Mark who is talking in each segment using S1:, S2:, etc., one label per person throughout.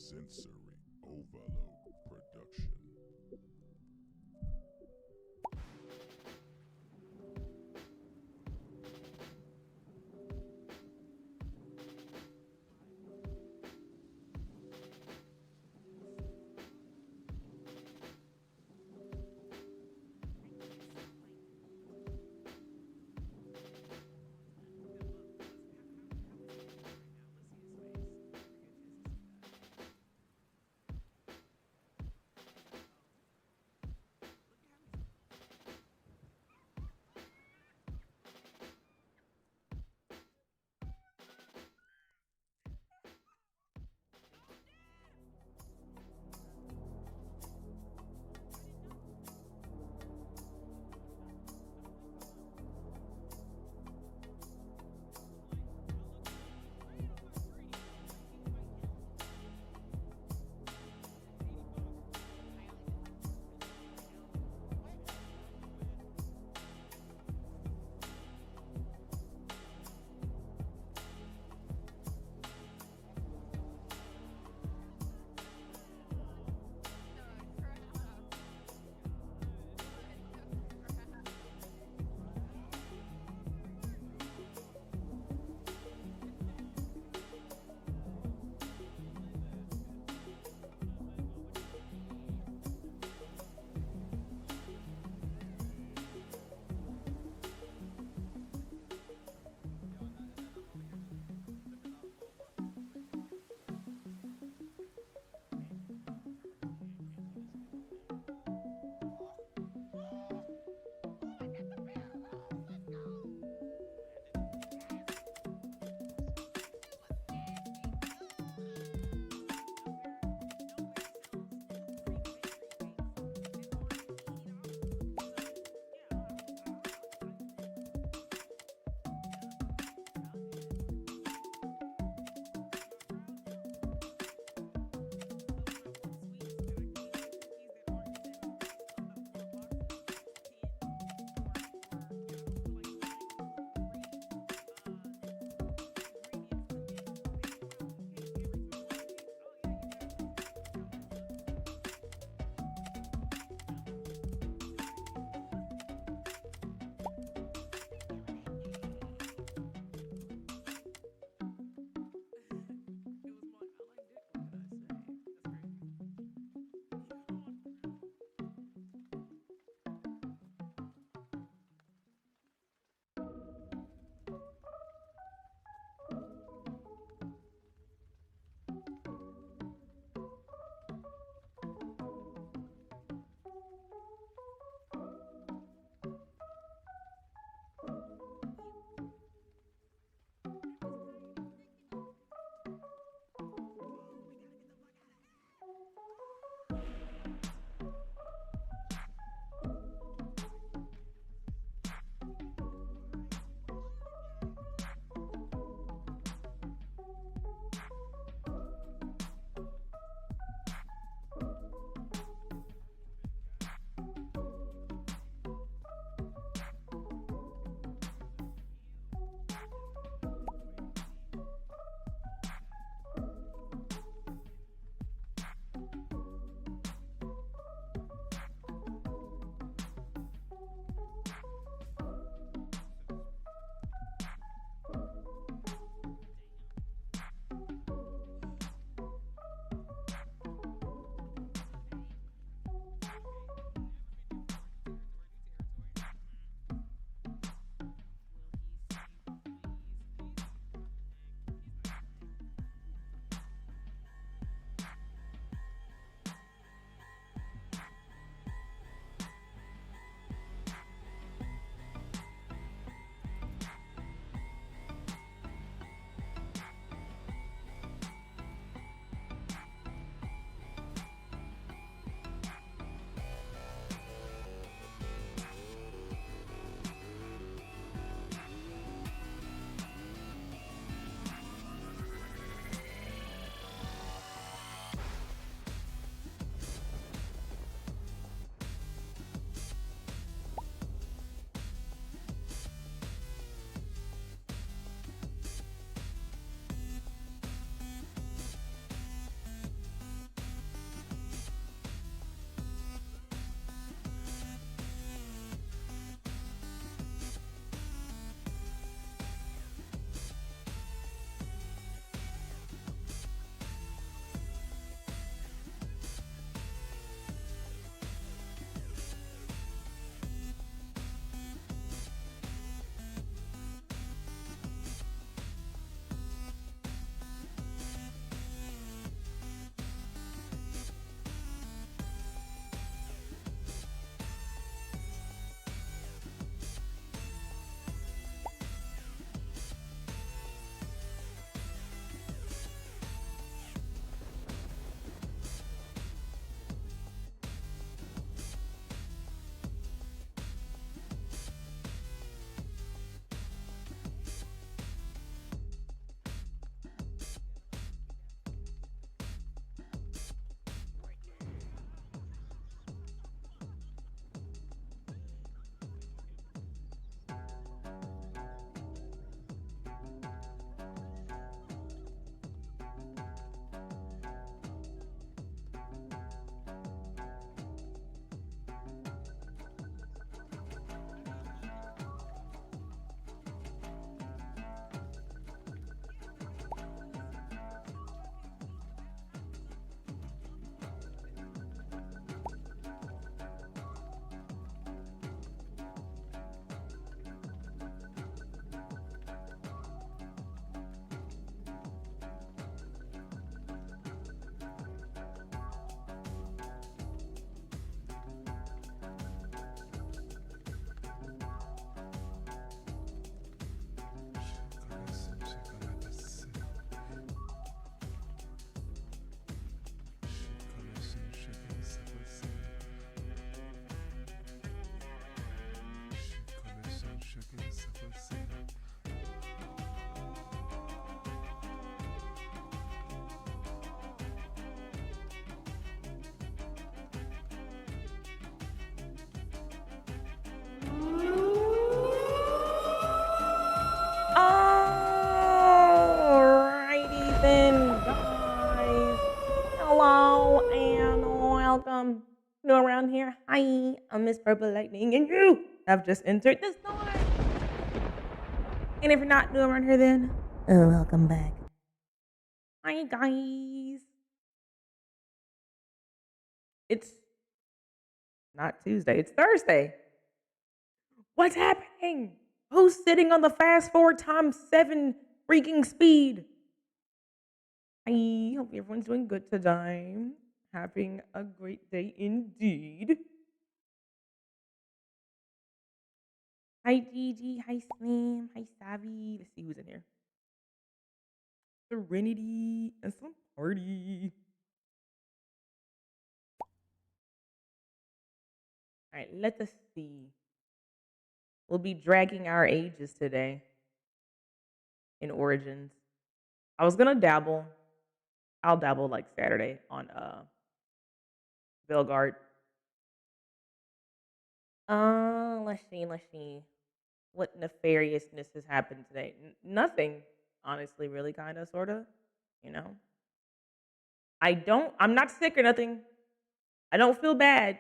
S1: Sensory Overload Production.
S2: everyone here. Hi, I'm Miss Purple Lightning, and you have just entered the storm. And if you're not new around here, then welcome back. Hi, guys. It's not Tuesday, it's Thursday. What's happening? Who's sitting on the fast forward times 7 freaking speed? I hope everyone's doing good today. Having a great day indeed. Hi, Gigi. Hi, Slim. Hi, Savvy. Let's see who's in here. Serenity and some party. All right, let us see. We'll be dragging our ages today in Origins. I was gonna dabble. I'll dabble like Saturday on Belgard. Let's see. What nefariousness has happened today? Nothing, honestly, really, kind of, sort of. You know, I'm not sick or nothing. I don't feel bad,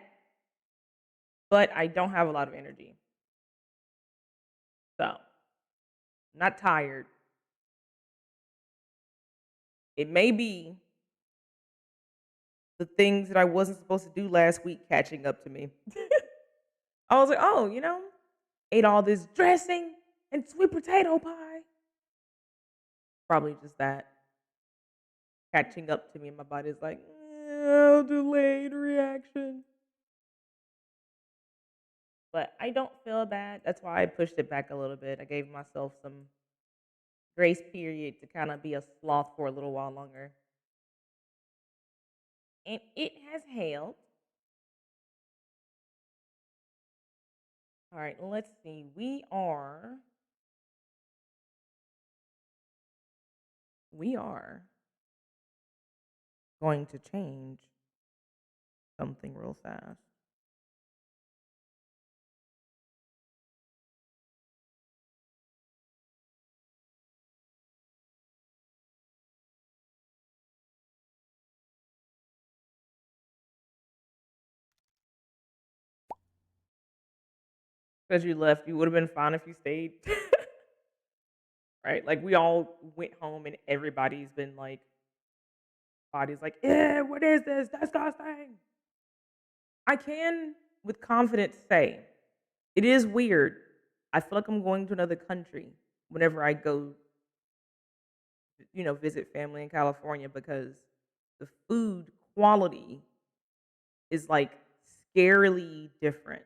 S2: but I don't have a lot of energy. So, I'm not tired. It may be the things that I wasn't supposed to do last week catching up to me. I was like, oh, ate all this dressing and sweet potato pie. Probably just that catching up to me, and my body's like, delayed reaction. But I don't feel bad. That's why I pushed it back a little bit. I gave myself some grace period to kind of be a sloth for a little while longer. And it has helped. All right, let's see. We are going to change something real fast. Because you left, you would have been fine if you stayed. Right? Like we all went home and everybody's been like, body's like, yeah, what is this? Disgusting. I can with confidence say it is weird. I feel like I'm going to another country whenever I go, visit family in California because the food quality is like scarily different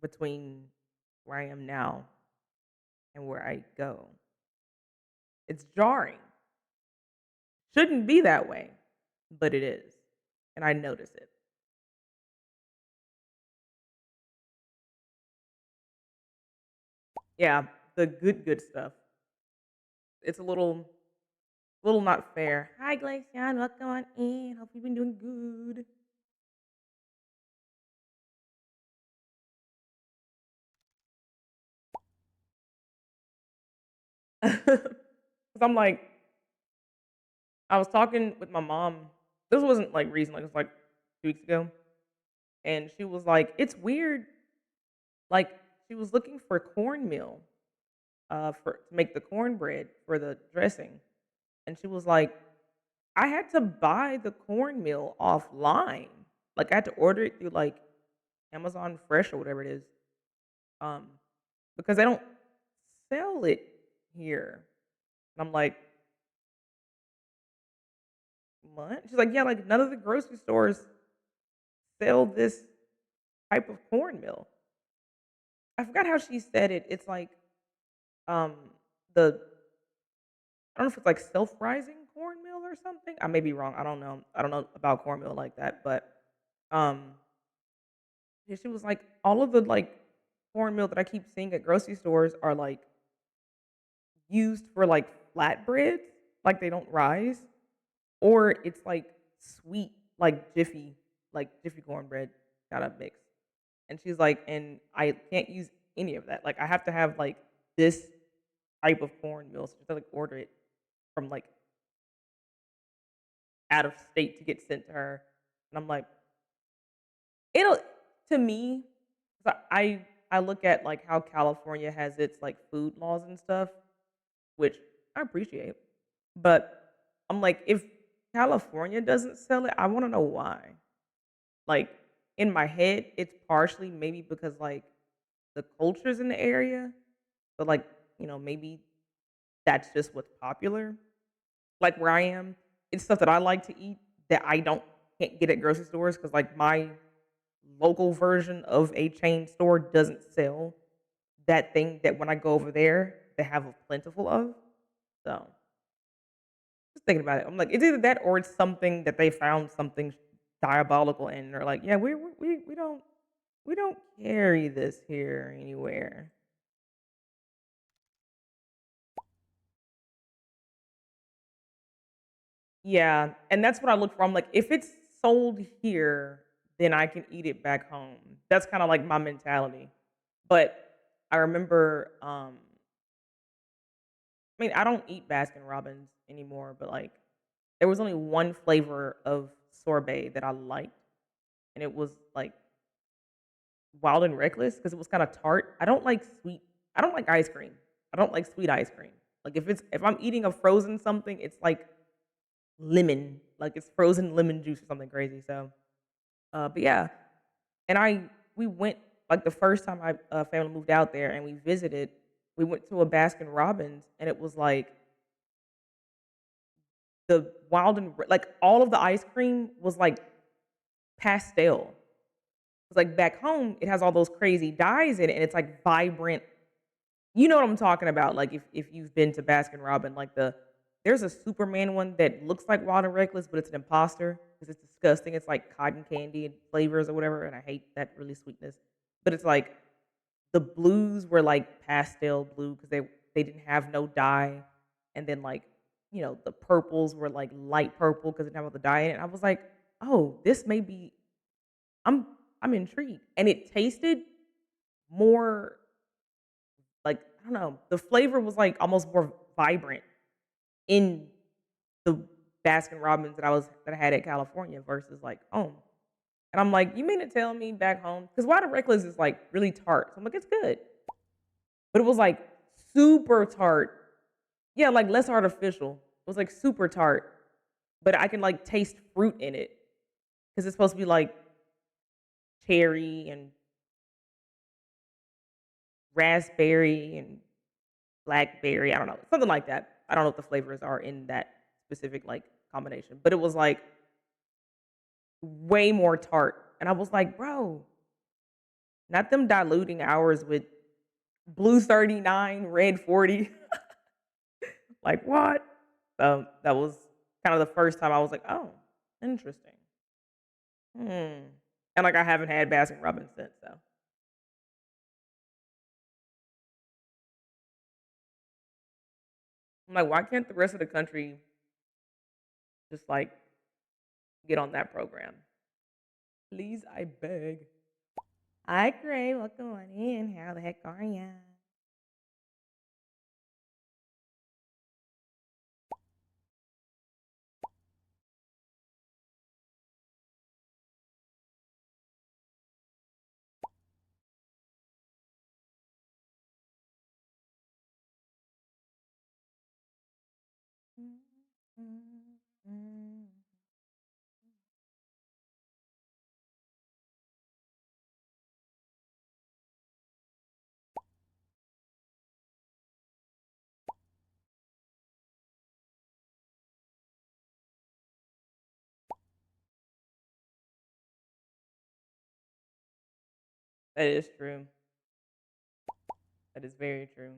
S2: between where I am now and where I go. It's jarring. Shouldn't be that way, but it is. And I notice it. Yeah, the good stuff. It's a little not fair. Hi, Glacian. Welcome on in. Hope you've been doing good. Because I'm like, I was talking with my mom. This wasn't like recently, it was like 2 weeks ago. And she was like, it's weird. Like, she was looking for cornmeal to make the cornbread for the dressing. And she was like, I had to buy the cornmeal offline. Like, I had to order it through like Amazon Fresh or whatever it is. Um, because they don't sell it here. And I'm like, what? She's like, yeah, like none of the grocery stores sell this type of cornmeal. I forgot how she said it. It's like um the I don't know if it's like self-rising cornmeal or something. I may be wrong. I don't know. I don't know about cornmeal like that, but um yeah, she was like all of the like cornmeal that I keep seeing at grocery stores are like used for like flatbreads, like they don't rise, or it's like sweet, like Jiffy cornbread kind of mix. And she's like, and I can't use any of that. Like I have to have like this type of cornmeal. So she had to like order it from like out of state to get sent to her. And I'm like, it'll to me, I look at, like, how California has its, like, food laws and stuff, which I appreciate, but I'm like, if California doesn't sell it, I wanna know why. Like, in my head, it's partially maybe because, like, the culture's in the area, but, like, maybe that's just what's popular. Like, where I am, it's stuff that I like to eat that I can't get at grocery stores because, like, my local version of a chain store doesn't sell that thing that when I go over there, they have a plentiful of. So, just thinking about it, I'm like, it's either that or it's something that they found something diabolical in. They're like, "Yeah, we don't carry this here anywhere." Yeah, and that's what I look for. I'm like, if it's sold here, then I can eat it back home. That's kinda like my mentality. But I remember, I mean, I don't eat Baskin Robbins anymore, but, like, there was only one flavor of sorbet that I liked, and it was, like, Wild and Reckless because it was kinda tart. I don't like ice cream. I don't like sweet ice cream. Like, if I'm eating a frozen something, it's like lemon, like it's frozen lemon juice or something crazy, so, but yeah, and we went like, the first time my, family moved out there and we visited, we went to a Baskin Robbins, and it was like the Wild and like, all of the ice cream was, like, pastel. It's like back home, it has all those crazy dyes in it, and it's, like, vibrant. You know what I'm talking about, like, if you've been to Baskin Robbins, like, there's a Superman one that looks like Wild and Reckless, but it's an imposter because it's disgusting. It's like cotton candy and flavors or whatever, and I hate that really sweetness. But it's like the blues were like pastel blue because they didn't have no dye, and then like the purples were like light purple because it didn't have all the dye in it. And I was like, oh, this may be. I'm I'm intrigued, and it tasted more like I don't know. The flavor was like almost more vibrant in the Baskin Robbins that I had at California versus like home. And I'm like, you mean to tell me back home? Because Wild and Reckless is like really tart. So I'm like, it's good. But it was like super tart. Yeah, like less artificial. It was like super tart. But I can like taste fruit in it. Because it's supposed to be like cherry and raspberry and blackberry. I don't know. Something like that. I don't know what the flavors are in that specific like combination. But it was like way more tart. And I was like, bro, not them diluting ours with blue 39, red 40. Like, what? That was kind of the first time I was like, oh, interesting. Hmm. And like, I haven't had Baskin Robbins since, so I'm like, why can't the rest of the country just like get on that program? Please, I beg. Hi, Gray. Welcome on in. How the heck are ya? That is true. That is very true.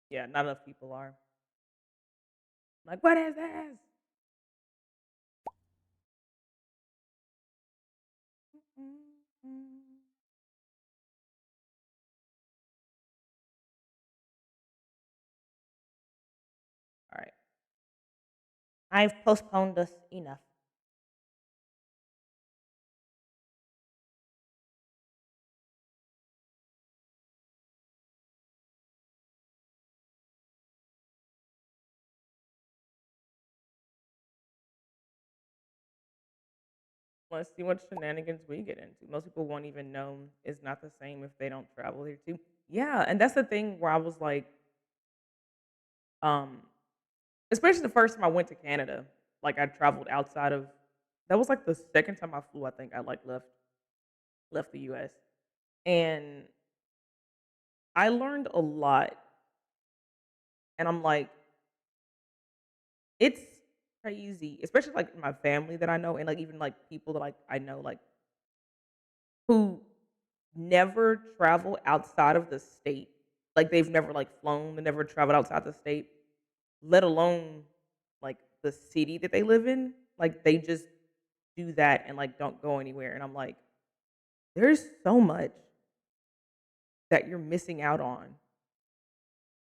S2: Yeah, not enough people are. Like, what is this? All right. I've postponed this enough. Let's see what shenanigans we get into. Most people won't even know it's not the same if they don't travel here too. Yeah, and that's the thing where I was like, um, especially the first time I went to Canada, like I traveled outside of that was like the second time I flew, I think I like left the US. And I learned a lot. And I'm like, it's crazy, especially like my family that I know and like even like people that like I know like who never travel outside of the state. Like they've never like flown, they never traveled outside the state, let alone like the city that they live in. Like they just do that and like don't go anywhere. And I'm like, there's so much that you're missing out on.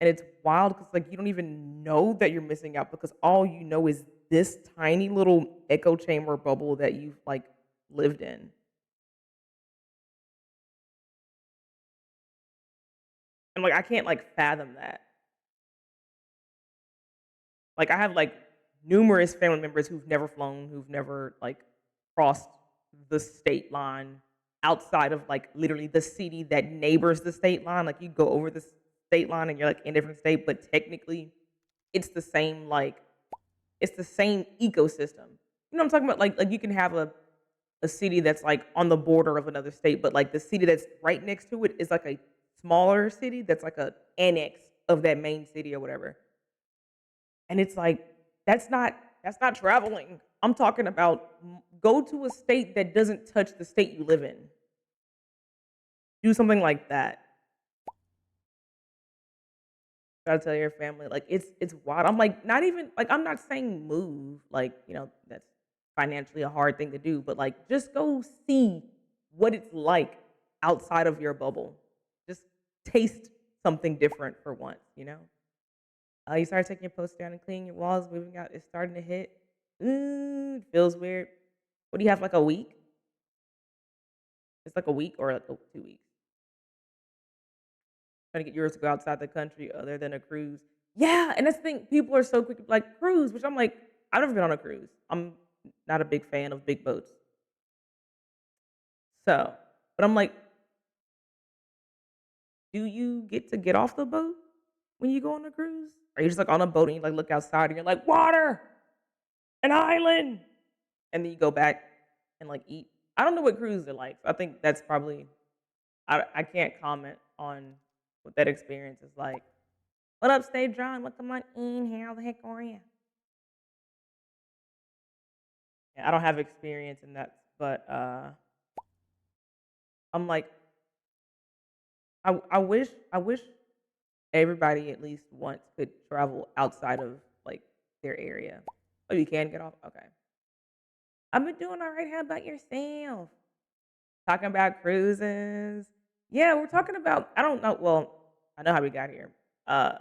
S2: And it's wild because like you don't even know that you're missing out because all you know is this tiny little echo chamber bubble that you've like lived in. And like I can't like fathom that. Like I have like numerous family members who've never flown, who've never like crossed the state line outside of like literally the city that neighbors the state line. Like you go over the state line and you're like in a different state, but technically it's the same like it's the same ecosystem. You know what I'm talking about? Like you can have a city that's like on the border of another state, but like the city that's right next to it is like a smaller city that's like a annex of that main city or whatever. And it's like that's not traveling. I'm talking about go to a state that doesn't touch the state you live in. Do something like that. Gotta tell your family like it's wild. I'm like not even like I'm not saying move like that's financially a hard thing to do, but like just go see what it's like outside of your bubble. Just taste something different for once. You start taking your posts down and cleaning your walls, moving out. It's starting to hit. It feels weird. What do you have, like a week? It's like a week or like 2 weeks. Trying to get yours to go outside the country other than a cruise. Yeah, and that's the thing. People are so quick to be like cruise, which I'm like, I've never been on a cruise. I'm not a big fan of big boats. So, but I'm like, do you get off the boat when you go on a cruise? Are you just like on a boat and you like look outside and you're like water, an island, and then you go back and like eat? I don't know what cruises are like. So I think that's probably I can't comment on what that experience is like. What up, Stay John? Welcome on in. How the heck are you? Yeah, I don't have experience in that, but I'm like, I wish everybody at least once could travel outside of like their area. Oh, you can get off. Okay, I've been doing all right. How about yourself? Talking about cruises. Yeah, we're talking about. I don't know. Well, I know how we got here. Uh,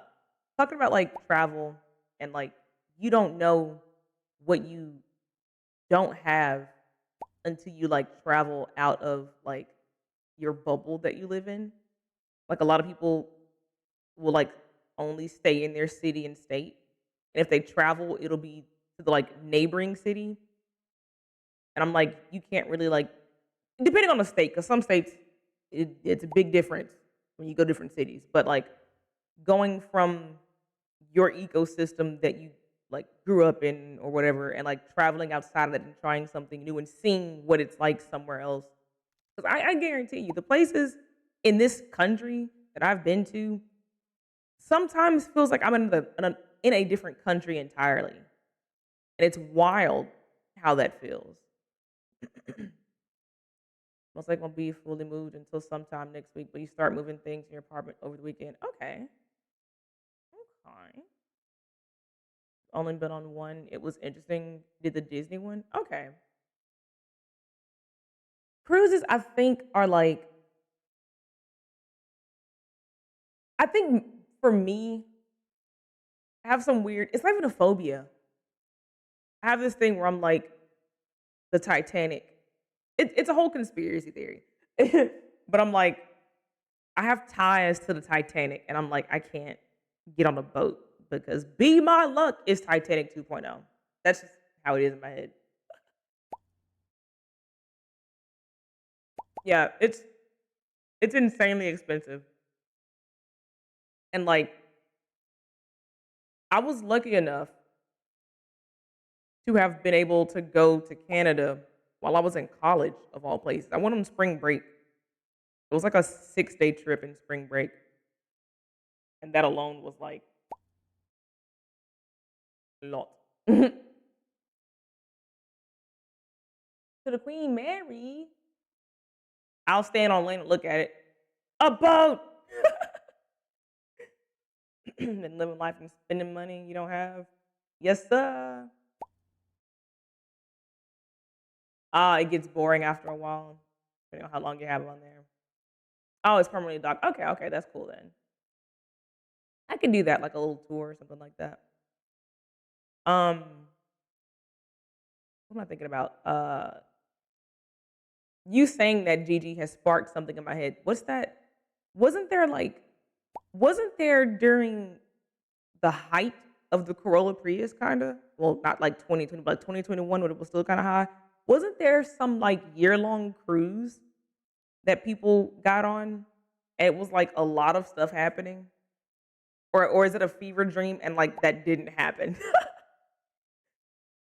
S2: talking about like travel and like you don't know what you don't have until you like travel out of like your bubble that you live in. Like a lot of people will like only stay in their city and state. And if they travel, it'll be to the like neighboring city. And I'm like, you can't really like depending on the state, because some states it's a big difference when you go to different cities. But like going from your ecosystem that you like grew up in or whatever, and like traveling outside of that and trying something new and seeing what it's like somewhere else. Because I guarantee you, the places in this country that I've been to sometimes feels like I'm in a different country entirely, and it's wild how that feels. Most likely won't be fully moved until sometime next week, but you start moving things in your apartment over the weekend. Okay. Okay. Only been on one. It was interesting. Did the Disney one? Okay. Cruises, I think, are like, I think for me, I have some weird, it's not even a phobia. I have this thing where I'm like, the Titanic. It's a whole conspiracy theory. But I'm like, I have ties to the Titanic, and I'm like, I can't get on a boat because Be My Luck is Titanic 2.0. That's just how it is in my head. Yeah, it's insanely expensive. And like I was lucky enough to have been able to go to Canada while I was in college of all places. I went on spring break. It was like a 6-day trip in spring break. And that alone was like a lot. To the Queen Mary. I'll stand on land and look at it. A boat. And living life and spending money you don't have. Yes, sir. It gets boring after a while, depending on how long you have it on there. Oh, it's permanently docked. Okay, okay, that's cool then. I can do that, like a little tour or something like that. Um, what am I thinking about? You saying that Gigi has sparked something in my head. What's that? Wasn't there like, wasn't there during the height of the Corolla Prius, kind of? Well, not like 2020, but like 2021 when it was still kind of high. Wasn't there some like year long cruise that people got on? And it was like a lot of stuff happening? Or is it a fever dream and like that didn't happen?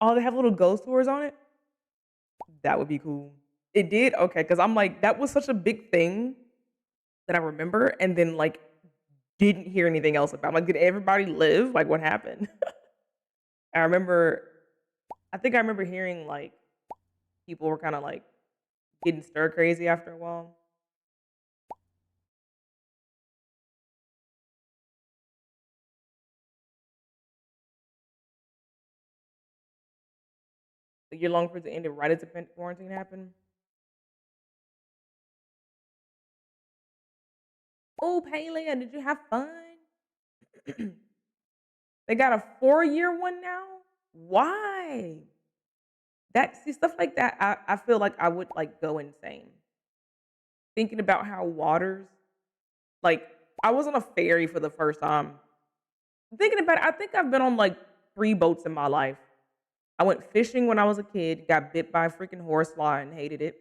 S2: Oh, they have little ghost tours on it? That would be cool. It did? Okay, because I'm like, that was such a big thing that I remember and then like didn't hear anything else about. Like, did everybody live? Like, what happened? I remember, I think I remember hearing like people were kind of like getting stir crazy after a while. The year long cruise ended right as the quarantine happened. Oh, Palea, did you have fun? They got a 4-year one now? Why? That see stuff like that, I feel like I would like go insane. Thinking about how waters like I was on a ferry for the first time. Thinking about it, I think I've been on like 3 boats in my life. I went fishing when I was a kid, got bit by a freaking horsefly and hated it.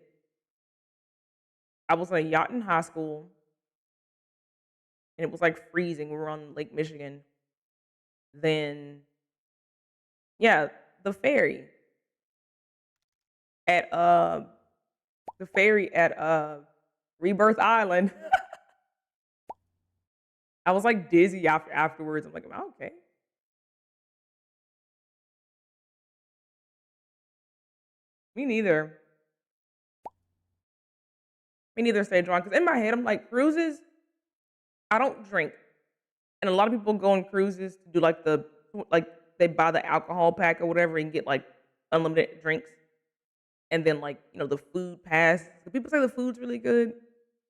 S2: I was on a yacht in high school and it was like freezing. We were on Lake Michigan. Then yeah, the ferry at the ferry at Rebirth Island. I was like dizzy afterwards. I'm like, "Oh, okay." Me neither. Me neither, say John. Because in my head, I'm like, cruises, I don't drink. And a lot of people go on cruises to do like like they buy the alcohol pack or whatever and get like unlimited drinks. And then like, the food pass. So people say the food's really good.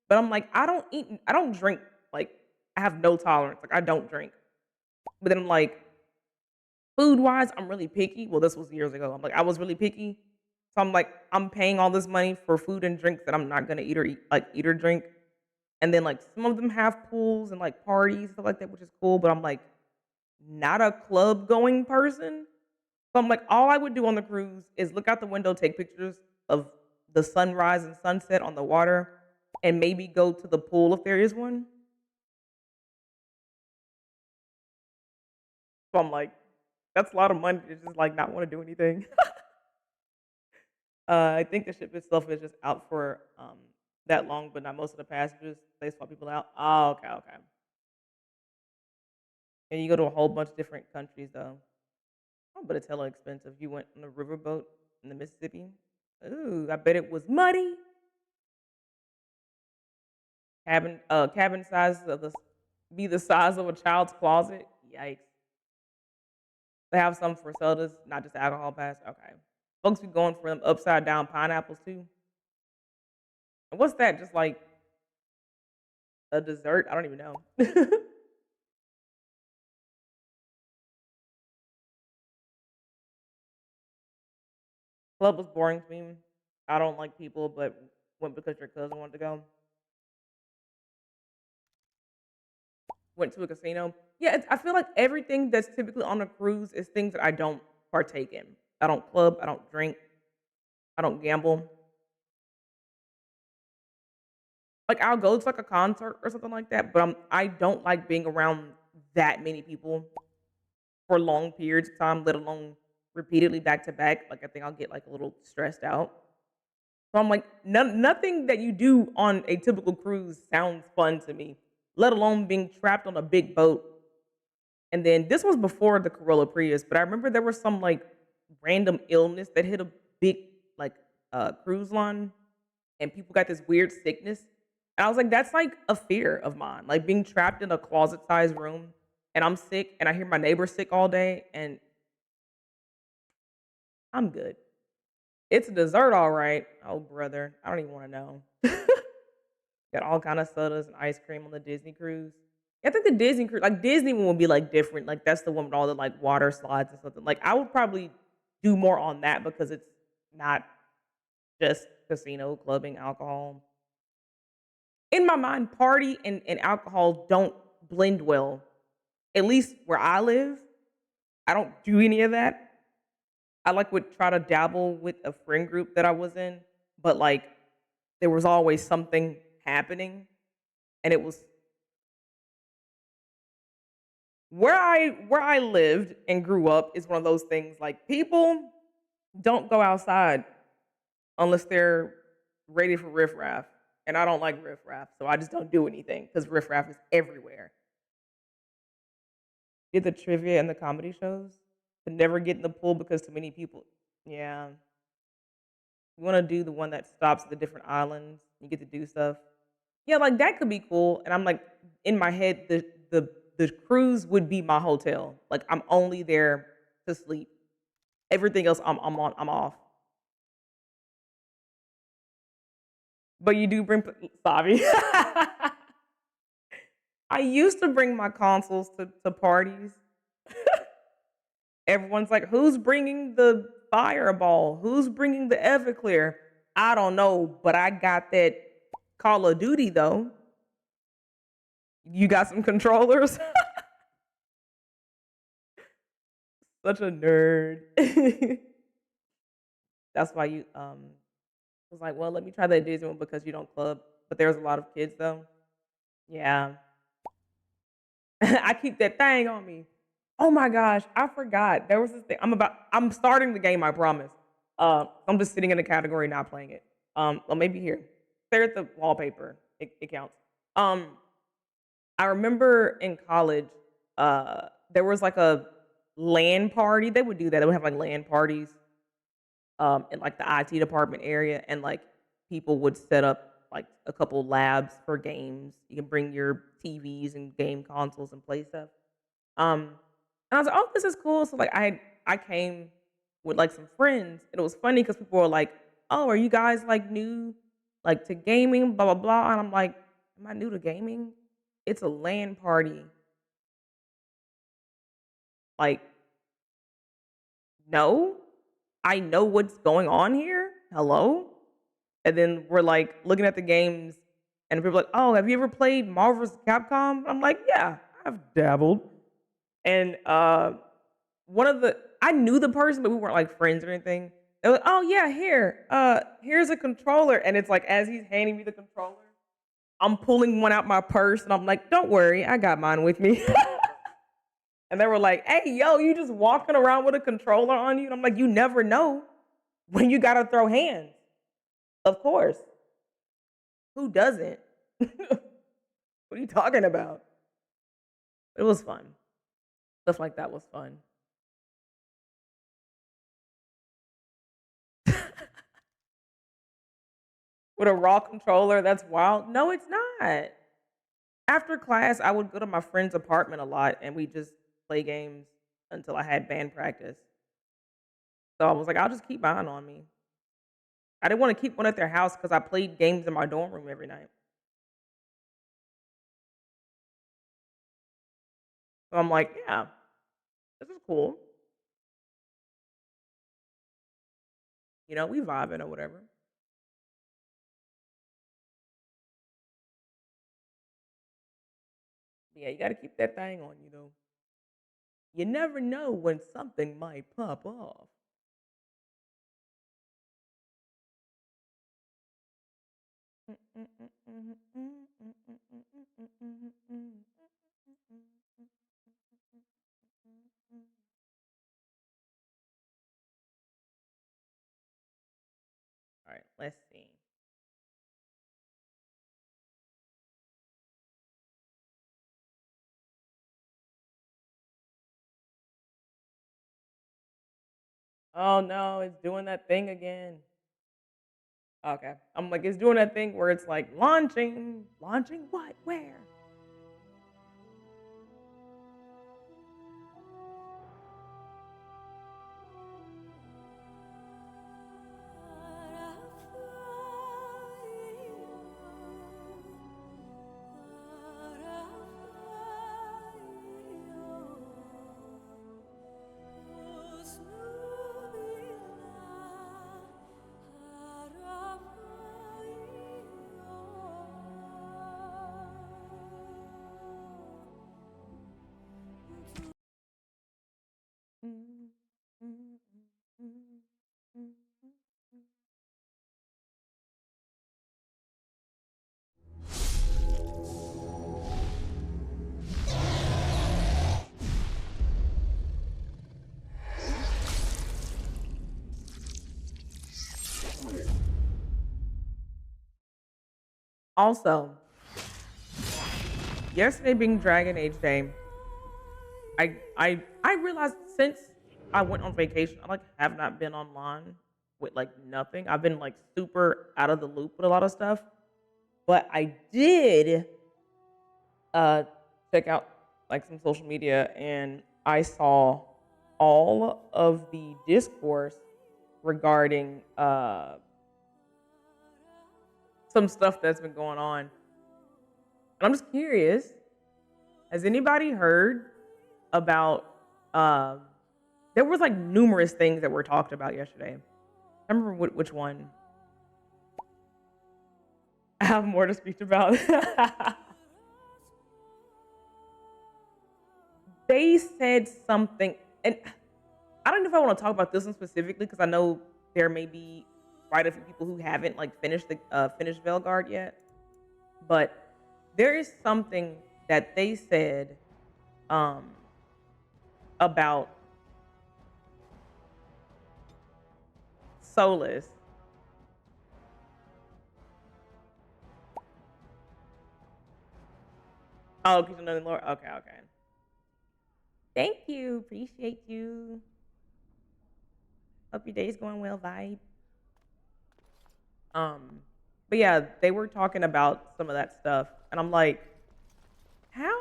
S2: But I'm like, I don't drink. Like, I have no tolerance. Like, I don't drink. But then I'm like, food wise, I'm really picky. Well, this was years ago. I'm like, I was really picky. So I'm like, I'm paying all this money for food and drinks that I'm not gonna eat or drink. And then like some of them have pools and like parties, stuff like that, which is cool. But I'm like not a club going person. So I'm like, all I would do on the cruise is look out the window, take pictures of the sunrise and sunset on the water, and maybe go to the pool if there is one. So I'm like, that's a lot of money to just like not want to do anything. I think the ship itself is just out for that long, but not most of the passengers. They swap people out. Oh, okay, okay. And you go to a whole bunch of different countries though. Oh, but it's hella expensive. You went on a riverboat in the Mississippi. Ooh, I bet it was muddy. Cabin sizes of the be the size of a child's closet. Yikes. They have some for sodas, not just alcohol pass. Okay. Folks be going for them upside down pineapples too. And what's that? Just like a dessert? I don't even know. Club was boring to me. I don't like people, but went because your cousin wanted to go. Went to a casino. Yeah, I feel like everything that's typically on a cruise is things that I don't partake in. I don't club. I don't drink. I don't gamble. Like, I'll go to, like, a concert or something like that, but I don't like being around that many people for long periods of time, let alone repeatedly back to back. Like, I think I'll get, like, a little stressed out. So I'm like, nothing that you do on a typical cruise sounds fun to me, let alone being trapped on a big boat. And then this was before the Corolla Prius, but I remember there was some like random illness that hit a big like cruise line, and people got this weird sickness. And I was like, that's like a fear of mine, like being trapped in a closet-sized room, and I'm sick, and I hear my neighbor sick all day, and I'm good. It's a dessert, all right. Oh, brother, I don't even want to know. Got all kind of sodas and ice cream on the Disney cruise. I think the Disney cruise, like Disney one, would be like different. Like that's the one with all the like water slides and something. Like I would probably do more on that because it's not just casino, clubbing, alcohol. In my mind, party and alcohol don't blend well. At least where I live, I don't do any of that. I like would try to dabble with a friend group that I was in, but like there was always something happening, and it was where I lived and grew up is one of those things like people don't go outside unless they're ready for riffraff. And I don't like riffraff, so I just don't do anything because riffraff is everywhere. Did the trivia and the comedy shows. Could never get in the pool because too many people. Yeah. You want to do the one that stops at the different islands. You get to do stuff. Yeah, like that could be cool. And I'm like, in my head, the cruise would be my hotel. Like I'm only there to sleep. Everything else I'm off. But you do bring Savi. I used to bring my consoles to parties. Everyone's like, "Who's bringing the fireball? Who's bringing the Everclear?" I don't know, but I got that Call of Duty though. You got some controllers? Such a nerd. That's why you was like, well, let me try that Disney one because you don't club. But there's a lot of kids though. Yeah. I keep that thing on me. Oh my gosh, I forgot. There was this thing. I'm starting the game, I promise. I'm just sitting in a category not playing it. Well maybe here. Stare at the wallpaper. It counts. Um, I remember in college, there was like a LAN party. They would do that. They would have like LAN parties in like the IT department area, and like people would set up like a couple labs for games. You can bring your TVs and game consoles and play stuff. Um, and I was like, "Oh, this is cool." So like I came with like some friends, and it was funny because people were like, "Oh, are you guys like new like to gaming?" Blah blah blah. And I'm like, "Am I new to gaming? It's a LAN party. Like, no, I know what's going on here. Hello." And then we're like looking at the games, and people are like, "Oh, have you ever played Marvel vs. Capcom?" I'm like, "Yeah, I've dabbled." And one of the I knew the person, but we weren't like friends or anything. They're like, "Oh yeah, here, here's a controller," and it's like as he's handing me the controller, I'm pulling one out my purse, and I'm like, "Don't worry, I got mine with me." And they were like, "Hey, yo, you just walking around with a controller on you?" And I'm like, "You never know when you gotta throw hands." Of course, who doesn't? What are you talking about? It was fun. Stuff like that was fun. With a raw controller, that's wild. No, it's not. After class, I would go to my friend's apartment a lot and we just play games until I had band practice. So I was like, I'll just keep mine on me. I didn't want to keep one at their house because I played games in my dorm room every night. So I'm like, yeah, this is cool. You know, we vibing or whatever. Yeah, you got to keep that thing on you though. You never know when something might pop off. All right, let's see. Oh no, it's doing that thing again. Okay. I'm like, it's doing that thing where it's like launching. Launching what? Where? Also, yesterday being Dragon Age Day, I realized since I went on vacation, I like have not been online with like nothing. I've been like super out of the loop with a lot of stuff. But I did uh check out like some social media and I saw all of the discourse regarding some stuff that's been going on. And I'm just curious, has anybody heard about um there was like numerous things that were talked about yesterday. I remember which one I have more to speak about. They said something, and I don't know if I want to talk about this one specifically because I know there may be quite a few people who haven't like finished Velgard yet. But there is something that they said um, about Solus. Oh, because you know the Lord. Okay, okay. Thank you. Appreciate you. Hope your day's going well, vibe. Um, but yeah, they were talking about some of that stuff, and I'm like, how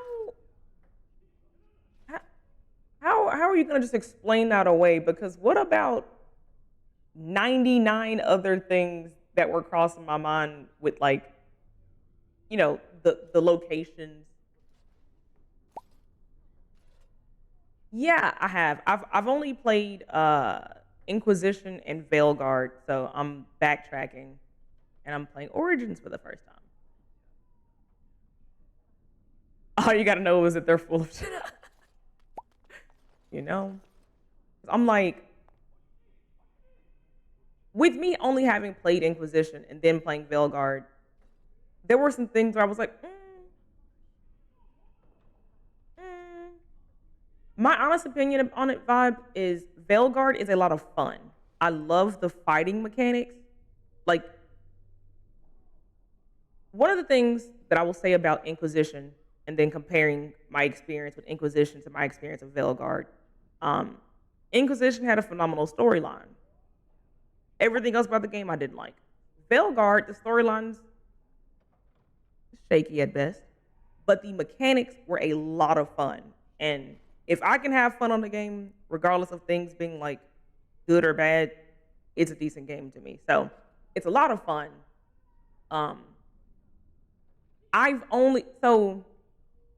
S2: how how are you gonna just explain that away? Because what about 99 other things that were crossing my mind with like, the locations. Yeah, I have. I've only played Inquisition and Veilguard, so I'm backtracking and I'm playing Origins for the first time. All you gotta know is that they're full of shit. you know? I'm like, with me only having played Inquisition and then playing Veilguard, there were some things where I was like, mm. My honest opinion on it, vibe, is Veilguard is a lot of fun. I love the fighting mechanics. Like, one of the things that I will say about Inquisition, and then comparing my experience with Inquisition to my experience with Veilguard, um, Inquisition had a phenomenal storyline. Everything else about the game I didn't like. Veilguard, the storyline's shaky at best, but the mechanics were a lot of fun. And if I can have fun on the game, regardless of things being like good or bad, it's a decent game to me. So it's a lot of fun. Um,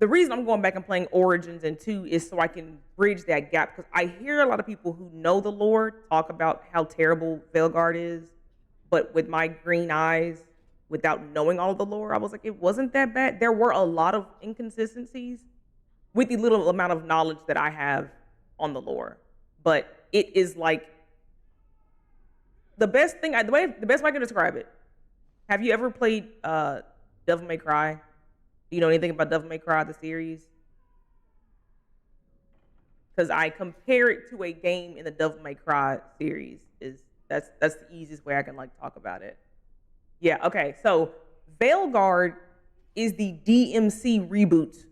S2: the reason I'm going back and playing Origins and 2 is so I can bridge that gap because I hear a lot of people who know the lore talk about how terrible Veilguard is, but with my green eyes, without knowing all the lore, I was like, it wasn't that bad. There were a lot of inconsistencies with the little amount of knowledge that I have on the lore, but it is like the best way I can describe it. Have you ever played Devil May Cry. Do you know anything about Devil May Cry, the series? Because I compare it to a game in the Devil May Cry series. That's the easiest way I can like talk about it. Yeah. Okay. So Veilguard is the DMC reboot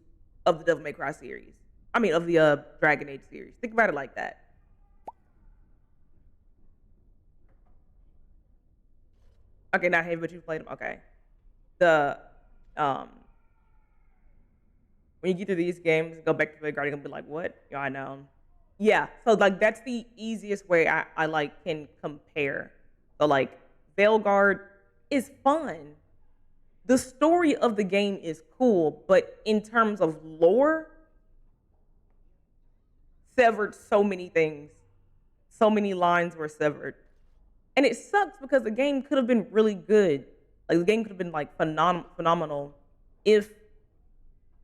S2: of the Devil May Cry series. I mean, of the Dragon Age series. Think about it like that. Okay, not heavy, but you've played them. Okay. The um when you get through these games, go back to Veilguard, you're gonna be like, what? Yeah, I know. Yeah. So like that's the easiest way I like can compare. So like Veilguard is fun. The story of the game is cool, but in terms of lore, severed so many things. So many lines were severed. And it sucks because the game could have been really good. Like the game could have been like phenomenal if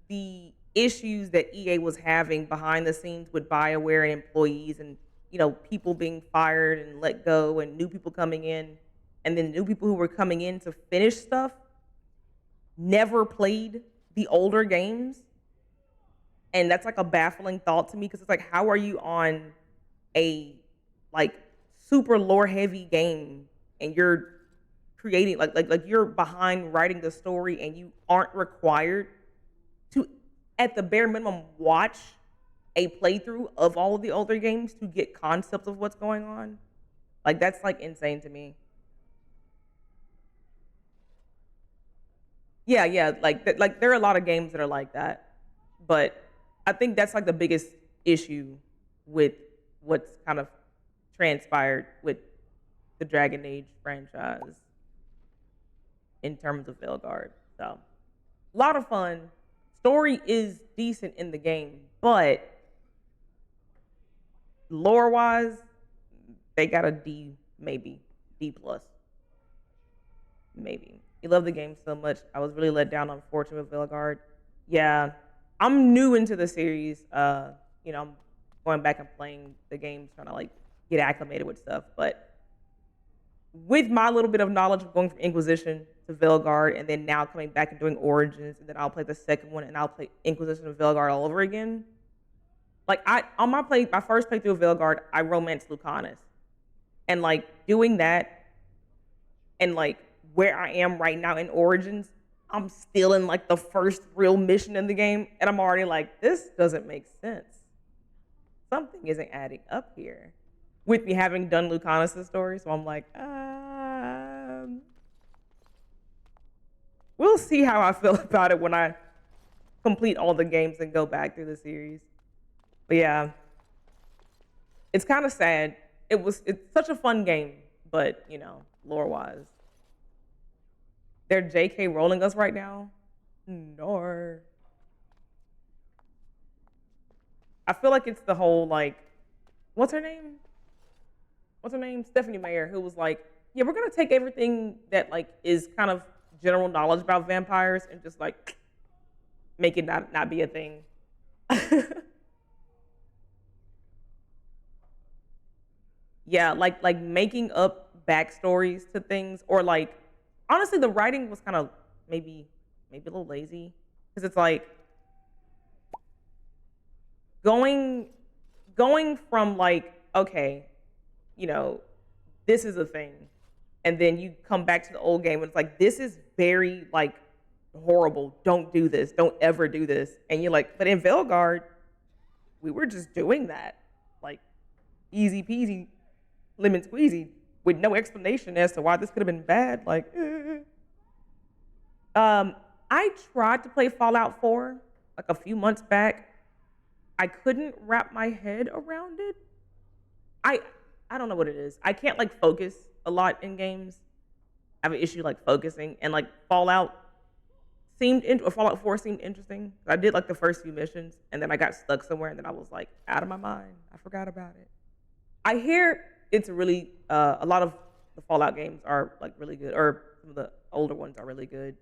S2: the issues that EA was having behind the scenes with BioWare and employees and people being fired and let go and new people coming in and then new people who were coming in to finish stuff never played the older games. And that's like a baffling thought to me because it's like, how are you on a like super lore heavy game and you're creating like you're behind writing the story and you aren't required to at the bare minimum watch a playthrough of all of the older games to get concepts of what's going on. Like that's like insane to me. Yeah, yeah, like there are a lot of games that are like that, but I think that's like the biggest issue with what's kind of transpired with the Dragon Age franchise in terms of Veilguard. So, a lot of fun. Story is decent in the game, but lore wise, they got a D, maybe D plus, maybe. You love the game so much. I was really let down, unfortunately, with Veilguard. Yeah, I'm new into the series. I'm going back and playing the games, trying to like get acclimated with stuff. But with my little bit of knowledge of going from Inquisition to Veilguard, and then now coming back and doing Origins, and then I'll play the second one, and I'll play Inquisition and Veilguard all over again. Like on my first playthrough of Veilguard, I romanced Lucanus, and like doing that, and like where I am right now in Origins, I'm still in like the first real mission in the game, and I'm already like, this doesn't make sense. Something isn't adding up here. With me having done Lucanus' story, so I'm like, we'll see how I feel about it when I complete all the games and go back through the series. But yeah, it's kind of sad. It's such a fun game, but lore wise, they're JK rolling us right now. No. I feel like it's the whole like, what's her name? Stephanie Meyer, who was like, yeah, we're gonna take everything that like is kind of general knowledge about vampires and just like make it not be a thing. Yeah, like making up backstories to things, or like honestly, the writing was kind of maybe a little lazy because it's like going from like, okay, you know, this is a thing, and then you come back to the old game and it's like, this is very like horrible. Don't do this. Don't ever do this. And you're like, but in Veilguard, we were just doing that, like easy peasy, lemon squeezy, with no explanation as to why this could have been bad. Like, I tried to play Fallout 4 like a few months back. I couldn't wrap my head around it. I I don't know what it is. I can't like focus a lot in games. I have an issue like focusing, and like Fallout 4 seemed interesting. I did like the first few missions, and then I got stuck somewhere, and then I was like out of my mind. I forgot about it. I hear it's really a lot of the Fallout games are like really good, or some of the older ones are really good.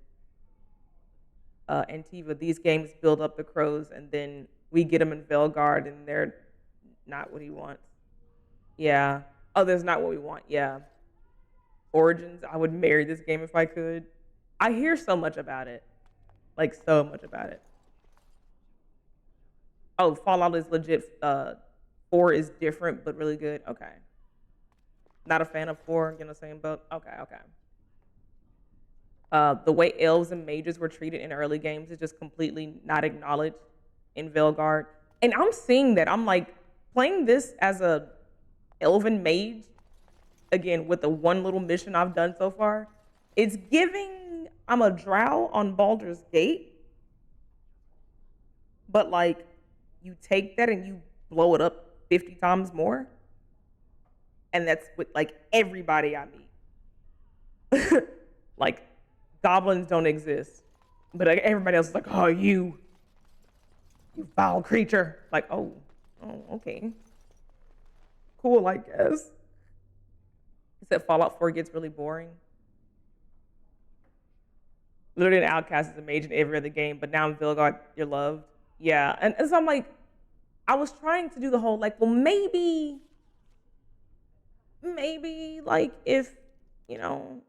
S2: Antiva, these games build up the crows, and then we get them in Veilguard, and they're not what he wants. Yeah. Oh, that's not what we want. Yeah. Origins, I would marry this game if I could. I hear so much about it. Like, so much about it. Oh, Fallout is legit. 4 is different, but really good. Okay. Not a fan of 4, you know what I'm saying? But okay, okay. The way elves and mages were treated in early games is just completely not acknowledged in Veilguard. And I'm seeing that. I'm like, playing this as a elven mage, again, with the one little mission I've done so far, it's giving I'm a drow on Baldur's Gate, but like you take that and you blow it up 50 times more. And that's with like everybody I meet. Like goblins don't exist. But like, everybody else is like, oh, you foul creature. Like, oh, okay. Cool, I guess. He said Fallout 4 gets really boring. Literally, an outcast is a mage in every other game, but now in Vilgard, you're loved. Yeah, and so I'm like, I was trying to do the whole like, well, maybe, like if you know,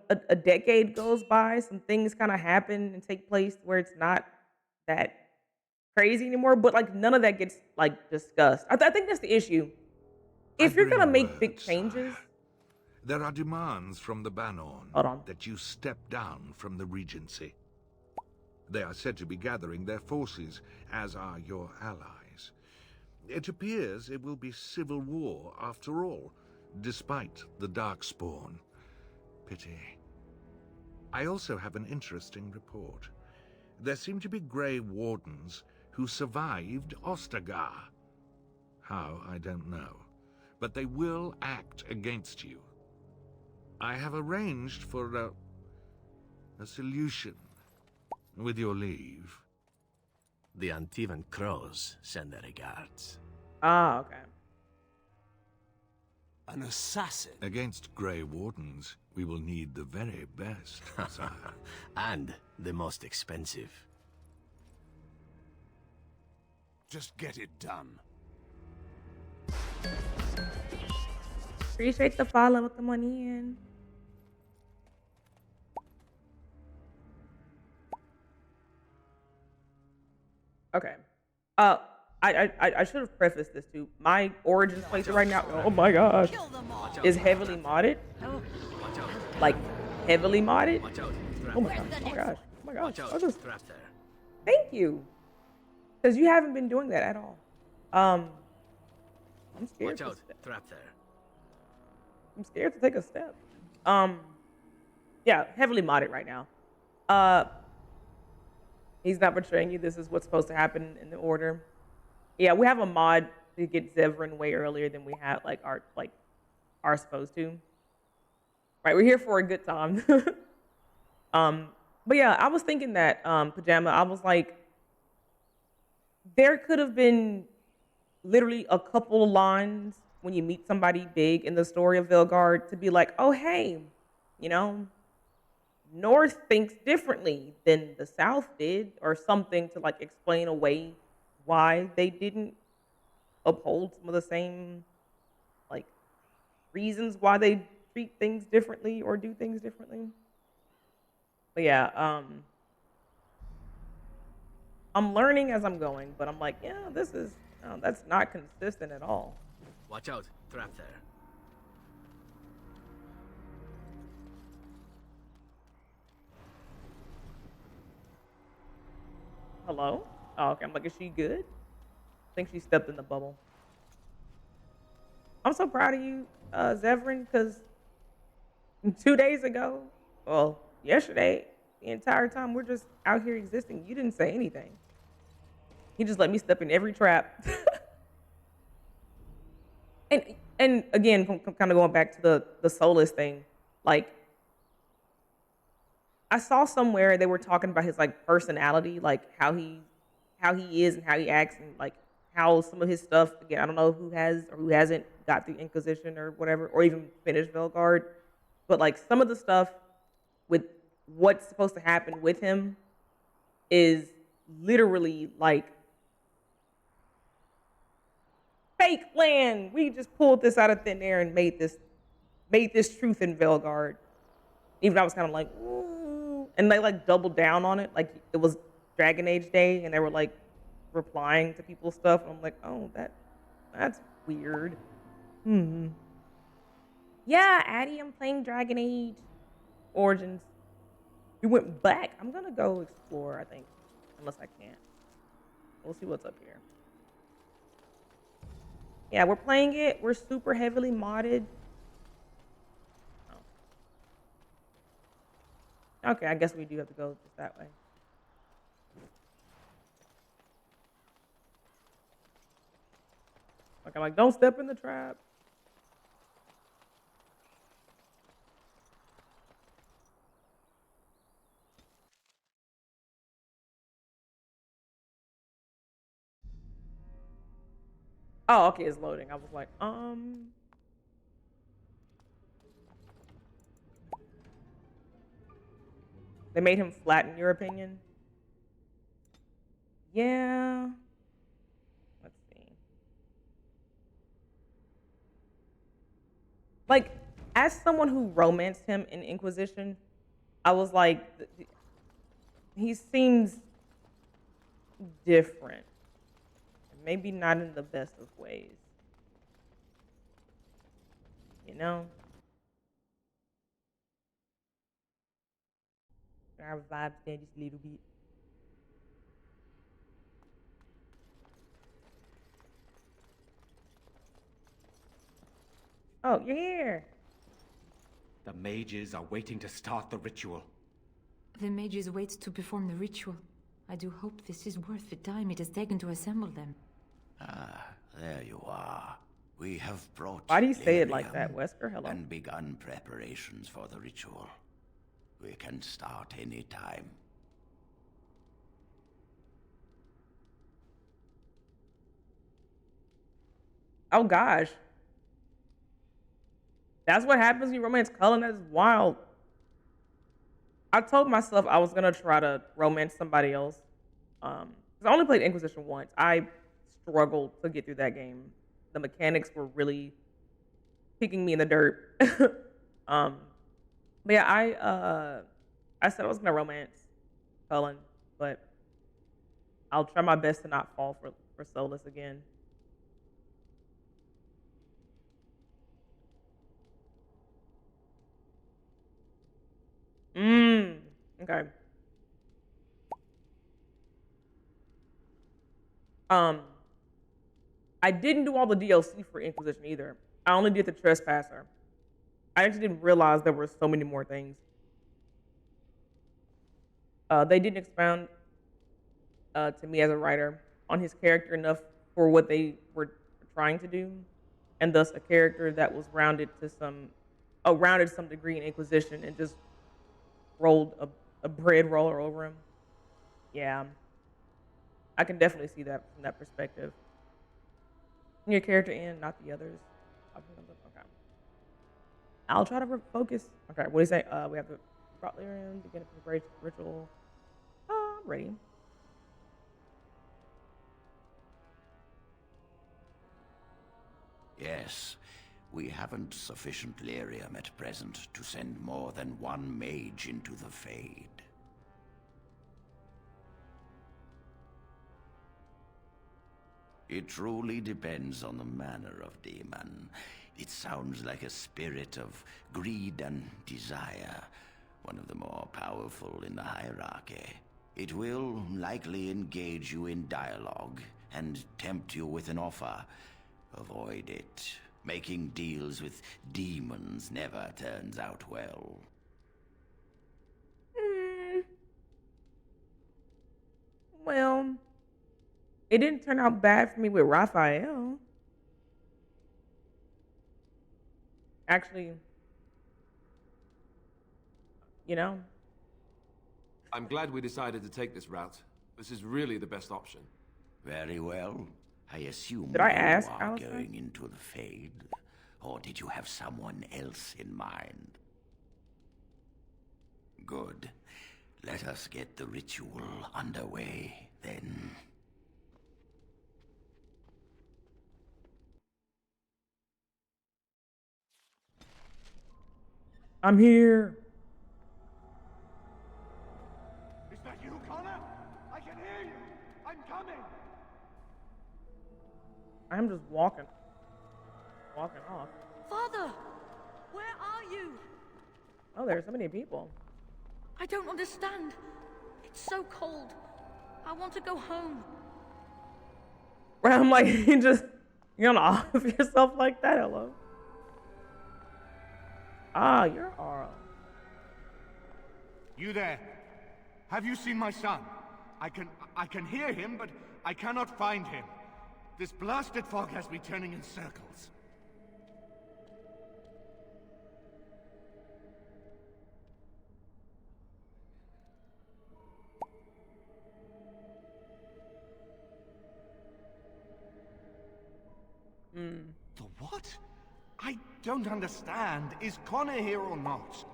S2: a decade goes by, some things kind of happen and take place where it's not that crazy anymore. But like, none of that gets like discussed. I think that's the issue.
S3: I
S2: If you're gonna
S3: bring
S2: make big
S3: word,
S2: changes,
S3: sire. There are demands from the Banon
S2: hold on.
S3: that you step down from the Regency. They are said to be gathering their forces, as are your allies. It appears it will be civil war after all, despite the Darkspawn. Pity. I also have an interesting report. There seem to be Grey Wardens who survived Ostagar. How, I don't know. But they will act against you. I have arranged for a solution, with your leave.
S4: The Antivan Crows send their regards.
S2: Ah, okay.
S5: An assassin?
S3: Against Grey Wardens, we will need the very best, sire.
S4: And the most expensive.
S5: Just get it done.
S2: Appreciate the follow with the money in. Okay. I should have prefaced this too. My Origins playthrough right now, oh my gosh, is heavily modded. Like heavily modded. Oh my gosh. Oh my gosh. Oh my gosh. I just, thank you, because you haven't been doing that at all. I'm scared.
S4: Watch out, trap there.
S2: I'm scared to take a step. Yeah, heavily modded right now. He's not betraying you. This is what's supposed to happen in the order. Yeah, we have a mod to get Zevran way earlier than we have are supposed to. Right, we're here for a good time. But yeah, I was thinking that Pajama. I was like, there could have been literally a couple of lines when you meet somebody big in the story of Vilgard to be like, oh hey, North thinks differently than the South did, or something to like explain away why they didn't uphold some of the same like reasons why they treat things differently or do things differently. But yeah, I'm learning as I'm going, but I'm like, yeah, that's not consistent at all.
S4: Watch out, trap there.
S2: Hello? Oh, okay. I'm like, is she good? I think she stepped in the bubble. I'm so proud of you, Zevran, because 2 days ago, well, yesterday, the entire time we're just out here existing, you didn't say anything. He just let me step in every trap. and again, kind of going back to the soulless thing, like, I saw somewhere they were talking about his like personality, like how he is and how he acts, and like how some of his stuff. Again, I don't know who has or who hasn't got through Inquisition or whatever, or even finished Velgard, but like some of the stuff with what's supposed to happen with him is literally like fake plan. We just pulled this out of thin air and made this truth in Velgard. Even I was kind of like, ooh. And they like doubled down on it. Like it was Dragon Age Day and they were like replying to people's stuff. And I'm like, oh, that's weird. Hmm. Yeah, Addie, I'm playing Dragon Age Origins. We went back. I'm gonna go explore, I think. Unless I can't. We'll see what's up here. Yeah, we're playing it. We're super heavily modded. Oh. Okay, I guess we do have to go just that way. Like I'm like, don't step in the trap. Oh, okay, it's loading. I was like, they made him flat in your opinion? Yeah. Let's see. Like, as someone who romanced him in Inquisition, I was like, he seems different. Maybe not in the best of ways. You know? I revived there just a little bit. Oh, you're here.
S6: The mages are waiting to start the ritual.
S7: The mages wait to perform the ritual. I do hope this is worth the time it has taken to assemble them.
S8: Ah, there you are. We have brought
S2: Why do you say it like
S8: Lyrium
S2: that, Wesker? Hello.
S8: and begun preparations for the ritual. We can start any time.
S2: Oh gosh. That's what happens when you romance Cullen. That's wild. I told myself I was gonna try to romance somebody else. Because I only played Inquisition once. I struggled to get through that game. The mechanics were really kicking me in the dirt. But yeah, I said I was gonna romance Cullen, but I'll try my best to not fall for Solus again. Okay. Um, I didn't do all the DLC for Inquisition either. I only did the Trespasser. I actually didn't realize there were so many more things. They didn't expound to me as a writer on his character enough for what they were trying to do, and thus a character that was rounded some degree in Inquisition and just rolled a bread roller over him. Yeah, I can definitely see that from that perspective. Your character in, not the others. Okay. I'll try to focus. Okay, what do you say? We have to brought Lyrium, begin a preparation ritual. I'm ready.
S8: Yes, we haven't sufficient lyrium at present to send more than one mage into the Fade. It truly depends on the manner of demon. It sounds like a spirit of greed and desire, one of the more powerful in the hierarchy. It will likely engage you in dialogue and tempt you with an offer. Avoid it. Making deals with demons never turns out well.
S2: Well, it didn't turn out bad for me with Raphael. Actually, you know.
S9: I'm glad we decided to take this route. This is really the best option.
S8: Very well. I assume
S2: Did I
S8: you
S2: ask
S8: are
S2: Alistair?
S8: going into the Fade. Or did you have someone else in mind? Good. Let us get the ritual underway, then.
S2: I'm here. I'm just walking off.
S10: Father, where are you?
S2: Oh, there's so many people.
S10: I don't understand. It's so cold. I want to go home.
S2: Where I'm like, you're gonna off yourself like that? Hello. Ah, you're Aura.
S5: You there? Have you seen my son? I can hear him, but I cannot find him. This blasted fog has me turning in circles. The what? I don't understand. Is Connor here or not?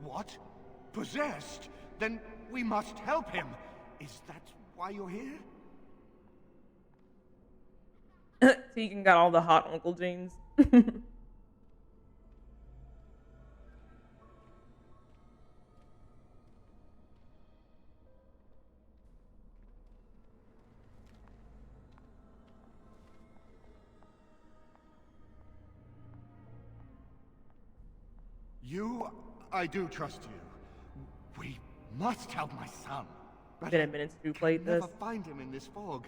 S5: What? Possessed? Then we must help him. Is that why you're here?
S2: So you can got all the hot uncle genes.
S5: I do trust you. We must help my son. But
S2: Been a minute since we played this.
S5: never find him in this fog.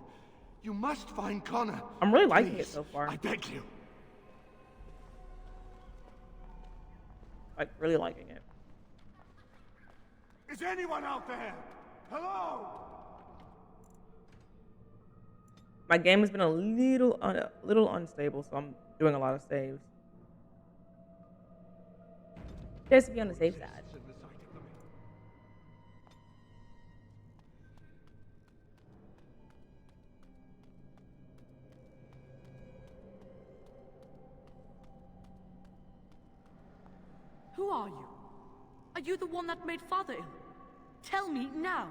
S5: You must find Connor.
S2: I'm really liking it
S5: Please,
S2: so far.
S5: I beg you.
S2: Like, really liking it.
S5: Is anyone out there? Hello?
S2: My game has been a little unstable, so I'm doing a lot of saves. Just to be on the safe side.
S10: Who are you? Are you the one that made Father ill? Tell me now.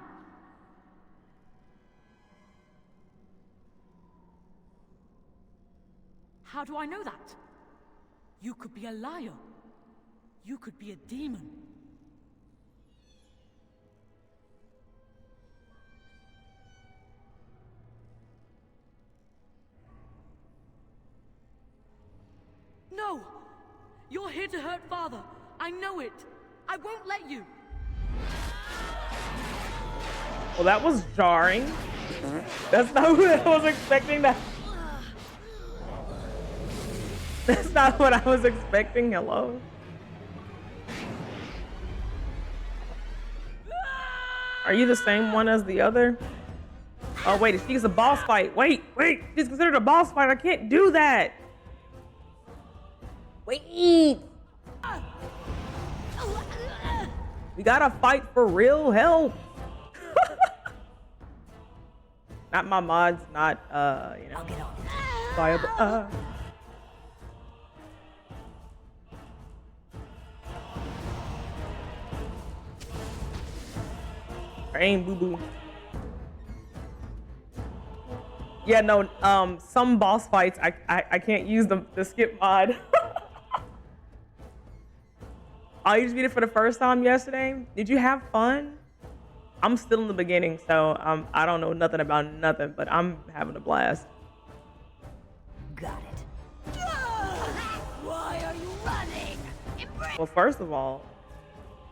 S10: How do I know that? You could be a liar. You could be a demon. No! You're here to hurt Father. I know it. I won't let you.
S2: Well, that was jarring. That's not what I was expecting. That's not what I was expecting. Hello. Are you the same one as the other? Oh, wait, she's a boss fight. Wait, she's considered a boss fight. I can't do that. Wait. We gotta fight for real help. Not my mods, not, you know, viable. Aim, boo boo. Yeah, no. Some boss fights I can't use the skip mod. I used to beat it for the first time yesterday. Did you have fun? I'm still in the beginning, so I don't know nothing about nothing, but I'm having a blast.
S11: Got it. Why are you running?
S2: Well, first of all,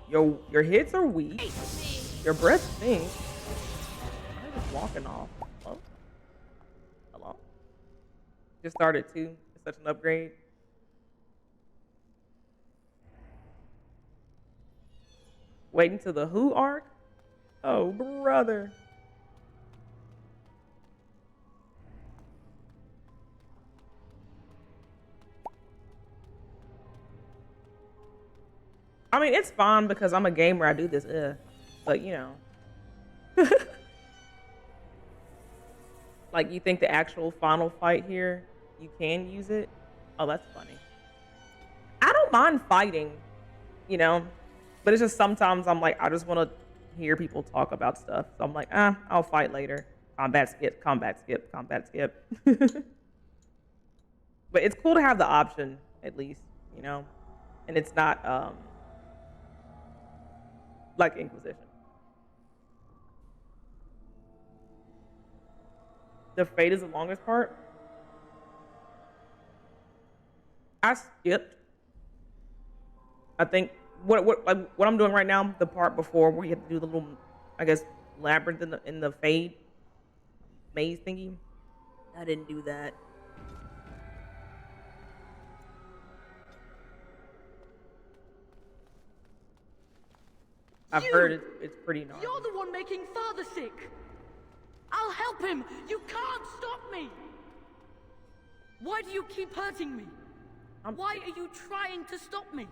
S2: your hits are weak. Your breath stinks. I'm just walking off. Hello? Hello? Just started too. It's such an upgrade. Waiting to the Who arc? Oh, brother. I mean, it's fine because I'm a gamer. I do this, but you know. Like, you think the actual final fight here, you can use it? Oh, that's funny. I don't mind fighting, you know, but it's just sometimes I'm like, I just want to hear people talk about stuff. So I'm like, I'll fight later. Combat skip, combat skip, combat skip. But it's cool to have the option, at least, you know, and it's not, like Inquisition. The fade is the longest part. I skipped. I think what I'm doing right now, the part before where you have to do the little, I guess, labyrinth in the fade maze thingy. I didn't do that. I've heard it's pretty gnarly.
S10: You're the one making Father sick. I'll help him. You can't stop me. Why do you keep hurting me? Why are you trying to stop me?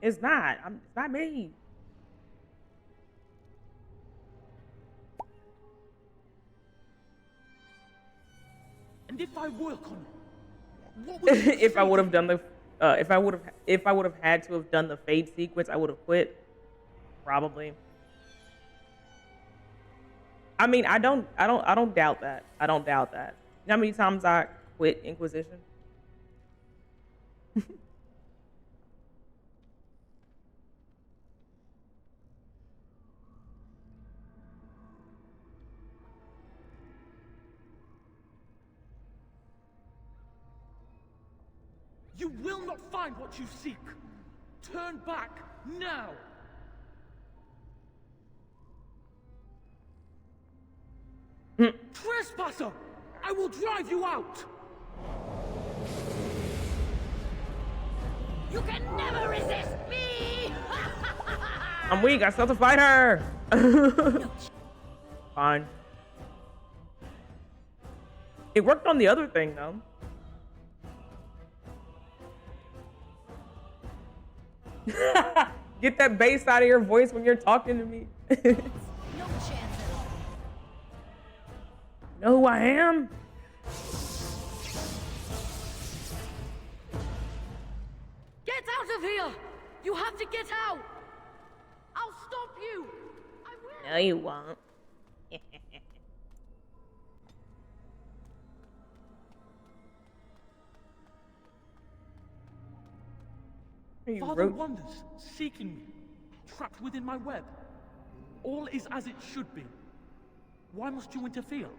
S2: It's not. It's not me.
S10: And if I work on it, what would you
S2: if I would have done the, if I would have had to have done the fade sequence, I would have quit. Probably. I mean, I don't doubt that. I don't doubt that. You know how many times I quit Inquisition?
S10: You will not find what you seek. Turn back now. Trespasser! I will drive you out!
S11: You can never resist me!
S2: I'm weak. I still have to fight her. Fine. It worked on the other thing, though. Get that bass out of your voice when you're talking to me.
S11: No chance at all.
S2: Know who I am?
S10: Get out of here! You have to get out! I'll stop you! I will!
S2: No, you won't.
S10: Father wanders, seeking me, trapped within my web. All is as it should be. Why must you interfere?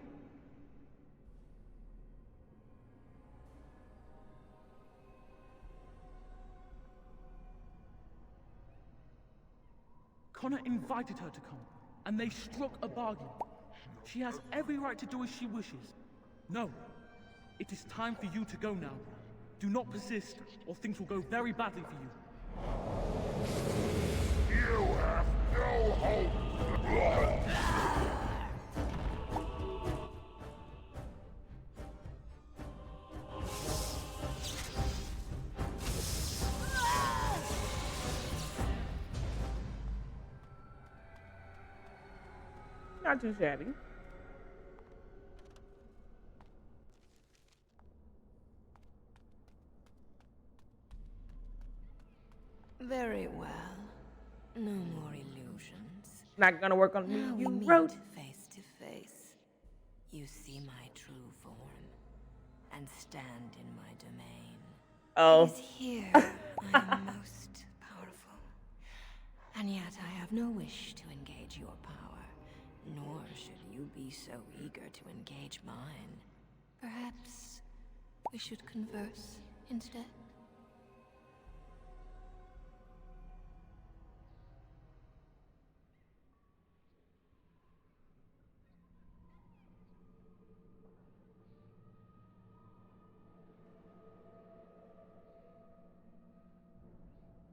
S10: Connor invited her to come, and they struck a bargain. She has every right to do as she wishes. No, it is time for you to go now. Do not persist, or things will go very badly for you.
S1: You have no hope.
S2: Not too shabby.
S11: Very well. No more illusions.
S2: Not gonna work on me.
S11: Now we
S2: You
S11: meet
S2: wrote.
S11: face to face. You see my true form and stand in my domain.
S2: Oh.
S11: It is here I am most powerful. And yet I have no wish to engage your power, nor should you be so eager to engage mine. Perhaps we should converse instead.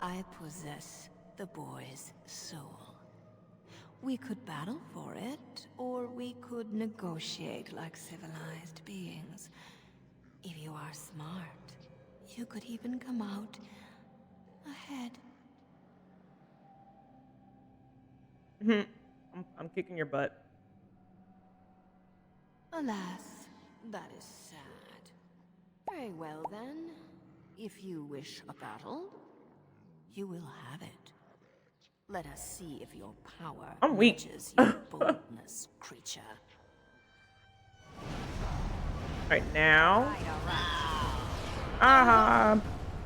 S11: I possess the boy's soul. We could battle for it, or we could negotiate like civilized beings. If you are smart, you could even come out ahead.
S2: I'm kicking your butt.
S11: Alas, that is sad. Very well then. If you wish a battle, you will have it. Let us see if your power
S2: I'm weak.
S11: matches your boldness, creature.
S2: Right now. Aha!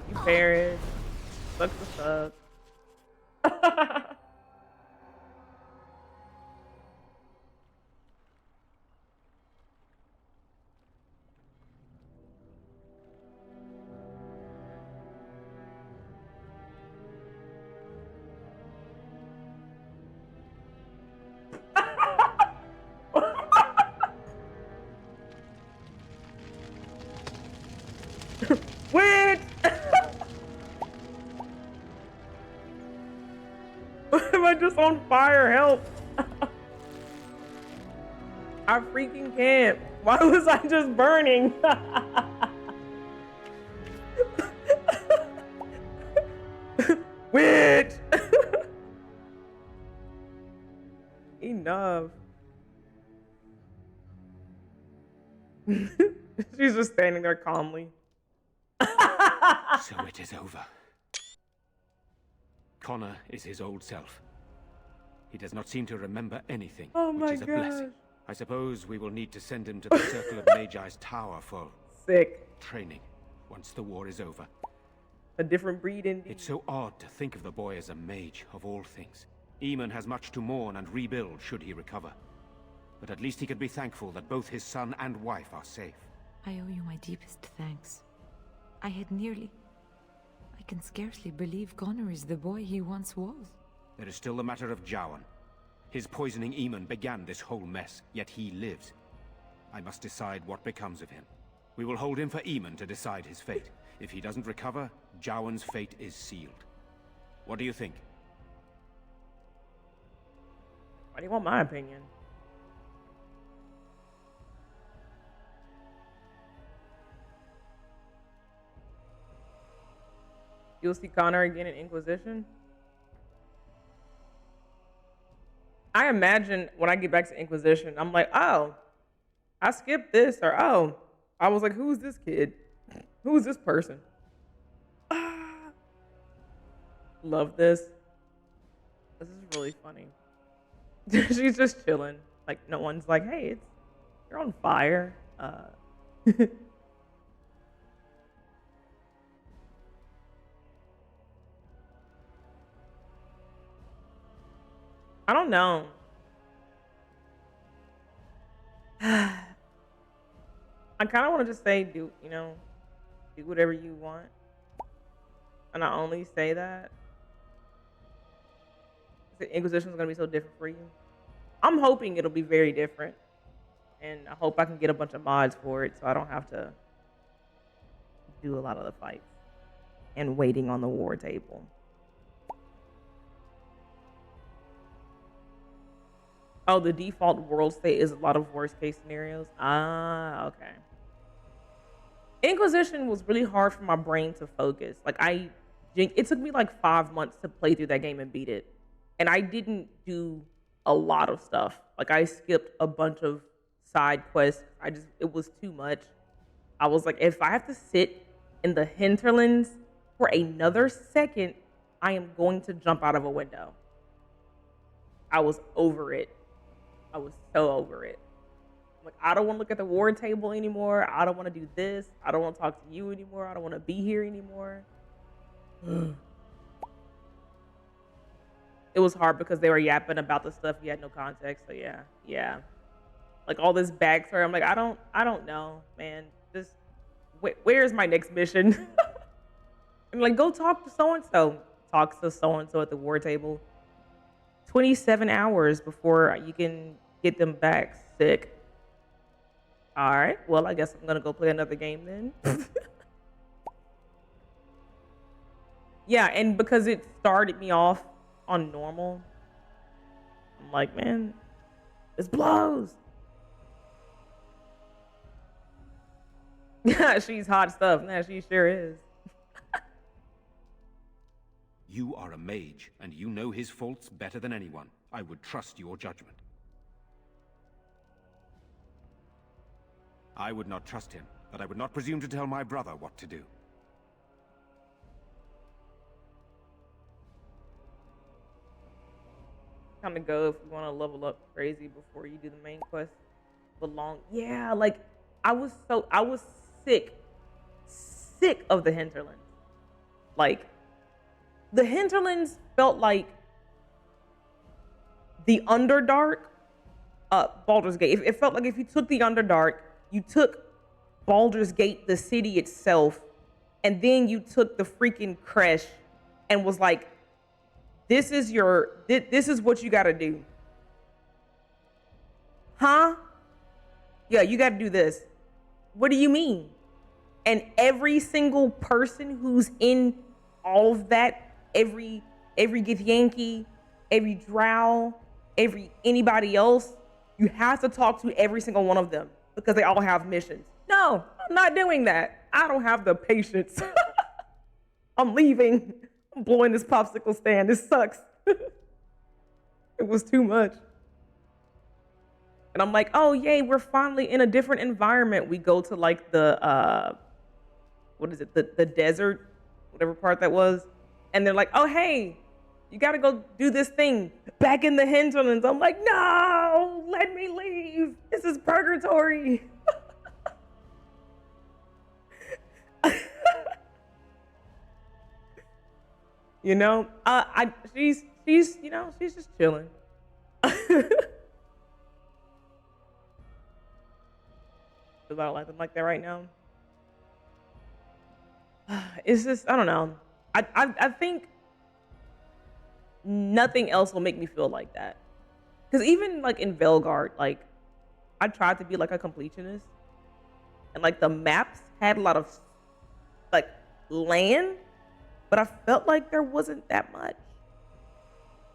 S2: You Paris. Sucks to suck. Wait! Am I just on fire? Help! I freaking can't. Why was I just burning? Witch! Enough. She's just standing there calmly.
S6: So it is over. Connor is his old self. He does not seem to remember anything, which is a blessing. I suppose we will need to send him to the Circle of Magi's tower for training once the war is over.
S2: A different breed indeed.
S6: It's so odd to think of the boy as a mage, of all things. Eamon has much to mourn and rebuild should he recover. But at least he can be thankful that both his son and wife are safe.
S7: I owe you my deepest thanks. I can scarcely believe Connor is the boy he once was.
S6: There is still the matter of Jowan. His poisoning Eamon began this whole mess, yet he lives. I must decide what becomes of him. We will hold him for Eamon to decide his fate. If he doesn't recover, Jowan's fate is sealed. What do you think?
S2: Why do you want my opinion? You'll see Connor again in Inquisition? I imagine when I get back to Inquisition, I'm like, oh, I skipped this, or oh, I was like, who's this kid? Who's this person? Ah. Love this. This is really funny. She's just chilling. Like, no one's like, hey, you're on fire. I don't know. I kind of want to just say, do whatever you want. And I only say that the Inquisition is going to be so different for you. I'm hoping it'll be very different. And I hope I can get a bunch of mods for it so I don't have to do a lot of the fights and waiting on the war table. Oh, the default world state is a lot of worst case scenarios. Ah, okay. Inquisition was really hard for my brain to focus. Like it took me like 5 months to play through that game and beat it. And I didn't do a lot of stuff. Like I skipped a bunch of side quests. It was too much. I was like, if I have to sit in the hinterlands for another second, I am going to jump out of a window. I was over it. I was so over it. Like, I don't want to look at the war table anymore. I don't want to do this. I don't want to talk to you anymore. I don't want to be here anymore. It was hard because they were yapping about the stuff you had no context. So yeah. Like all this backstory. I'm like, I don't know, man. Just where's my next mission? I'm like, go talk to so-and-so. Talk to so-and-so at the war table. 27 hours before you can get them back. Sick. All right. Well, I guess I'm going to go play another game then. Yeah, and because it started me off on normal, I'm like, man, this blows. Yeah, she's hot stuff. Nah, she sure is.
S6: You are a mage, and you know his faults better than anyone. I would trust your judgment. I would not trust him, but I would not presume to tell my brother what to do.
S2: Kind of go if you want to level up crazy before you do the main quest. Yeah, like I was sick of the hinterlands. Like the hinterlands felt like the Underdark, Baldur's Gate. It felt like if you took the Underdark, you took Baldur's Gate, the city itself, and then you took the freaking Kresh and was like, this is what you gotta do. Huh? Yeah, you gotta do this. What do you mean? And every single person who's in all of that, every Githyanki, every Drow, anybody else, you have to talk to every single one of them because they all have missions. No, I'm not doing that. I don't have the patience. I'm leaving. I'm blowing this popsicle stand. This sucks. It was too much. And I'm like, oh yay, we're finally in a different environment. We go to like the what is it, the desert, whatever part that was. And they're like, oh hey, you gotta go do this thing back in the hinterlands. I'm like, no, let me leave. This is purgatory. You know, she's you know, she's just chilling. About like that right now. It's just, I don't know. I think nothing else will make me feel like that. Because even like in Velgard, like I tried to be like a completionist, and like the maps had a lot of like land, but I felt like there wasn't that much.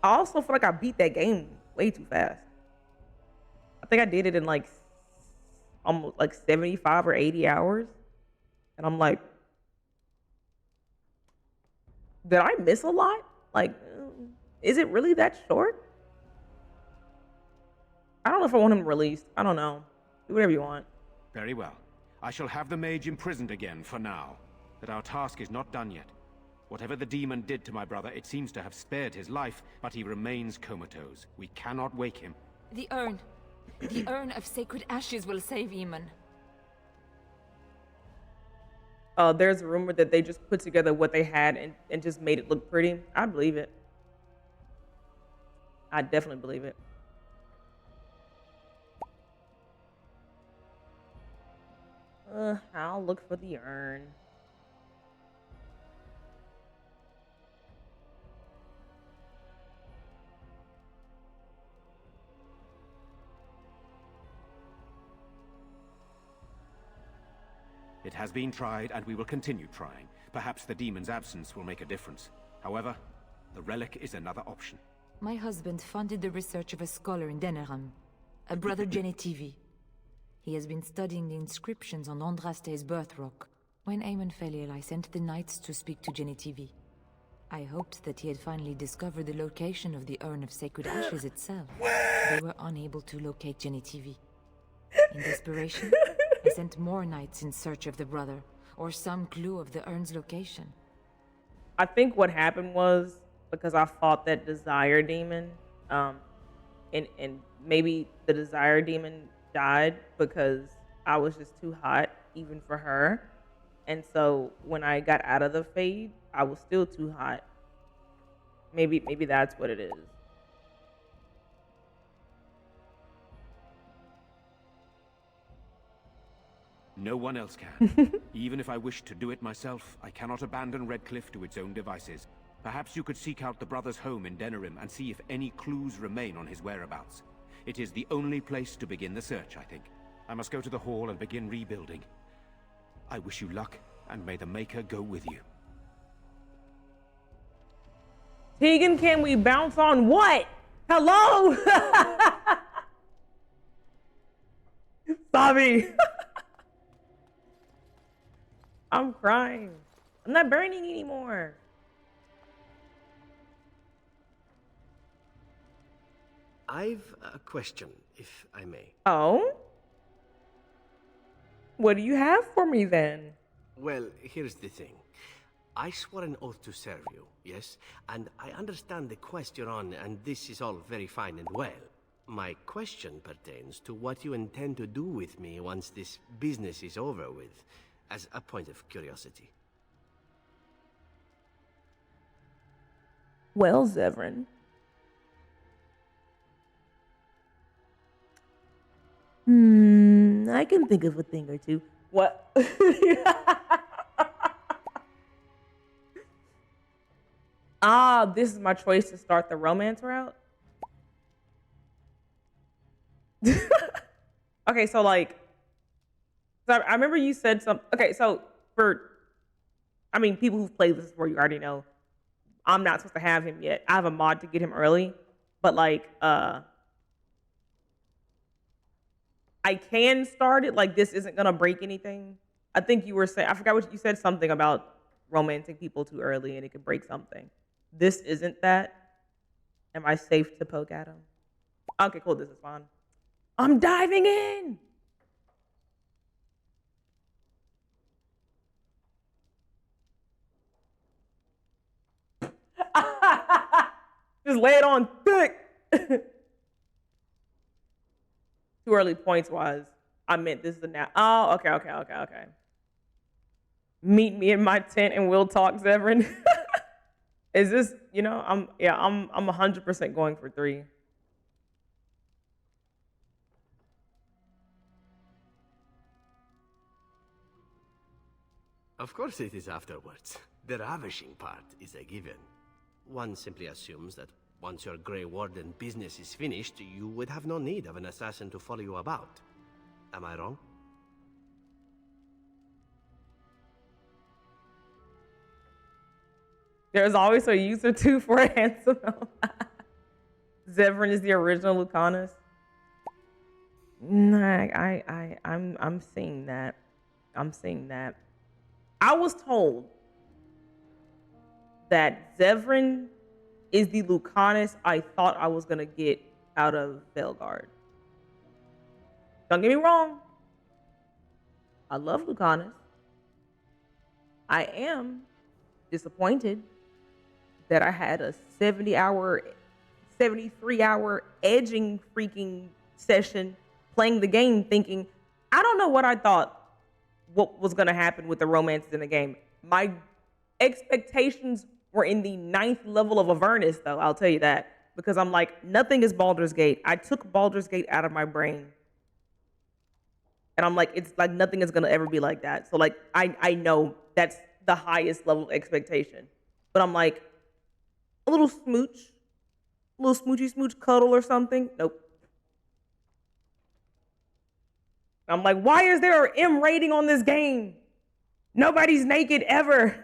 S2: I also feel like I beat that game way too fast. I think I did it in like almost like 75 or 80 hours. And I'm like, did I miss a lot? Like, is it really that short? I don't know if I want him released. I don't know. Do whatever you want.
S6: Very well. I shall have the mage imprisoned again for now. But our task is not done yet. Whatever the demon did to my brother, it seems to have spared his life, but he remains comatose. We cannot wake him.
S7: The urn. The urn of sacred ashes will save Eamon.
S2: There's a rumor that they just put together what they had and just made it look pretty. I believe it. I definitely believe it. I'll look for the urn.
S6: It has been tried, and we will continue trying. Perhaps the demon's absence will make a difference. However, the relic is another option.
S7: My husband funded the research of a scholar in Denerim, a brother Genetivi. He has been studying the inscriptions on Andraste's birth rock. When Eamon fell ill, I sent the knights to speak to Genetivi. I hoped that he had finally discovered the location of the urn of sacred ashes itself. They were unable to locate Genetivi. In desperation, I sent more knights in search of the brother, or some clue of the urn's location.
S2: I think what happened was because I fought that desire demon, and maybe the desire demon died because I was just too hot even for her. And so when I got out of the Fade, I was still too hot. Maybe that's what it is.
S6: No one else can. Even if I wished to do it myself, I cannot abandon Redcliffe to its own devices. Perhaps you could seek out the brother's home in Denerim and see if any clues remain on his whereabouts. It is the only place to begin the search, I think. I must go to the hall and begin rebuilding. I wish you luck, and may the Maker go with you.
S2: Tegan, can we bounce on what? Hello? Bobby. I'm crying. I'm not burning anymore.
S4: I've a question, if I may.
S2: Oh? What do you have for me then?
S4: Well, here's the thing. I swore an oath to serve you, yes? And I understand the quest you're on, and this is all very fine and well. My question pertains to what you intend to do with me once this business is over with, as a point of curiosity.
S2: Well, Zevran. I can think of a thing or two. What? This is my choice to start the romance route? Okay, so like, I remember you said something. Okay, so I mean, people who've played this before, you already know, I'm not supposed to have him yet. I have a mod to get him early, but like, I can start it. Like, this isn't gonna break anything. I think you were saying, I forgot what you said, something about romancing people too early and it could break something. This isn't that. Am I safe to poke at him? Okay, cool. This is fine. I'm diving in. Just lay it on thick. Too early points wise. I meant this is the now. Oh, okay. Meet me in my tent and we'll talk, Zevran. Is this, I'm 100% going for 3.
S4: Of course it is afterwards. The ravishing part is a given. One simply assumes that once your Grey Warden business is finished, you would have no need of an assassin to follow you about. Am I wrong?
S2: There's always a user too for a handsome. Zevran is the original Lucanus. Nah, I'm seeing that. I was told that Zevran is the Lucanus I thought I was gonna get out of Veilguard. Don't get me wrong. I love Lucanus. I am disappointed that I had a 73-hour edging freaking session playing the game thinking, I don't know what I thought what was going to happen with the romances in the game. My expectations were in the 9th level of Avernus, though, I'll tell you that. Because I'm like, nothing is Baldur's Gate. I took Baldur's Gate out of my brain. And I'm like, it's like nothing is going to ever be like that. So like, I know that's the highest level of expectation. But I'm like, a little smoochy smooch cuddle or something. Nope. I'm like, why is there an M rating on this game? Nobody's naked ever.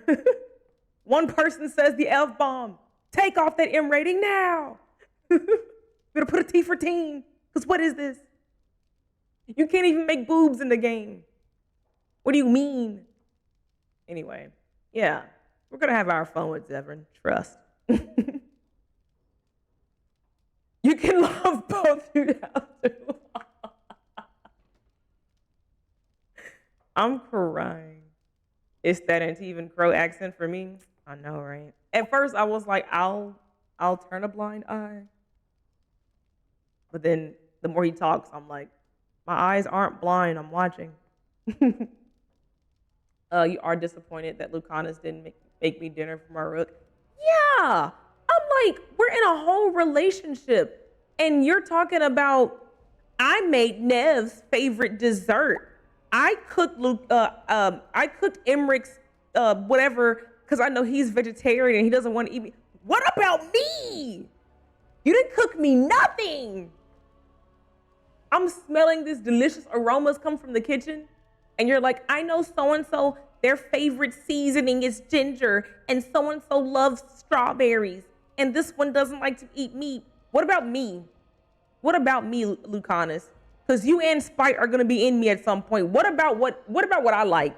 S2: One person says the F-bomb. Take off that M rating now. Better put a T for teen. Because what is this? You can't even make boobs in the game. What do you mean? Anyway, yeah. We're going to have our fun with Zevran. Trust. You can love both. You have to. I'm crying. It's that Antivan Crow accent for me. I know, right? At first, I was like, I'll turn a blind eye. But then the more he talks, I'm like, my eyes aren't blind. I'm watching. You are disappointed that Lucanus didn't make me dinner for my rook. Yeah. I'm like, we're in a whole relationship. And you're talking about, I made Nev's favorite dessert. I cooked Emmerich's whatever, because I know he's vegetarian and he doesn't want to eat me. What about me? You didn't cook me nothing. I'm smelling this delicious aromas come from the kitchen. And you're like, I know so-and-so, their favorite seasoning is ginger, and so-and-so loves strawberries, and this one doesn't like to eat meat. What about me? What about me, Lucanus? Because you and Spite are going to be in me at some point. What about what I like?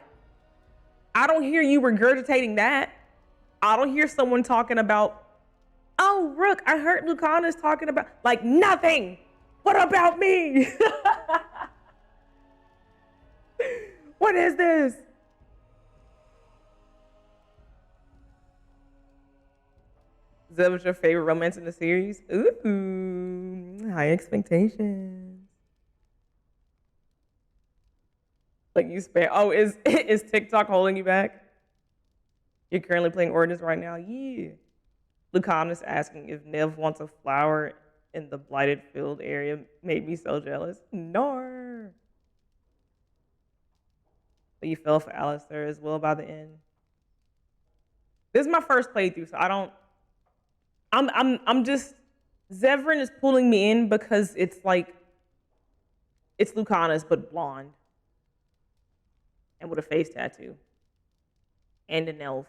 S2: I don't hear you regurgitating that. I don't hear someone talking about, oh, Rook, I heard Lucanus talking about, like, nothing. What about me? What is this? Is that your favorite romance in the series? Ooh, high expectations. Like you spam. Oh, is TikTok holding you back? You're currently playing Ordinance right now? Yeah. Lucanus asking if Nev wants a flower in the blighted field area made me so jealous. No. But you fell for Alistair as well by the end. This is my first playthrough, so I don't. I'm just. Zevran is pulling me in because it's like. It's Lucanus, but blonde. And with a face tattoo. and an elf.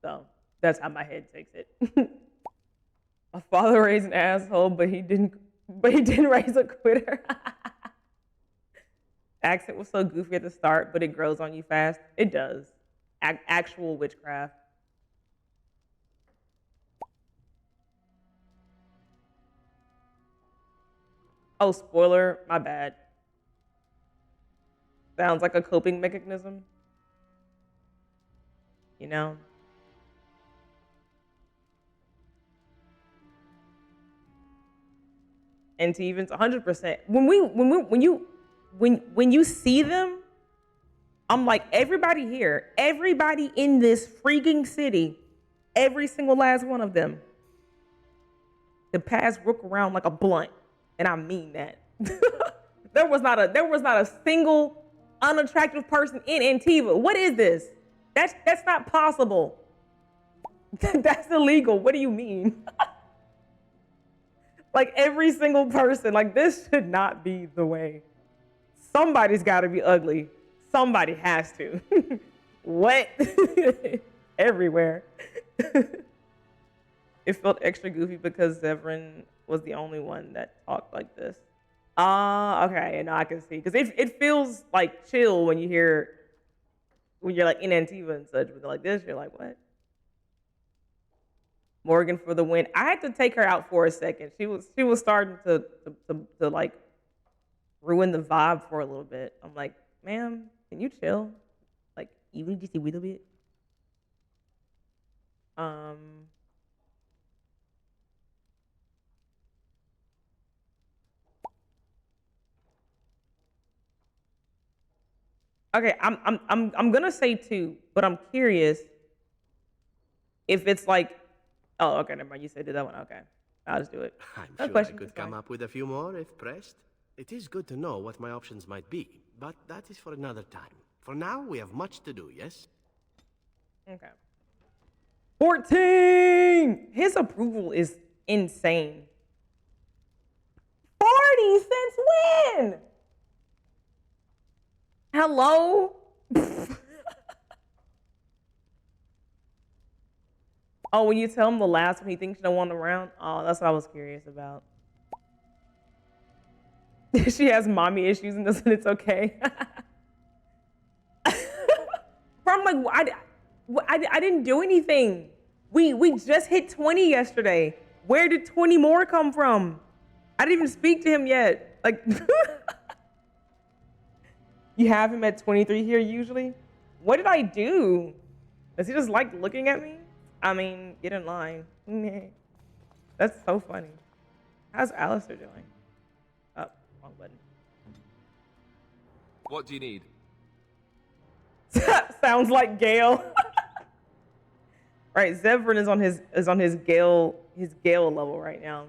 S2: So that's how my head takes it. My father raised an asshole, but he didn't raise a quitter. Accent was so goofy at the start, but it grows on you fast. It does. Actual witchcraft. Oh, spoiler, my bad. Sounds like a coping mechanism. You know? And to even 100%. When you see them, I'm like, everybody here, everybody in this freaking city, every single last one of them, to pass Rook around like a blunt, and I mean that. there was not a single unattractive person in Antiva. What is this? That's not possible. That's illegal. What do you mean? Like every single person, like this should not be the way. Somebody's got to be ugly. Somebody has to. What? Everywhere. It felt extra goofy because Zevran was the only one that talked like this. Okay, and I can see because it feels like chill when you're like in Antiva and such, but like this, you're like, what? Morgan for the win. I had to take her out for a second. She was starting to like ruin the vibe for a little bit. I'm like, ma'am, can you chill? Like even just a little bit. Okay, I'm gonna say 2, but I'm curious if it's like, oh, okay, never mind. You said that one. Okay, I'll just do it.
S4: I'm sure I could come up with a few more if pressed. It is good to know what my options might be, but that is for another time. For now, we have much to do, yes?
S2: Okay. 14! His approval is insane. 40 since when? Hello? Oh, when you tell him the last one he thinks you don't want around? Oh, that's what I was curious about. She has mommy issues and it's okay. I'm like, I didn't do anything. We just hit 20 yesterday. Where did 20 more come from? I didn't even speak to him yet. Like, you have him at 23 here usually? What did I do? Does he just like looking at me? I mean, get in line. That's so funny. How's Alistair doing? Oh, wrong button.
S9: What do you need?
S2: Sounds like Gale. Right, Zevran is on his Gale level right now.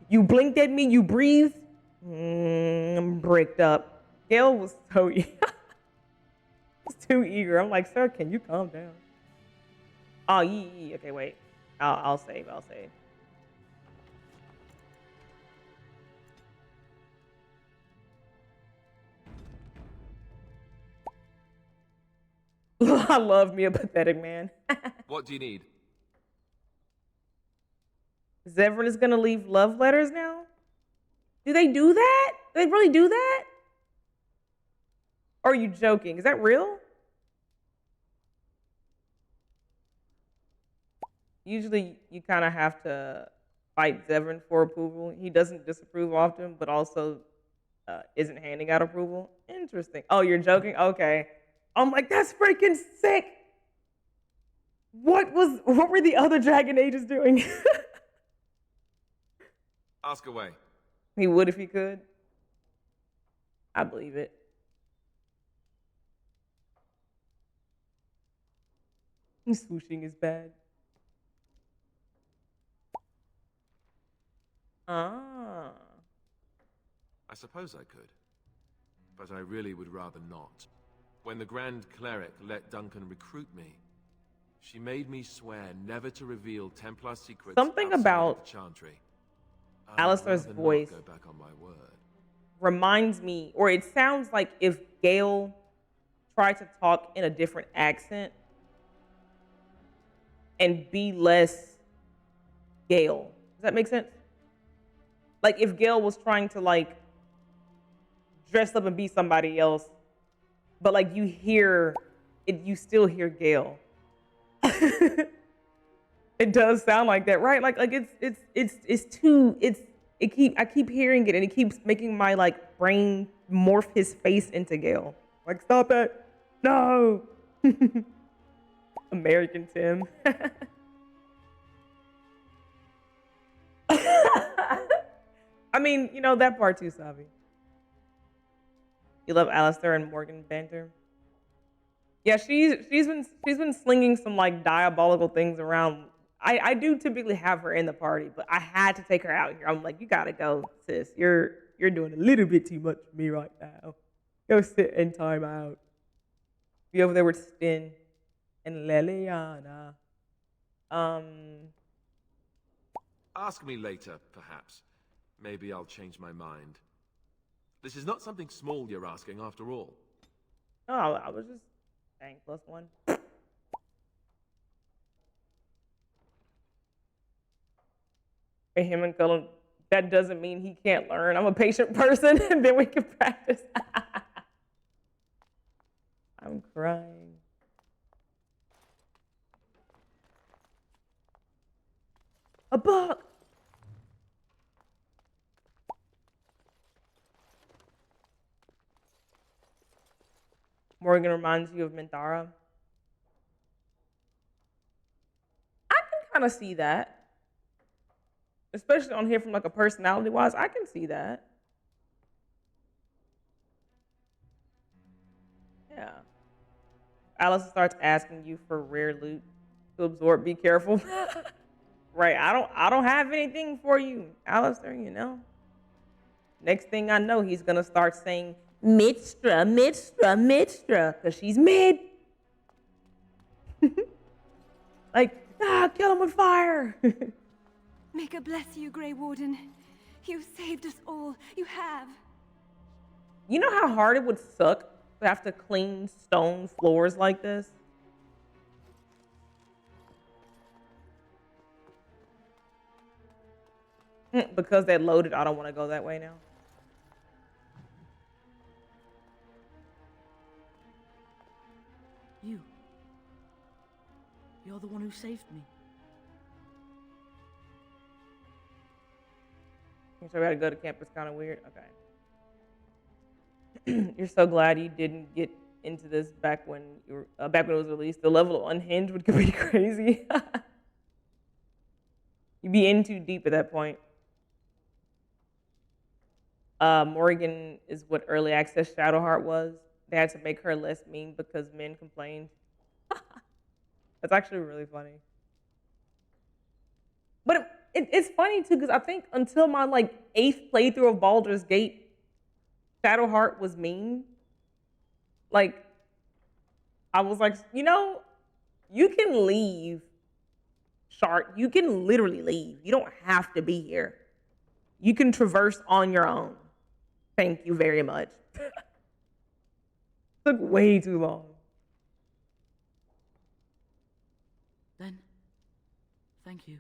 S2: You blinked at me, you breathed. I'm bricked up. Gale was so was too eager. I'm like, sir, can you calm down? Oh, okay, wait. I'll save. I love me a pathetic man.
S9: What do you need?
S2: Zevran is gonna leave love letters now? Do they do that? Do they really do that? Or are you joking? Is that real? Usually you kind of have to fight Zevran for approval. He doesn't disapprove often, but also isn't handing out approval. Interesting. Oh, you're joking? Okay. I'm like, that's freaking sick. What were the other Dragon Ages doing?
S9: Ask away.
S2: He would if he could. I believe it. Swooshing is bad. Ah.
S9: I suppose I could. But I really would rather not. When the Grand Cleric let Duncan recruit me, she made me swear never to reveal Templar secrets.
S2: Something about
S9: the Chantry.
S2: Alistair's voice
S9: go back on my word.
S2: reminds me, or it sounds like if Gale try to talk in a different accent and be less Gale. Does that make sense? Like if Gale was trying to like dress up and be somebody else, but like you hear it, you still hear Gale. It does sound like that, right? Like I keep hearing it and it keeps making my like brain morph his face into Gale. Like stop it. No. American Tim. I mean, you know that part too, Savi. You love Alistair and Morgan banter. Yeah, she's been slinging some like diabolical things around. I do typically have her in the party, but I had to take her out here. I'm like, you gotta go, sis. You're doing a little bit too much for me right now. Go sit in time out. Be over there with Stin and Leliana.
S9: Ask me later, perhaps. Maybe I'll change my mind. This is not something small you're asking, after all.
S2: Oh, I was just saying +1. Him and Cullen, that doesn't mean he can't learn. I'm a patient person, and then we can practice. I'm crying. A book. Morgan reminds you of Minthara. I can kind of see that. Especially on here from like a personality wise, I can see that. Yeah. Alice starts asking you for rare loot to absorb. Be careful. Right. I don't have anything for you, Alistair, you know. Next thing I know, he's gonna start saying Midstra, Midstra, Midstra, because she's mid. Like, kill him with fire.
S12: May God bless you, Grey Warden. You saved us all. You have.
S2: You know how hard it would suck to have to clean stone floors like this? Because they're loaded, I don't want to go that way now.
S13: You're the one who saved me.
S2: So we had to go to campus, kind of weird. Okay. You're so glad you didn't get into this back when it was released. The level of unhinged would be crazy. You'd be in too deep at that point. Morgan is what early access Shadowheart was. They had to make her less mean because men complained. That's actually really funny. But it's funny too because I think until my like 8th playthrough of Baldur's Gate, Shadowheart was mean. Like, I was like, you know, you can leave, Shart. You can literally leave. You don't have to be here. You can traverse on your own. Thank you very much. Took way too long.
S13: Then, thank you.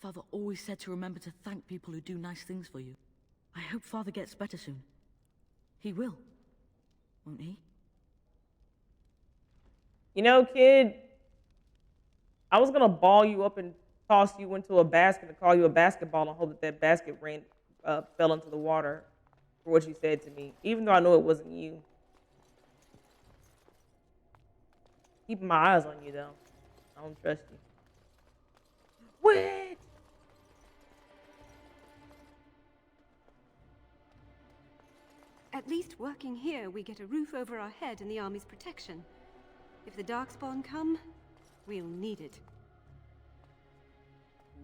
S13: Father always said to remember to thank people who do nice things for you. I hope Father gets better soon. He will, won't he?
S2: You know, kid, I was gonna ball you up and toss you into a basket and call you a basketball and hope that that basket fell into the water for what you said to me, even though I know it wasn't you. Keep my eyes on you, though. I don't trust you. What?
S12: At least working here, we get a roof over our head and the army's protection. If the Darkspawn come, we'll need it.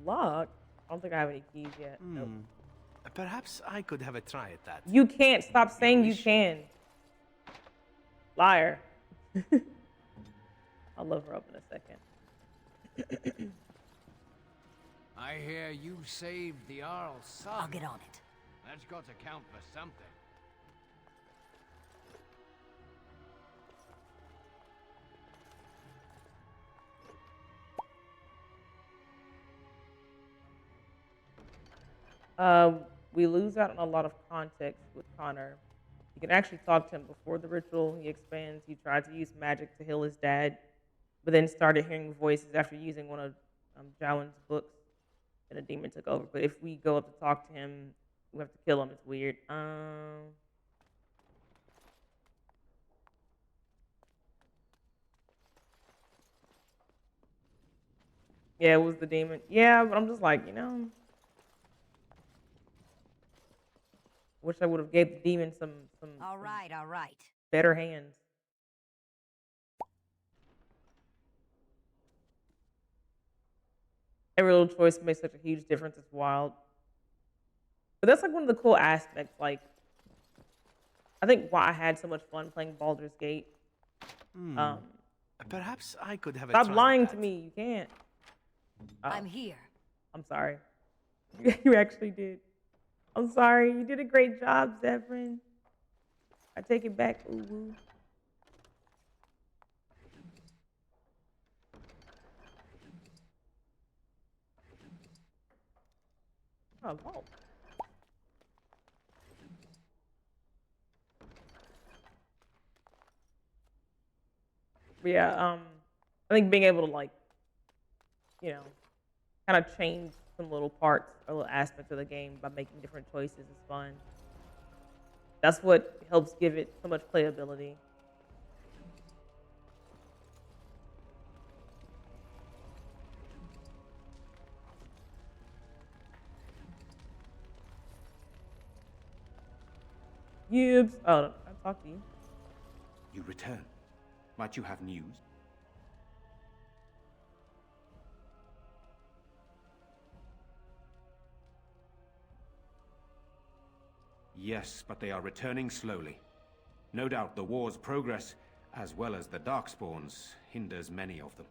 S2: Lock? I don't think I have any keys yet. Nope.
S4: Perhaps I could have a try at that.
S2: You can't. Stop saying you can. Liar. I'll look her up in a second.
S14: I hear you saved the Earl's son.
S15: I'll get on it.
S14: That's got to count for something.
S2: We lose out on a lot of context with Connor. You can actually talk to him before the ritual. He expands. He tried to use magic to heal his dad, but then started hearing voices after using one of Jowen's books, and a demon took over. But if we go up to talk to him, we have to kill him. It's weird. Yeah, it was the demon. Yeah, but I'm just like, wish I would have gave the demon some
S15: All right.
S2: better hands. Every little choice makes such a huge difference. It's wild. But that's like one of the cool aspects. Like, I think why I had so much fun playing Baldur's Gate.
S4: Perhaps I could have a
S2: Stop
S4: try
S2: lying
S4: at
S2: to
S4: that.
S2: me. You can't.
S15: I'm here.
S2: I'm sorry. You actually did. I'm sorry. You did a great job, Zevran. I take it back. Ooh, woo. Oh, vault. But yeah, I think being able to like, kind of change some little parts or little aspects of the game by making different choices is fun. That's what helps give it so much playability. Yubes. Oh, I talked to you.
S6: You return. Might you have news? Yes, but they are returning slowly. No doubt the war's progress, as well as the Darkspawns, hinders many of them.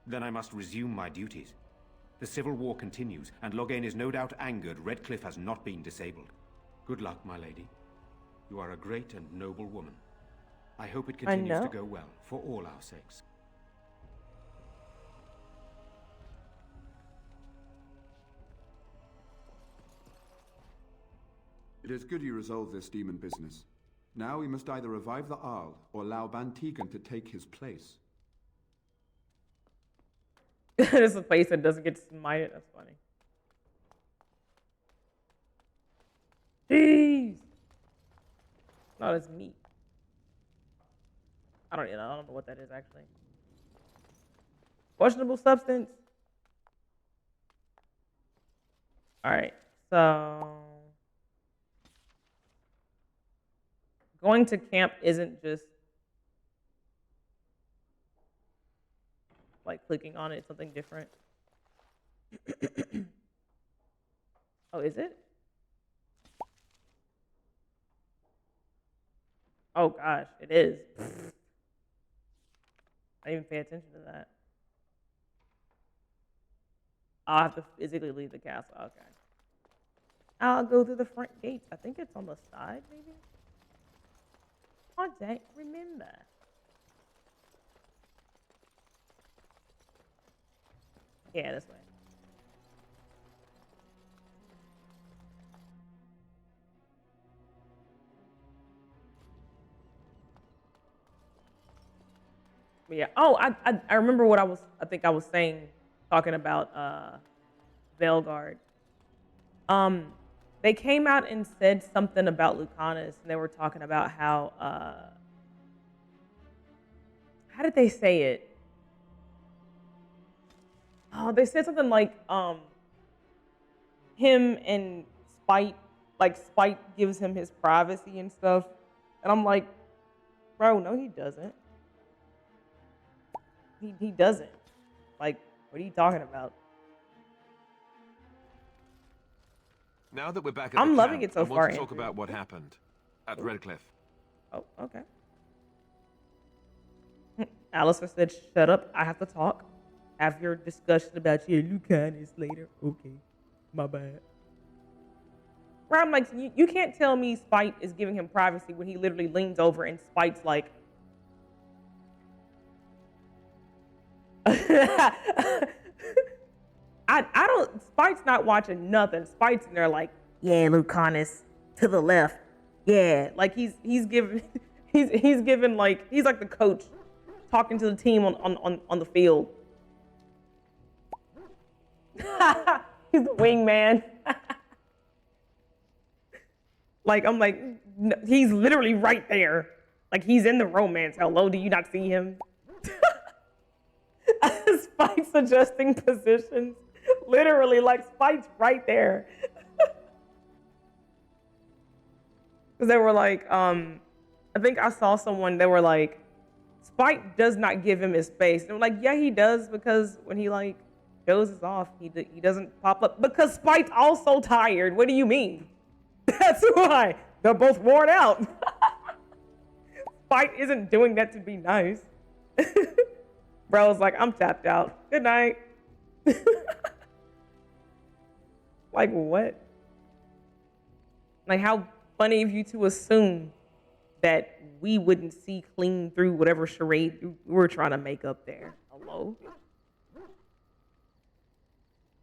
S6: Then I must resume my duties. The civil war continues, and Loghain is no doubt angered Redcliffe has not been disabled. Good luck, my lady. You are a great and noble woman. I hope it continues to go well, for all our sakes.
S16: It is good you resolved this demon business. Now we must either revive the Arl or allow Bantegan to take his place.
S2: It's a place that doesn't get smited. That's funny. Jeez. No, it's meat. I don't know what that is actually. Questionable substance. All right, so going to camp isn't just like clicking on it, it's something different. Oh, is it? Oh gosh, it is. I didn't even pay attention to that. I'll have to physically leave the castle. Okay. I'll go through the front gates. I think it's on the side, maybe? I don't remember. Yeah, this way. But yeah. Oh, I remember what I think I was saying, talking about Veilguard. They came out and said something about Lucanus, and they were talking about how did they say it? Oh, they said something like him and Spite, like Spite gives him his privacy and stuff. And I'm like, bro, no, he doesn't. He doesn't. Like, what are you talking about?
S9: Now that we're back at
S2: I'm
S9: the
S2: loving
S9: camp,
S2: it so
S9: I
S2: far,
S9: want to talk
S2: Andrew.
S9: about what happened at Redcliffe.
S2: Oh, okay. Alistair said, shut up, I have to talk. Have your discussion about your Lucanus later. Okay, my bad. Where I'm like, you can't tell me Spite is giving him privacy when he literally leans over and Spite's like, I don't. Spike's not watching nothing. Spike's in there like, yeah, Lucanus to the left. Yeah, like he's giving he's giving like he's like the coach talking to the team on the field. He's the wingman. Like I'm like he's literally right there. Like he's in the romance. Hello, do you not see him? Spike's adjusting positions. Literally, like Spike's right there. Because they were like, I think I saw someone, they were like, Spike does not give him his space. And I'm like, yeah, he does, because when he like dozes off, he doesn't pop up. Because Spike's also tired. What do you mean? That's why. They're both worn out. Spike isn't doing that to be nice. Bro's like, I'm tapped out. Good night. Like, what? Like, how funny of you to assume that we wouldn't see clean through whatever charade we were trying to make up there. Hello?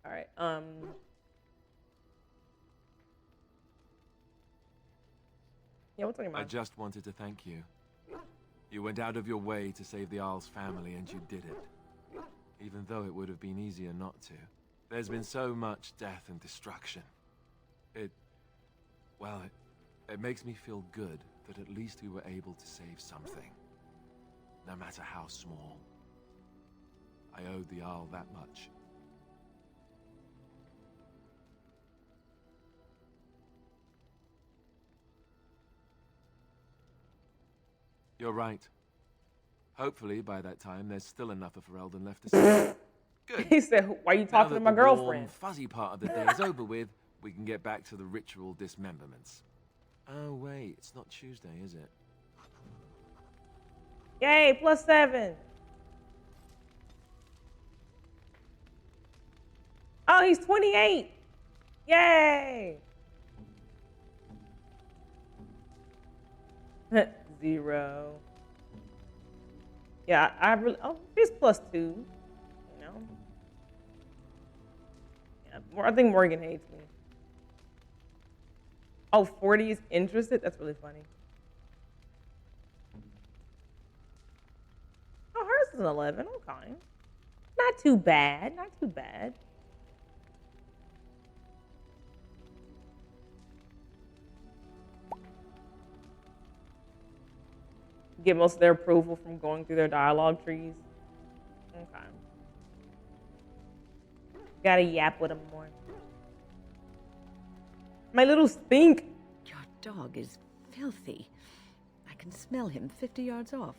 S2: All right, yeah, what's on your mind?
S9: I just wanted to thank you. You went out of your way to save the Isle's family, and you did it. Even though it would have been easier not to. There's been so much death and destruction. It makes me feel good that at least we were able to save something. No matter how small. I owed the Isle that much. You're right. Hopefully, by that time, there's still enough of Ferelden left to save. Good.
S2: He said, why are you talking to my girlfriend?
S9: Now that the warm, fuzzy part of the day is over with, we can get back to the ritual dismemberments. Oh, wait, it's not Tuesday, is it?
S2: Yay, +7. Oh, he's 28. Yay. 0. Yeah, I really, oh, he's +2. You know? Yeah, I think Morgan hates me. Oh, 40 is interested? That's really funny. Oh, hers is an 11. Okay. Not too bad. Not too bad. Get most of their approval from going through their dialogue trees. Okay. Gotta yap with them more. My little stink.
S17: Your dog is filthy. I can smell him 50 yards off.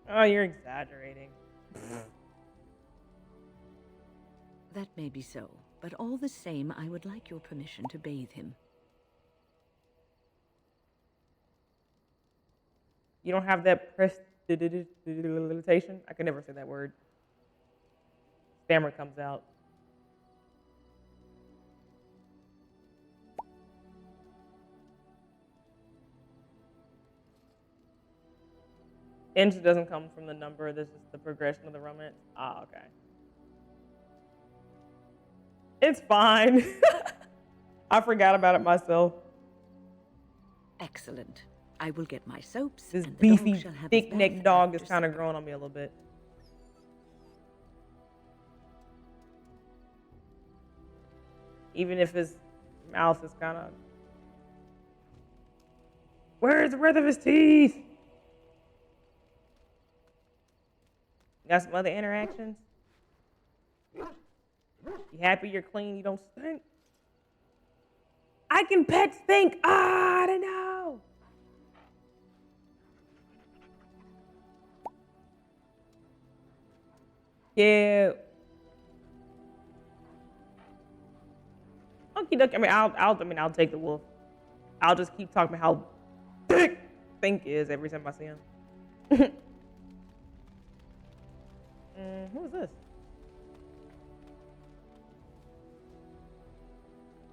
S2: Oh, you're exaggerating.
S17: That may be so, but all the same, I would like your permission to bathe him.
S2: You don't have that prestidigitation? I can never say that word. Stammer comes out. Inch doesn't come from the number, this is the progression of the romance. Ah, okay. It's fine. I forgot about it myself.
S17: Excellent. I will get my soaps.
S2: This
S17: and the
S2: beefy,
S17: dog shall have his
S2: thick-necked
S17: bath
S2: dog is
S17: after
S2: kind of
S17: supper.
S2: growing on me a little bit. Even if his mouth is kind of... Where's the breadth of his teeth? Got some other interactions? You happy you're clean, you don't stink? I can pet stink! Ah, I don't know! Yeah. Okie dokie. I'll take the wolf. I'll just keep talking about how thick Think is every time I see him. Who is this?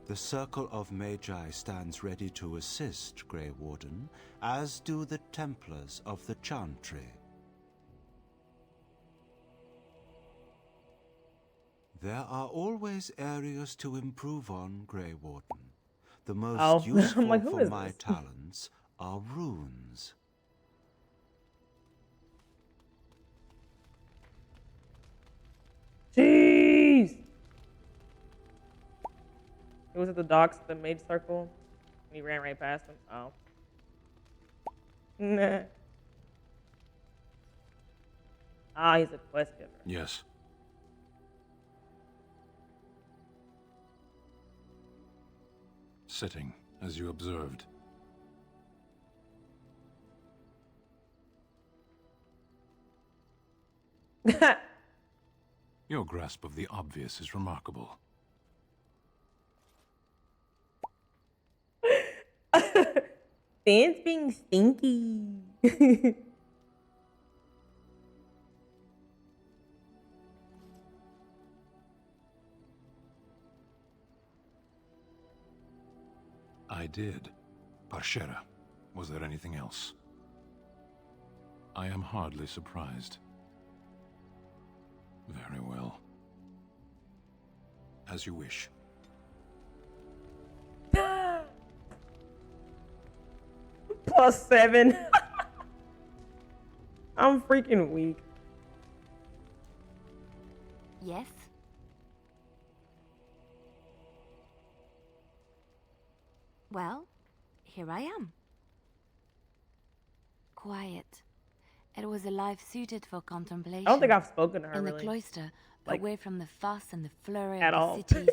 S18: The Circle of Magi stands ready to assist, Grey Warden, as do the Templars of the Chantry. There are always areas to improve on, Grey Warden. The most useful
S2: I'm like, who
S18: for
S2: is
S18: my
S2: this?
S18: talents are runes.
S2: Jeez! He was at the docks at the Mage Circle, and he ran right past him. Oh. Nah. Ah, he's a quest giver.
S3: Yes. Sitting, as you observed. Your grasp of the obvious is remarkable.
S2: Dan's being stinky.
S3: I did. Parshera. Was there anything else? I am hardly surprised. Very well. As you wish.
S2: +7. I'm freaking weak.
S15: Yes? Well, here I am. Quiet. It was a life suited for contemplation.
S2: I don't think I've spoken to her
S15: in
S2: really.
S15: the cloister,
S2: Like,
S15: away from the fuss and the flurry
S2: at
S15: of the
S2: all.
S15: cities,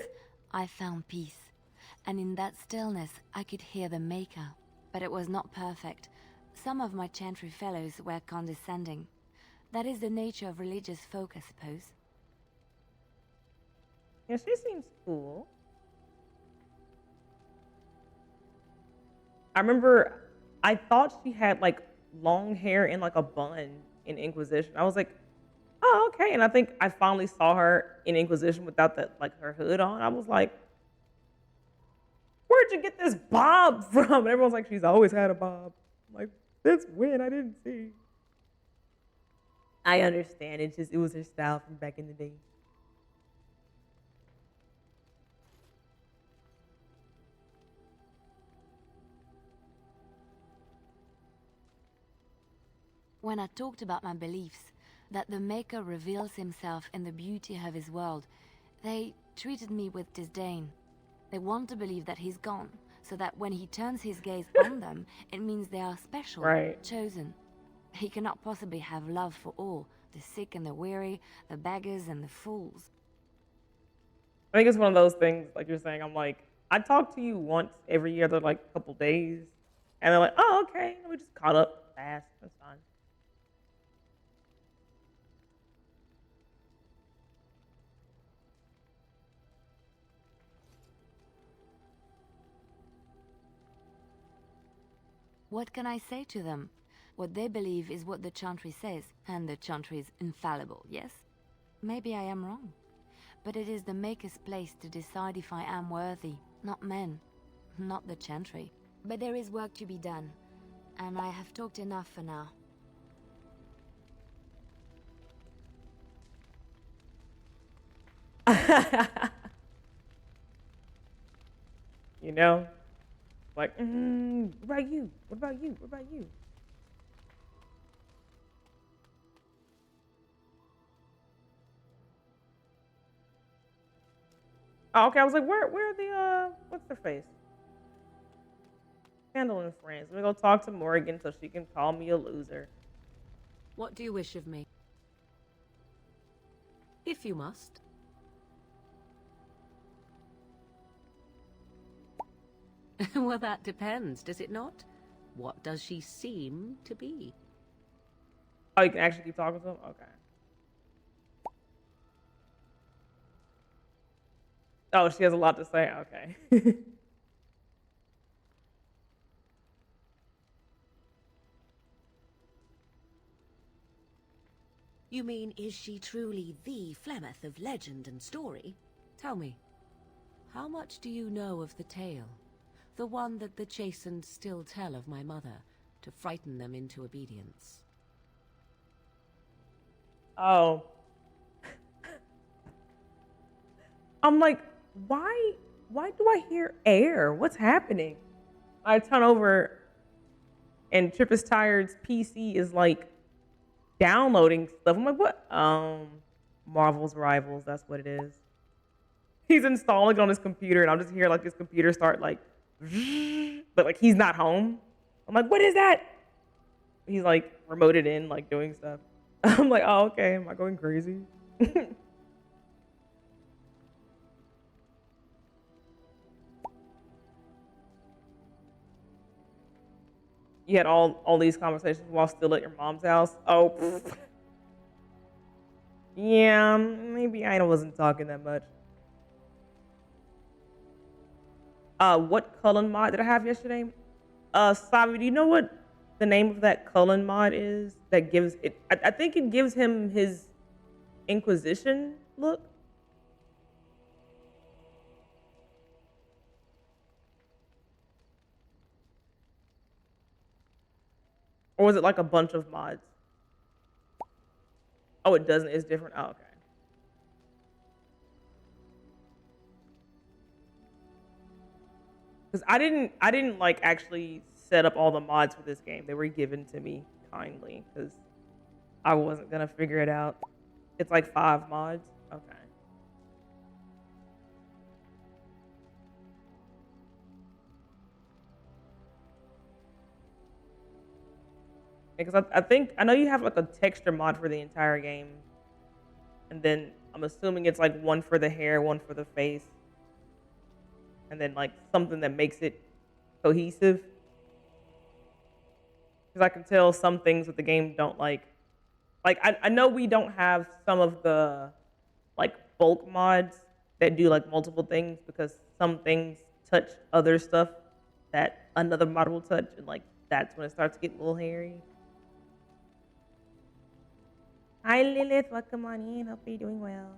S15: I found peace. And in that stillness, I could hear the Maker. But it was not perfect. Some of my chantry fellows were condescending. That is the nature of religious folk, I suppose.
S2: Yeah, she seems cool. I remember I thought she had like long hair and like a bun in Inquisition. I was like, oh, okay. And I think I finally saw her in Inquisition without that, like her hood on. I was like, where'd you get this bob from? And everyone's like, she's always had a bob. I'm like, that's when I didn't see. I understand. It was her style from back in the day.
S15: When I talked about my beliefs, that the Maker reveals himself in the beauty of his world, they treated me with disdain. They want to believe that he's gone, so that when he turns his gaze on them, it means they are special,
S2: right,
S15: chosen. He cannot possibly have love for all, the sick and the weary, the beggars and the fools.
S2: I think it's one of those things, like you're saying, I'm like, I talk to you once every other like couple days, and they're like, oh, okay, we just caught up fast, that's fine.
S15: What can I say to them? What they believe is what the Chantry says, and the Chantry is infallible, yes? Maybe I am wrong. But it is the Maker's place to decide if I am worthy, not men, not the Chantry. But there is work to be done, and I have talked enough for now.
S2: You know? Like, what about you? What about you? What about you? Oh, okay, I was like, where are the, what's their face? Candle and friends. Let me go talk to Morgan so she can call me a loser.
S19: What do you wish of me? If you must. Well, that depends, does it not? What does she seem to be?
S2: Oh, you can actually keep talking to him? Okay. Oh, she has a lot to say? Okay.
S19: You mean, is she truly the Flemeth of legend and story? Tell me. How much do you know of the tale? The one that the chastened still tell of my mother, to frighten them into obedience.
S2: Oh. I'm like, why do I hear air? What's happening? I turn over and Trippus Tired's PC is like downloading stuff. I'm like, what? Marvel's Rivals, that's what it is. He's installing it on his computer and I'll just hear like his computer start like, but like he's not home. I'm like, what is that? He's like remoted in, like doing stuff. I'm like, oh, okay. Am I going crazy? You had all these conversations while still at your mom's house. Oh, pfft. Yeah, maybe I wasn't talking that much. What Cullen mod did I have yesterday? Savi, do you know what the name of that Cullen mod is? That gives it, I think it gives him his Inquisition look. Or was it like a bunch of mods? Oh, it doesn't. It's different. Oh, okay. Because I didn't like actually set up all the mods for this game. They were given to me kindly because I wasn't gonna figure it out. It's like 5 mods. Okay. Because I know you have like a texture mod for the entire game, and then I'm assuming it's like one for the hair, one for the face, and then like something that makes it cohesive. Because I can tell some things that the game don't like. Like I know we don't have some of the like bulk mods that do like multiple things because some things touch other stuff that another mod will touch, and like that's when it starts to get a little hairy. Hi Lilith, welcome on in. Hope you're doing well.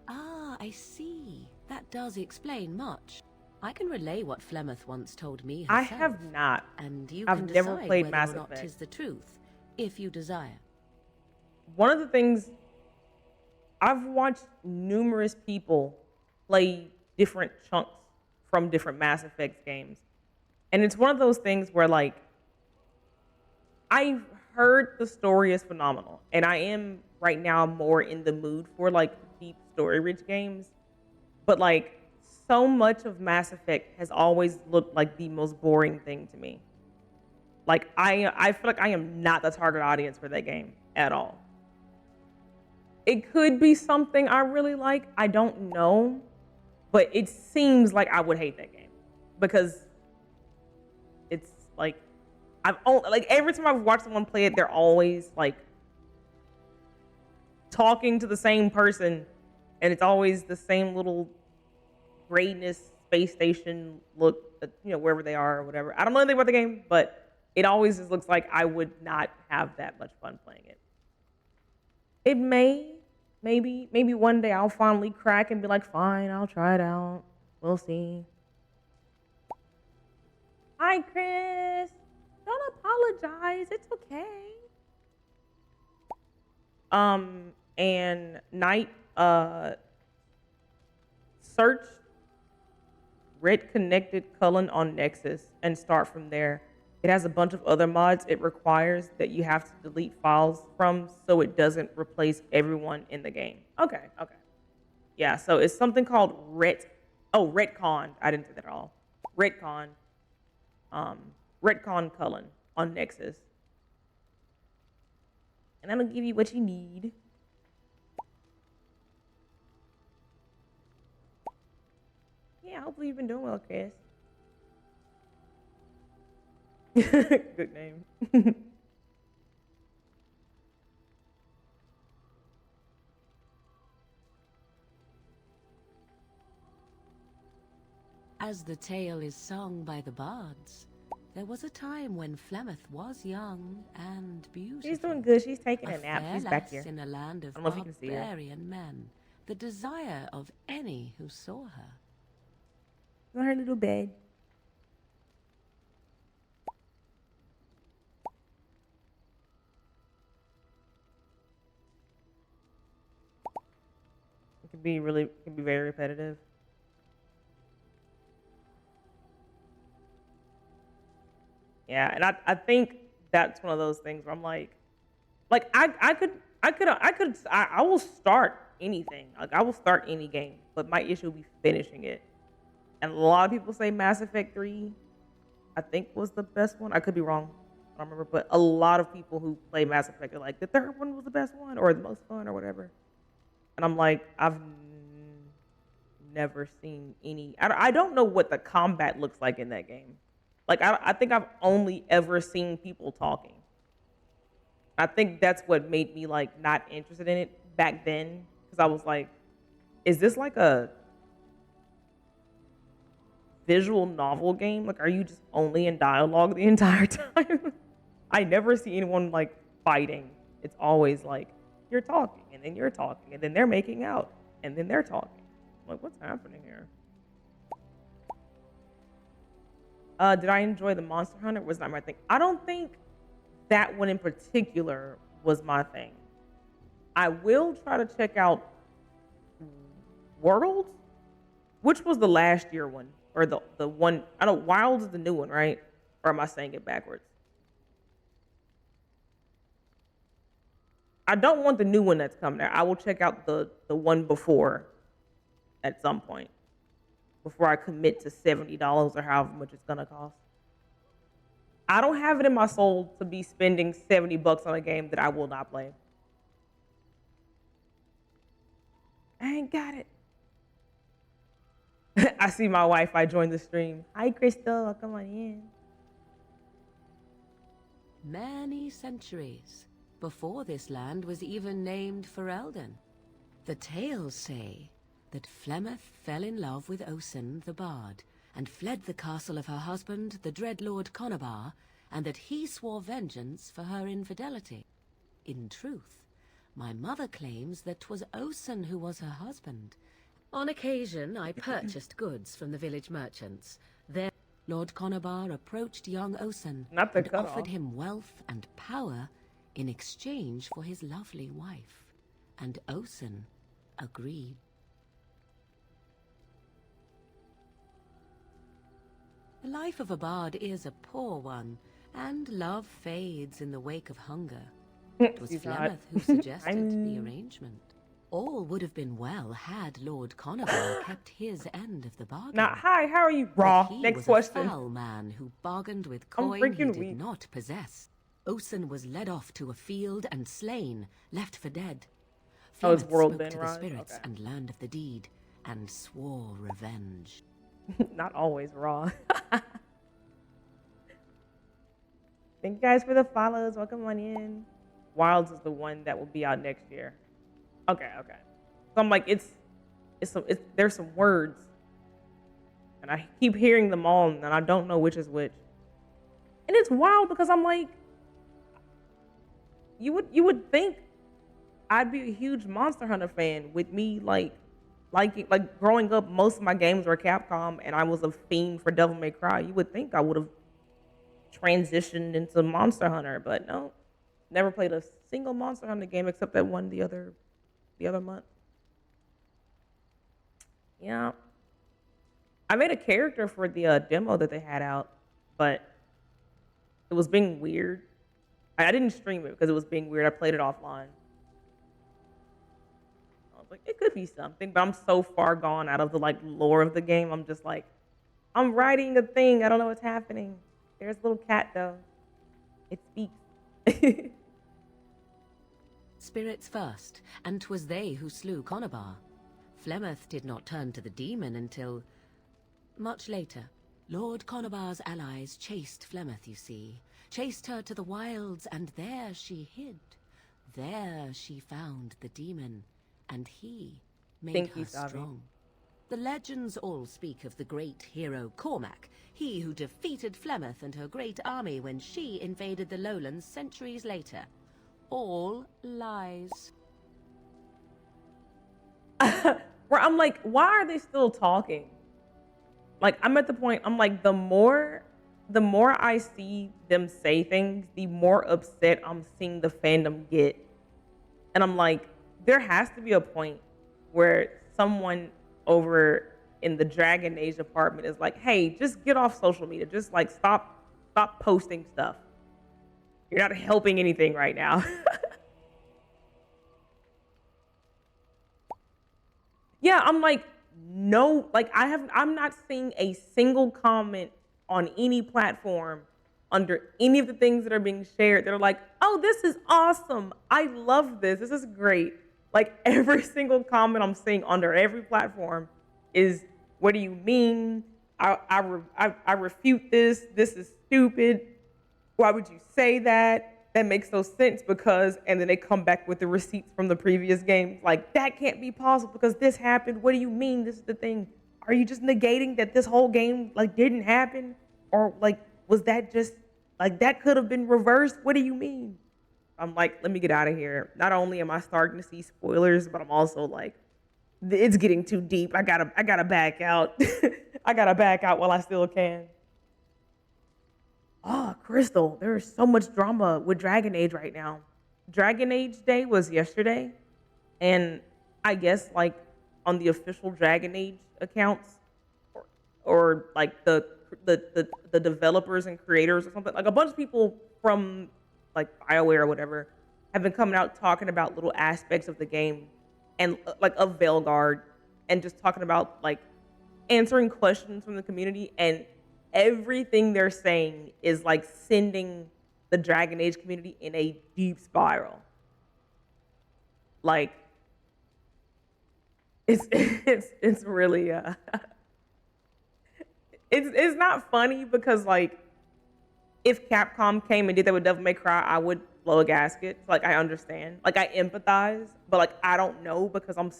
S19: Ah, I see. That does explain much. I can relay what Flemeth once told me herself.
S2: I have not.
S19: And you
S2: I've
S19: can
S2: never
S19: decide
S2: played
S19: whether
S2: Mass
S19: or not
S2: Effect.
S19: 'tis the truth, if you desire.
S2: One of the things I've watched numerous people play different chunks from different Mass Effect games. And it's one of those things where like I've heard the story is phenomenal, and I am right now more in the mood for like deep story-rich games. But like so much of Mass Effect has always looked like the most boring thing to me. Like I feel like I am not the target audience for that game at all. It could be something I really like. I don't know, but it seems like I would hate that game because it's like like every time I've watched someone play it, they're always like talking to the same person, and it's always the same little greatness space station look, wherever they are or whatever. I don't know anything about the game, but it always just looks like I would not have that much fun playing it. It maybe one day I'll finally crack and be like, fine, I'll try it out. We'll see. Hi, Chris. Don't apologize. It's okay. And Knight, search Red Connected Cullen on Nexus and start from there. It has a bunch of other mods it requires that you have to delete files from so it doesn't replace everyone in the game. Okay. Yeah, so it's something called Retcon. I didn't say that at all. Retcon. Retcon Cullen on Nexus. And that'll give you what you need. Yeah, hopefully you've been doing well, Chris. Good name.
S19: As the tale is sung by the bards, there was a time when Flemeth was young and beautiful.
S2: She's doing good. She's taking a nap.
S19: fair
S2: She's back
S19: lass
S2: here.
S19: in a land of
S2: I don't know if you can see her.
S19: barbarian men, the desire of any who saw her.
S2: On her little bed. It can be very repetitive. Yeah, and I think that's one of those things where I'm like I will start anything. Like I will start any game, but my issue will be finishing it. And a lot of people say Mass Effect 3, I think was the best one. I could be wrong. I don't remember, but a lot of people who play Mass Effect are like the third one was the best one or the most fun or whatever. And I'm like, I've never seen any. I don't know what the combat looks like in that game. Like, I think I've only ever seen people talking. I think that's what made me, like, not interested in it back then. Because I was like, is this like a visual novel game? Like, are you just only in dialogue the entire time? I never see anyone, like, fighting. It's always like, you're talking, and then you're talking, and then they're making out, and then they're talking. I'm like, what's happening here? Did I enjoy the Monster Hunter? Was not my thing. I don't think that one in particular was my thing. I will try to check out Worlds, which was the last year one, or the one. I know Wilds is the new one, right? Or am I saying it backwards? I don't want the new one that's coming out. I will check out the one before at some point. Before I commit to $70 or however much it's gonna cost. I don't have it in my soul to be spending $70 on a game that I will not play. I ain't got it. I see my wife. I joined the stream. Hi, Crystal. Come on in.
S19: Many centuries before this land was even named Ferelden, the tales say that Flemeth fell in love with Osen the Bard, and fled the castle of her husband, the dread Lord Conobar, and that he swore vengeance for her infidelity. In truth, my mother claims that 'twas Osen who was her husband. On occasion, I purchased goods from the village merchants. There, Lord Conobar approached young Osen and offered him wealth and power in exchange for his lovely wife, and Osen agreed. The life of a bard is a poor one, and love fades in the wake of hunger. It was Flemeth who suggested the arrangement. All would have been well had Lord Conobar kept his end of the bargain.
S2: Now, hi, how are you, Raw? Next question.
S19: He was a foul man who bargained with coin he did not possess. Osen was led off to a field and slain, left for dead.
S2: It's
S19: Flemeth
S2: world
S19: spoke
S2: then,
S19: to the
S2: right?
S19: spirits
S2: Okay.
S19: and learned of the deed, and swore revenge.
S2: Not always Raw. Thank you guys for the follows. Welcome on in. Wilds is the one that will be out next year. Okay. So I'm like, there's some words, and I keep hearing them all, and I don't know which is which. And it's wild because I'm like, you would think I'd be a huge Monster Hunter fan with me like growing up. Most of my games were Capcom, and I was a fiend for Devil May Cry. You would think I would have transitioned into Monster Hunter, but no, never played a single Monster Hunter game except that one the other month. Yeah, I made a character for the demo that they had out, but it was being weird. I didn't stream it because it was being weird. I played it offline. I was like, it could be something, but I'm so far gone out of the like lore of the game. I'm just like, I'm writing a thing. I don't know what's happening. There's a little cat though. It speaks.
S19: Spirits first, and 'twas they who slew Conobar. Flemeth did not turn to the demon until much later. Lord Conobar's allies chased Flemeth, you see. Chased her to the wilds, and there she hid. There she found the demon, and he made her strong. The legends all speak of the great hero Cormac, he who defeated Flemeth and her great army when she invaded the lowlands centuries later. All lies.
S2: Where I'm like, why are they still talking? Like, I'm at the point, I'm like, the more I see them say things, the more upset I'm seeing the fandom get. And I'm like, there has to be a point where someone over in the Dragon Age department is like, hey, just get off social media. Just like stop posting stuff. You're not helping anything right now. Yeah, I'm like, no, like I'm not seeing a single comment on any platform under any of the things that are being shared. They're like, oh, this is awesome. I love this. This is great. Like every single comment I'm seeing under every platform is, what do you mean? I refute this. This is stupid. Why would you say that? That makes no sense because, and then they come back with the receipts from the previous game. Like, that can't be possible because this happened. What do you mean? This is the thing. Are you just negating that this whole game like didn't happen? Or like, was that just, like that could have been reversed? What do you mean? I'm like, let me get out of here. Not only am I starting to see spoilers, but I'm also like, it's getting too deep. I gotta back out. I gotta back out while I still can. Oh, Crystal, there is so much drama with Dragon Age right now. Dragon Age Day was yesterday, and I guess like on the official Dragon Age accounts, or like the developers and creators or something, like a bunch of people from like BioWare or whatever have been coming out talking about little aspects of the game and like of Veilguard, and just talking about like answering questions from the community, and everything they're saying is like sending the Dragon Age community in a deep spiral. Like it's really it's not funny because like if Capcom came and did that with Devil May Cry, I would blow a gasket. Like I understand, like I empathize, but like I don't know because I'm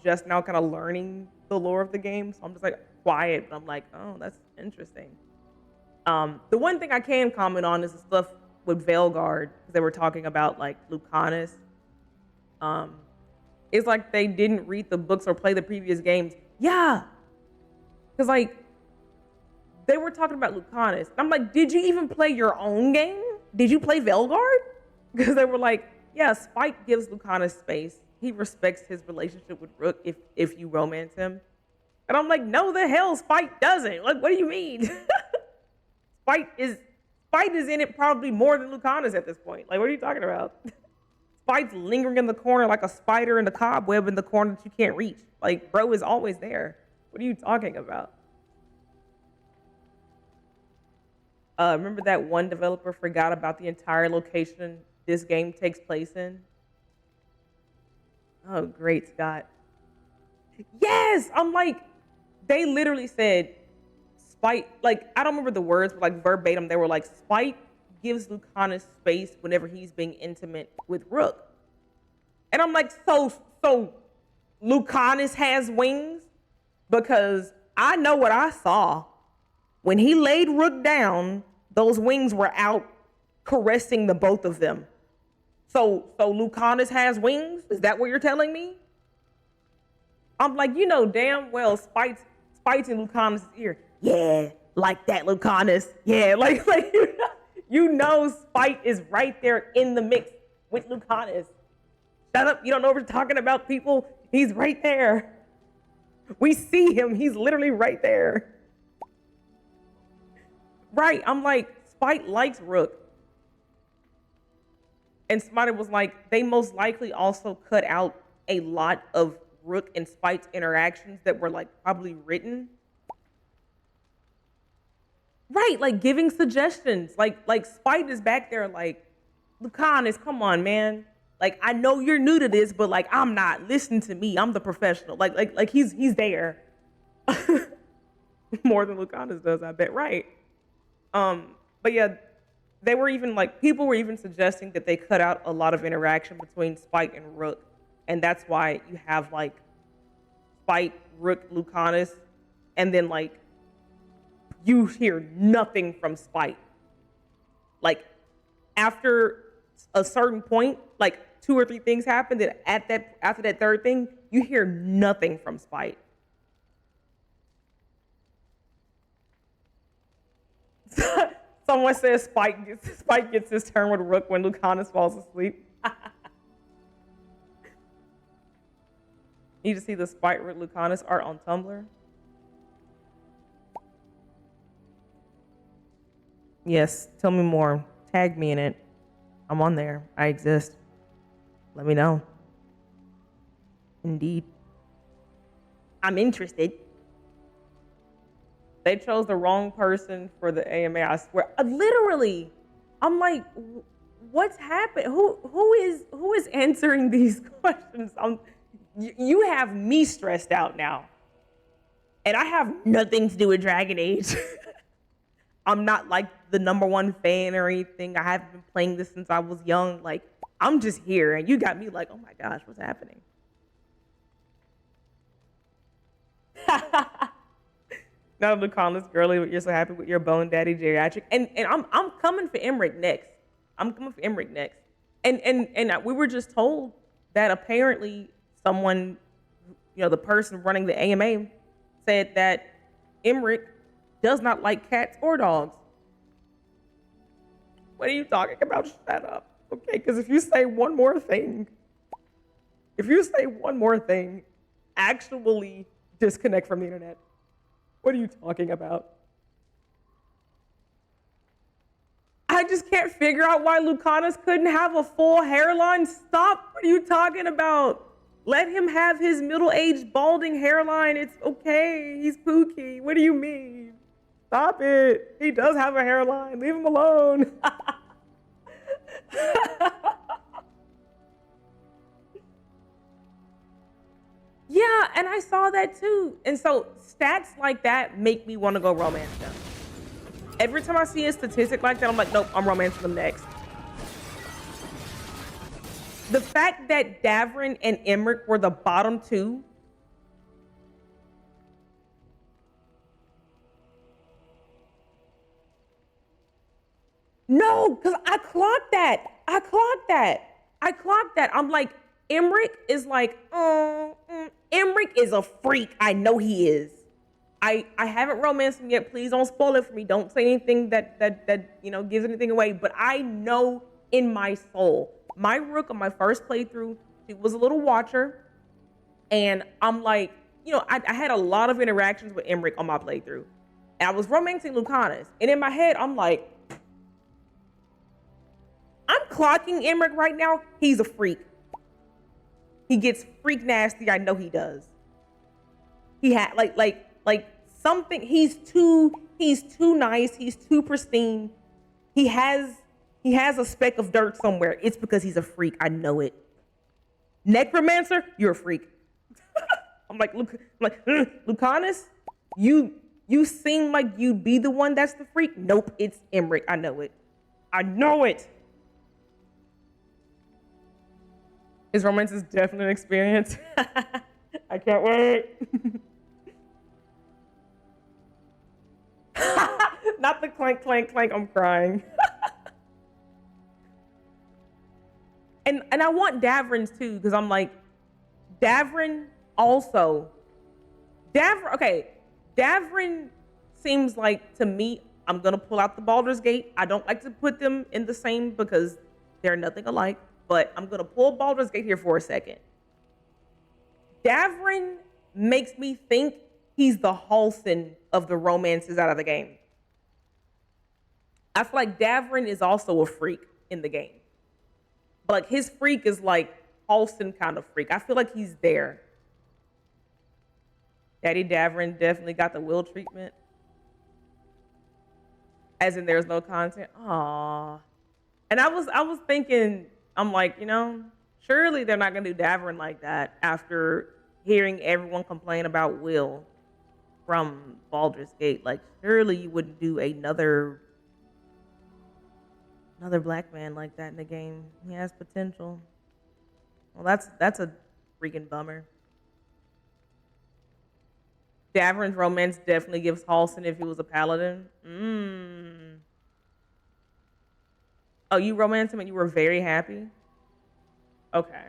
S2: just now kind of learning the lore of the game, so I'm just like quiet. But I'm like, oh, that's interesting. The one thing I can comment on is the stuff with Veilguard, because they were talking about like Lucanus. It's like they didn't read the books or play the previous games. Yeah, because like they were talking about Lucanus. I'm like, did you even play your own game? Did you play Veilguard? Because they were like, yeah, Spike gives Lucanus space. He respects his relationship with Rook if you romance him. And I'm like, no, the hell, Spike doesn't. Like, what do you mean? Spike is in it probably more than Lucanus at this point. Like, what are you talking about? Spike's lingering in the corner like a spider in the cobweb in the corner that you can't reach. Like, bro is always there. What are you talking about? Remember that one developer forgot about the entire location this game takes place in? Oh, great, Scott. Yes! I'm like, they literally said, Spite, like, I don't remember the words, but like verbatim, they were like, Spite gives Lucanus space whenever he's being intimate with Rook. And I'm like, so Lucanus has wings? Because I know what I saw. When he laid Rook down, those wings were out caressing the both of them. So Lucanus has wings? Is that what you're telling me? I'm like, you know damn well Spite's in Lucanus' ear. Yeah, like that, Lucanus. Yeah, like you know Spite is right there in the mix with Lucanus. Shut up, you don't know what we're talking about, people. He's right there. We see him, he's literally right there. Right, I'm like, Spite likes Rook. And somebody was like, they most likely also cut out a lot of Rook and Spite's interactions that were like probably written. Right, like giving suggestions. Like Spite is back there like, Lucanus, come on, man. Like, I know you're new to this, but like, I'm not. Listen to me, I'm the professional. Like he's there. More than Lucanus does, I bet, right? But yeah, they were even like, people were even suggesting that they cut out a lot of interaction between Spite and Rook. And that's why you have like Spite Rook Lucanus, and then like you hear nothing from Spite. Like after a certain point, like 2 or 3 things happen, that after that third thing, you hear nothing from Spite. Someone says Spike gets his turn with Rook when Lucanus falls asleep. Need to see the Spike Rook Lucanus art on Tumblr. Yes, tell me more. Tag me in it. I'm on there. I exist. Let me know. Indeed. I'm interested. They chose the wrong person for the AMA, I swear. Literally, I'm like, what's happened? Who is answering these questions? You have me stressed out now. And I have nothing to do with Dragon Age. I'm not like the #1 fan or anything. I haven't been playing this since I was young. Like, I'm just here, and you got me like, oh my gosh, what's happening? Now, Lucanus, girly, you're so happy with your bone daddy geriatric, and I'm coming for Emmerich next. I'm coming for Emmerich next, and we were just told that apparently someone, the person running the AMA, said that Emmerich does not like cats or dogs. What are you talking about? Shut up, okay? Because if you say one more thing, actually disconnect from the internet. What are you talking about? I just can't figure out why Lucanus couldn't have a full hairline. Stop. What are you talking about? Let him have his middle-aged balding hairline. It's okay. He's Pookie. What do you mean? Stop it. He does have a hairline. Leave him alone. Yeah, and I saw that too. And so stats like that make me want to go romance them. Every time I see a statistic like that, I'm like, nope, I'm romancing them next. The fact that Davrin and Emmerich were the bottom 2. No, because I clocked that. I'm like, Emmerich is like, Emmerich is a freak. I know he is. I haven't romanced him yet. Please don't spoil it for me. Don't say anything that gives anything away. But I know in my soul, my Rook on my first playthrough, she was a little watcher. And I'm like, I had a lot of interactions with Emmerich on my playthrough. And I was romancing Lucanus. And in my head, I'm like, I'm clocking Emmerich right now. He's a freak. He gets freak nasty. I know he does. He had like something. He's too nice. He's too pristine. He has a speck of dirt somewhere. It's because he's a freak. I know it. Necromancer, you're a freak. I'm like, Lucanus, you seem like you'd be the one that's the freak. Nope, it's Emmerich. I know it. His romance is definitely an experience. I can't wait. Not the clank, clank, clank. I'm crying. and I want Davrin's too, because I'm like, Davrin also. Davrin seems like, to me, I'm going to pull out the Baldur's Gate. I don't like to put them in the same because they're nothing alike. But I'm going to pull Baldur's Gate here for a second. Davrin makes me think he's the Halsin of the romances out of the game. I feel like Davrin is also a freak in the game. But like his freak is like Halsin kind of freak. I feel like he's there. Daddy Davrin definitely got the Will treatment. As in there's no content. Aww. And I was thinking, I'm like, surely they're not gonna do Davrin like that after hearing everyone complain about Will from Baldur's Gate. Like, surely you wouldn't do another black man like that in the game. He has potential. Well, that's a freaking bummer. Davern's romance definitely gives Halson if he was a paladin. Oh, you romanced him and you were very happy? Okay.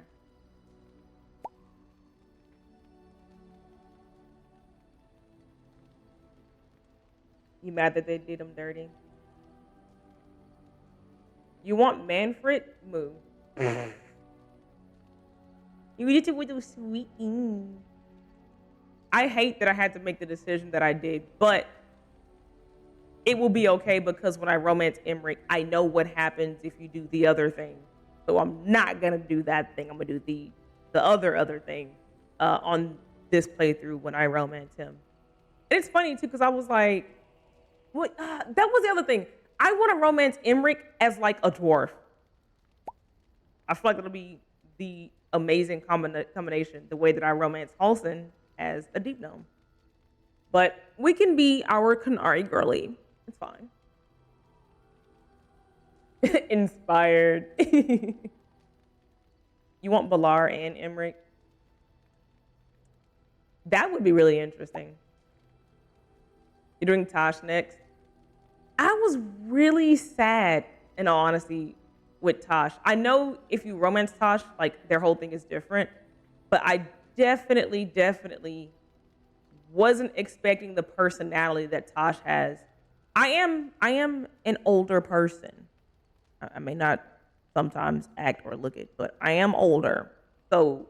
S2: You mad that they did him dirty? You want Manfred? Move. You need to with those sweet. I hate that I had to make the decision that I did, but it will be okay because when I romance Emmerich, I know what happens if you do the other thing. So I'm not gonna do that thing. I'm gonna do the other thing on this playthrough when I romance him. And it's funny too because I was like, what? That was the other thing. I want to romance Emmerich as like a dwarf. I feel like it'll be the amazing combination, the way that I romance Halson as a deep gnome. But we can be our Canary girly. It's fine. Inspired. You want Balar and Emmerich? That would be really interesting. You're doing Tosh next? I was really sad, in all honesty, with Tosh. I know if you romance Tosh, like their whole thing is different, but I definitely wasn't expecting the personality that Tosh has. I am an older person. I may not sometimes act or look it, but I am older. So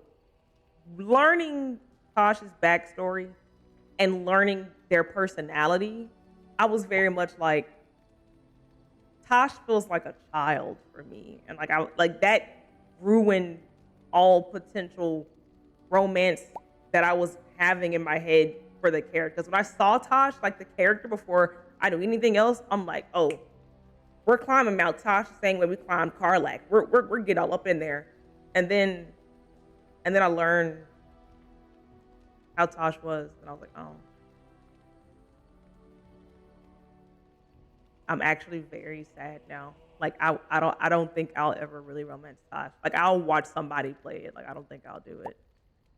S2: learning Tosh's backstory and learning their personality, I was very much like, Tosh feels like a child for me. And like that ruined all potential romance that I was having in my head for the characters. When I saw Tosh, like the character, before I knew anything else, I'm like, oh, we're climbing Mount Tosh the same way we climbed Karlak. We're getting all up in there. And then I learned how Tosh was, and I was like, oh. I'm actually very sad now. Like I don't think I'll ever really romance Tosh. Like I'll watch somebody play it. Like I don't think I'll do it.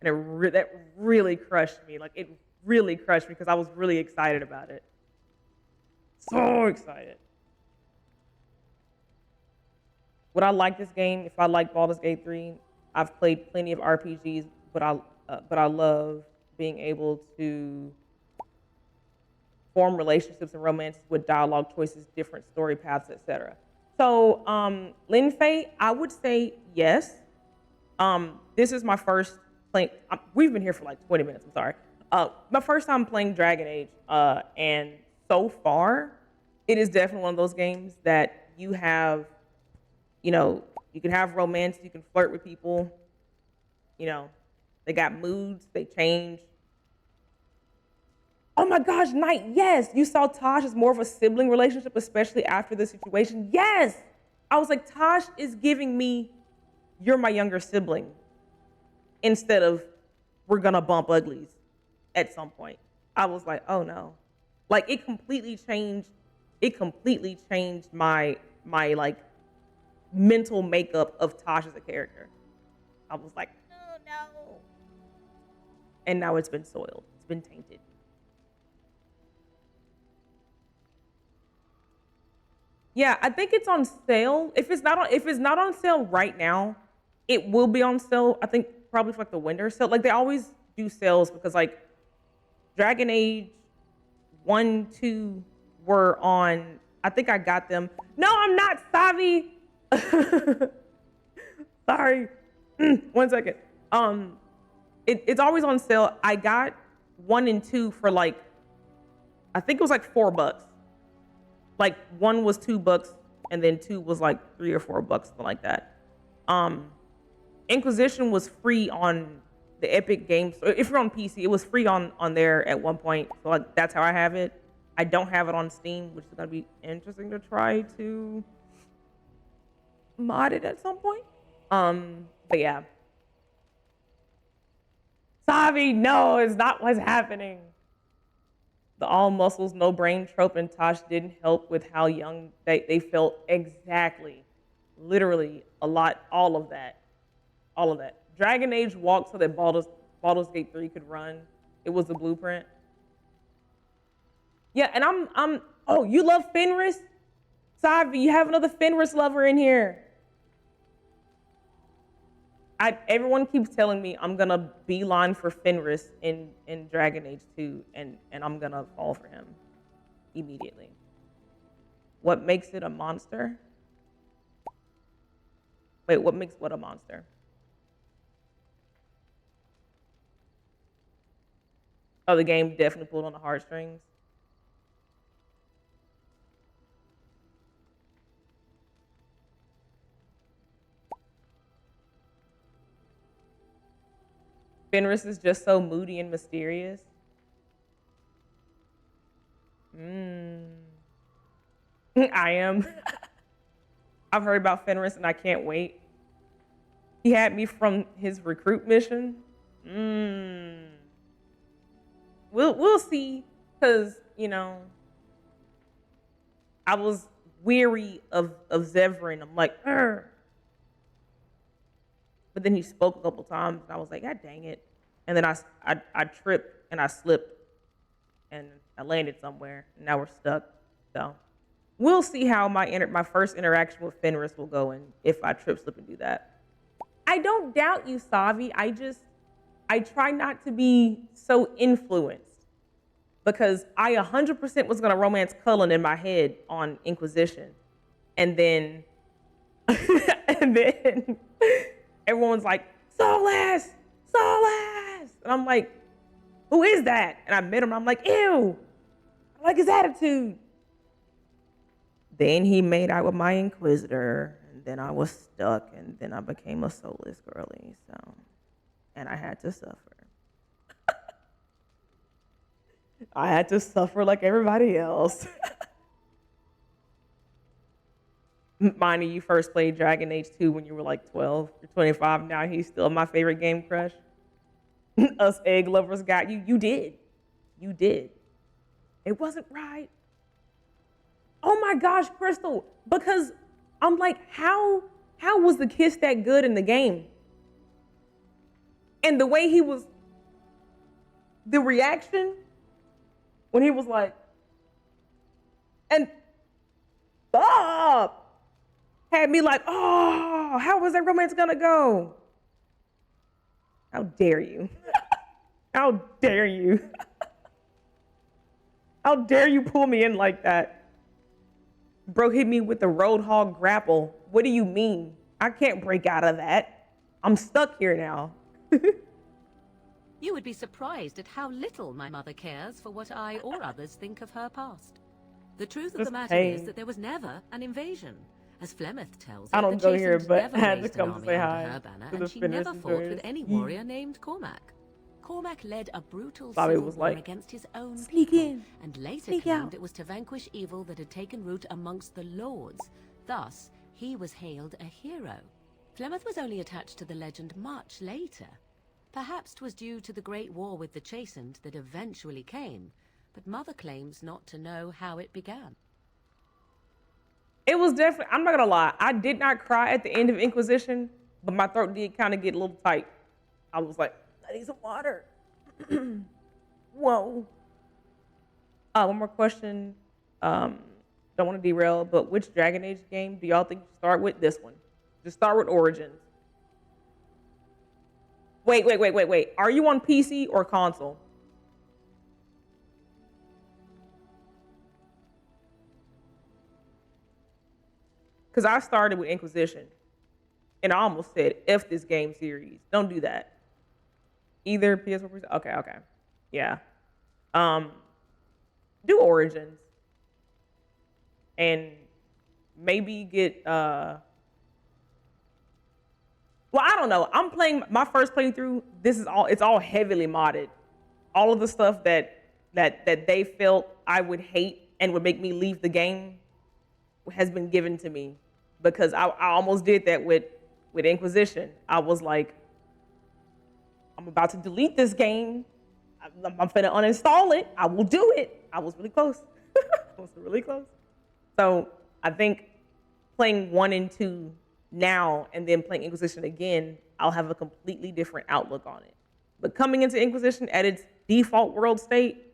S2: And that really crushed me. Like it really crushed me because I was really excited about it. So excited. Would I like this game if I like Baldur's Gate 3? I've played plenty of RPGs, but I love being able to form relationships and romances with dialogue choices, different story paths, etc. So, Lin Fei, I would say yes. This is my first playing. We've been here for like 20 minutes. I'm sorry. My first time playing Dragon Age, and so far, it is definitely one of those games that you have. You know, you can have romance, you can flirt with people. You know, they got moods, they change. Oh my gosh, Knight, yes! You saw Tosh as more of a sibling relationship, especially after the situation. Yes! I was like, Tosh is giving me, you're my younger sibling, instead of, we're gonna bump uglies at some point. I was like, oh no. Like, it completely changed my like, mental makeup of Tosh as a character. I was like, oh no. And now it's been soiled. It's been tainted. Yeah, I think it's on sale. If it's not on sale right now, it will be on sale. I think probably for like the winter sale. Like they always do sales because like Dragon Age 1, 2 were on. I think I got them. No, I'm not, Savi. Sorry. 1 second. It's always on sale. I got 1 and 2 for like, I think it was like $4. Like 1 was $2 and then 2 was like $3 or $4, something like that. Inquisition was free on the Epic Games. If you're on PC, it was free on there at one point. So like that's how I have it. I don't have it on Steam, which is gonna be interesting to try to mod it at some point. But yeah. Savi, no, it's not what's happening. The all muscles, no brain trope and Tosh didn't help with how young they felt. Exactly. Literally a lot, all of that. All of that. Dragon Age walked so that Baldur's Gate 3 could run. It was the blueprint. Yeah, and oh, you love Fenris? Savi, you have another Fenris lover in here. Everyone keeps telling me I'm gonna beeline for Fenris in Dragon Age 2, and I'm gonna fall for him immediately. What makes it a monster? Wait, what makes what a monster? Oh, the game definitely pulled on the heartstrings. Fenris is just so moody and mysterious. I am. I've heard about Fenris and I can't wait. He had me from his recruit mission. We'll see, because I was weary of Zevran. I'm like, Arr. But then he spoke a couple times, and I was like, God dang it! And then I tripped and I slipped, and I landed somewhere. And now we're stuck. So we'll see how my first interaction with Fenris will go, and if I trip, slip, and do that. I don't doubt you, Savi. I try not to be so influenced, because I 100% was going to romance Cullen in my head on Inquisition. And then everyone's like, Solas! Solas! And I'm like, who is that? And I met him, and I'm like, ew! I like his attitude. Then he made out with my Inquisitor, and then I was stuck, and then I became a soulless girly, so, and I had to suffer. I had to suffer like everybody else. Mind you, first played Dragon Age 2 when you were like 12. You're 25 now. He's still my favorite game crush. Us egg lovers got you. You did. You did. It wasn't right. Oh my gosh, Crystal. Because I'm like, how was the kiss that good in the game? And the way he was, the reaction when he was like, and stop, had me like, oh, how was that romance gonna go? How dare you? How dare you? How dare you pull me in like that? Bro hit me with the Roadhog grapple. What do you mean? I can't break out of that. I'm stuck here now.
S19: You would be surprised at how little my mother cares for what I or others think of her past. The truth of the matter is that there was never an invasion. As Flemeth tells
S2: I
S19: it,
S2: don't
S19: the
S2: go here,
S19: Chasens
S2: but
S19: never
S2: I had to
S19: raised
S2: come
S19: an
S2: to
S19: army
S2: say
S19: under
S2: hi
S19: her banner,
S2: to
S19: and
S2: the
S19: she never
S2: Fenris
S19: fought with any warrior named Cormac. Cormac led a brutal civil
S2: was
S19: war
S2: like,
S19: against his own
S2: sneak
S19: people,
S2: in,
S19: and later
S2: sneak
S19: claimed
S2: out.
S19: it was to vanquish evil that had taken root amongst the lords. Thus, he was hailed a hero. Flemeth was only attached to the legend much later. Perhaps 'twas due to the great war with the Chastened that eventually came, but Mother claims not to know how it began.
S2: It was definitely, I'm not gonna lie, I did not cry at the end of Inquisition, but my throat did kind of get a little tight. I was like, I need some water. Whoa. One more question. Don't want to derail, but which Dragon Age game do y'all think you should start with? This one. Just start with Origins. Wait. Are you on PC or console? Because I started with Inquisition, and I almost said, F this game series. Don't do that. Either PS4 or okay. Yeah. Do Origins. And maybe get, well, I don't know. I'm playing my first playthrough. It's all heavily modded. All of the stuff that they felt I would hate and would make me leave the game has been given to me, because I almost did that with Inquisition. I was like, I'm about to delete this game. I'm finna uninstall it. I will do it. I was really close. I was really close. So I think playing 1 and 2 now and then playing Inquisition again, I'll have a completely different outlook on it. But coming into Inquisition at its default world state,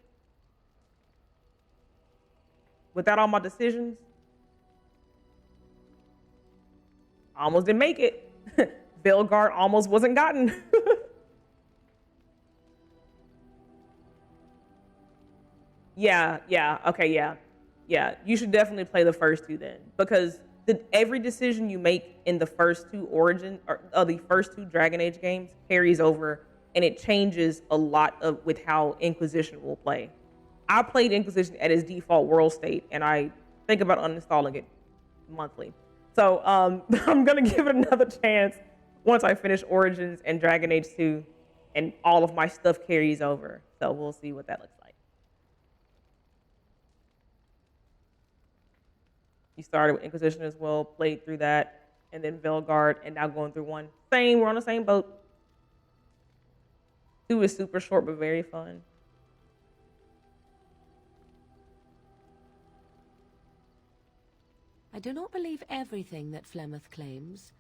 S2: without all my decisions, I almost didn't make it. Veilguard almost wasn't gotten. Yeah, okay, yeah. Yeah, you should definitely play the first two then, because every decision you make in the first two Origin or the first two Dragon Age games carries over, and it changes a lot of with how Inquisition will play. I played Inquisition at its default world state, and I think about uninstalling it monthly. So I'm gonna give it another chance once I finish Origins and Dragon Age 2, and all of my stuff carries over. So we'll see what that looks like. You started with Inquisition as well, played through that, and then Veilguard, and now going through 1. Same, we're on the same boat. 2 is super short, but very fun.
S19: I do not believe everything that Flemeth claims.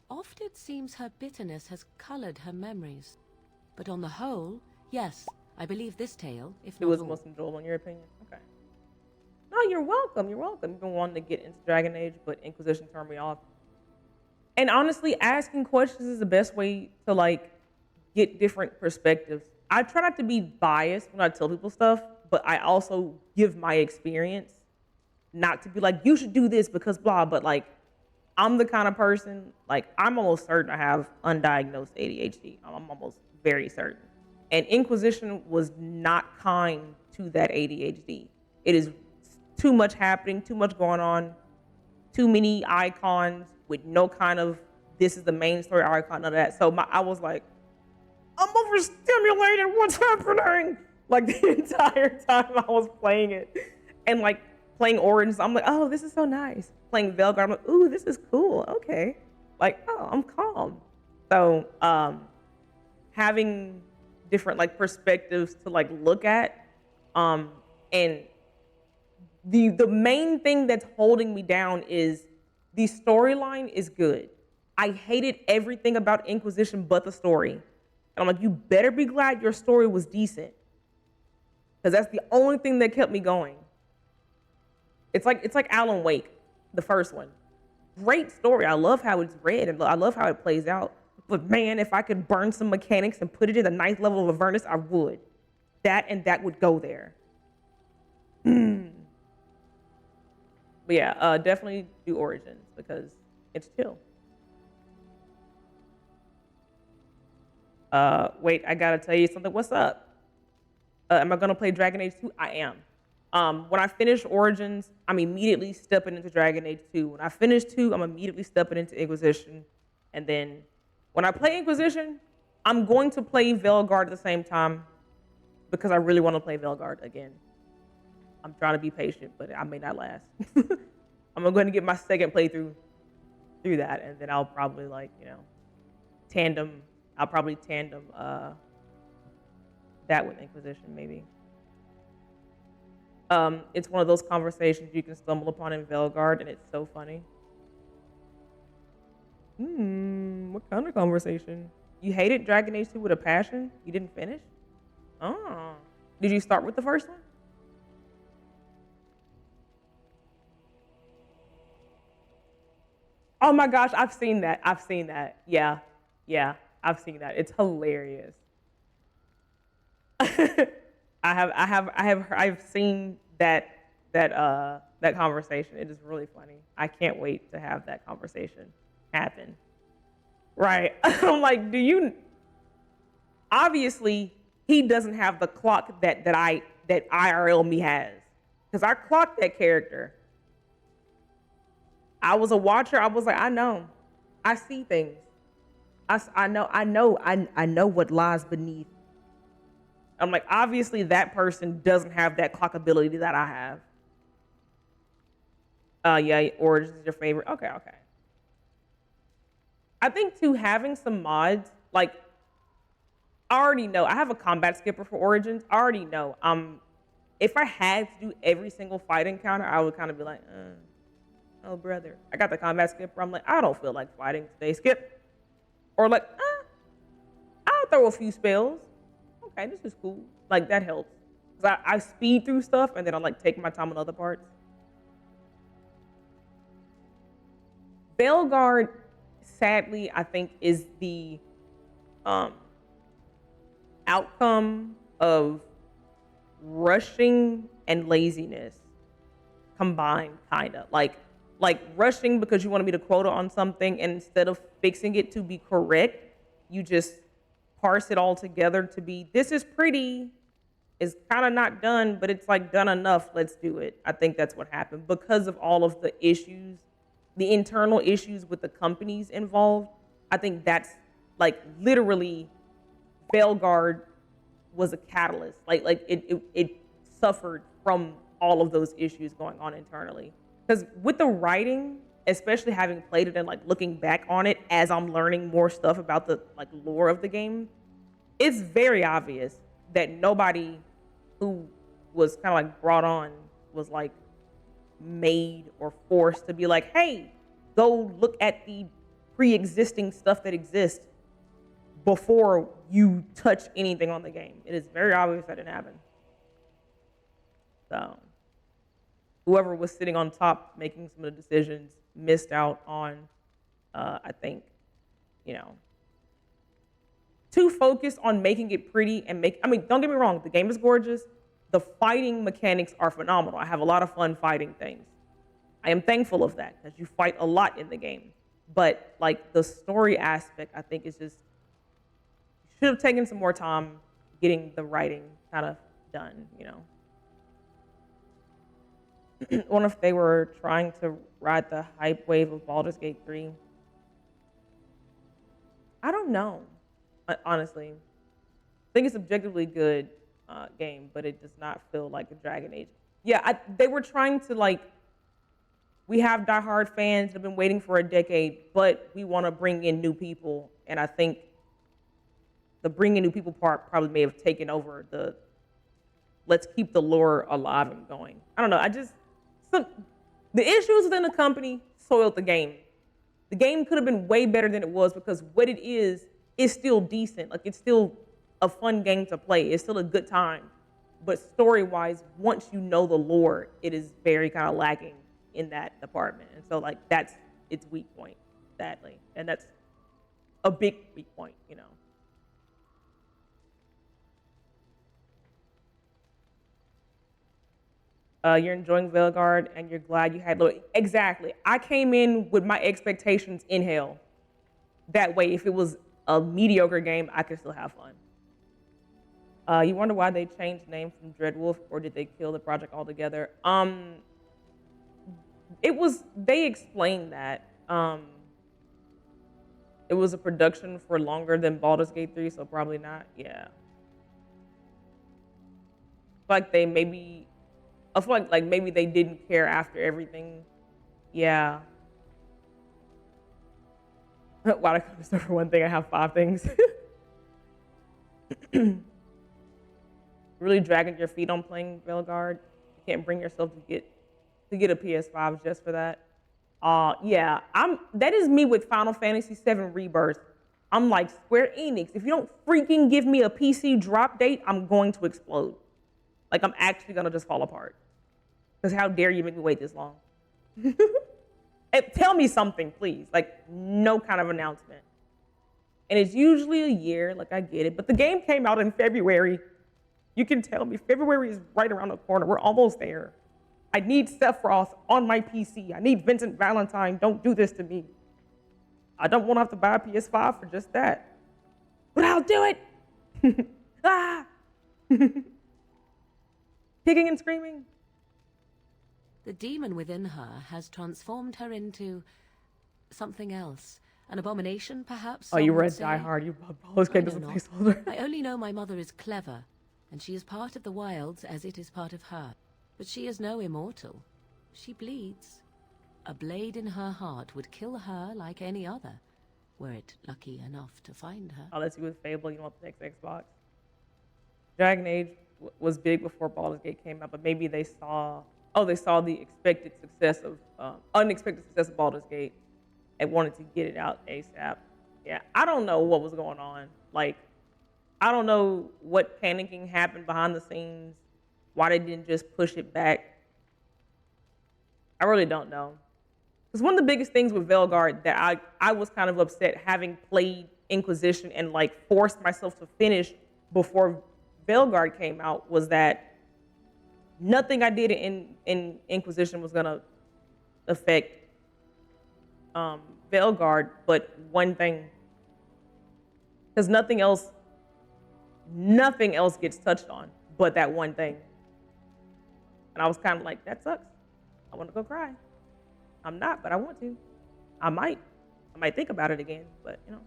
S19: Oft it seems her bitterness has colored her memories. But on the whole, yes, I believe this tale, if
S2: It
S19: not
S2: was
S19: all.
S2: most enjoyable in your opinion? Okay. No, you're welcome. You're welcome. You've been wanting to get into Dragon Age, but Inquisition turned me off. And honestly, asking questions is the best way to like get different perspectives. I try not to be biased when I tell people stuff, but I also give my experience, not to be like, you should do this because blah, but like, I'm the kind of person, like, I'm almost certain I have undiagnosed ADHD. I'm almost very certain. And Inquisition was not kind to that ADHD. It is too much happening, too much going on, too many icons with no kind of, this is the main story icon, none of that. So I was like, I'm overstimulated, what's happening? Like the entire time I was playing it. And like playing Origins, I'm like, oh, this is so nice. Playing Veilguard, I'm like, ooh, this is cool, okay. Like, oh, I'm calm. So having different like perspectives to like look at, and the main thing that's holding me down is the storyline is good. I hated everything about Inquisition but the story. And I'm like, you better be glad your story was decent. Because that's the only thing that kept me going. It's like Alan Wake, the first one. Great story. I love how it's read and I love how it plays out. But man, if I could burn some mechanics and put it in a nice level of Avernus, I would. That would go there. But yeah, definitely do Origins because it's chill. Wait, I gotta tell you something. What's up? Am I gonna play Dragon Age 2? I am. When I finish Origins, I'm immediately stepping into Dragon Age 2. When I finish 2, I'm immediately stepping into Inquisition. And then when I play Inquisition, I'm going to play Veilguard at the same time because I really want to play Veilguard again. I'm trying to be patient, but I may not last. I'm going to get my second playthrough through that, and then I'll probably like, tandem. I'll probably tandem that with Inquisition maybe. It's one of those conversations you can stumble upon in Veilguard, and it's so funny. What kind of conversation? You hated Dragon Age 2 with a passion? You didn't finish? Oh. Did you start with the first one? Oh my gosh, I've seen that. Yeah, I've seen that. It's hilarious. I've seen that conversation. It is really funny. I can't wait to have that conversation happen. Right. I'm like, obviously he doesn't have the clock that IRL me has. Because I clocked that character. I was a watcher. I was like, I know. I see things. I know what lies beneath. I'm like, obviously that person doesn't have that clock ability that I have. Yeah, Origins is your favorite. Okay. I think too, having some mods, like, I already know. I have a combat skipper for Origins. I already know. If I had to do every single fight encounter, I would kind of be like, oh brother. I got the combat skipper. I'm like, I don't feel like fighting today. Skip. Or like, I'll throw a few spells. Okay, this is cool. Like, that helps. Because I speed through stuff, and then I like take my time on other parts. Belgard, sadly, I think is the um outcome of rushing and laziness combined, kind of like rushing because you want to meet a quota on something, and instead of fixing it to be correct, you just parse it all together to be, this is pretty, is kind of not done, but it's like done enough, let's do it. I think that's what happened because of all of the issues, the internal issues with the companies involved. I think that's like literally Veilguard was a catalyst. Like it suffered from all of those issues going on internally. Because with the writing, especially having played it and like looking back on it as I'm learning more stuff about the like lore of the game, it's very obvious that nobody who was kind of like brought on was like made or forced to be like, hey, go look at the pre-existing stuff that exists before you touch anything on the game. It is very obvious that didn't happen. So whoever was sitting on top making some of the decisions missed out on, I think, too focused on making it pretty and don't get me wrong, the game is gorgeous. The fighting mechanics are phenomenal. I have a lot of fun fighting things. I am thankful of that because you fight a lot in the game. But like the story aspect, I think is just, should have taken some more time getting the writing kind of done, I wonder if they were trying to ride the hype wave of Baldur's Gate 3. I don't know, honestly. I think it's objectively good game, but it does not feel like a Dragon Age. Yeah, they were trying to like, we have diehard fans that have been waiting for a decade, but we want to bring in new people. And I think the bringing new people part probably may have taken over the let's keep the lore alive and going. I don't know. The issues within the company soiled the game. The game could have been way better than it was because what it is still decent. Like it's still a fun game to play. It's still a good time. But story-wise, once you know the lore, it is very kind of lacking in that department. And so like that's its weak point, sadly. And that's a big weak point, You're enjoying Veilguard and you're glad you had exactly. I came in with my expectations in hell. That way, if it was a mediocre game, I could still have fun. You wonder why they changed the name from Dreadwolf, or did they kill the project altogether? They explained that. It was a production for longer than Baldur's Gate 3, so probably not. Yeah. Like they maybe, I feel like maybe they didn't care after everything. Yeah. Why did I come to for one thing? I have 5 things. Really dragging your feet on playing Veilguard. You can't bring yourself to get a PS5 just for that. Yeah, that is me with Final Fantasy VII Rebirth. I'm like, Square Enix, if you don't freaking give me a PC drop date, I'm going to explode. Like, I'm actually gonna just fall apart. Because how dare you make me wait this long? Tell me something, please. Like, no kind of announcement. And it's usually a year, like I get it. But the game came out in February. You can tell me, February is right around the corner. We're almost there. I need Sephiroth on my PC. I need Vincent Valentine. Don't do this to me. I don't want to have to buy a PS5 for just that. But I'll do it. Ah! Kicking and screaming.
S19: The demon within her has transformed her into something else. An abomination, perhaps?
S2: Oh, you
S19: some would
S2: read
S19: say.
S2: Die Hard. You always came as a placeholder.
S19: I only know my mother is clever, and she is part of the wilds as it is part of her. But she is no immortal. She bleeds. A blade in her heart would kill her like any other, were it lucky enough to find her.
S2: Oh, that's you with Fable. You want the next Xbox. Dragon Age was big before Baldur's Gate came out, but maybe they saw the expected success of unexpected success of Baldur's Gate and wanted to get it out ASAP. Yeah, I don't know what was going on. Like, I don't know what panicking happened behind the scenes, why they didn't just push it back. I really don't know. Because one of the biggest things with Velgard that I was kind of upset having played Inquisition and like forced myself to finish before Velgard came out was that nothing I did in Inquisition was gonna affect Velgard, but one thing, because nothing else gets touched on but that one thing. And I was kind of like, that sucks. I want to go cry. I'm not, but I want to. I might think about it again, but you know.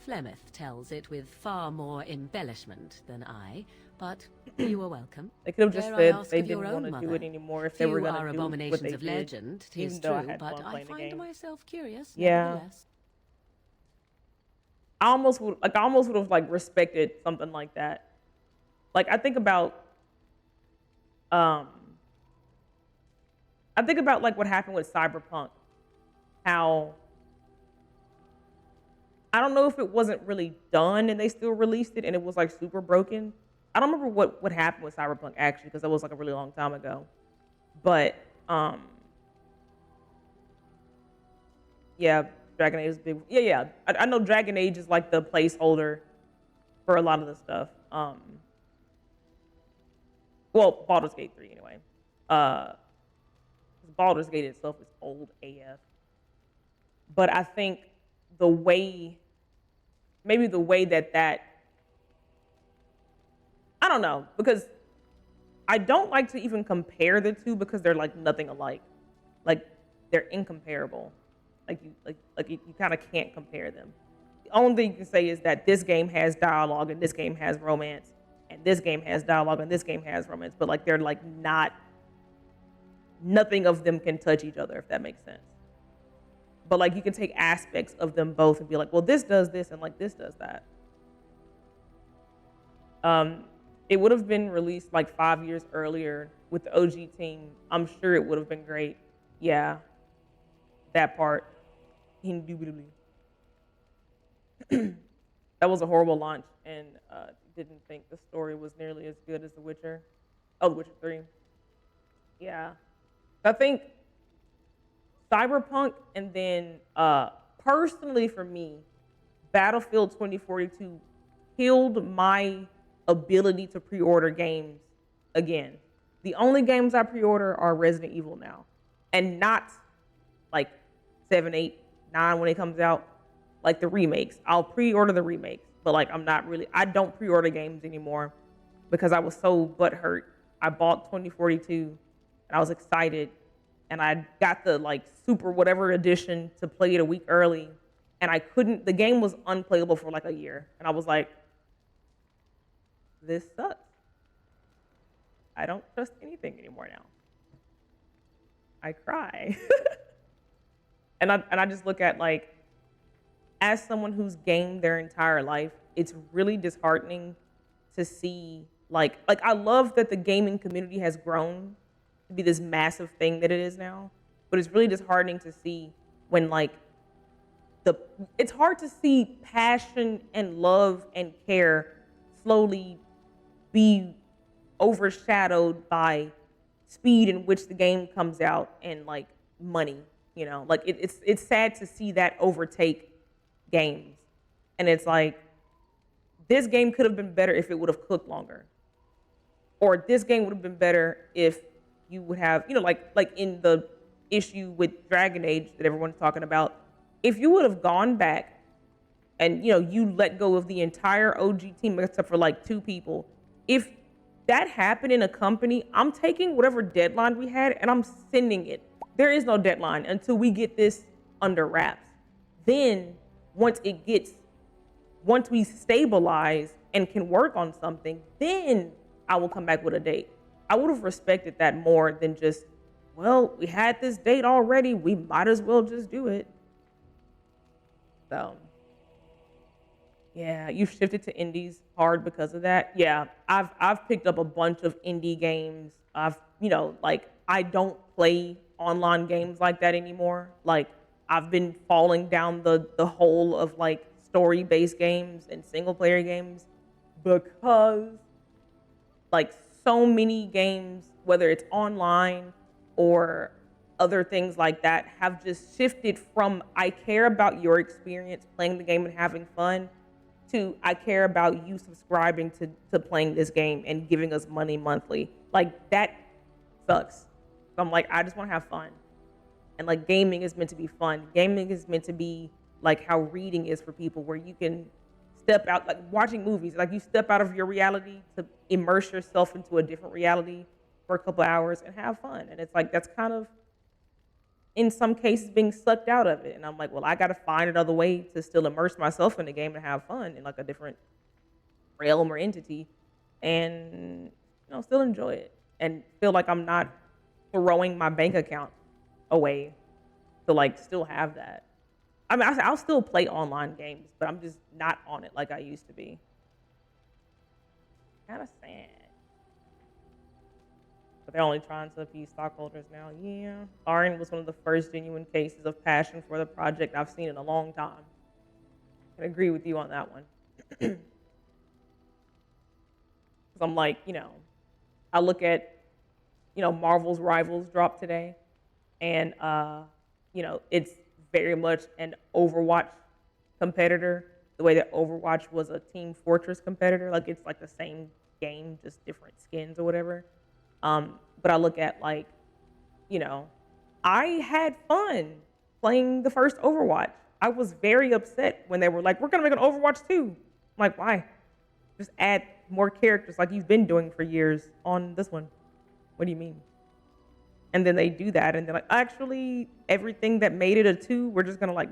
S19: Flemeth tells it with far more embellishment than I, but you are welcome.
S2: They could have just
S19: Dare I
S2: said
S19: ask
S2: they
S19: of your
S2: didn't want
S19: own
S2: to do
S19: mother?
S2: it anymore if they were
S19: Few
S2: going
S19: are
S2: to do what
S19: abominations
S2: they
S19: of
S2: did,
S19: legend, 'tis
S2: even though I
S19: true,
S2: had
S19: but
S2: fun
S19: I
S2: playing the
S19: find
S2: game.
S19: myself curious,
S2: Yeah.
S19: nevertheless.
S2: I almost would have like respected something like that. Like I think about like what happened with Cyberpunk. How I don't know if it wasn't really done and they still released it and it was like super broken. I don't remember what happened with Cyberpunk actually because that was like a really long time ago. But yeah, Dragon Age is big. Yeah. I know Dragon Age is like the placeholder for a lot of the stuff. Well, Baldur's Gate 3 anyway. Baldur's Gate itself is old AF. But I think maybe the way that I don't know, because I don't like to even compare the two because they're like nothing alike. Like they're incomparable. You kind of can't compare them. The only thing you can say is that this game has dialogue and this game has romance, and this game has dialogue and this game has romance, but like they're like nothing of them can touch each other, if that makes sense. But like you can take aspects of them both and be like, well, this does this and like this does that. It would have been released like 5 years earlier with the OG team. I'm sure it would have been great. Yeah, that part. Indubitably. That was a horrible launch, and didn't think the story was nearly as good as The Witcher. Oh, The Witcher 3. Yeah. I think Cyberpunk and then personally for me, Battlefield 2042 killed my ability to pre-order games again. The only games I pre-order are Resident Evil now. And not like 7, 8, 9 when it comes out. Like the remakes. I'll pre-order the remakes. But like I don't pre-order games anymore because I was so butthurt. I bought 2042 and I was excited. And I got the like super whatever edition to play it a week early. And the game was unplayable for like a year. And I was like, this sucks. I don't trust anything anymore now. I cry. and I just look at like, as someone who's gamed their entire life, it's really disheartening to see like I love that the gaming community has grown to be this massive thing that it is now, but it's really disheartening to see when like it's hard to see passion and love and care slowly be overshadowed by speed in which the game comes out and like money, you know, like it's sad to see that overtake games. And it's like, this game could have been better if it would have cooked longer, or this game would have been better if you would have, you know, like in the issue with Dragon Age that everyone's talking about, if you would have gone back and, you know, you let go of the entire OG team except for like 2 people, if that happened in a company, I'm taking whatever deadline we had and I'm sending it. There is no deadline until we get this under wraps. Then once we stabilize and can work on something, then I will come back with a date. I would have respected that more than just, well, we had this date already, we might as well just do it. So, yeah, you shifted to indies hard because of that. Yeah, I've picked up a bunch of indie games. I don't play online games like that anymore. Like, I've been falling down the hole of like story-based games and single-player games because like so many games, whether it's online or other things like that have just shifted from I care about your experience playing the game and having fun to I care about you subscribing to playing this game and giving us money monthly. Like that sucks. So I'm like, I just want to have fun. And like gaming is meant to be fun. Gaming is meant to be like how reading is for people, where you can step out, like watching movies, like you step out of your reality to immerse yourself into a different reality for a couple hours and have fun. And it's like, that's kind of, in some cases, being sucked out of it. And I'm like, well, I got to find another way to still immerse myself in the game and have fun in like a different realm or entity and, still enjoy it and feel like I'm not throwing my bank account away to like still have that. I mean, I'll still play online games, but I'm just not on it like I used to be. Kind of sad. But they're only trying to appease stockholders now. Yeah. Lauren was one of the first genuine cases of passion for the project I've seen in a long time. I can agree with you on that one. Because I'm like, I look at, Marvel's Rivals drop today, and, it's very much an Overwatch competitor, the way that Overwatch was a Team Fortress competitor. Like, it's like the same game, just different skins or whatever. But I look at like, I had fun playing the first Overwatch. I was very upset when they were like, we're going to make an Overwatch 2. I'm like, why? Just add more characters like you've been doing for years on this one. What do you mean? And then they do that, and they're like, actually, everything that made it a 2, we're just gonna like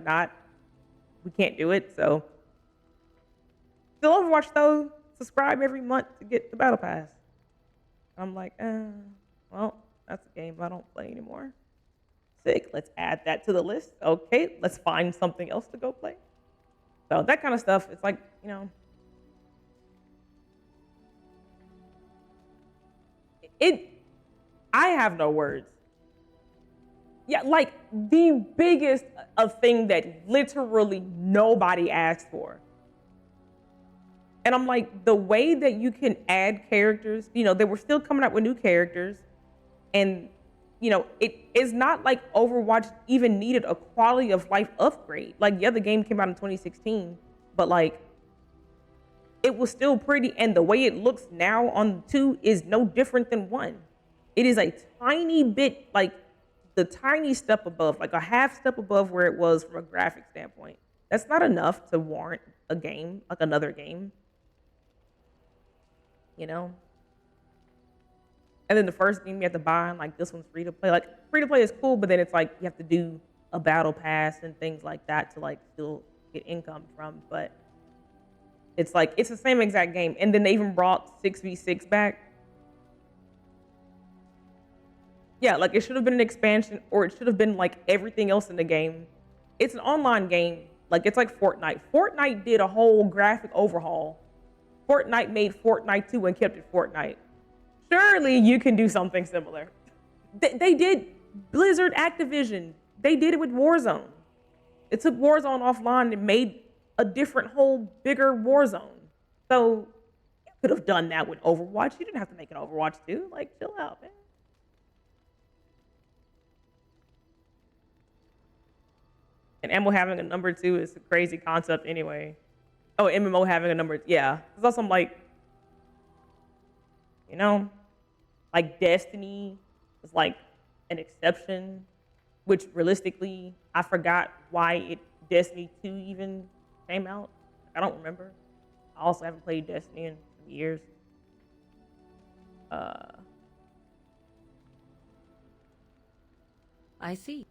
S2: we can't do it. So, still Overwatch though. Subscribe every month to get the Battle Pass. I'm like, well, that's a game I don't play anymore. Sick. Let's add that to the list. Okay, let's find something else to go play. So that kind of stuff. It's like, I have no words. Yeah, like the biggest of thing that literally nobody asked for. And I'm like, the way that you can add characters, they were still coming out with new characters. And, it is not like Overwatch even needed a quality of life upgrade. Like, yeah, the game came out in 2016, but like, it was still pretty. And the way it looks now on 2 is no different than 1. It is a tiny bit, like the tiny step above, like a half step above where it was from a graphic standpoint. That's not enough to warrant a game, like another game. And then the first game you have to buy, and like this one's free to play. Like free to play is cool, but then it's like you have to do a battle pass and things like that to like still get income from. But it's like, it's the same exact game. And then they even brought 6v6 back. Yeah, like it should have been an expansion, or it should have been like everything else in the game. It's an online game. Like it's like Fortnite. Fortnite did a whole graphic overhaul. Fortnite made Fortnite 2 and kept it Fortnite. Surely you can do something similar. They did. Blizzard, Activision, they did it with Warzone. It took Warzone offline and made a different whole bigger Warzone. So you could have done that with Overwatch. You didn't have to make an Overwatch 2. Like, chill out, man. And MMO having a number 2 is a crazy concept anyway. Oh, MMO having a number, yeah. It's also like, like Destiny is like an exception, which realistically, I forgot why Destiny 2 even came out. I don't remember. I also haven't played Destiny in some years.
S19: I see.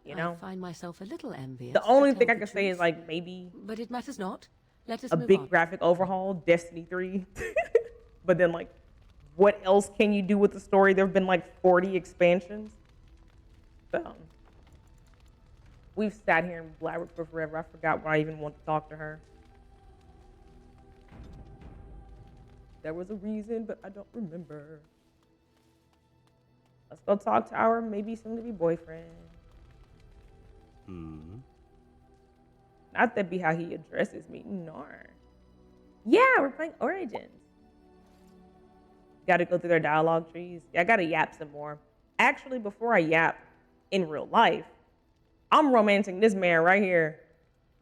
S19: I find myself a little envious.
S2: The only thing I can say is like maybe,
S19: but it matters not. Let us
S2: a
S19: move
S2: big
S19: on.
S2: graphic overhaul, Destiny 3. But then like, what else can you do with the story? There have been like 40 expansions. So we've sat here and blabbered for forever. I forgot why I even want to talk to her. There was a reason, but I don't remember. Let's go talk to our maybe soon-to-be boyfriend. Not that be how he addresses me. No. Yeah, we're playing Origins. Got to go through their dialogue trees. Yeah, I got to yap some more. Actually, before I yap in real life, I'm romancing this man right here,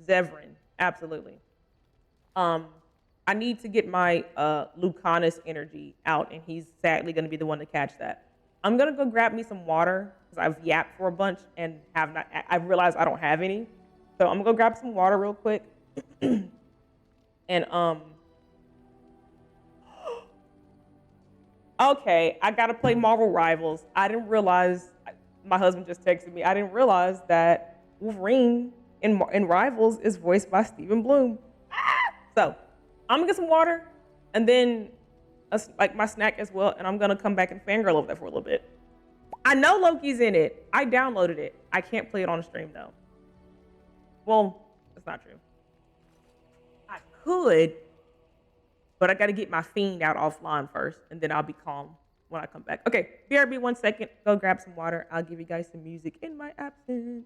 S2: Zevran. Absolutely. Um, I need to get my Lucanus energy out, and he's sadly going to be the one to catch that. I'm gonna go grab me some water because I've yapped for a bunch and have not. I realized I don't have any, so I'm gonna go grab some water real quick. And okay, I gotta play Marvel Rivals. I didn't realize. My husband just texted me. I didn't realize that Wolverine in Rivals is voiced by Stephen Bloom. So I'm gonna get some water and then like my snack as well, and I'm gonna come back and fangirl over that for a little bit. I know Loki's in it. I downloaded it. I can't play it on stream though. Well, that's not true. I could, but I gotta get my fiend out offline first, and then I'll be calm when I come back. Okay, BRB 1 second. Go grab some water. I'll give you guys some music in my absence.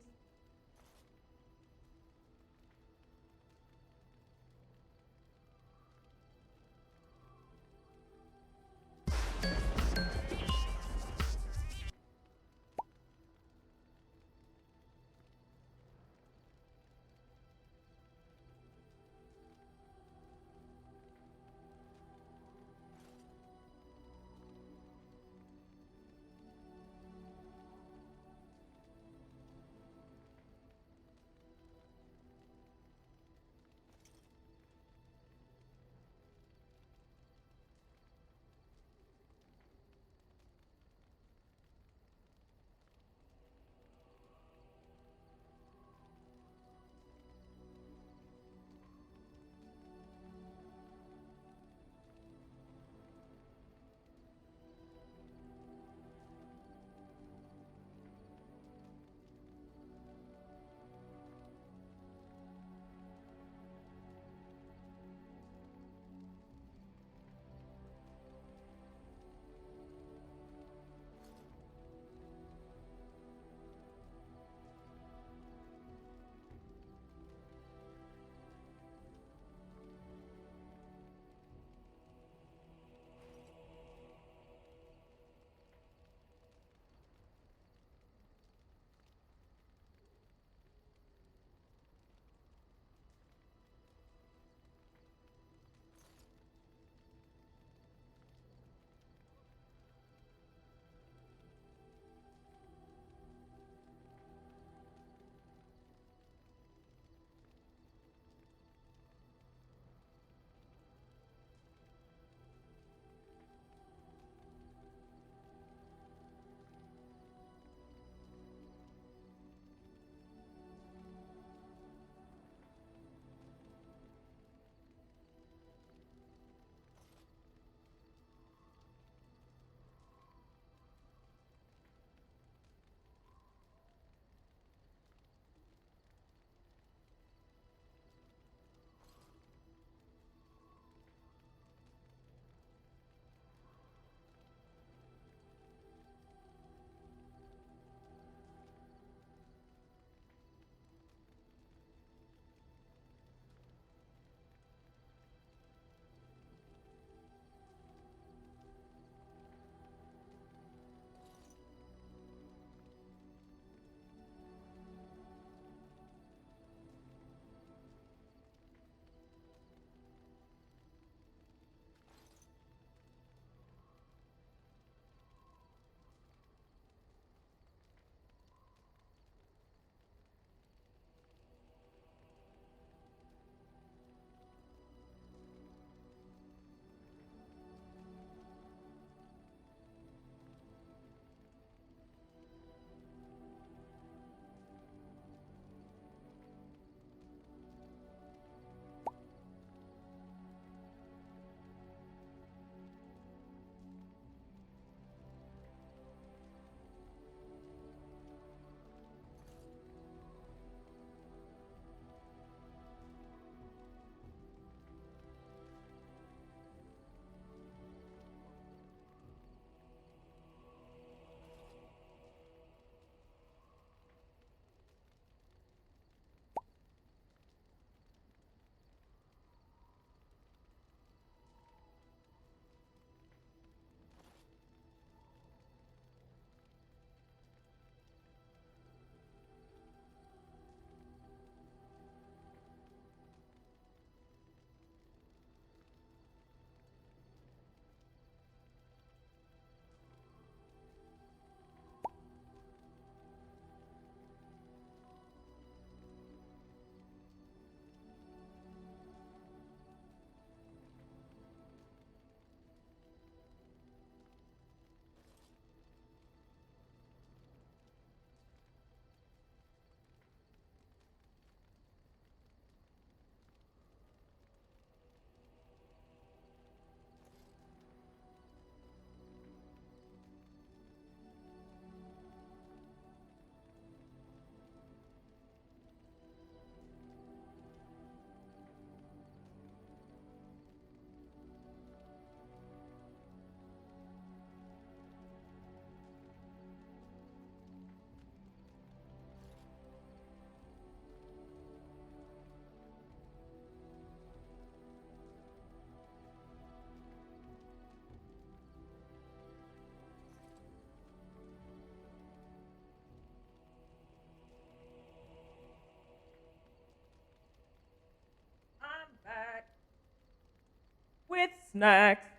S2: snacks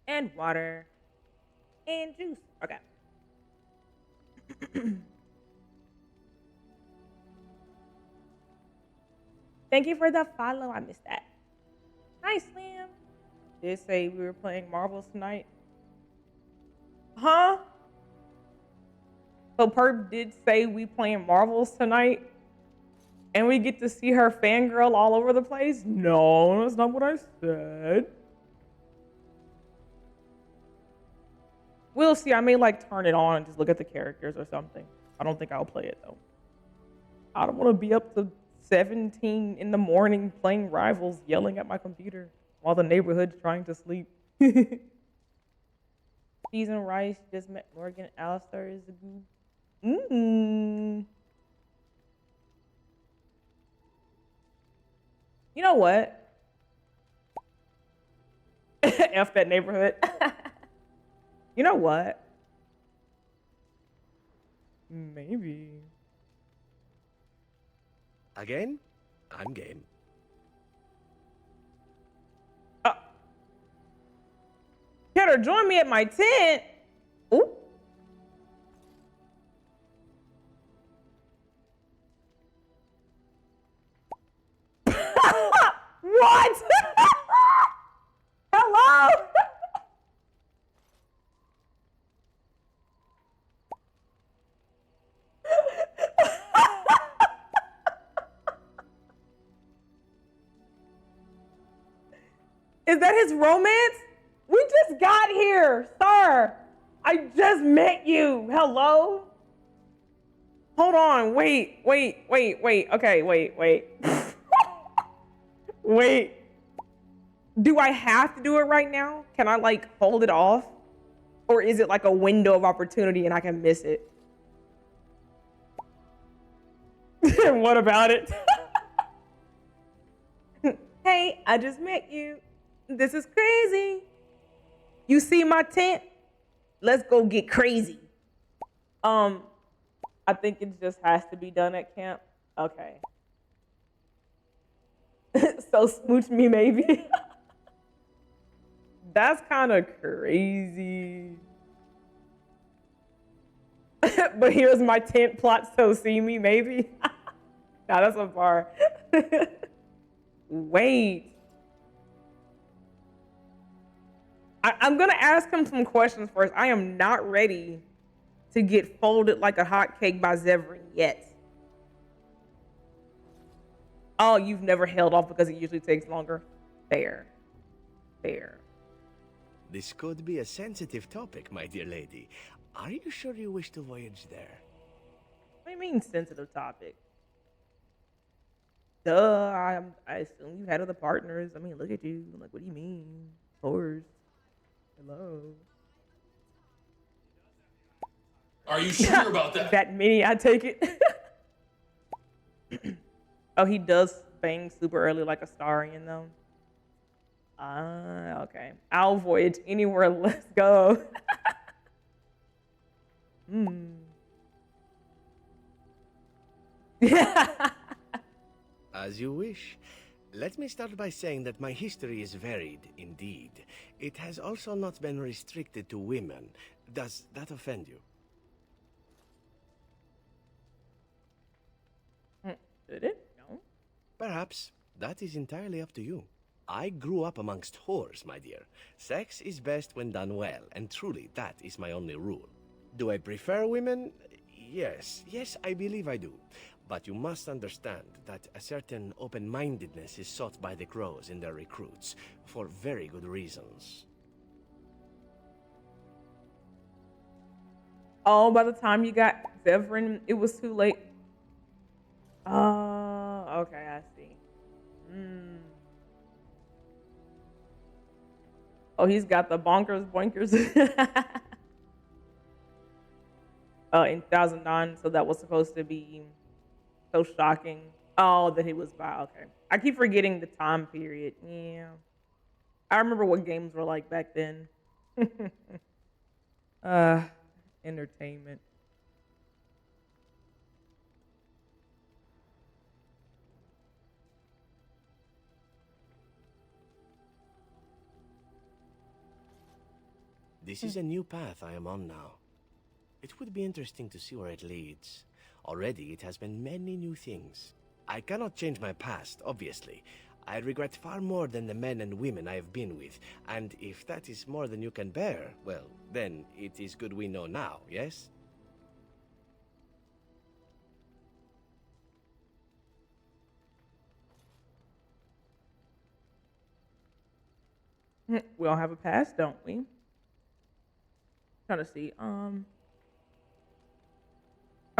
S2: and water and juice. Okay. Thank you for the follow. I missed that. Hi, Slim. Did say we were playing marbles tonight. Huh? So Perp did say we playing marbles tonight, and we get to see her fangirl all over the place? No, that's not what I said. We'll see. I may like turn it on and just look at the characters or something. I don't think I'll play it though. I don't want to be up to 17 in the morning playing Rivals, yelling at my computer while the neighborhood's trying to sleep. Cheese and rice. Just met Morgan. Alistair is a good. You know what? F that neighborhood. You know what? Maybe.
S4: Again? I'm game.
S2: Peter, join me at my tent. Ooh. What? Hello? Is that his romance? We just got here, sir. I just met you. Hello? Hold on. Wait. Okay, wait. Wait. Do I have to do it right now? Can I like hold it off? Or is it like a window of opportunity and I can miss it? What about it? Hey, I just met you. This is crazy. You see my tent? Let's go get crazy. I think it just has to be done at camp. Okay. So smooch me maybe. That's kind of crazy. But here's my tent plot, so see me maybe. Nah, that's so far. Wait. I'm gonna ask him some questions first. I am not ready to get folded like a hot cake by Zevran yet. Oh, you've never held off because it usually takes longer? Fair.
S4: This could be a sensitive topic, my dear lady. Are you sure you wish to voyage there?
S2: What do you mean sensitive topic? Duh, I assume you had other partners. I mean, look at you. Like, what do you mean? Of course. Hello.
S20: Are you sure about that?
S2: That many, I take it. Oh, he does bang super early like a Starian, though. Okay. I'll voyage anywhere. Let's go.
S4: As you wish. Let me start by saying that my history is varied, indeed. It has also not been restricted to women. Does that offend you?
S2: Did it? No.
S4: Perhaps. That is entirely up to you. I grew up amongst whores, my dear. Sex is best when done well, and truly, that is my only rule. Do I prefer women? Yes, I believe I do. But you must understand that a certain open-mindedness is sought by the crows in their recruits, for very good reasons.
S2: Oh, by the time you got Zevran, it was too late. Oh, okay, I see. Oh, he's got the bonkers boinkers. In 2009, so that was supposed to be so shocking. Oh, that he was by. Okay. I keep forgetting the time period. Yeah. I remember what games were like back then. Entertainment.
S4: This is a new path I am on now. It would be interesting to see where it leads. Already it has been many new things. I cannot change my past, obviously. I regret far more than the men and women I have been with, and if that is more than you can bear, well, then it is good we know now, yes?
S2: We all have a past, don't we? Trying to see. I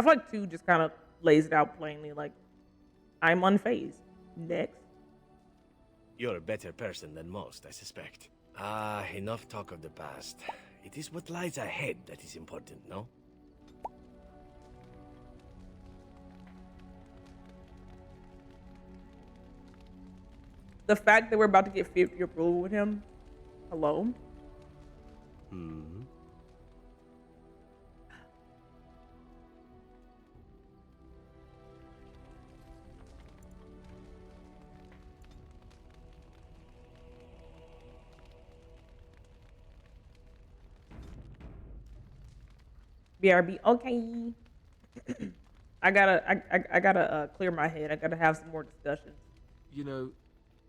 S2: feel like 2 just kind of lays it out plainly. Like, I'm unfazed. Next.
S4: You're a better person than most, I suspect. Ah, enough talk of the past. It is what lies ahead that is important, no?
S2: The fact that we're about to get 50 approval with him. Hello?
S4: Hmm.
S2: BRB. Okay. I gotta clear my head. I gotta have some more discussions.
S9: You know,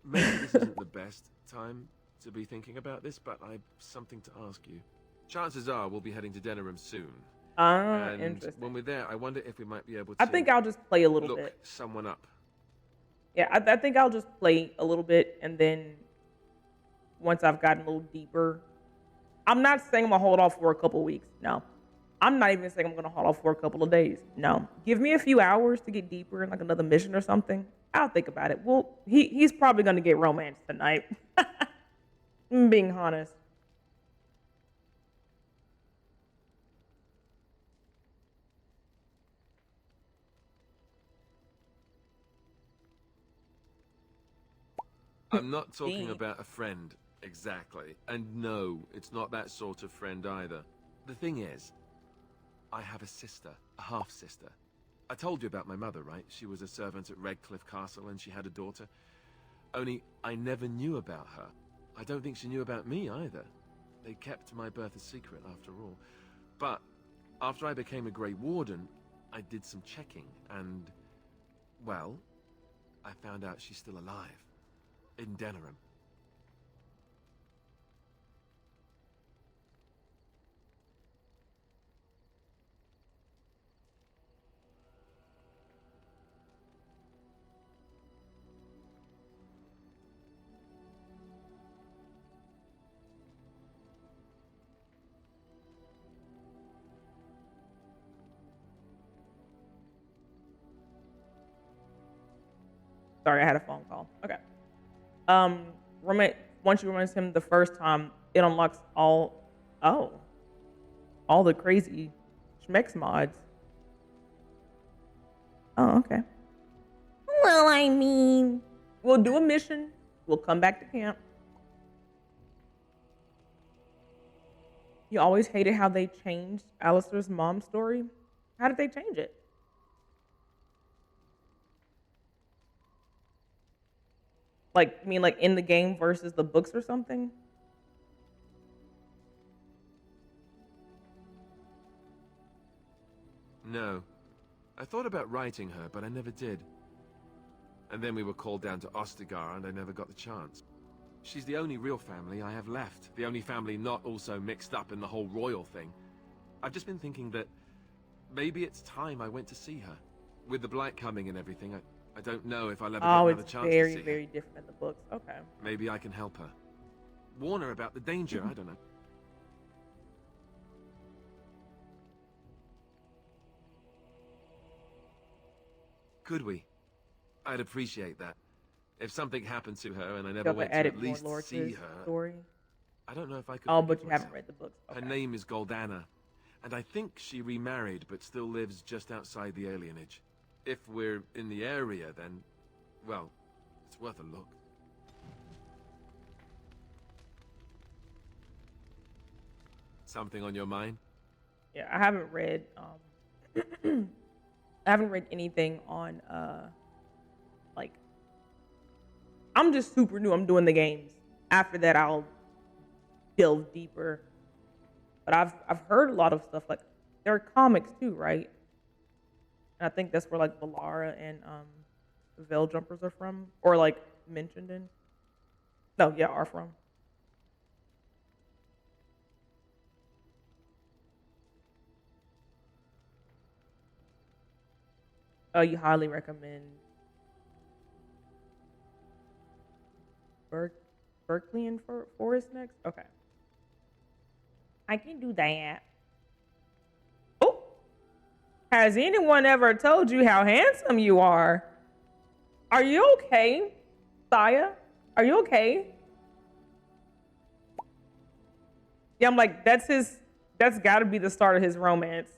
S9: maybe this isn't the best time to be thinking about this, but I've something to ask you. Chances are we'll be heading to Denerim soon. And
S2: Interesting.
S9: when we're there, I wonder if we might be able to...
S2: I think I'll just play a little
S9: look
S2: bit.
S9: someone up.
S2: Yeah, I think I'll just play a little bit, and then once I've gotten a little deeper, I'm not saying I'm gonna hold off for a couple weeks. No, I'm not even saying I'm gonna hold off for a couple of days. No, give me a few hours to get deeper in like another mission or something. I'll think about it. Well, he's probably gonna get romance tonight. I'm being honest.
S9: I'm not talking about a friend, exactly. And no, it's not that sort of friend either. The thing is, I have a sister, a half-sister. I told you about my mother, right? She was a servant at Redcliffe Castle and she had a daughter. Only, I never knew about her. I don't think she knew about me either. They kept my birth a secret after all. But, after I became a Grey Warden, I did some checking and, well, I found out she's still alive. In Denerim.
S2: Sorry, I had a phone call. Okay. Once you romance him the first time, it unlocks all the crazy Schmex mods. Oh, okay. Well, I mean, we'll do a mission. We'll come back to camp. You always hated how they changed Alistair's mom's story. How did they change it? Like, I mean, like in the game versus the books or something?
S9: No. I thought about writing her, but I never did. And then we were called down to Ostagar, and I never got the chance. She's the only real family I have left. The only family not also mixed up in the whole royal thing. I've just been thinking that maybe it's time I went to see her. With the blight coming and everything, I don't know if I'll ever get another chance to see her.
S2: Oh, it's very different in the books. Okay.
S9: Maybe I can help her. Warn her about the danger, I don't know. Could we? I'd appreciate that. If something happened to her and I never went to at least see her...
S2: Story.
S9: I don't know if I could...
S2: Oh, but you haven't read the books. Okay.
S9: Her name is Goldana, and I think she remarried but still lives just outside the alienage. If we're in the area, then, well, it's worth a look. Something on your mind?
S2: Yeah, I haven't read I haven't read anything on like I'm just super new. I'm doing the games. After that I'll delve deeper but I've heard a lot of stuff like there are comics too, right? And I think that's where like Valara and Veil Jumpers are from, or like mentioned in. No, yeah, are from. Oh, you highly recommend Berkeley and Forest next? Okay. I can do that. Oh, has anyone ever told you how handsome you are? Are you okay, Saya? Are you okay? Yeah, I'm like, that's gotta be the start of his romance.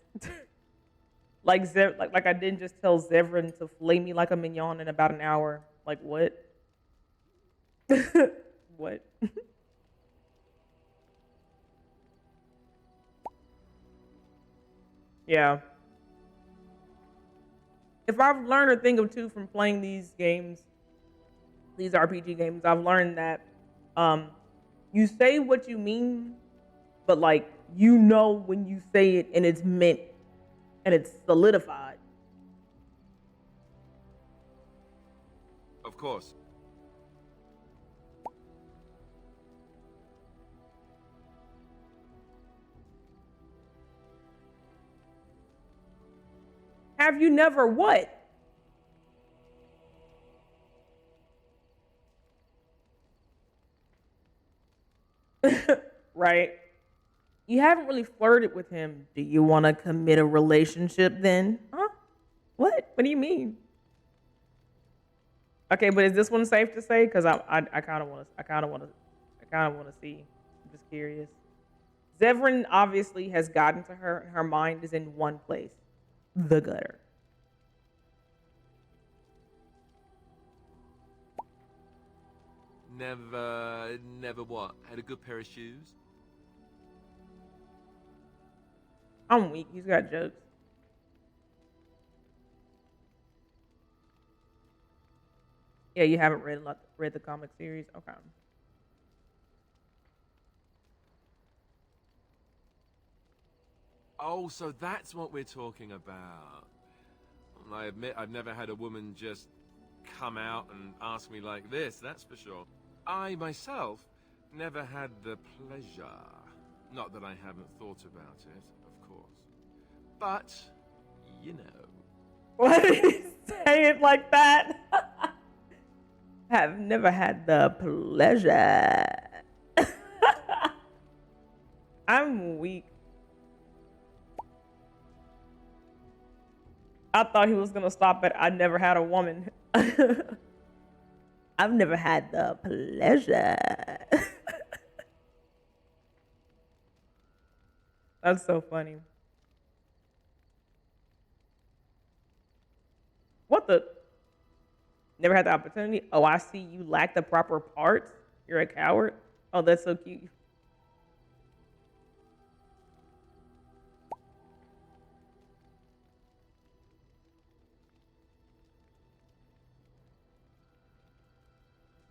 S2: Like like I didn't just tell Zevran to flay me like a mignon in about an hour. Like what? What? Yeah. If I've learned a thing or two from playing these games, these RPG games, I've learned that you say what you mean, but like you know when you say it and it's meant and it's solidified.
S9: Of course.
S2: Have you never what? Right. You haven't really flirted with him. Do you want to commit a relationship then? Huh? What? What do you mean? Okay, but is this one safe to say? Because I kind of want to see. I'm just curious. Zevran obviously has gotten to her, and her mind is in one place, the gutter.
S9: Never what? Had a good pair of shoes?
S2: I'm weak. He's got jokes. Yeah, you haven't read the comic series? Okay.
S9: Oh, so that's what we're talking about. I admit I've never had a woman just come out and ask me like this, that's for sure. I myself never had the pleasure. Not that I haven't thought about it, of course. But, you know.
S2: Why did he say it like that? Have never had the pleasure. I'm weak. I thought he was gonna stop at I never had a woman. I've never had the pleasure. That's so funny. What the? Never had the opportunity? Oh, I see you lack the proper parts. You're a coward. Oh, that's so cute.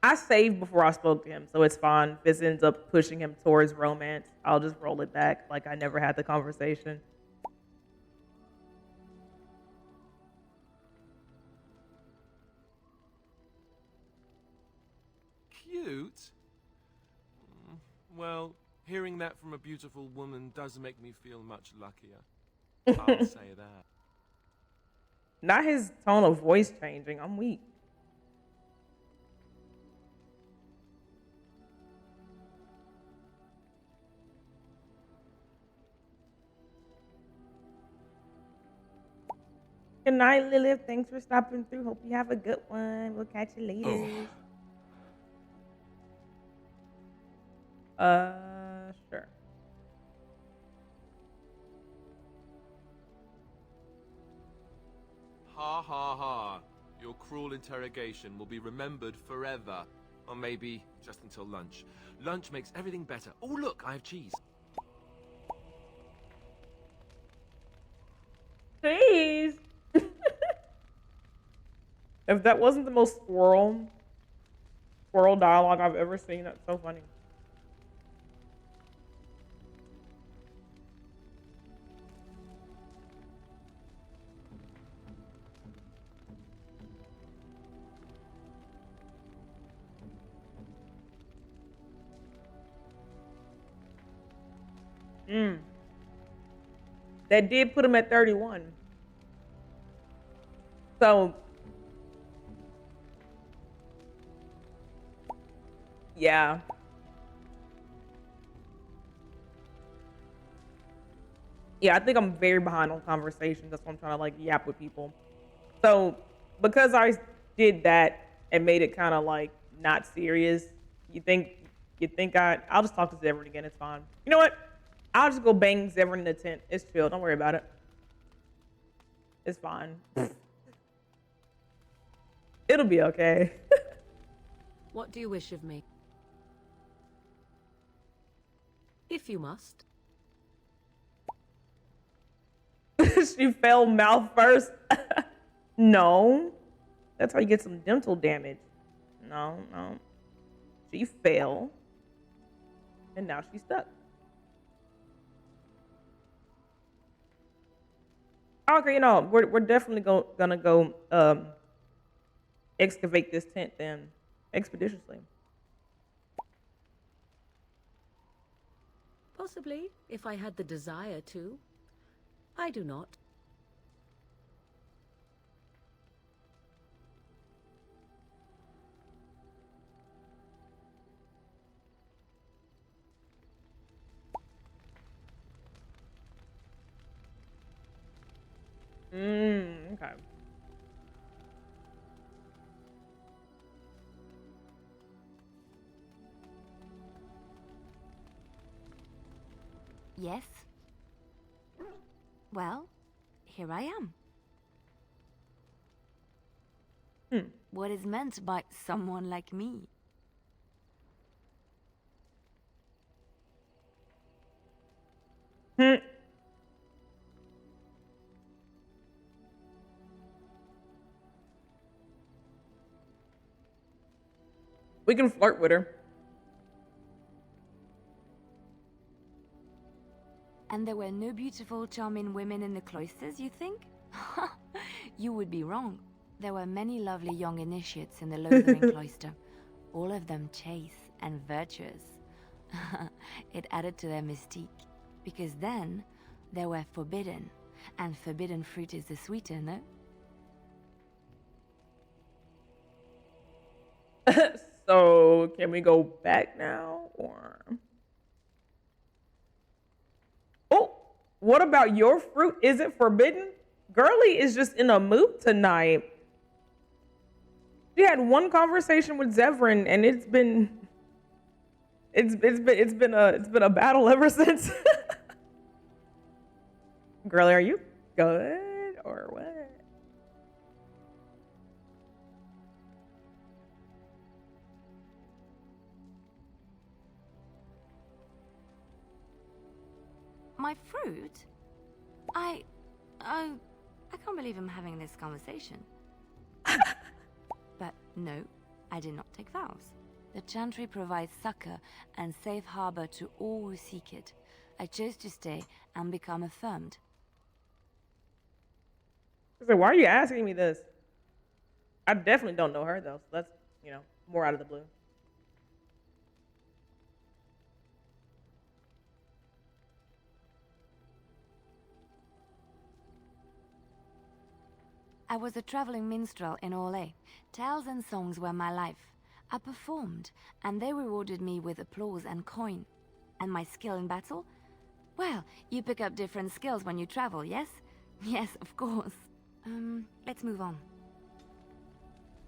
S2: I saved before I spoke to him, so it's fine. If this ends up pushing him towards romance, I'll just roll it back like I never had the conversation.
S9: Cute? Well, hearing that from a beautiful woman does make me feel much luckier. I'll say that.
S2: Not his tone of voice changing. I'm weak. Good night, Lilith. Thanks for stopping through. Hope you have a good one. We'll catch you later. Sure.
S9: Ha ha ha. Your cruel interrogation will be remembered forever. Or maybe just until lunch. Lunch makes everything better. Oh, look, I have cheese.
S2: Cheese! If that wasn't the most squirrel dialogue I've ever seen, that's so funny. Mm. That did put him at 31. So, yeah. Yeah, I think I'm very behind on conversations. That's why I'm trying to like yap with people. So, because I did that and made it kind of like not serious, you think I'll just talk to Zevran again. It's fine. You know what? I'll just go bang Zevran in the tent. It's chill. Don't worry about it. It's fine. It'll be okay.
S19: What do you wish of me? If you must.
S2: She fell mouth first. No. That's how you get some dental damage. No, no. She fell. And now she's stuck. Okay, you know, we're definitely gonna go excavate this tent then expeditiously.
S19: Possibly, if I had the desire to. I do not.
S2: Okay.
S15: Yes? Well, here I am. What is meant by someone like me?
S2: We can flirt with her.
S15: And there were no beautiful, charming women in the cloisters, you think? You would be wrong. There were many lovely young initiates in the Lothering cloister, all of them chaste and virtuous. It added to their mystique, because then they were forbidden, and forbidden fruit is the sweeter, no?
S2: So, can we go back now, or? Oh, what about your fruit? Is it forbidden? Girly is just in a mood tonight. She had one conversation with Zevran, and it's been a battle ever since. Girly, are you good or what?
S15: My fruit? I can't believe I'm having this conversation. But no, I did not take vows. The Chantry provides succor and safe harbor to all who seek it. I chose to stay and become affirmed.
S2: So why are you asking me this? I definitely don't know her though, so that's, you know, more out of the blue.
S15: I was a traveling minstrel in Orlais. Tales and songs were my life. I performed, and they rewarded me with applause and coin. And my skill in battle? Well, you pick up different skills when you travel, yes? Yes, of course. Let's move on.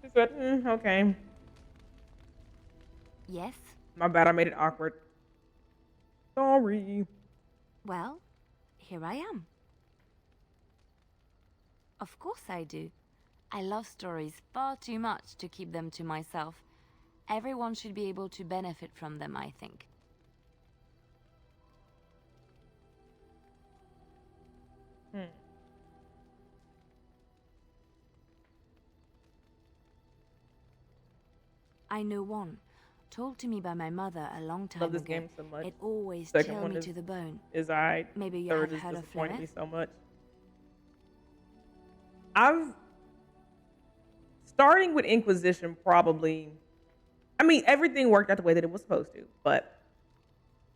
S2: She said, okay.
S15: Yes?
S2: My bad, I made it awkward. Sorry.
S15: Well, here I am. Of course I do. I love stories far too much to keep them to myself. Everyone should be able to benefit from them, I think. I know one, told to me by my mother a long time
S2: Love this
S15: ago.
S2: game so much.
S15: It always
S2: Second
S15: chilled
S2: one
S15: me
S2: is,
S15: to the bone.
S2: Is alright.
S15: Maybe you
S2: Third
S15: have
S2: is
S15: heard of
S2: disappointed me
S15: Flemeth?
S2: so much. I've starting with Inquisition probably. I mean, everything worked out the way that it was supposed to, but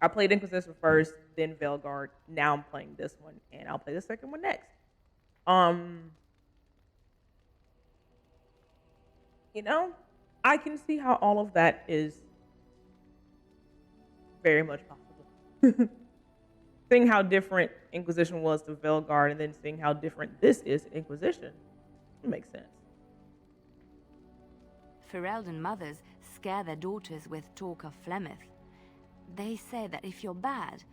S2: I played Inquisition first, then Veilguard. Now I'm playing this one, and I'll play the second one next. You know, I can see how all of that is very much possible. Seeing how different Inquisition was to Veilguard, and then seeing how different this is to Inquisition, it makes sense.
S15: Ferelden mothers scare their daughters with talk of Flemeth. They say that if you're bad,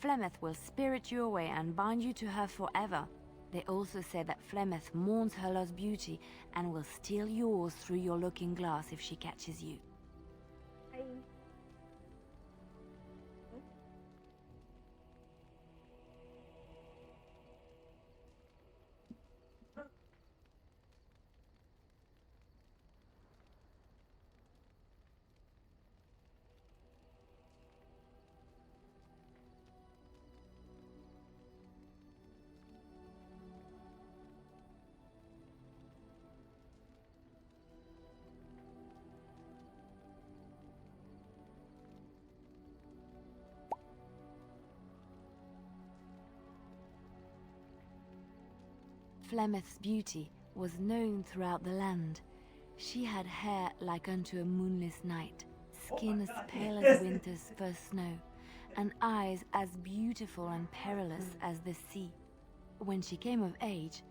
S15: Flemeth will spirit you away and bind you to her forever. They also say that Flemeth mourns her lost beauty and will steal yours through your looking glass if she catches you. Flemeth's beauty was known throughout the land. She had hair like unto a moonless night, skin as pale as winter's first snow, and eyes as beautiful and perilous as the sea. When she came of age,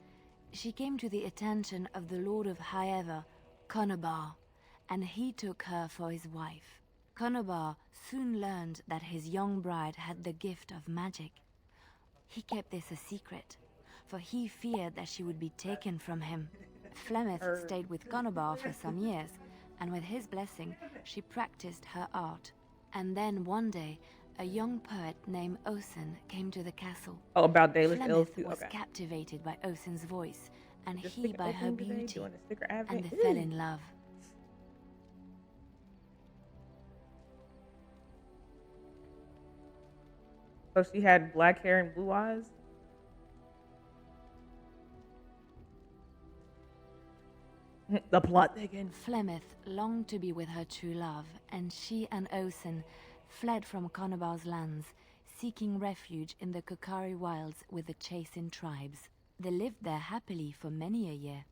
S15: she came to the attention of the Lord of Highever, Conobar, and he took her for his wife. Conobar soon learned that his young bride had the gift of magic. He kept this a secret, for he feared that she would be taken from him. Flemeth stayed with Conobar for some years, and with his blessing, she practiced her art. And then one day, a young poet named Osen came to the castle.
S2: Oh, about Dalish Elves
S15: Flemeth
S2: too?
S15: was
S2: Okay.
S15: captivated by Osen's voice, and
S2: Just
S15: he
S2: sticker
S15: by her
S2: opening today,
S15: beauty,
S2: doing a sticker advent.
S15: and they fell in love.
S2: So she had black hair and blue eyes? The plot thickens.
S15: Flemeth longed to be with her true love, and she and Osen fled from Conobar's lands, seeking refuge in the Kokari wilds with the Chasing tribes. They lived there happily for many a year,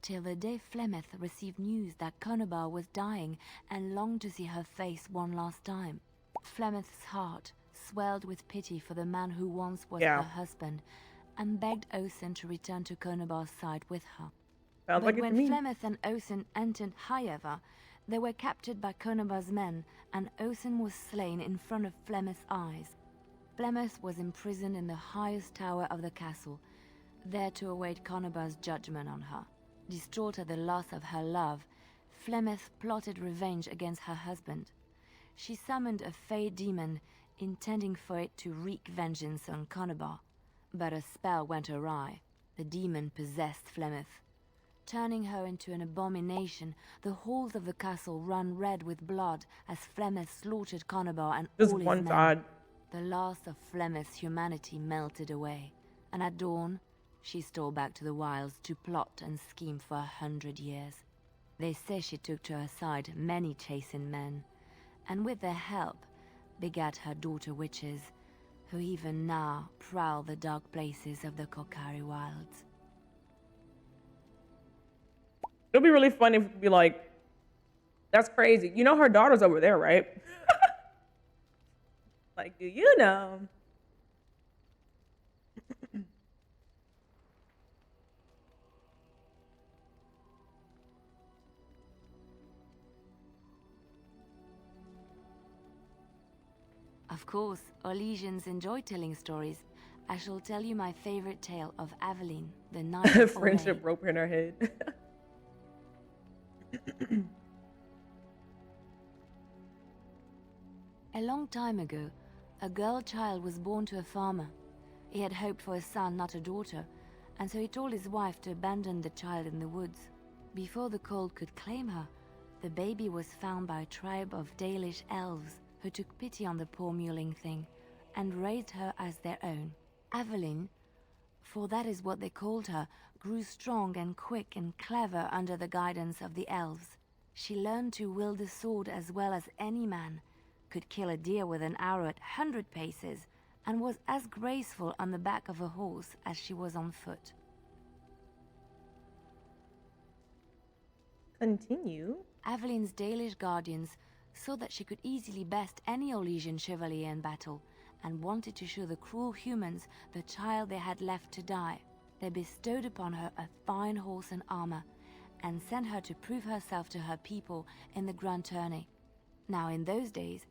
S15: till the day Flemeth received news that Conobar was dying and longed to see her face one last time. Flemeth's heart swelled with pity for the man who once was her husband, and begged Osen to return to Conobar's side with her.
S2: Sounds
S15: But
S2: like it to
S15: when
S2: me.
S15: Flemeth and Osen entered Highever, they were captured by Conobar's men, and Osen was slain in front of Flemeth's eyes. Flemeth was imprisoned in the highest tower of the castle, there to await Conobar's judgment on her. Distraught at the loss of her love, Flemeth plotted revenge against her husband. She summoned a fey demon, intending for it to wreak vengeance on Conobar. But a spell went awry. The demon possessed Flemeth. Turning her into an abomination, the halls of the castle ran red with blood as Flemeth slaughtered Conobar and
S2: Just
S15: all his
S2: one
S15: men.
S2: side.
S15: The last of Flemeth's humanity melted away, and at dawn, she stole back to the wilds to plot and scheme for 100 years. They say she took to her side many Chasing men, and with their help, begat her daughter witches, who even now prowl the dark places of the Kokari wilds.
S2: It'll be really funny if it'd be like, that's crazy. You know her daughter's over there, right? Like, do you know?
S15: Of course, Orlesians enjoy telling stories. I shall tell you my favorite tale of Aveline, the Knight of
S2: Friendship
S15: Orlais.
S2: rope in her head.
S15: A long time ago, a girl child was born to a farmer. He had hoped for a son, not a daughter, and so he told his wife to abandon the child in the woods. Before the cold could claim her, the baby was found by a tribe of Dalish elves who took pity on the poor mewling thing and raised her as their own. Aveline, for that is what they called her, grew strong and quick and clever under the guidance of the elves. She learned to wield the sword as well as any man, could kill a deer with an arrow at 100 paces, and was as graceful on the back of a horse as she was on foot.
S2: Continue.
S15: Avelin's Dalish guardians saw that she could easily best any Orlesian chevalier in battle, and wanted to show the cruel humans the child they had left to die. They bestowed upon her a fine horse and armor, and sent her to prove herself to her people in the grand tourney. Now in those days,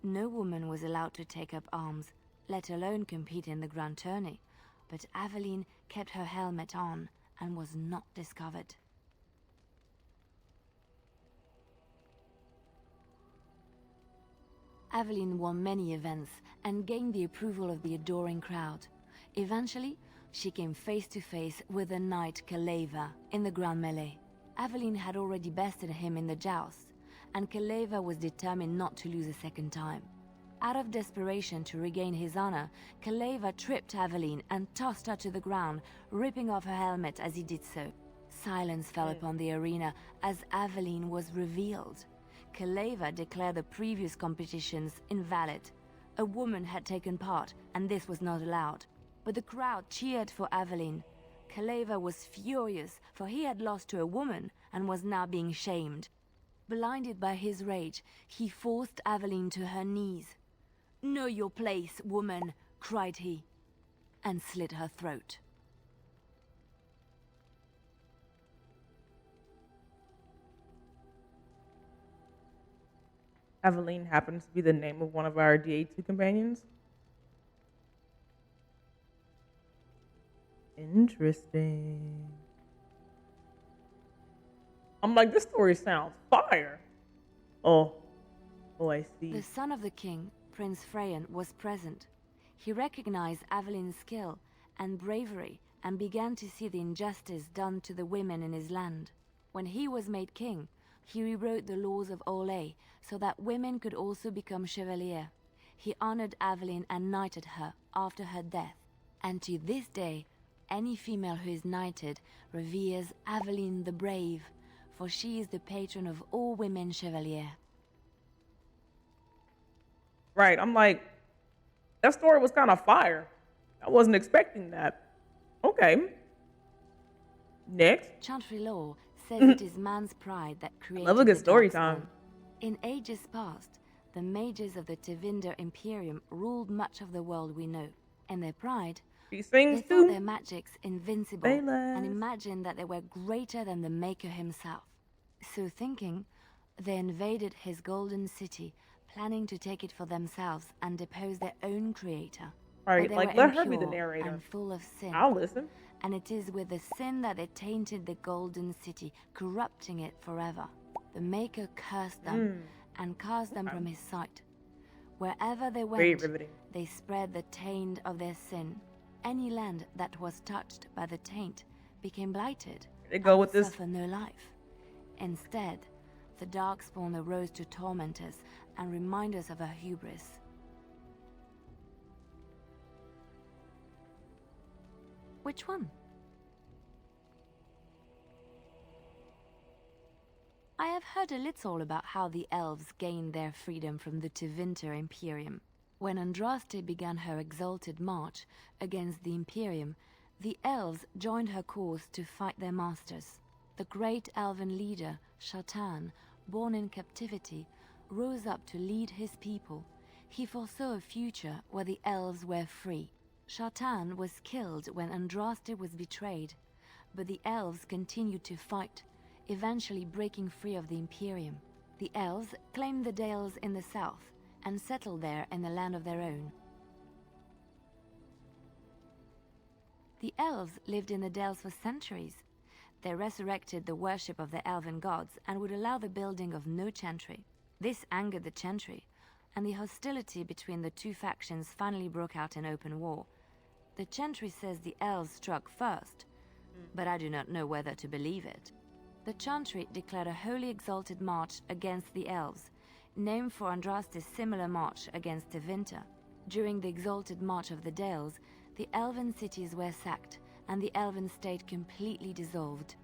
S15: no woman was allowed to take up arms, let alone compete in the grand tourney, but Aveline kept her helmet on and was not discovered. Aveline won many events and gained the approval of the adoring crowd. Eventually, she came face to face with the knight Kaleva in the grand melee. Aveline had already bested him in the joust, and Kaleva was determined not to lose a second time. Out of desperation to regain his honor, Kaleva tripped Aveline and tossed her to the ground, ripping off her helmet as he did so. Silence fell upon the arena as Aveline was revealed. Kaleva declared the previous competitions invalid. A woman had taken part, and this was not allowed. But the crowd cheered for Aveline. Kaleva was furious, for he had lost to a woman and was now being shamed. Blinded by his rage, he forced Aveline to her knees. "Know your place, woman," cried he, and slit her throat.
S2: Aveline happens to be the name of one of our DA2 companions. Interesting. I'm like, this story sounds fire. Oh, I see.
S15: The son of the king, Prince Freyan, was present. He recognized Aveline's skill and bravery and began to see the injustice done to the women in his land. When he was made king, he rewrote the laws of Orlais so that women could also become chevalier. He honored Aveline and knighted her after her death. And to this day, any female who is knighted reveres Aveline the Brave, for she is the patron of all women chevalier.
S2: Right, I'm like, that story was kind of fire. I wasn't expecting that. Okay. Next.
S15: Chantry law says it is man's pride that created
S2: Love a good
S15: the
S2: story
S15: Darkspawn.
S2: time.
S15: In ages past, the mages of the Tevinder Imperium ruled much of the world we know. In their pride,
S2: she
S15: they
S2: sings
S15: thought
S2: too.
S15: their magics invincible and imagined that they were greater than the Maker himself. So thinking, they invaded his golden city, planning to take it for themselves and depose their own creator.
S2: Right,
S15: But they
S2: like,
S15: were
S2: let her be the
S15: impure
S2: narrator.
S15: and full of sin.
S2: I'll listen.
S15: And it is with the sin that they tainted the golden city, corrupting it forever. The Maker cursed them and cast them from his sight. Wherever they
S2: Very
S15: went,
S2: riveting.
S15: they spread the taint of their sin. Any land that was touched by the taint became blighted
S2: They go
S15: and
S2: with
S15: would
S2: this.
S15: suffer no life. Instead, the Darkspawn arose to torment us and remind us of our hubris. Which one? I have heard a little about how the elves gained their freedom from the Tevinter Imperium. When Andraste began her exalted march against the Imperium, the elves joined her cause to fight their masters. The great elven leader, Shatan, born in captivity, rose up to lead his people. He foresaw a future where the elves were free. Shatan was killed when Andraste was betrayed, but the elves continued to fight, eventually breaking free of the Imperium. The elves claimed the Dales in the south and settled there in the land of their own. The elves lived in the Dales for centuries. They resurrected the worship of the elven gods and would allow the building of no chantry. This angered the chantry, and the hostility between the two factions finally broke out in open war. The chantry says the elves struck first, but I do not know whether to believe it. The chantry declared a wholly exalted march against the elves, named for Andraste's similar march against Tevinter. During the exalted march of the Dales, the elven cities were sacked, and the elven state completely dissolved.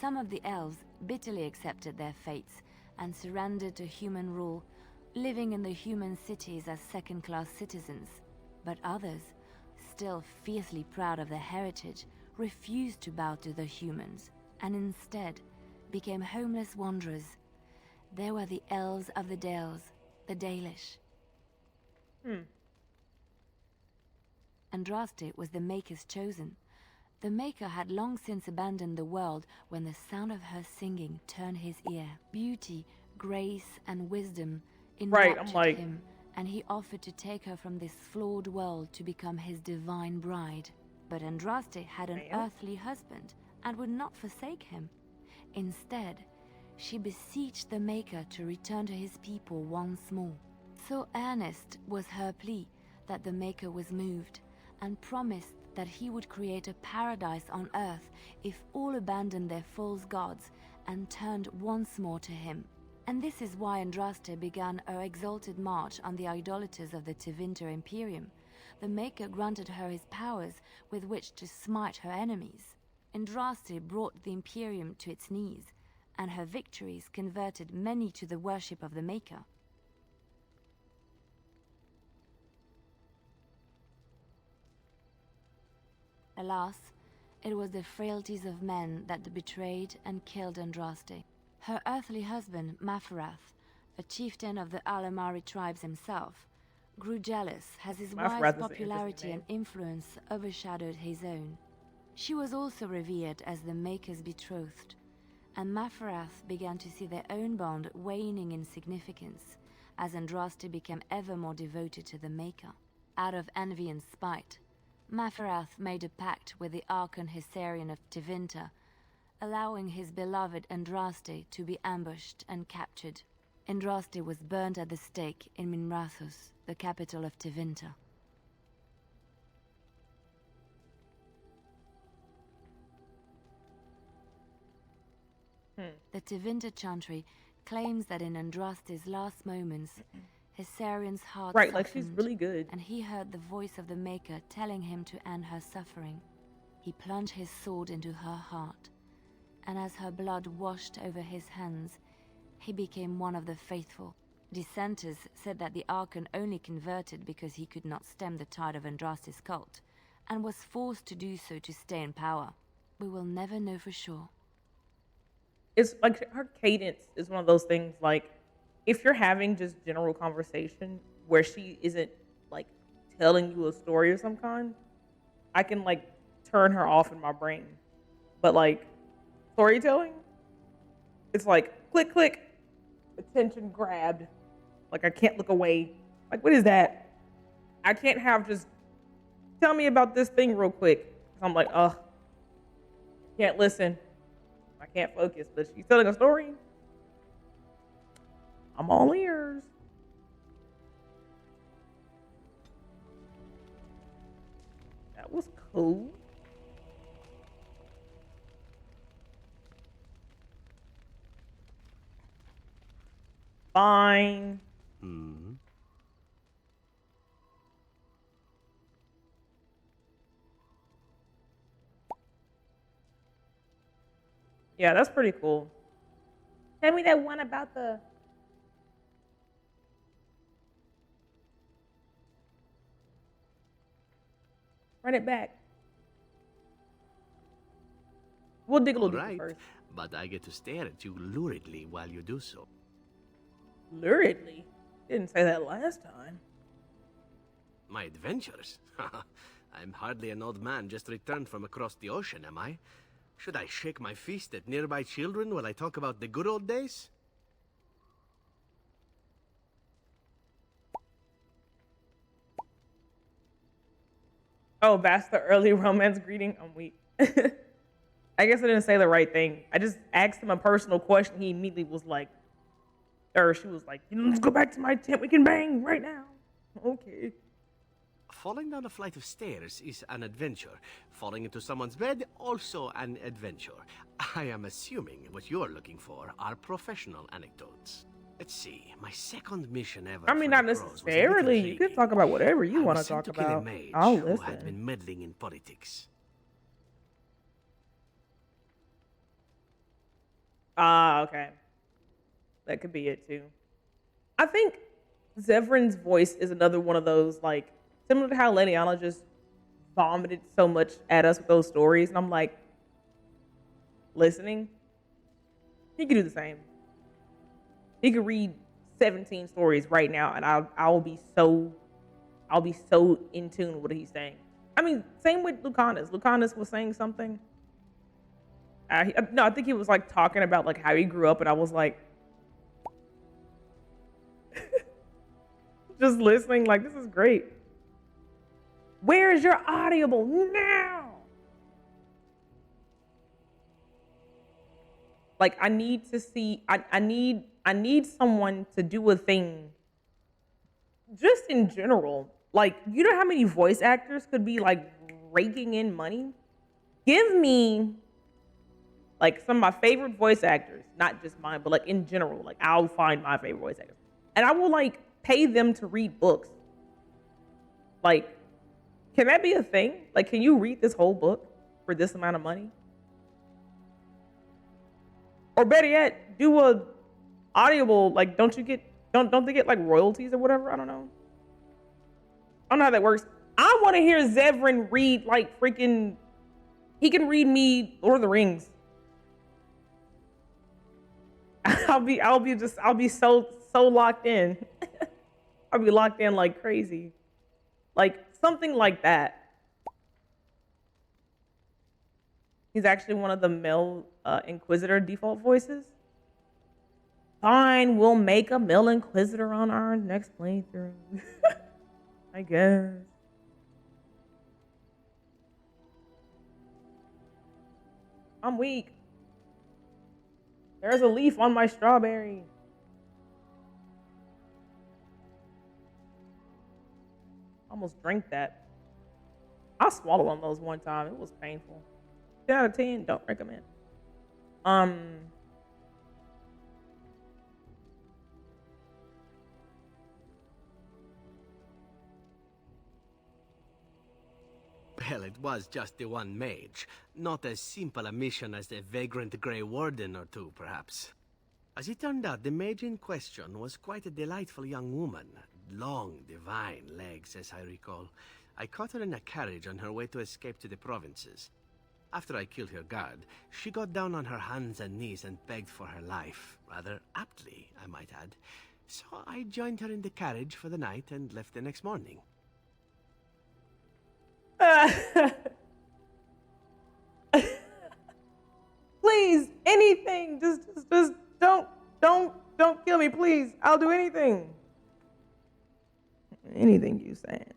S15: Some of the elves bitterly accepted their fates and surrendered to human rule, living in the human cities as second-class citizens, but others, still fiercely proud of their heritage, refused to bow to the humans, and instead became homeless wanderers. They were the elves of the Dales, the Dalish. Andraste was the Maker's chosen. The Maker had long since abandoned the world when the sound of her singing turned his ear. Beauty, grace, and wisdom enraptured him, and he offered to take her from this flawed world to become his divine bride. But Andraste had an earthly husband and would not forsake him. Instead, she beseeched the Maker to return to his people once more. So earnest was her plea that the Maker was moved, and promised that he would create a paradise on earth if all abandoned their false gods and turned once more to him. And this is why Andraste began her exalted march on the idolaters of the Tevinter Imperium. The Maker granted her his powers with which to smite her enemies. Andraste brought the Imperium to its knees, and her victories converted many to the worship of the Maker. Alas, it was the frailties of men that betrayed and killed Andraste. Her earthly husband, Maferath, a chieftain of the Alamari tribes himself, grew jealous as his wife's popularity and influence overshadowed his own. She was also revered as the Maker's betrothed, and Maferath began to see their own bond waning in significance as Andraste became ever more devoted to the Maker. Out of envy and spite, Maferath made a pact with the Archon Hessarian of Tevinter, allowing his beloved Andraste to be ambushed and captured. Andraste was burned at the stake in Minrathous, the capital of Tevinter. The Tevinter Chantry claims that in Andraste's last moments, Hessarian's heart softened,
S2: like she's really good.
S15: And he heard the voice of the Maker telling him to end her suffering. He plunged his sword into her heart, and as her blood washed over his hands, he became one of the faithful. Dissenters said that the Archon only converted because he could not stem the tide of Andraste's cult, and was forced to do so to stay in power. We will never know for sure.
S2: It's like her cadence is one of those things, like, if you're having just general conversation where she isn't, like, telling you a story of some kind, I can, like, turn her off in my brain. But, like, storytelling, it's like, click, click, attention grabbed. Like, I can't look away. Like, what is that? I can't have just, tell me about this thing real quick. I'm like, ugh, can't listen. I can't focus. But she's telling a story, I'm all ears. That was cool. Fine. Yeah, that's pretty cool. Tell me that one about the... Run it back. We'll dig a little deeper first.
S4: But I get to stare at you luridly while you do so.
S2: Luridly? Didn't say that last time.
S4: My adventures? I'm hardly an old man just returned from across the ocean, am I? Should I shake my fist at nearby children while I talk about the good old days?
S2: Oh, that's the early romance greeting? I'm weak. I guess I didn't say the right thing. I just asked him a personal question. He immediately was like, or she was like, let's go back to my tent. We can bang right now. Okay.
S4: Falling down a flight of stairs is an adventure. Falling into someone's bed, also an adventure. I am assuming what you're looking for are professional anecdotes. Let's see, my second mission ever.
S2: I mean, not necessarily. You could talk about whatever you want to talk about. I'll listen.
S4: Who had been meddling in politics.
S2: Ah, okay. That could be it too. I think Zevran's voice is another one of those, like, similar to how Leniana just vomited so much at us with those stories. And I'm like, listening, he could do the same. He could read 17 stories right now, and I'll be so in tune with what he's saying. I mean, same with Lucanus. Lucanus was saying something. No, I think he was like talking about like how he grew up, and I was like, just listening, like, this is great. Where is your Audible now? Like, I need to see. I need someone to do a thing. Just in general, like, you know how many voice actors could be like raking in money? Give me like some of my favorite voice actors, not just mine, but like in general. Like, I'll find my favorite voice actors, and I will like pay them to read books. Like, can that be a thing? Like, can you read this whole book for this amount of money? Or better yet, do a Audible. Like, don't they get like royalties or whatever? I don't know. I don't know how that works. I want to hear Zevran read like freaking. He can read me Lord of the Rings. I'll be so locked in. I'll be locked in like crazy. Like something like that. He's actually one of the male Inquisitor default voices. Fine, we'll make a male Inquisitor on our next playthrough. I guess. I'm weak. There's a leaf on my strawberry. Almost drank that. I swallowed one of those one time. It was painful. 10 out of 10, don't recommend.
S4: Well, it was just the one mage. Not as simple a mission as the vagrant Grey Warden or two, perhaps. As it turned out, the mage in question was quite a delightful young woman. Long, divine legs, as I recall. I caught her in a carriage on her way to escape to the provinces. After I killed her guard, she got down on her hands and knees and begged for her life. Rather aptly, I might add. So I joined her in the carriage for the night and left the next morning.
S2: Please, anything. Just don't kill me, please. I'll do anything. Anything you saying.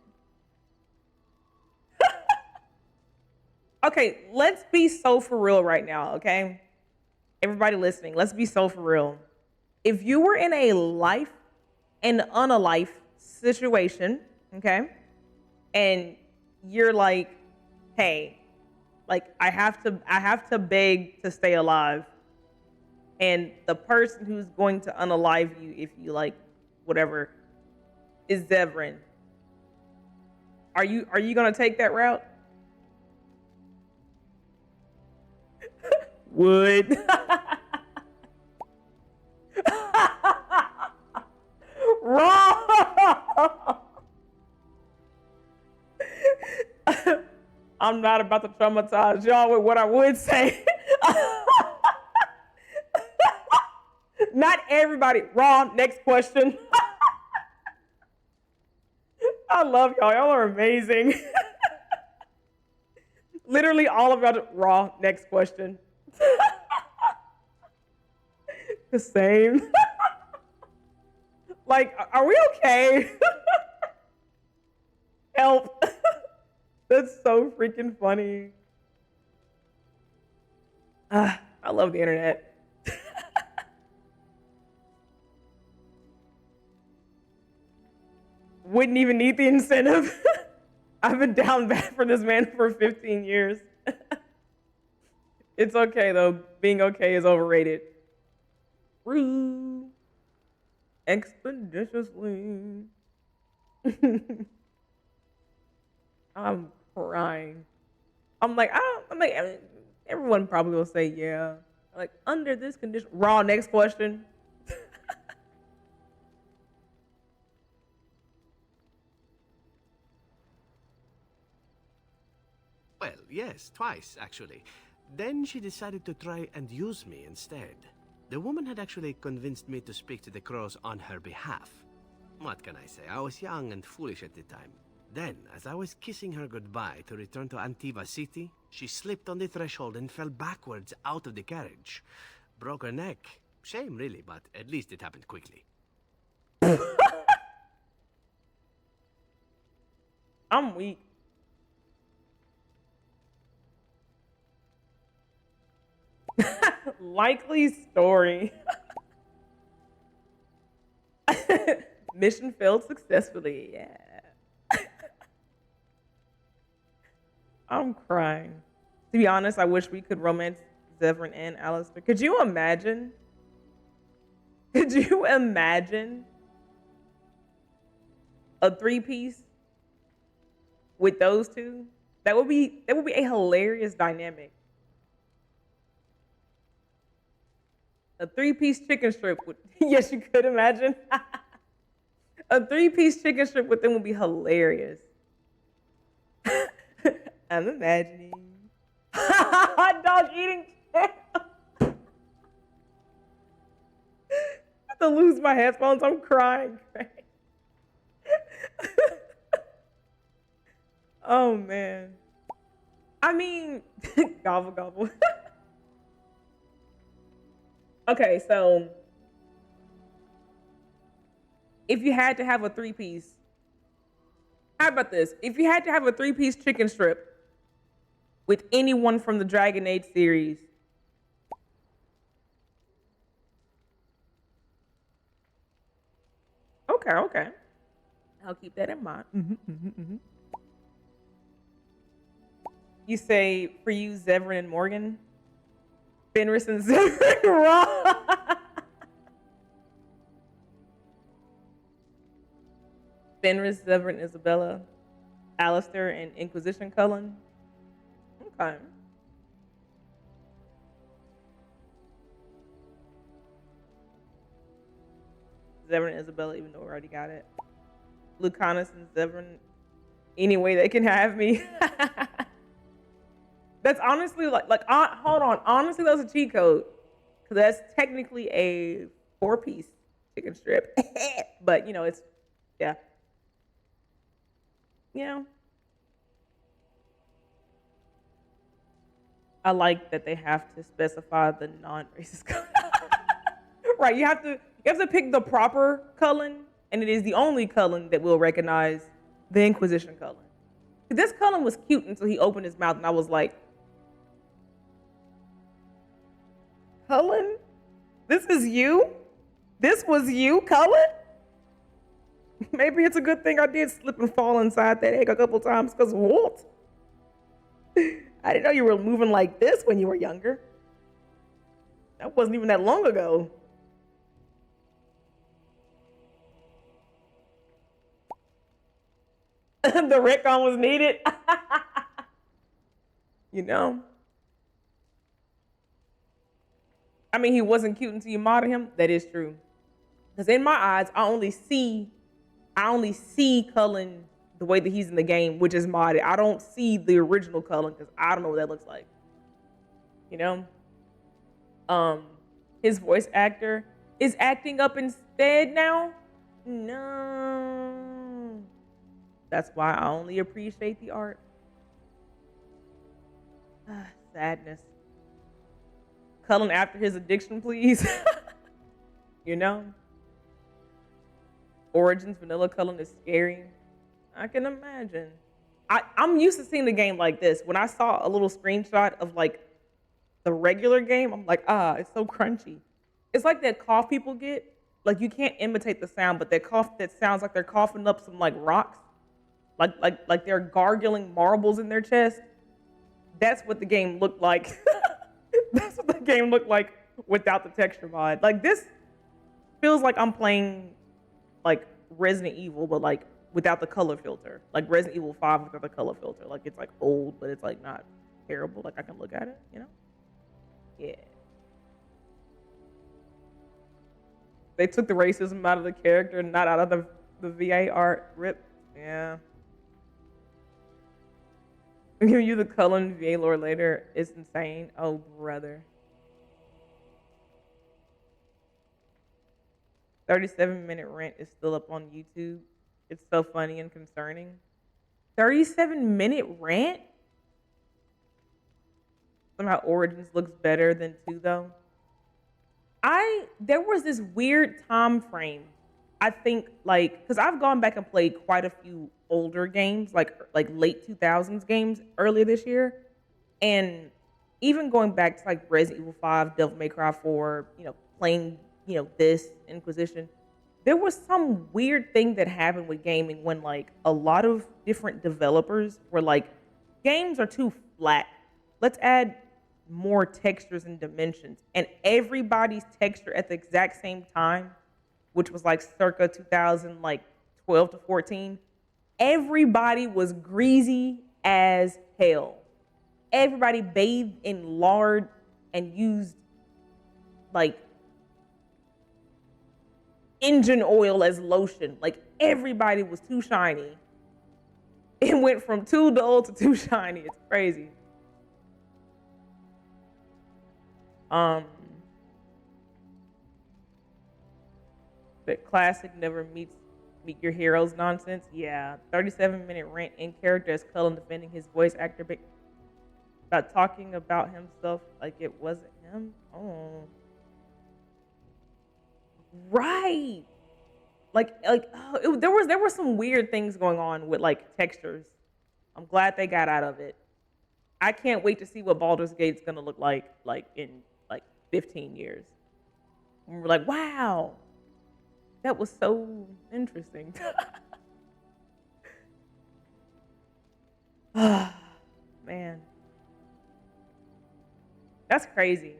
S2: Okay, let's be so for real right now, okay? Everybody listening, let's be so for real. If you were in a life and unalife situation, okay, and you're like, hey, like I have to beg to stay alive, and the person who's going to unalive you, if you like, whatever, is Zevran. Are you gonna take that route? Would. Wrong. I'm not about to traumatize y'all with what I would say. Not everybody. Wrong. Next question. I love y'all. Y'all are amazing. Literally all of y'all. Raw. Next question. The same. Like, are we okay? Help. That's so freaking funny. I love the internet. Wouldn't even need the incentive. I've been down bad for this man for 15 years. It's okay, though. Being okay is overrated. Rude. Expeditiously. I'm crying. I'm like, everyone probably will say, yeah. Like, under this condition. Raw, next question.
S4: Well, yes, twice, actually. Then she decided to try and use me instead. The woman had actually convinced me to speak to the crows on her behalf. What can I say? I was young and foolish at the time. Then, as I was kissing her goodbye to return to Antiva City, she slipped on the threshold and fell backwards out of the carriage. Broke her neck. Shame, really, but at least it happened quickly.
S2: I'm weak. Likely story. Mission failed successfully. Yeah. I'm crying. To be honest, I wish we could romance Zevran and Alistair. Could you imagine? Could you imagine a 3-piece with those two? That would be a hilarious dynamic. A 3-piece chicken strip with yes, you could imagine. A 3-piece chicken strip with them would be hilarious. I'm imagining. Hot dog eating. I have to lose my headphones. I'm crying. Oh man. I mean, gobble gobble. Okay, so if you had to have a 3-piece, how about this? If you had to have a 3-piece chicken strip with anyone from the Dragon Age series, okay. I'll keep that in mind. You say for you, Zevran and Morgan? Fenris and Zevran Raw. Fenris, Zevran, Isabella, Alistair, and Inquisition Cullen. Okay. Zevran and Isabella, even though we already got it. Lucanus and Zevran, any way they can have me. That's honestly hold on. Honestly, that's a cheat code. Because that's technically a 4-piece chicken strip. But, it's, yeah. I like that they have to specify the non-racist color. Right, you have to pick the proper Cullen, and it is the only Cullen that will recognize the Inquisition Cullen. This Cullen was cute until he opened his mouth, and I was like, Cullen? This is you? This was you, Cullen? Maybe it's a good thing I did slip and fall inside that egg a couple times, because what? I didn't know you were moving like this when you were younger. That wasn't even that long ago. The retcon was needed. I mean, he wasn't cute until you modded him. That is true. Because in my eyes, I only see Cullen the way that he's in the game, which is modded. I don't see the original Cullen because I don't know what that looks like. His voice actor is acting up instead now. No. That's why I only appreciate the art. Sadness. Cullen after his addiction, please. Origins Vanilla Cullen is scary. I can imagine. I'm used to seeing the game like this. When I saw a little screenshot of the regular game, I'm like, it's so crunchy. It's like that cough people get. Like you can't imitate the sound, but that cough that sounds like they're coughing up some rocks. Like they're gargling marbles in their chest. That's what the game looked like. That's what the game looked like without the texture mod. This feels like I'm playing Resident Evil, but without the color filter. Like Resident Evil 5 without the color filter. It's old, but it's not terrible. I can look at it, Yeah. They took the racism out of the character, not out of the VA art. Rip. Yeah. I'm giving you the Cullen Valor later. It's insane. Oh, brother. 37-minute rant is still up on YouTube. It's so funny and concerning. 37-minute rant? Somehow Origins looks better than 2 though. There was this weird time frame. I think because I've gone back and played quite a few older games, like late 2000s games earlier this year. And even going back to like Resident Evil 5, Devil May Cry 4, playing, this Inquisition, there was some weird thing that happened with gaming when like a lot of different developers were like, games are too flat. Let's add more textures and dimensions. And everybody's texture at the exact same time, which was like circa 2012 to 14, everybody was greasy as hell. Everybody bathed in lard and used like engine oil as lotion. Like everybody was too shiny. It went from too dull to too shiny. It's crazy. But classic never meet your heroes nonsense. Yeah, 37-minute rant in character as Cullen defending his voice actor about talking about himself like it wasn't him. Oh, right. There were some weird things going on with like textures. I'm glad they got out of it. I can't wait to see what Baldur's Gate's gonna look like in 15 years. And we're like, wow, that was so interesting. Man, that's crazy.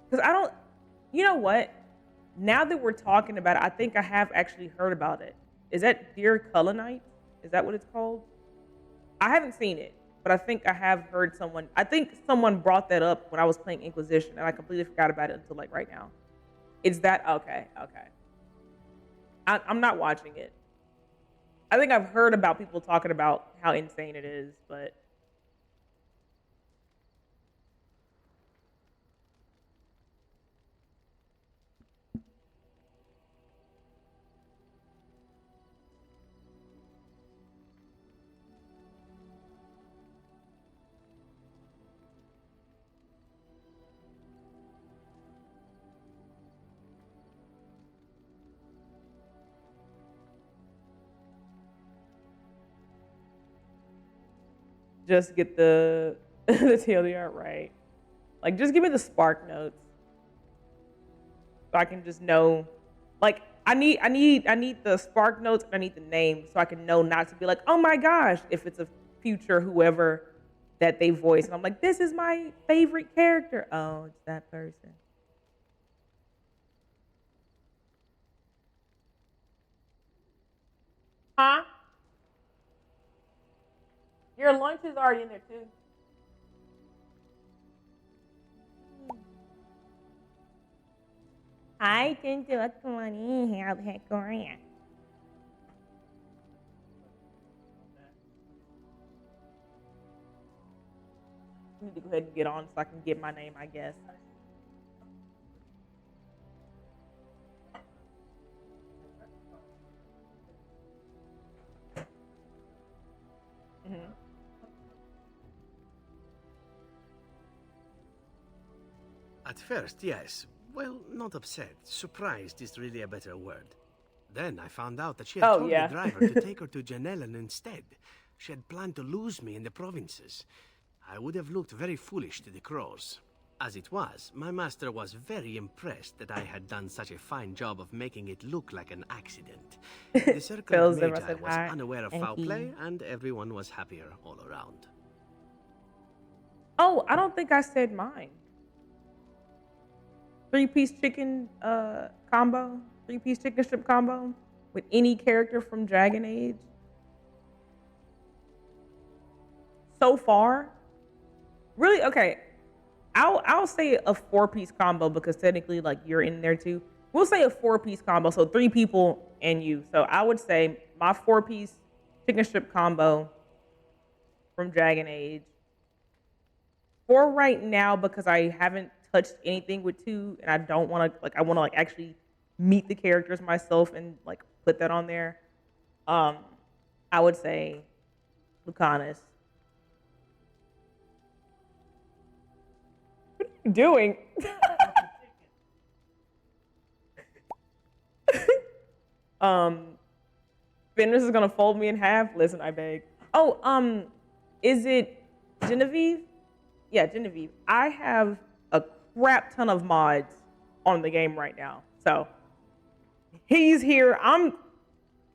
S2: Because you know what? Now that we're talking about it, I think I have actually heard about it. Is that Dear Cullenite? Is that what it's called? I haven't seen it, but I think I have heard someone brought that up when I was playing Inquisition, and I completely forgot about it until like right now. Is that okay? I'm not watching it. I think I've heard about people talking about how insane it is, but just get the TLDR right. Like, just give me the spark notes, so I can just know. Like, I need the spark notes and I need the name, so I can know not to be like, oh my gosh, if it's a future whoever that they voice, and I'm like, this is my favorite character. Oh, it's that person. Huh? Your lunch is already in there too. I can do a 20 here, Korea. I need to go ahead and get on so I can get my name, I guess. Mm-hmm.
S4: At first, yes. Well, not upset. Surprised is really a better word. Then I found out that she had told the driver to take her to Janellen instead. She had planned to lose me in the provinces. I would have looked very foolish to the crows. As it was, my master was very impressed that I had done such a fine job of making it look like an accident. The circle of Magi was unaware of foul play, and everyone was happier all around.
S2: Oh, I don't think I said mine. 3-piece chicken combo, 3-piece chicken strip combo with any character from Dragon Age. So far, really, okay. I'll say a 4-piece combo because technically, like, you're in there too. We'll say a 4-piece combo, so 3 people and you. So I would say my 4-piece chicken strip combo from Dragon Age. For right now, because I haven't touched anything with 2, and I don't want to, like, I want to, like, actually meet the characters myself and, like, put that on there. I would say Lucanus. What are you doing? Fenris is gonna fold me in half. Listen, I beg. Oh, is it Genevieve? Yeah, Genevieve. I have a crap ton of mods on the game right now. So he's here.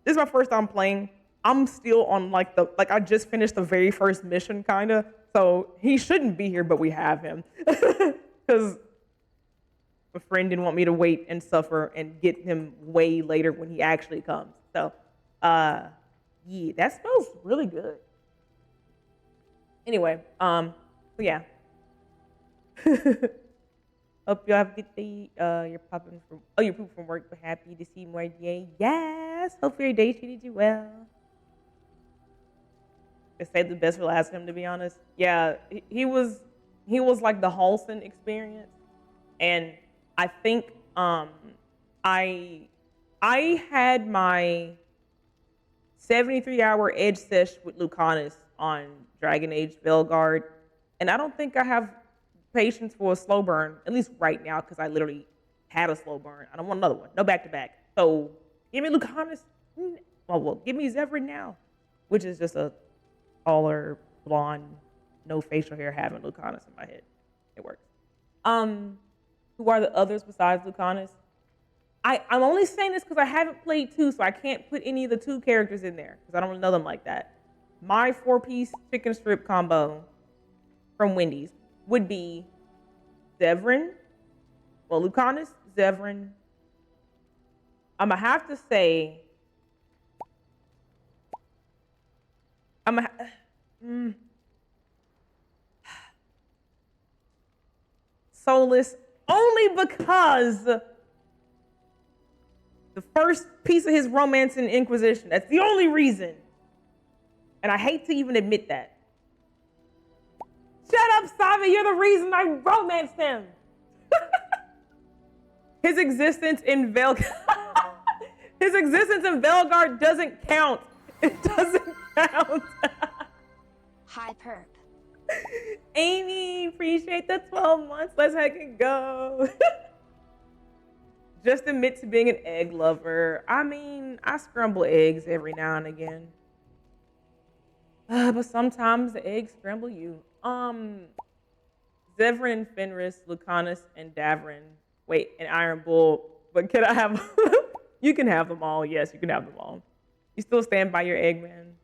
S2: This is my first time playing. I'm still on like I just finished the very first mission kinda. So he shouldn't be here, but we have him. Because a friend didn't want me to wait and suffer and get him way later when he actually comes. So yeah, that smells really good. Anyway, so yeah. Hope you have a good day. You're pooping from work, but happy to see more day. Yes. Hope your day treated you well. I saved the best for last him, to be honest. Yeah, he was like the Halson experience. And I think I had my 73-hour edge sesh with Lucanus on Dragon Age Veilguard, and I don't think I have patience for a slow burn, at least right now, because I literally had a slow burn. I don't want another one. No back-to-back. So give me Lucanus. Well, give me Zevran now, which is just a taller, blonde, no facial hair having Lucanus in my head. It works. Who are the others besides Lucanus? I'm only saying this because I haven't played 2, so I can't put any of the 2 characters in there because I don't really know them like that. My 4-piece chicken strip combo from Wendy's would be Zevran, well, Lucanus, Zevran. I'm gonna have to say, Solus, only because the first piece of his romance in Inquisition. That's the only reason. And I hate to even admit that. Shut up, Savi. You're the reason I romanced him. His existence in Veilguard doesn't count. It doesn't count.
S21: Hi, perp.
S2: Amy, appreciate the 12 months. Let's heck it go. Just admit to being an egg lover. I mean, I scramble eggs every now and again. But sometimes the eggs scramble you. Zevran and Fenris, Lucanus and Davrin. Wait, and Iron Bull. But can I have... You can have them all. Yes, you can have them all. You still stand by your egg, man.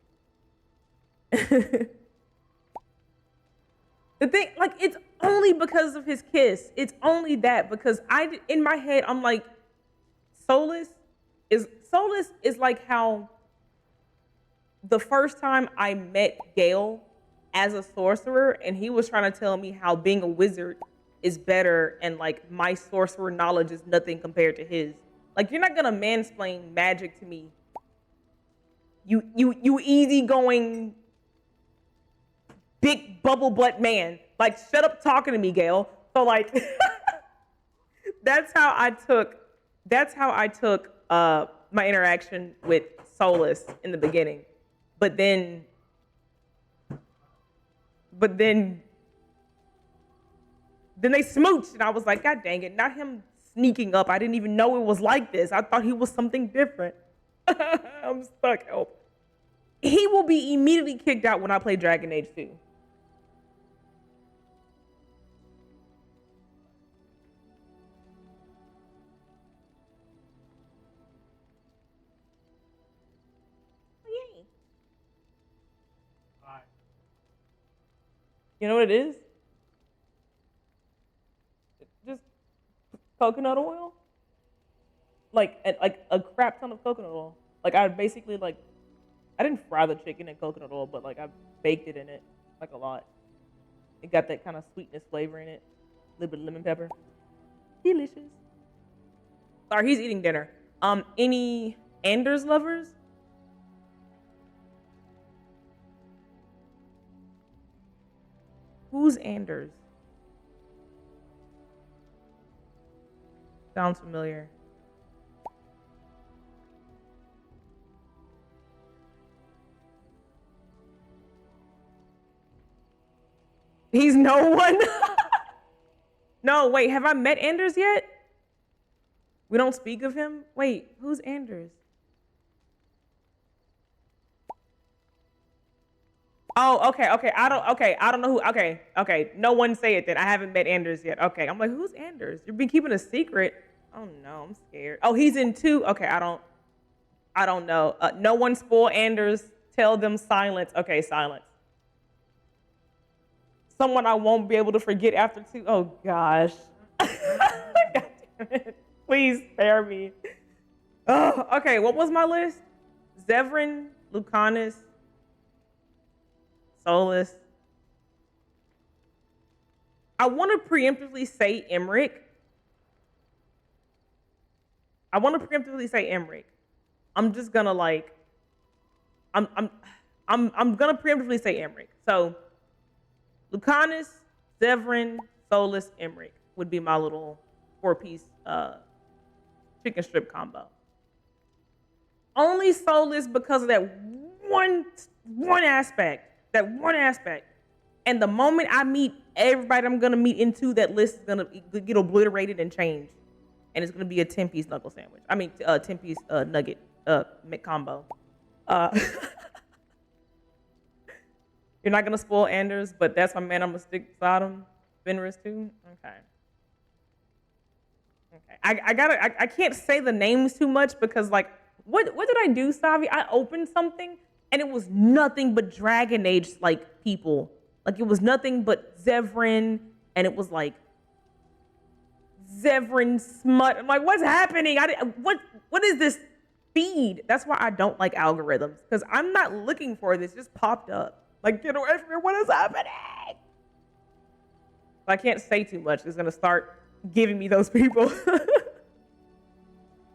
S2: The thing, like, it's only because of his kiss. It's only that because in my head, I'm like, Solus is like how the first time I met Gale as a sorcerer and he was trying to tell me how being a wizard is better and like my sorcerer knowledge is nothing compared to his. Like, you're not gonna mansplain magic to me. You easygoing big bubble butt man. Like, shut up talking to me, Gale. So like that's how I took my interaction with Solus in the beginning. But then they smooched and I was like, God dang it, not him sneaking up. I didn't even know it was like this. I thought he was something different. I'm stuck, help. He will be immediately kicked out when I play Dragon Age 2. You know what it is? Just coconut oil. Like a crap ton of coconut oil. Like I basically I didn't fry the chicken in coconut oil, but like I baked it in it like a lot. It got that kind of sweetness flavor in it. A little bit of lemon pepper. Delicious. Sorry, he's eating dinner. Any Anders lovers? Who's Anders? Sounds familiar. He's no one. No, wait, have I met Anders yet? We don't speak of him? Wait, who's Anders? Oh, okay. I don't know who. Okay. No one say it then. I haven't met Anders yet. Okay. I'm like, who's Anders? You've been keeping a secret. Oh no, I'm scared. Oh, he's in 2. Okay, I don't know. No one spoil Anders. Tell them silence. Okay, silence. Someone I won't be able to forget after 2. Oh gosh. God damn it. Please spare me. Oh, okay. What was my list? Zevran, Lucanus, Solus. I want to preemptively say Emmerich. I'm just gonna like. I'm gonna preemptively say Emmerich. So, Lucanus, Zevran, Solus, Emmerich would be my little 4-piece chicken strip combo. Only Solus because of that one aspect. And the moment I meet everybody I'm gonna meet into that list is gonna get obliterated and changed. And it's gonna be a 10-piece knuckle sandwich. 10-piece nugget combo. You're not gonna spoil Anders, but that's my man. I'm gonna stick beside him. Fenris too. Okay. I can't say the names too much because like what did I do, Savi? I opened something and it was nothing but Dragon Age like people. Like it was nothing but Zevran and it was like Zevran smut. I'm like, what's happening? What is this feed? That's why I don't like algorithms because I'm not looking for this. It just popped up. Like, get away from me. What is happening? I can't say too much. It's gonna start giving me those people. I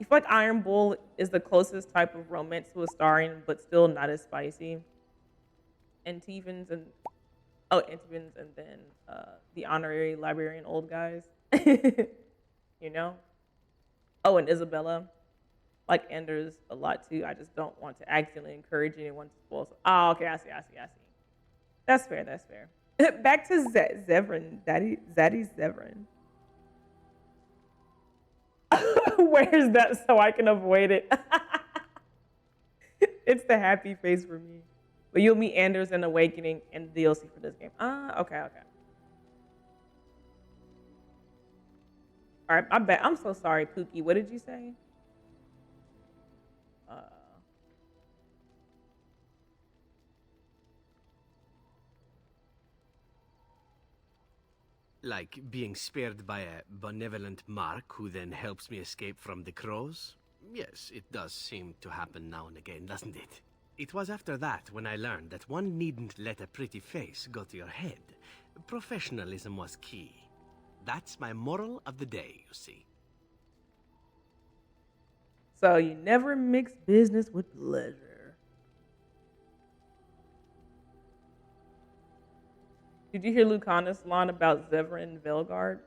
S2: feel like Iron Bull is the closest type of romance to a Astarion, but still not as spicy. Antivans and then the honorary librarian old guys. You know? Oh, and Isabella. Like Anders a lot too. I just don't want to accidentally encourage anyone to spoil. Oh, okay, I see. That's fair. Back to Zevran. Zaddy Zevran. Where's that so I can avoid it? It's the happy face for me. But you'll meet Anders in Awakening and DLC for this game. Okay. All right, I bet. I'm so sorry, Pookie. What did you say?
S4: Like being spared by a benevolent Mark who then helps me escape from the crows? Yes, it does seem to happen now and again, doesn't it? It was after that when I learned that one needn't let a pretty face go to your head. Professionalism was key. That's my moral of the day, you see.
S2: So you never mix business with pleasure. Did you hear Lucanus' line about Zevran and Velgard?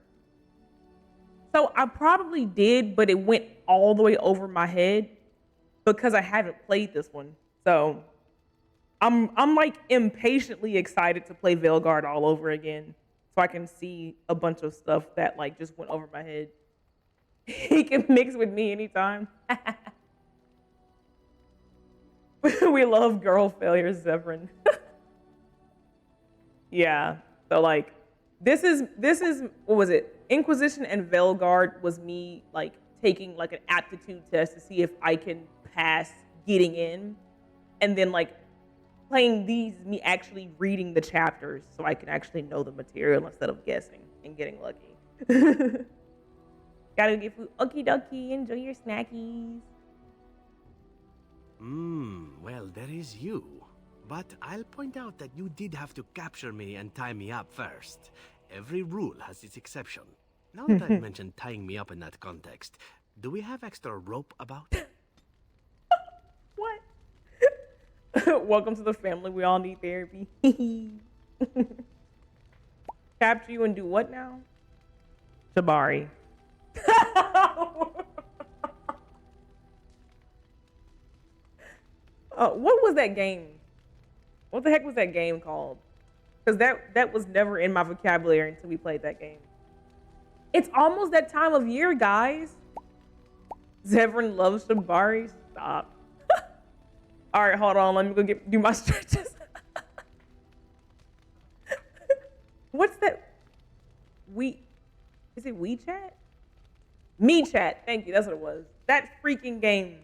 S2: So I probably did, but it went all the way over my head because I haven't played this one. So I'm like impatiently excited to play Velgard all over again so I can see a bunch of stuff that like just went over my head. He can mix with me anytime. We love girl failures, Zevran. Yeah. So like this is what was it? Inquisition and Velgard was me like taking like an aptitude test to see if I can pass getting in. And then like playing these, me actually reading the chapters so I can actually know the material instead of guessing and getting lucky. Gotta get food. Okie dokie, enjoy your snackies.
S4: Well, there is you. But I'll point out that you did have to capture me and tie me up first. Every rule has its exception. Now that I've mentioned tying me up in that context, do we have extra rope about?
S2: What? Welcome to the family. We all need therapy. Capture you and do what now? Jabari. What was that game? What the heck was that game called? Because that was never in my vocabulary until we played that game. It's almost that time of year, guys. Zevran loves Jabari. Stop. All right, hold on. Let me go do my stretches. What's that? Is it WeChat? MeChat. Thank you. That's what it was. That freaking game.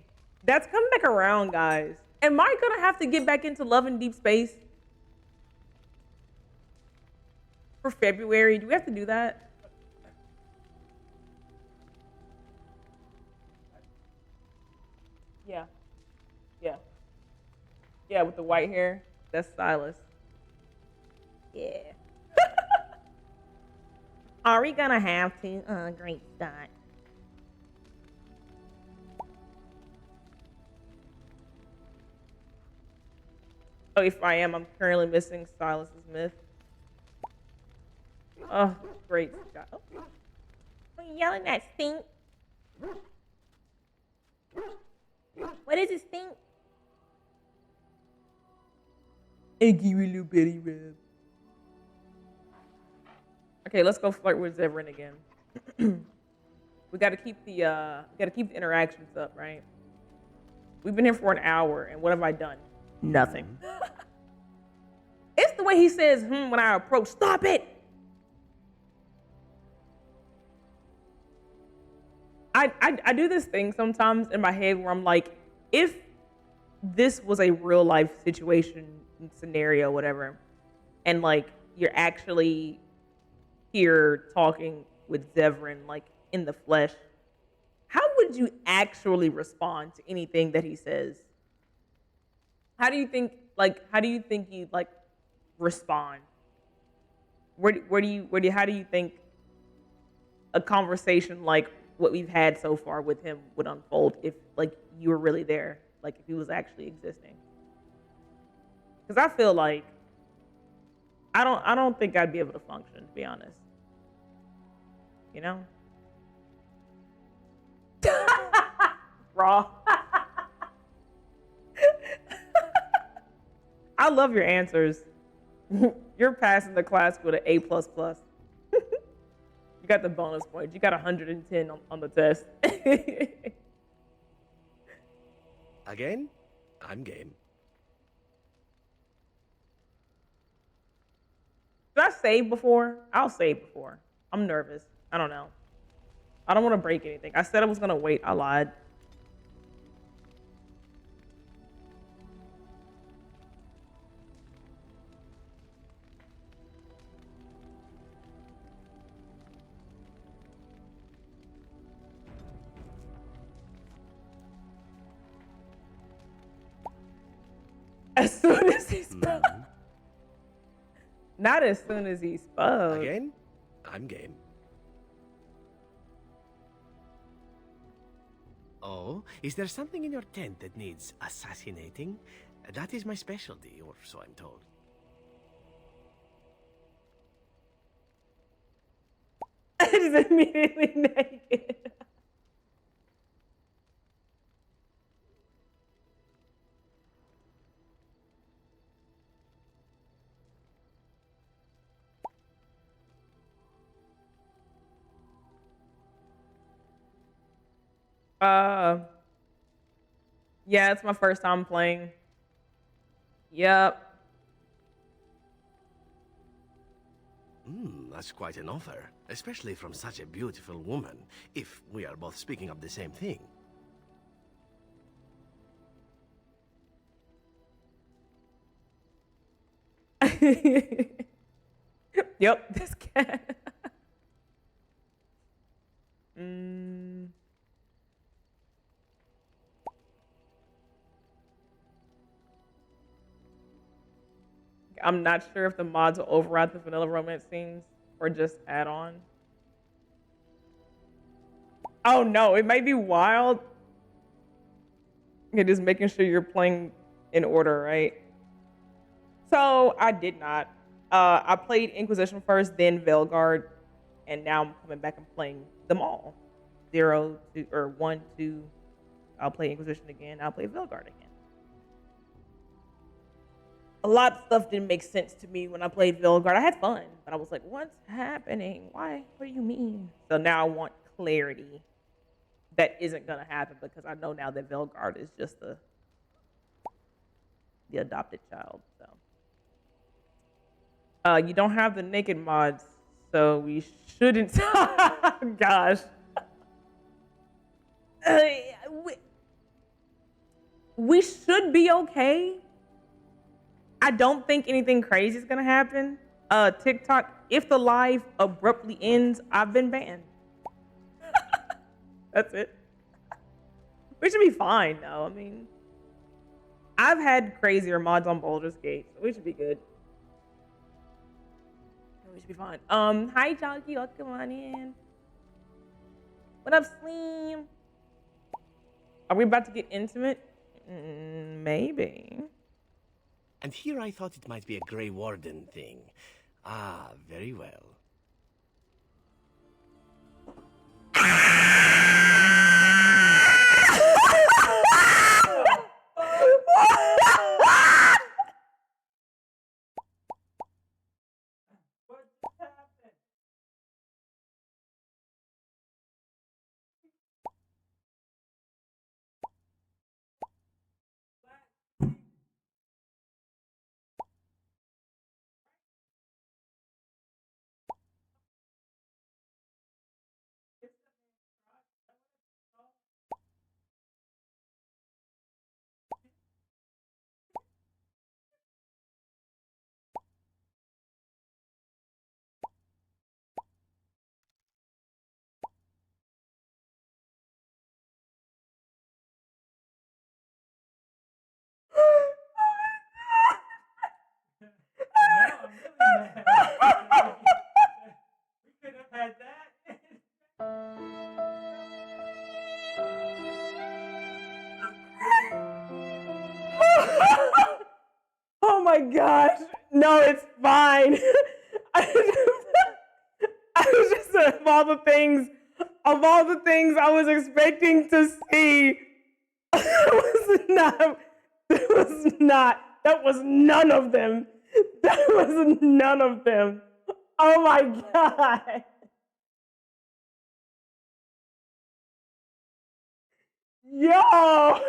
S2: That's coming back around, guys. Am I gonna have to get back into Love in Deep Space for February? Do we have to do that? Yeah. Yeah. Yeah, with the white hair. That's Silas. Yeah. Are we gonna have to? Great Scott. Oh, if I am, I'm currently missing Silas's myth. Oh, great Scott. Oh. Are you yelling at stink? What is it, stink? And give you a little bitty rub. Okay, let's go flirt with Zevran again. We gotta keep the interactions up, right? We've been here for an hour, and what have I done? Nothing. It's the way he says, when I approach. Stop it! I do this thing sometimes in my head where I'm like, if this was a real life situation, scenario, whatever, and like you're actually here talking with Zevran, like in the flesh, how would you actually respond to anything that he says? How do you think you'd like respond? How do you think a conversation like what we've had so far with him would unfold if like you were really there, like if he was actually existing? Because I feel like I don't think I'd be able to function, to be honest. You know? Raw. I love your answers. You're passing the class with an A++. You got the bonus points. You got 110 on the test.
S4: Again? I'm game.
S2: Did I save before? I'll save before. I'm nervous. I don't know. I don't want to break anything. I said I was going to wait. I lied. As soon as he spoke. Not as soon as he spoke.
S4: Again? I'm game. Oh, is there something in your tent that needs assassinating? That is my specialty, or so I'm told.
S2: Just immediately naked. Yeah, it's my first time playing. Yep.
S4: That's quite an offer, especially from such a beautiful woman, if we are both speaking of the same thing.
S2: Yep, this cat. I'm not sure if the mods will override the vanilla romance scenes or just add on. Oh no, it might be wild. Okay, just making sure you're playing in order, right? So I did not. I played Inquisition first, then Veilguard, and now I'm coming back and playing them all. 0, 2, or 1, 2. I'll play Inquisition again. I'll play Veilguard again. A lot of stuff didn't make sense to me when I played Veilguard. I had fun, but I was like, what's happening? Why? What do you mean? So now I want clarity that isn't going to happen because I know now that Veilguard is just the adopted child. So you don't have the naked mods, so we shouldn't. Gosh. We should be okay. I don't think anything crazy is gonna happen. TikTok, if the live abruptly ends, I've been banned. That's it. We should be fine though. I mean, I've had crazier mods on Baldur's Gate, so we should be good. We should be fine. Hi Chalky, welcome on in. What up, Slim? Are we about to get intimate? Maybe.
S4: And here I thought it might be a Grey Warden thing. Ah, very well.
S2: Oh my gosh. No, it's fine. I was just of all the things I was expecting to see, that was none of them. That was none of them. Oh my God. Yo.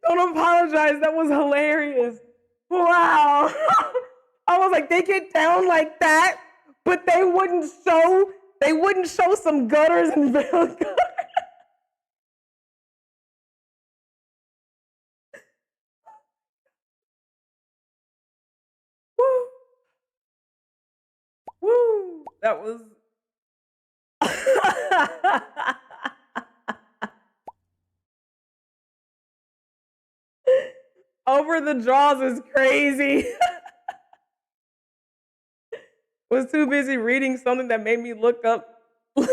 S2: Don't apologize. That was hilarious. Wow. I was like, they get down like that, but they wouldn't show some gutters and Veilguard. Woo. Woo. That was over the draws is crazy. Was too busy reading something that made me look up. Oh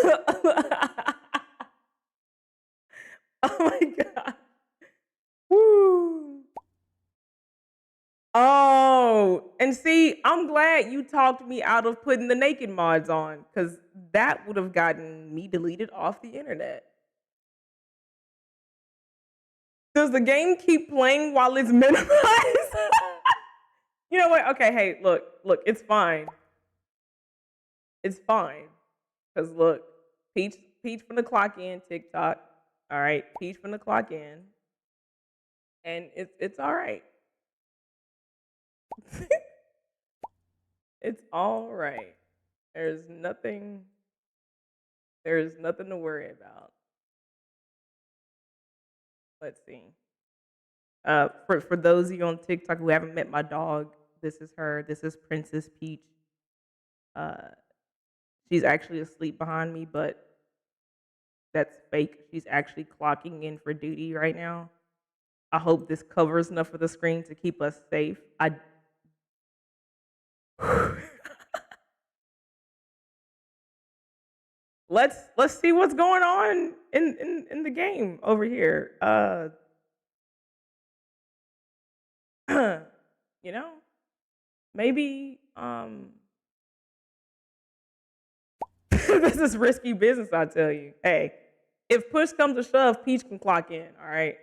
S2: my God. Woo. Oh, and see, I'm glad you talked me out of putting the naked mods on, because that would have gotten me deleted off the internet. Does the game keep playing while it's minimized? You know what? Okay, hey, look, it's fine. It's fine. Because look, Peach from the clock in, TikTok. All right, Peach from the clock in. And it's all right. It's all right. There's nothing to worry about. Let's see. For those of you on TikTok who haven't met my dog, this is her. This is Princess Peach. She's actually asleep behind me, but that's fake. She's actually clocking in for duty right now. I hope this covers enough of the screen to keep us safe. Let's see what's going on in the game over here. You know? Maybe, this is risky business, I tell you. Hey, if push comes to shove, Peach can clock in, all right?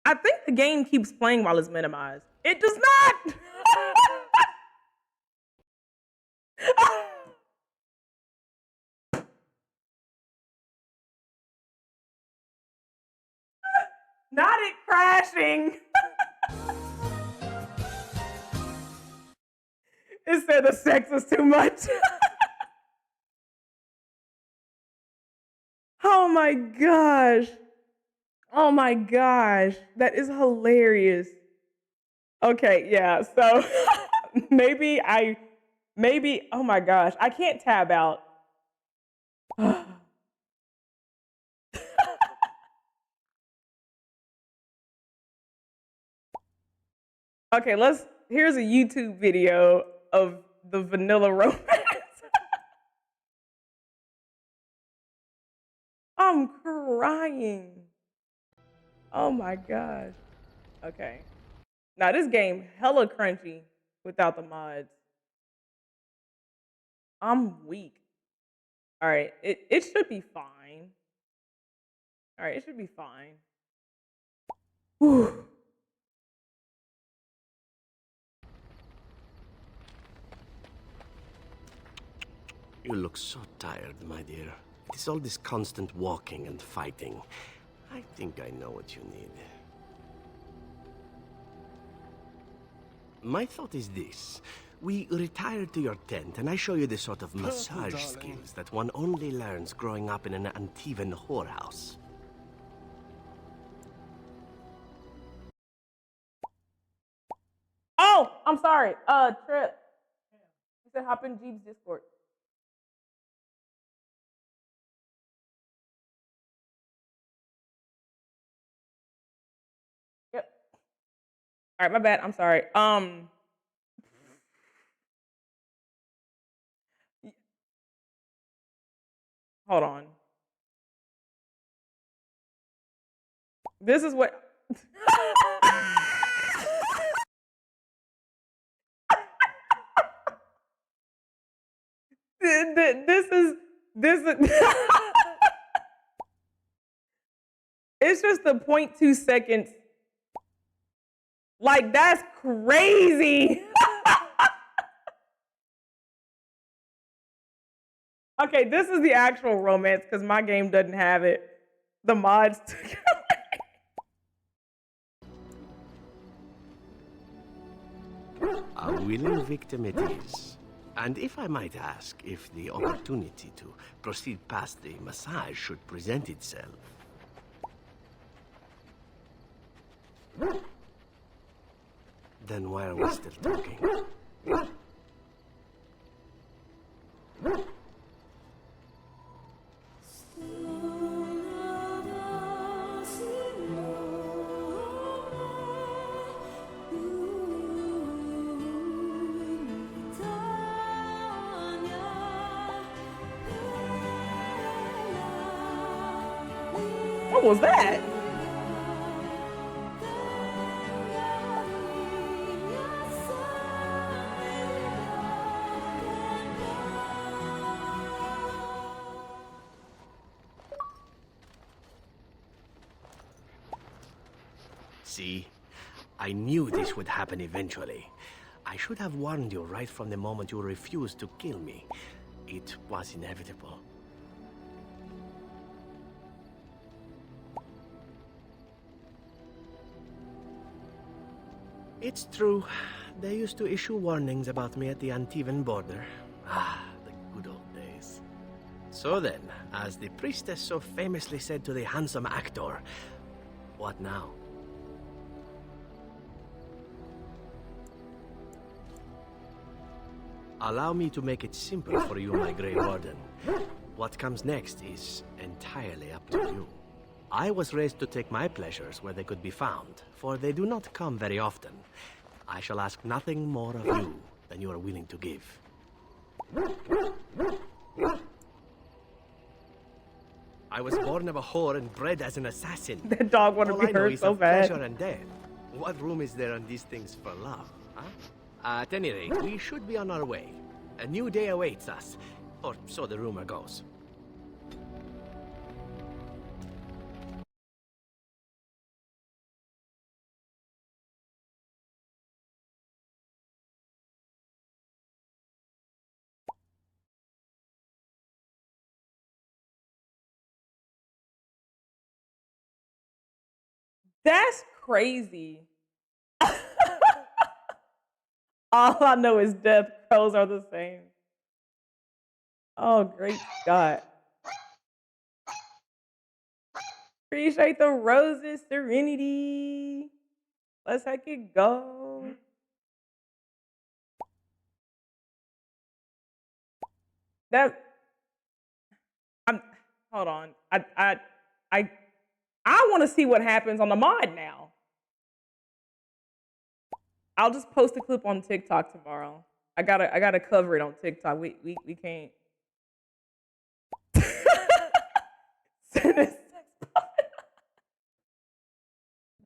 S2: I think the game keeps playing while it's minimized. It does not! Not it crashing. It said the sex was too much. Oh my gosh. Oh my gosh. That is hilarious. Okay, yeah. So maybe, oh my gosh. I can't tab out. Okay, here's a YouTube video of the vanilla romance. I'm crying. Oh my gosh. Okay. Now this game hella crunchy without the mods. I'm weak. All right, it should be fine. All right, it should be fine. Whew.
S4: You look so tired, my dear. It is all this constant walking and fighting. I think I know what you need. My thought is this. We retire to your tent, and I show you the sort of massage skills that one only learns growing up in an Antivan whorehouse.
S2: Oh, I'm sorry. Trip. You said hop in Jeep's Discord. Yep. All right, my bad. I'm sorry. Hold on. This is what. This is. It's just the 0.2 seconds. Like, that's crazy. Okay, this is the actual romance because my game doesn't have it. The mods took it away.
S4: A willing victim it is. And if I might ask, if the opportunity to proceed past the massage should present itself. Then why are we still talking?
S2: What was that?
S4: See? I knew this would happen eventually. I should have warned you right from the moment you refused to kill me. It was inevitable. It's true. They used to issue warnings about me at the Antivan border. Ah, the good old days. So then, as the priestess so famously said to the handsome actor, what now? Allow me to make it simple for you, my Grey Warden. What comes next is entirely up to you. I was raised to take my pleasures where they could be found, for they do not come very often. I shall ask nothing more of you than you are willing to give. I was born of a whore and bred as an assassin.
S2: That dog want to
S4: All
S2: be
S4: I know
S2: hurt
S4: is
S2: so
S4: of
S2: bad.
S4: pleasure and death. What room is there on these things for love, huh? At any rate, we should be on our way. A new day awaits us, or so the rumor goes.
S2: That's crazy. All I know is death. Crows are the same. Oh, great Scott. Appreciate the roses, Serenity. Let's heck it go. That I'm hold on. I want to see what happens on the mod now. I'll just post a clip on TikTok tomorrow. I gotta cover it on TikTok. We can't.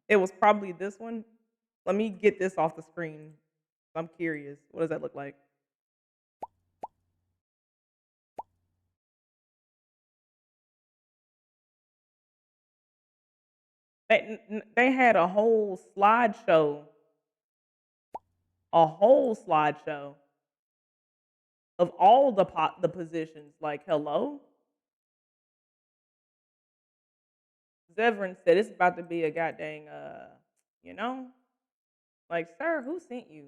S2: It was probably this one. Let me get this off the screen. I'm curious. What does that look like? They had a whole slideshow. A whole slideshow of all the positions. Like, hello? Zevran said it's about to be a goddamn, you know? Like, sir, who sent you?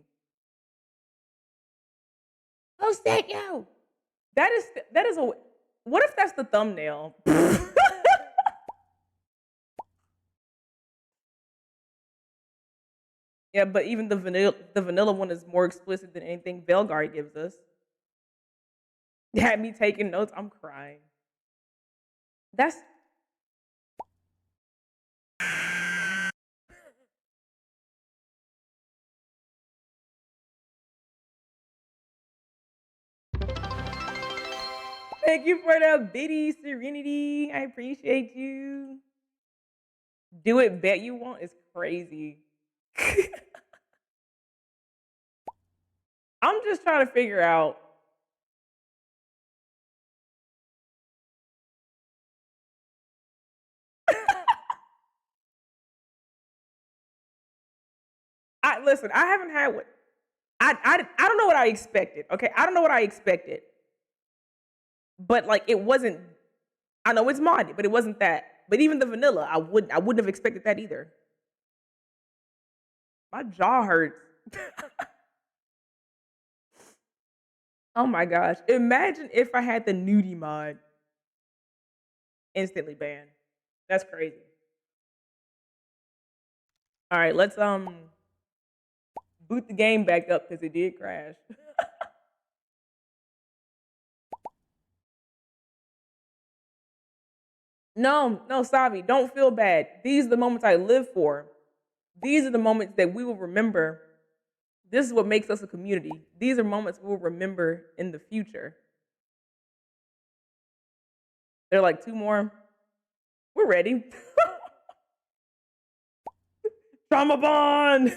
S2: Who sent you? That is a, what if that's the thumbnail? Yeah, but even the vanilla one is more explicit than anything Belgard gives us. Had me taking notes, I'm crying. That's thank you for the bitty Serenity. I appreciate you. Do it, bet you won't is crazy. I'm just trying to figure out. Listen, I haven't had what I don't know what I expected. Okay, I don't know what I expected, but like it wasn't. I know it's modded, but it wasn't that. But even the vanilla, I wouldn't have expected that either. My jaw hurts. Oh my gosh! Imagine if I had the nudie mod. Instantly banned. That's crazy. All right, let's boot the game back up because it did crash. No, Savi, don't feel bad. These are the moments I live for. These are the moments that we will remember. This is what makes us a community. These are moments we'll remember in the future. They're like 2 more. We're ready. Trauma bond.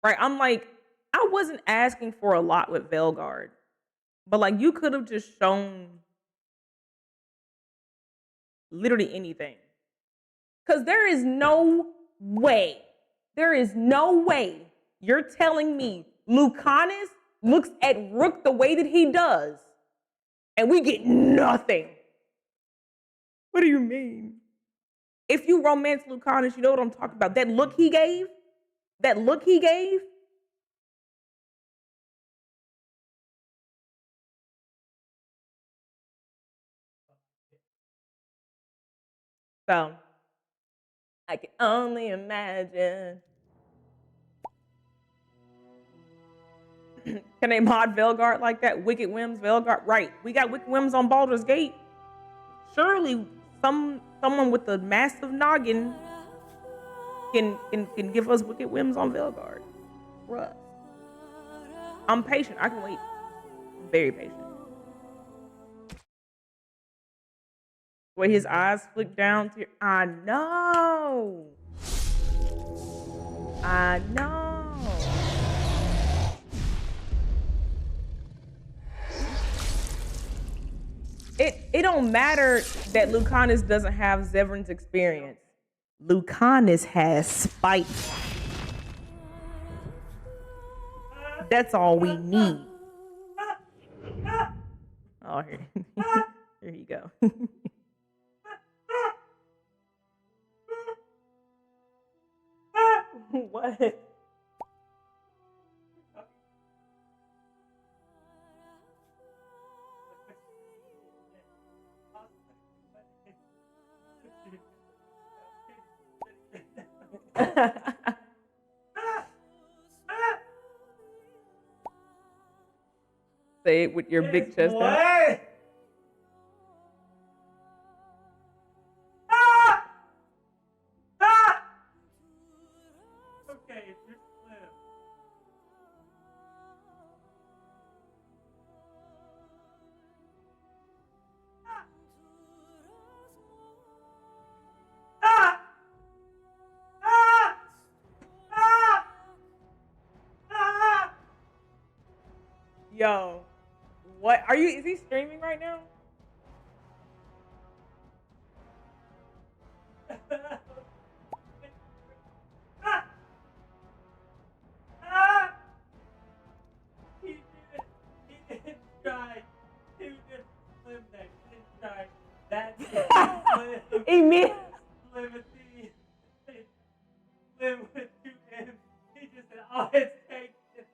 S2: Right, I'm like, I wasn't asking for a lot with Velgard, but like you could have just shown literally anything. Because there is no way you're telling me Lucanus looks at Rook the way that he does and we get nothing. What do you mean? If you romance Lucanus, you know what I'm talking about. That look he gave. So, I can only imagine. Can they mod Velgard like that? Wicked Whims, Velgard. Right. We got Wicked Whims on Baldur's Gate. Surely someone with a massive noggin can give us Wicked Whims on Velgard. Bruh. I'm patient. I can wait. I'm very patient. Way his eyes flick down to I know. I know. It don't matter that Lucanus doesn't have Zevran's experience. Lucanus has spite. That's all we need. Oh, here, here you go. What? Say it with your big chest out.
S10: Okay, if you're Slim.
S2: Yo, what are you? Is he streaming right now?
S10: He didn't try two different Slim necks. He didn't try that Slim.
S2: He mean
S10: Slim with the Slim with two M's. He just said, "Oh, it's taken."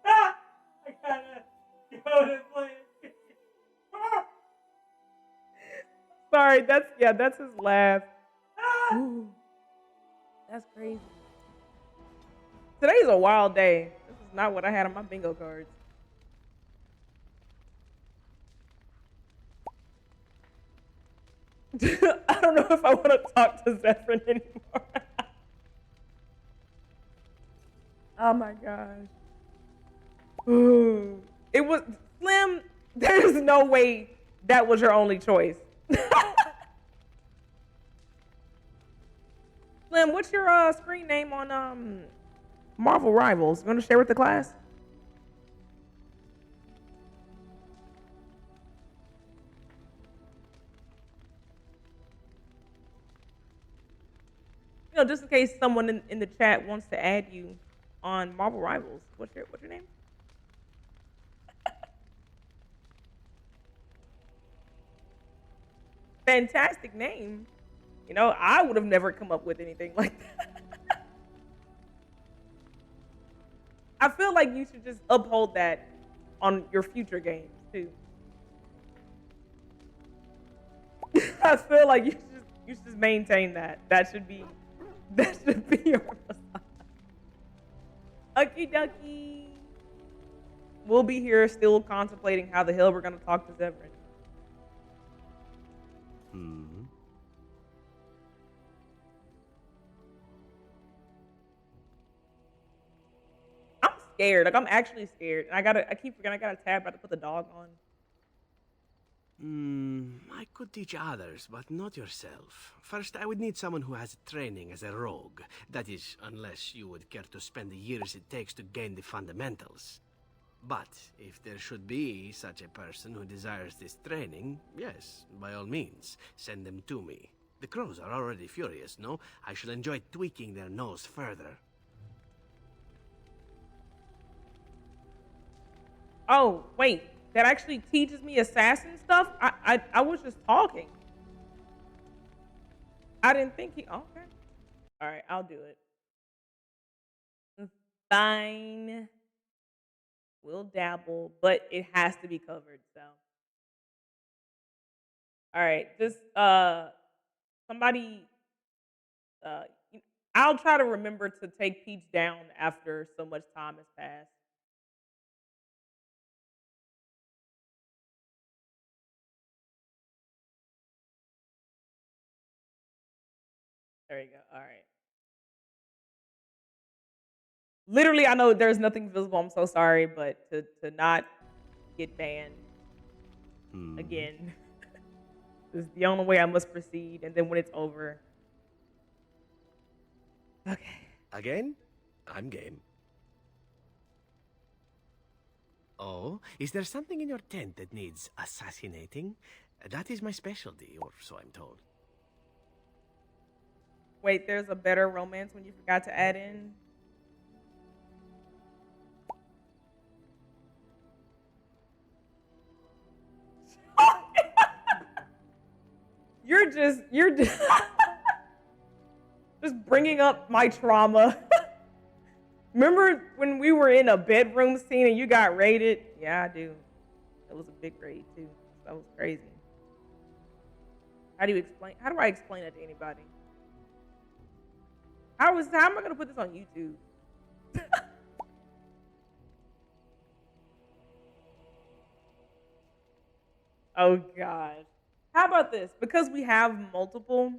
S10: I gotta go to play.
S2: Sorry, that's his laugh. Ooh, that's crazy. Today's a wild day. This is not what I had on my bingo cards. I don't know if I want to talk to Zevran anymore. Oh my gosh. Ooh. It was Slim. There's no way that was your only choice. Slim, what's your screen name on Marvel Rivals? You want to share with the class? You know, just in case someone in the chat wants to add you on Marvel Rivals. What's your name? Fantastic name. You know, I would have never come up with anything like that. I feel like you should just uphold that on your future games too. I feel like you should just maintain that. That should be your facade. Okie dokie. We'll be here still contemplating how the hell we're gonna talk to Zevran. I'm scared. Like I'm actually scared. And I keep forgetting I got a tab about to put the dog on.
S4: I could teach others, but not yourself. First, I would need someone who has training as a rogue. That is, unless you would care to spend the years it takes to gain the fundamentals. But if there should be such a person who desires this training, yes, by all means, send them to me. The crows are already furious, no? I shall enjoy tweaking their nose further.
S2: Oh, wait. That actually teaches me assassin stuff? I was just talking. I didn't think he... Okay. All right, I'll do it. Fine. We'll dabble, but it has to be covered, so. All right, just somebody... I'll try to remember to take Peach down after so much time has passed. There you go. All right. Literally, I know there's nothing visible. I'm so sorry, but to not get banned again. This is the only way I must proceed, and then when it's over. Okay.
S4: Again? I'm game. Oh, is there something in your tent that needs assassinating? That is my specialty, or so I'm told.
S2: Wait, there's a better romance when you forgot to add in? You're just just bringing up my trauma. Remember when we were in a bedroom scene and you got raided? Yeah, I do. That was a big raid too. That was crazy. How do I explain that to anybody? How am I gonna put this on YouTube? Oh God. How about this? Because we have multiple,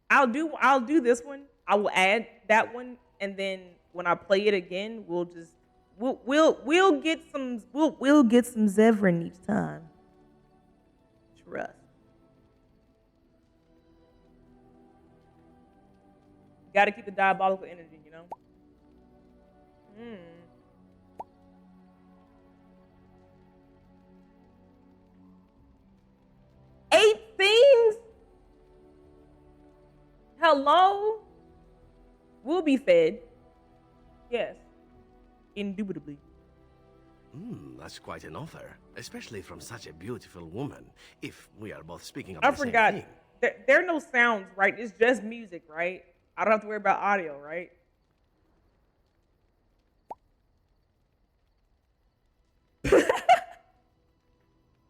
S2: I'll do this one. I will add that one, and then when I play it again, we'll get some Zevran each time. Trust. Got to keep the diabolical energy, you know. Hmm. Eight things? Hello? We'll be fed. Yes. Indubitably.
S4: That's quite an offer, especially from such a beautiful woman, if we are both speaking of
S2: I
S4: the same
S2: forgot.
S4: thing.
S2: There are no sounds, right? It's just music, right? I don't have to worry about audio, right?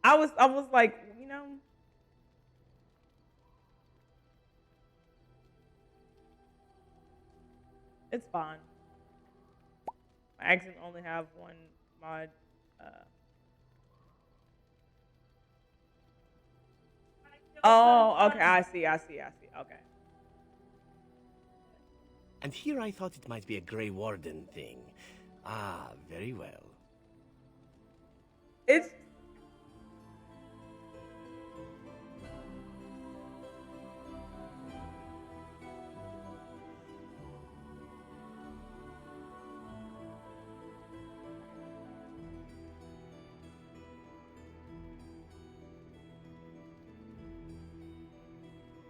S2: I was like, you know, it's fine. My accent only have one mod. Oh, okay. I see. Okay.
S4: And here I thought it might be a Grey Warden thing. Ah, very well.
S2: It's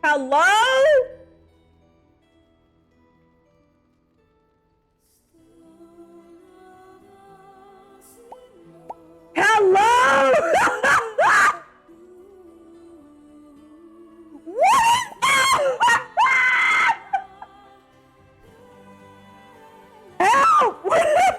S2: hello? Hello? What is that? Help! What is that?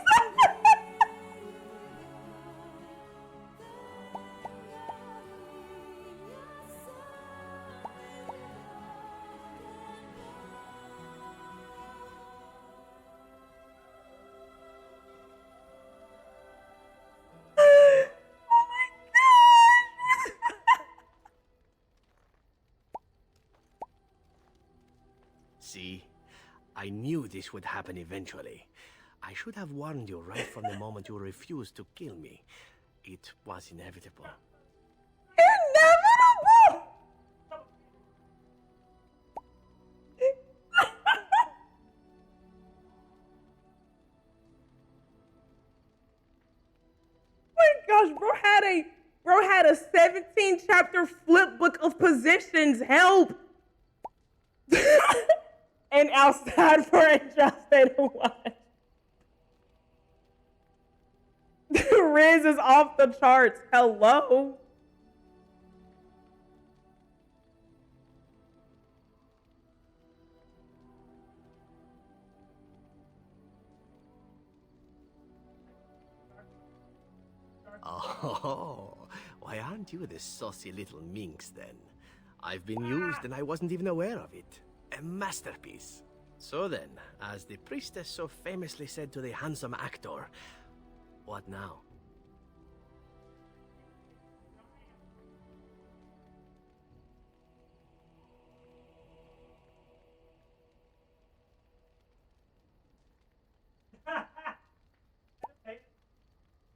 S4: See? I knew this would happen eventually. I should have warned you right from the moment you refused to kill me. It was inevitable.
S2: Inevitable! My gosh, bro had a 17 chapter flip book of positions. Help! And outside for a just to watch. Riz is off the charts. Hello?
S4: Oh, why aren't you the saucy little minx then? I've been used and I wasn't even aware of it. A masterpiece. So then, as the priestess so famously said to the handsome actor, what now?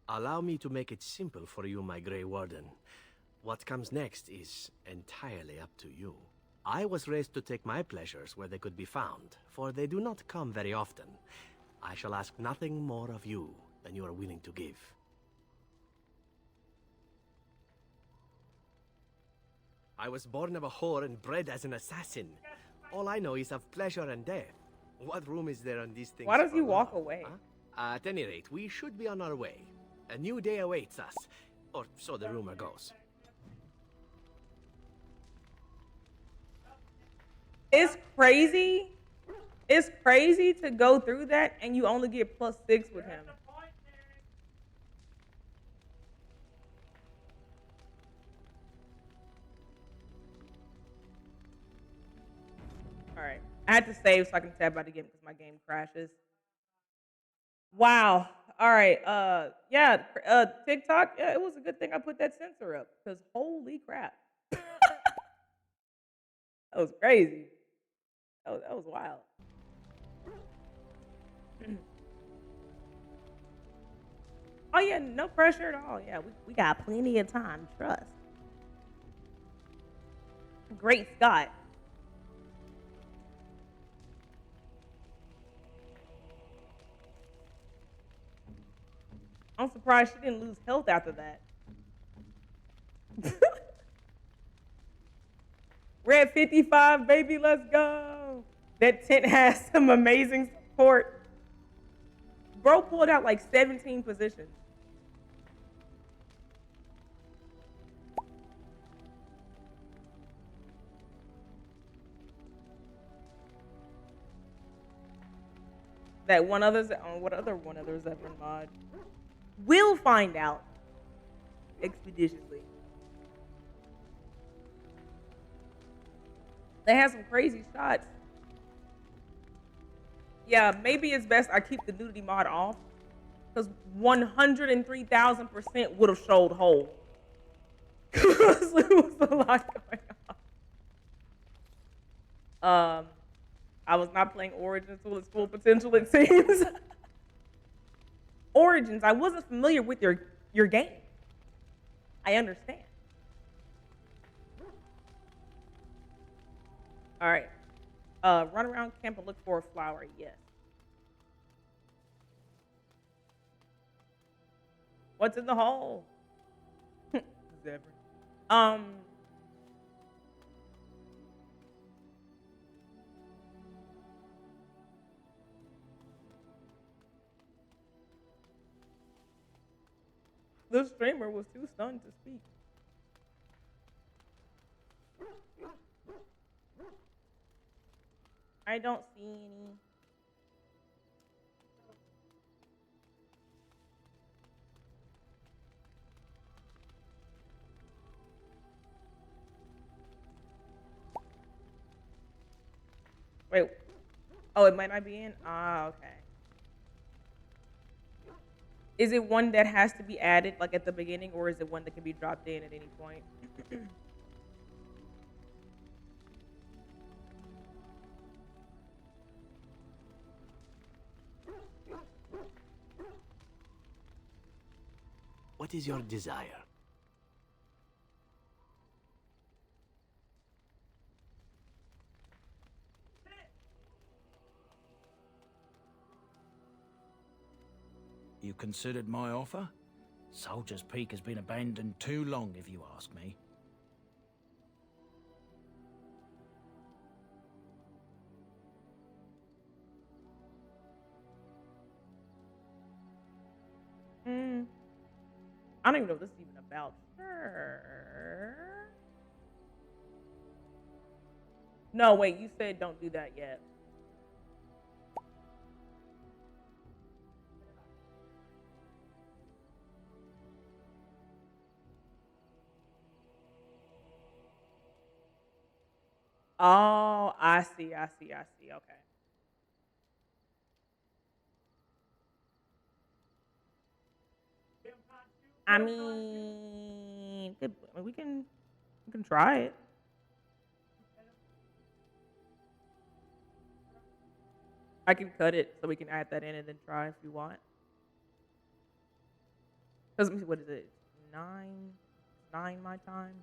S4: Allow me to make it simple for you, my Grey Warden. What comes next is entirely up to you. I was raised to take my pleasures where they could be found, for they do not come very often. I shall ask nothing more of you than you are willing to give. I was born of a whore and bred as an assassin. All I know is of pleasure and death. What room is there on these things?
S2: Why does he
S4: for
S2: walk
S4: love,
S2: away?
S4: huh? At any rate, we should be on our way. A new day awaits us, or so the rumor goes.
S2: It's crazy. It's crazy to go through that and you only get +6 with him. Alright. I had to save so I can tab out again because my game crashes. Wow. Alright. Yeah. TikTok. Yeah, it was a good thing I put that censor up because holy crap. That was crazy. That was wild. Oh yeah, no pressure at all. Yeah, we got plenty of time. Trust. Great Scott. I'm surprised she didn't lose health after that. We're at 55, baby. Let's go. That tent has some amazing support. Bro pulled out like 17 positions. That one other, what other one other Zevran mod? We'll find out expeditiously. They have some crazy shots. Yeah, maybe it's best I keep the nudity mod off because 103,000% would have showed whole. Because it was a lot going on. I was not playing Origins to its full potential, it seems. Origins, I wasn't familiar with your game. I understand. All right. Run around camp and look for a flower. Yes. What's in the hole? Zevran. The streamer was too stunned to speak. I don't see any. Wait. Oh, it might not be in? Ah, okay. Is it one that has to be added like at the beginning or is it one that can be dropped in at any point?
S4: What is your desire?
S14: You considered my offer? Soldier's Peak has been abandoned too long, if you ask me.
S2: I don't even know what this is even about. Sure. No, wait, you said don't do that yet. Oh, I see. Okay. I mean, we can try it. I can cut it so we can add that in and then try if you want. Because what is it? 9 9 my time.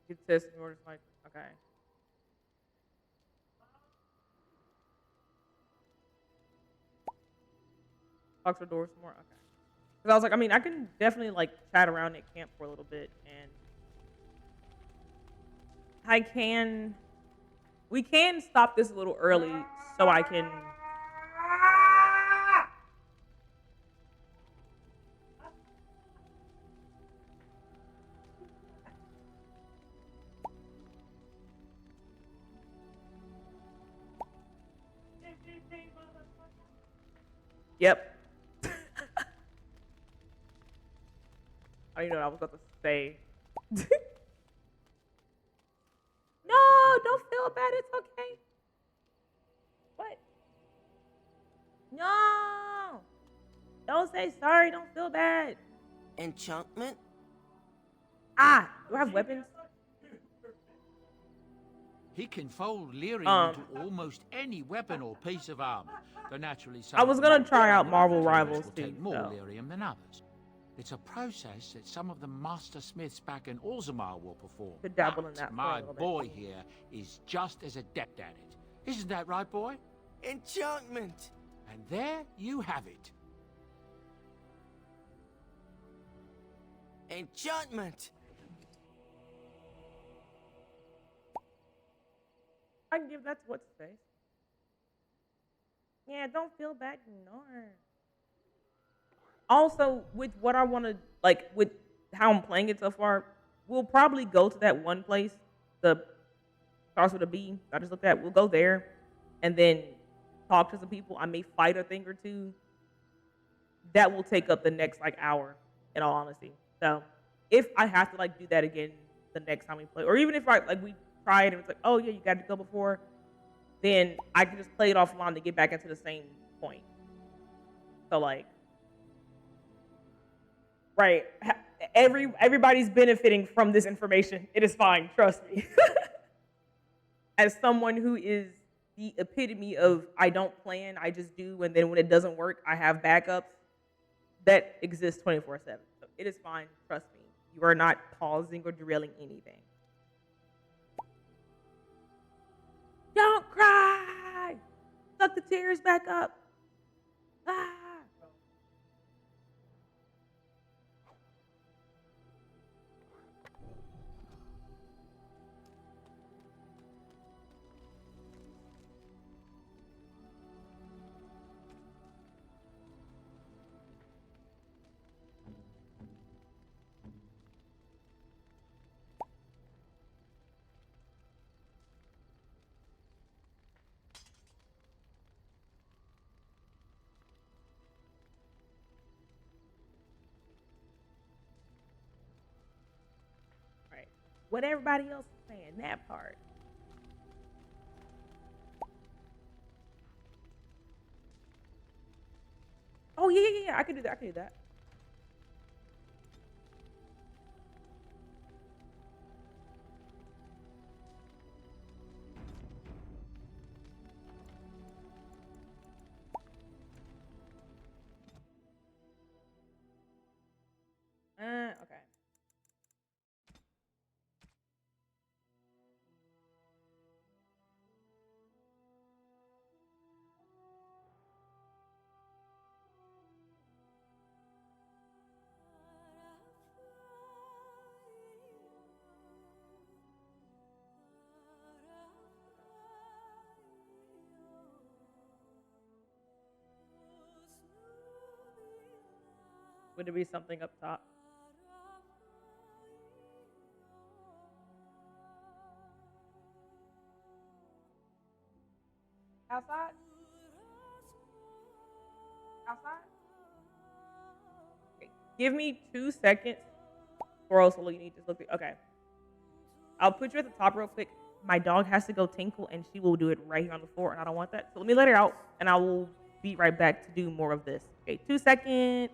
S2: It says in order, like, okay. Talk to the door some more. Okay. Because I was like, I mean, I can definitely like chat around at camp for a little bit, and we can stop this a little early so I can. Yep. I didn't know what I was about to say. No, don't feel bad. It's okay. What? No. Don't say sorry. Don't feel bad.
S8: Enchantment?
S2: Ah, do I have weapons?
S22: He can fold lyrium into almost any weapon or piece of armor. Though naturally, some
S2: I was gonna try out Marvel Rivals
S22: will
S2: too.
S22: take more
S2: So.
S22: lyrium than others. It's a process that some of the master smiths back in Orzammar will perform.
S2: Could dabble in that for a
S22: My
S2: little bit.
S22: boy here is just as adept at it. Isn't that right, boy?
S8: Enchantment!
S22: And there you have it.
S8: Enchantment!
S2: I can give that to what's his face. Yeah, don't feel bad, ignore her. Also, with what I want to, like, with how I'm playing it so far, we'll probably go to that one place, the starts with a B, I just looked at. We'll go there and then talk to some people. I may fight a thing or two. That will take up the next, like, hour, in all honesty. So, if I have to, like, do that again the next time we play, or even if, we try it and it's like, oh, yeah, you got to go before, then I can just play it offline to get back into the same point. So, like, right. Everybody's benefiting from this information. It is fine. Trust me. As someone who is the epitome of I don't plan, I just do, and then when it doesn't work, I have backups. That exists 24/7. So it is fine. Trust me. You are not pausing or derailing anything. Don't cry. Suck the tears back up. Ah. What everybody else is saying, that part. Oh, yeah. I can do that. Okay. Would there be something up top? Outside? Okay. Give me 2 seconds. Or else you need to look. Okay. I'll put you at the top real quick. My dog has to go tinkle, and she will do it right here on the floor, and I don't want that. So let me let her out, and I will be right back to do more of this. Okay, 2 seconds.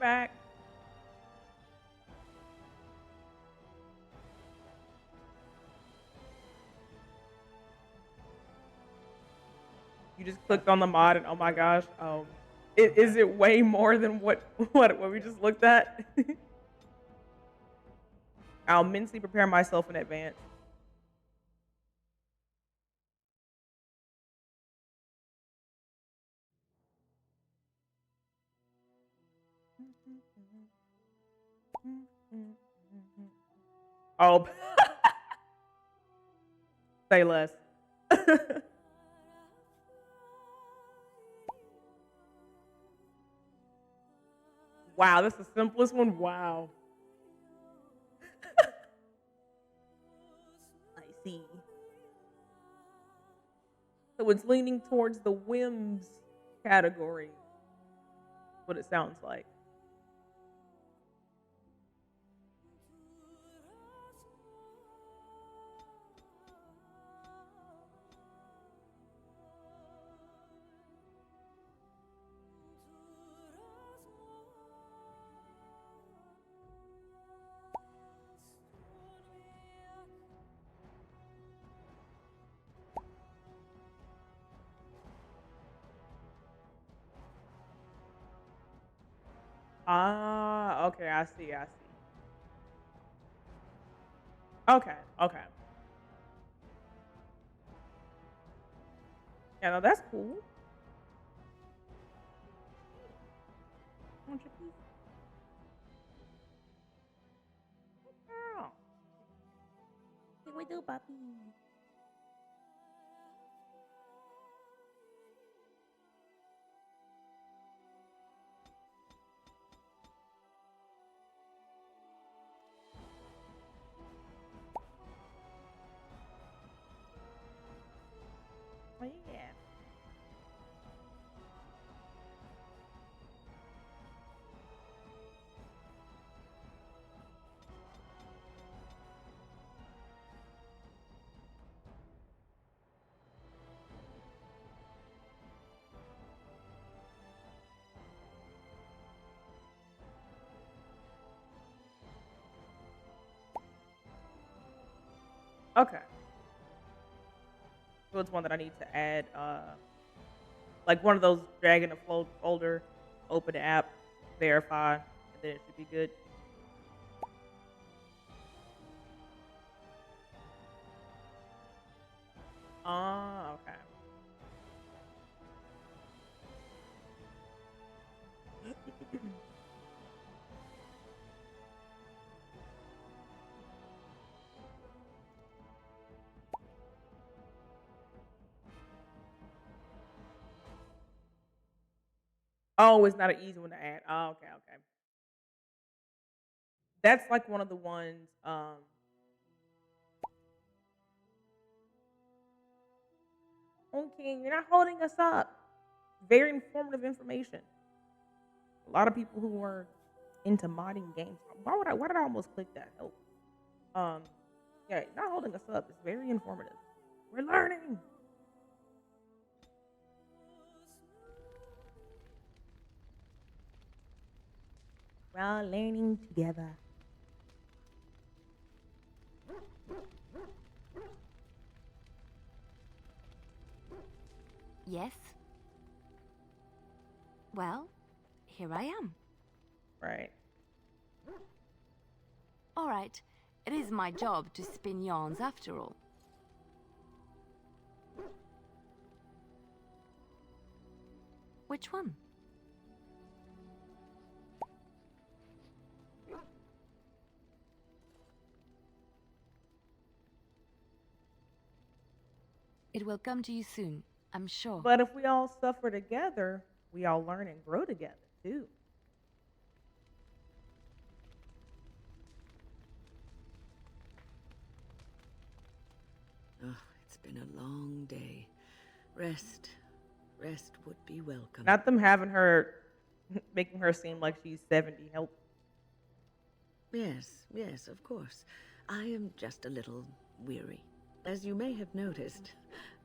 S2: back. You just clicked on the mod and oh my gosh, is it way more than what we just looked at? I'll mentally prepare myself in advance. Oh, say less. Wow, that's the simplest one. Wow. I see. So it's leaning towards the whims category. What it sounds like. Ah, okay, I see, I see. Okay, okay. Yeah, no, that's cool. Want your piece? Girl. What we do, puppy? Oh, yeah. Okay. So it's one that I need to add, like one of those drag in a folder, open the app, verify, and then it should be good. Ah, okay. Oh, it's not an easy one to add. Oh, okay, okay. That's like one of the ones, okay, you're not holding us up. Very informative information. A lot of people who are into modding games. Why did I almost click that? Oh. Yeah, not holding us up. It's very informative. We're learning. We're all learning together.
S15: Yes? Well, here I am.
S2: Right.
S15: All right. It is my job to spin yarns after all. Which one? It will come to you soon, I'm sure.
S2: But if we all suffer together, we all learn and grow together too.
S17: Oh, it's been a long day. Rest would be welcome.
S2: Not them having her, making her seem like she's 70. Help.
S17: Yes, of course. I am just a little weary. As you may have noticed,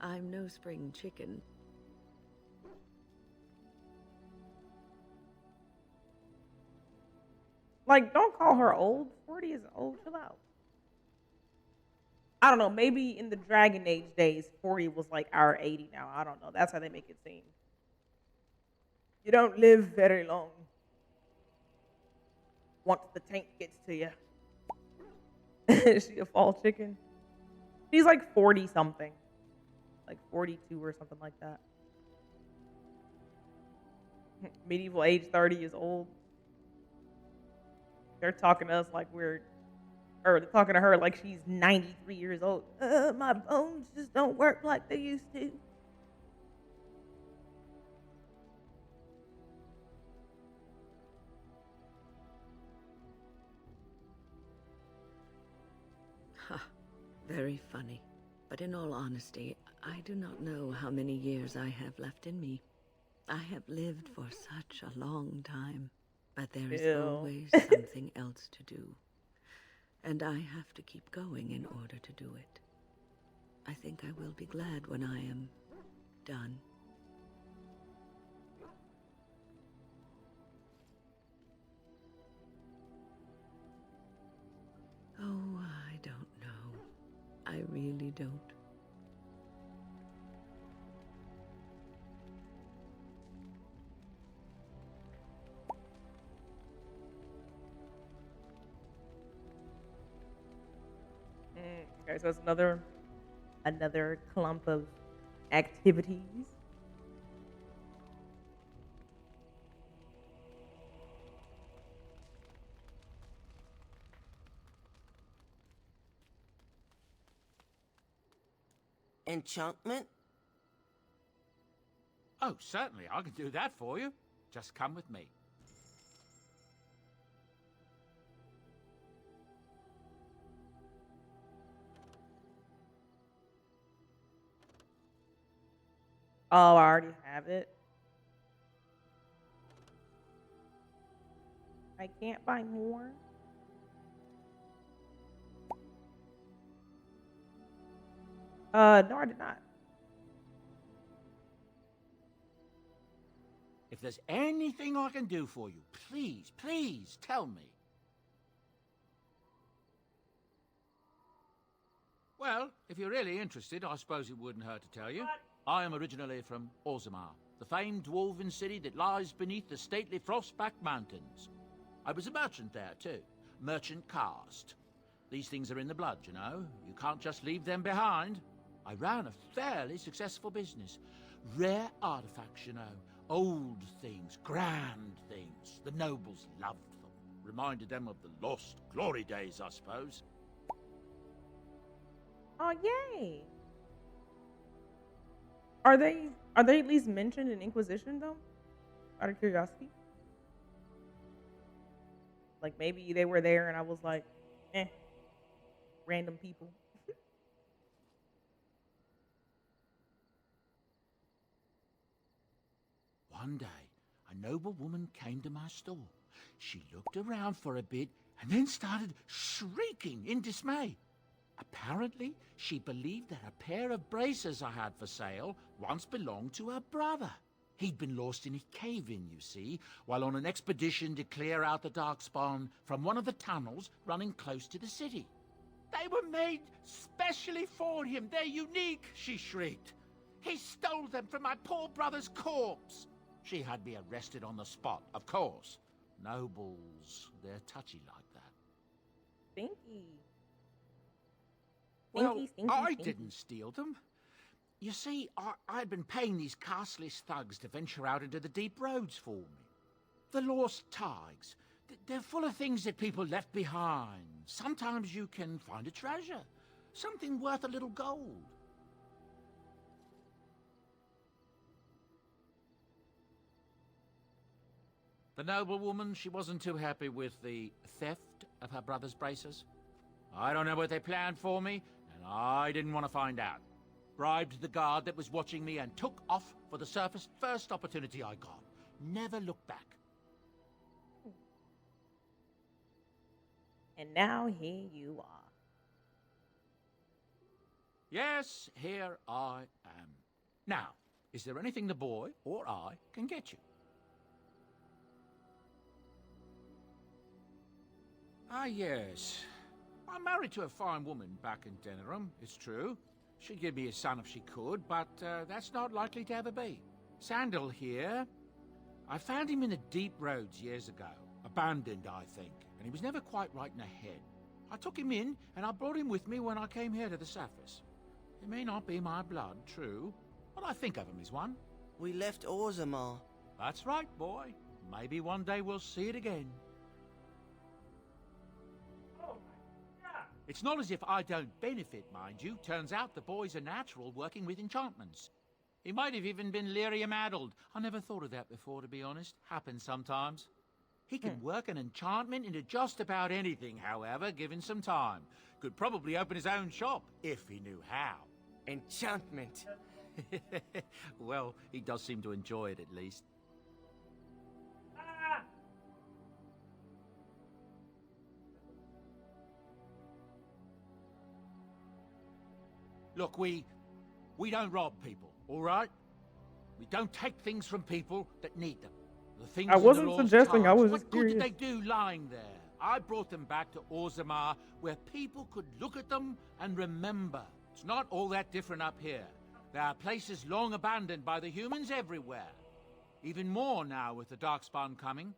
S17: I'm no spring chicken.
S2: Like, don't call her old. 40 is old. Chill out. I don't know. Maybe in the Dragon Age days, 40 was like our 80 now. I don't know. That's how they make it seem. You don't live very long once the tank gets to you. Is she a fall chicken? She's like 40 something. Like 42 or something like that. Medieval age 30 is old. They're talking to us like or they're talking to her like she's 93 years old. My bones just don't work like they used to.
S17: Very funny. But in all honesty, I do not know how many years I have left in me. I have lived for such a long time, but there is always something else to do. And I have to keep going in order to do it. I think I will be glad when I am done. Oh, I don't know. I really don't.
S2: Okay, so it's another clump of activities.
S8: Enchantment?
S22: Oh, certainly, I can do that for you. Just come with me.
S2: Oh, I already have it. I can't buy more. No, I did not.
S22: If there's anything I can do for you, please, please tell me. Well, if you're really interested, I suppose it wouldn't hurt to tell you. I am originally from Orzammar, the famed dwarven city that lies beneath the stately Frostback Mountains. I was a merchant there, too. Merchant caste. These things are in the blood, you know. You can't just leave them behind. I ran a fairly successful business. Rare artifacts, you know. Old things, grand things. The nobles loved them. Reminded them of the lost glory days, I suppose.
S2: Oh, yay! Are they at least mentioned in Inquisition though? Out of curiosity. Like maybe they were there and I was like, random people.
S22: One day, a noble woman came to my store. She looked around for a bit and then started shrieking in dismay. Apparently, she believed that a pair of braces I had for sale once belonged to her brother. He'd been lost in a cave-in, you see, while on an expedition to clear out the Darkspawn from one of the tunnels running close to the city. They were made specially for him. They're unique, she shrieked. He stole them from my poor brother's corpse. She had me arrested on the spot, of course. Nobles, they're touchy like that.
S2: Stinky.
S22: Well, I didn't steal them. You see, I'd been paying these castless thugs to venture out into the deep roads for me. The lost tigers. They're full of things that people left behind. Sometimes you can find a treasure. Something worth a little gold. The noblewoman, she wasn't too happy with the theft of her brother's braces. I don't know what they planned for me, and I didn't want to find out. Bribed the guard that was watching me and took off for the surface first opportunity I got. Never looked back.
S2: And now here you are.
S22: Yes, here I am. Now, is there anything the boy or I can get you? Ah, yes. I'm married to a fine woman back in Denerim, it's true. She'd give me a son if she could, but that's not likely to ever be. Sandal here. I found him in the deep roads years ago. Abandoned, I think, and he was never quite right in the head. I took him in, and I brought him with me when I came here to the surface. He may not be my blood, true, but I think of him as one.
S8: We left Orzammar.
S22: That's right, boy. Maybe one day we'll see it again. It's not as if I don't benefit, mind you. Turns out the boy's a natural working with enchantments. He might have even been lyrium-addled. I never thought of that before, to be honest. Happens sometimes. He can work an enchantment into just about anything, however, given some time. Could probably open his own shop, if he knew how.
S8: Enchantment.
S22: Well, he does seem to enjoy it, at least. Look, we don't rob people, all right? We don't take things from people that need them. The things
S2: I wasn't
S22: in the law's
S2: suggesting, I
S22: times,
S2: was
S22: what
S2: just
S22: good
S2: curious.
S22: did they do lying there? I brought them back to Orzammar, where people could look at them and remember. It's not all that different up here. There are places long abandoned by the humans everywhere. Even more now with the Darkspawn coming.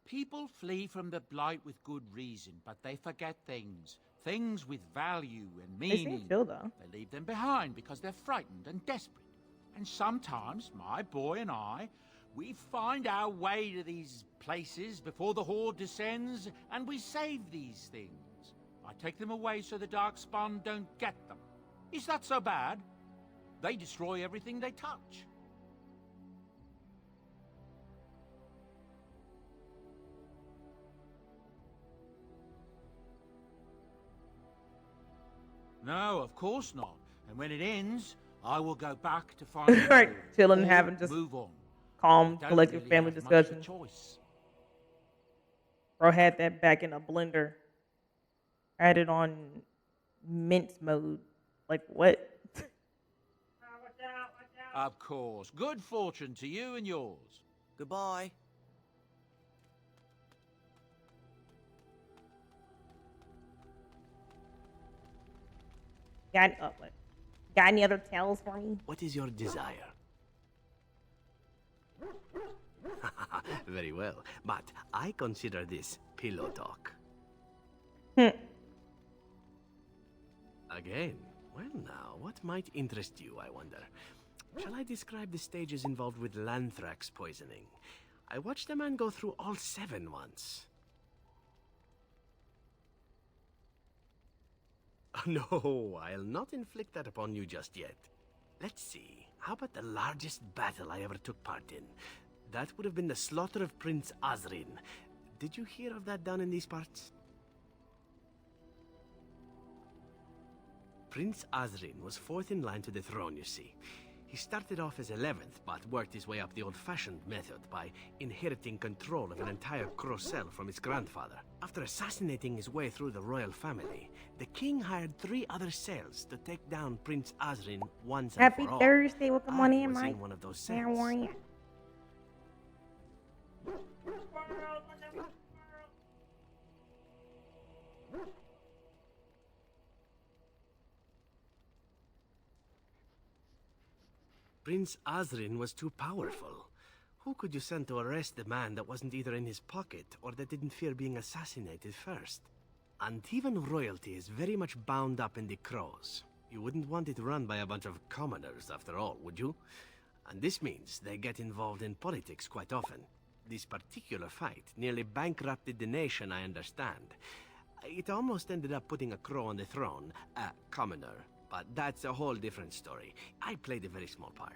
S22: People flee from the Blight with good reason, but they forget things. Things with value and
S2: They
S22: meaning.
S2: seem chill, though.
S22: They leave them behind because they're frightened and desperate. And sometimes, my boy and I, we find our way to these places before the Horde descends, and we save these things. I take them away so the Darkspawn don't get them. Is that so bad? They destroy everything they touch. No, of course not. And when it ends, I will go back to find the
S2: Right,
S22: Horde,
S2: chilling,
S22: or
S2: having just
S22: move on.
S2: calm,
S22: Don't
S2: collective
S22: really
S2: family
S22: have much of a
S2: discussion.
S22: choice.
S2: Bro had that back in a blender. Had it on mince mode. Like, what?
S22: Of course. Good fortune to you and yours.
S8: Goodbye.
S2: Got any other tales for me?
S4: What is your desire? Very well, but I consider this pillow talk. Again, well now, what might interest you, I wonder? Shall I describe the stages involved with Lanthrax poisoning? I watched a man go through all 7 once. No, I'll not inflict that upon you just yet. Let's see, how about the largest battle I ever took part in? That would have been the slaughter of Prince Azrin. Did you hear of that down in these parts? Prince Azrin was 4th in line to the throne, you see. He started off as 11th, but worked his way up the old-fashioned method by inheriting control of an entire Crocel from his grandfather. After assassinating his way through the royal family, the king hired 3 other cells to take down Prince Azrin once and
S2: Happy
S4: for all.
S2: Thursday. Welcome on
S4: I
S2: in,
S4: was
S2: Mike.
S4: in one of those
S2: How
S4: cells.
S2: are you?
S4: Prince Azrin was too powerful. Who could you send to arrest the man that wasn't either in his pocket or that didn't fear being assassinated first? And even royalty is very much bound up in the crows. You wouldn't want it run by a bunch of commoners, after all, would you? And this means they get involved in politics quite often. This particular fight nearly bankrupted the nation, I understand. It almost ended up putting a crow on the throne, a commoner. But that's a whole different story. I played a very small part.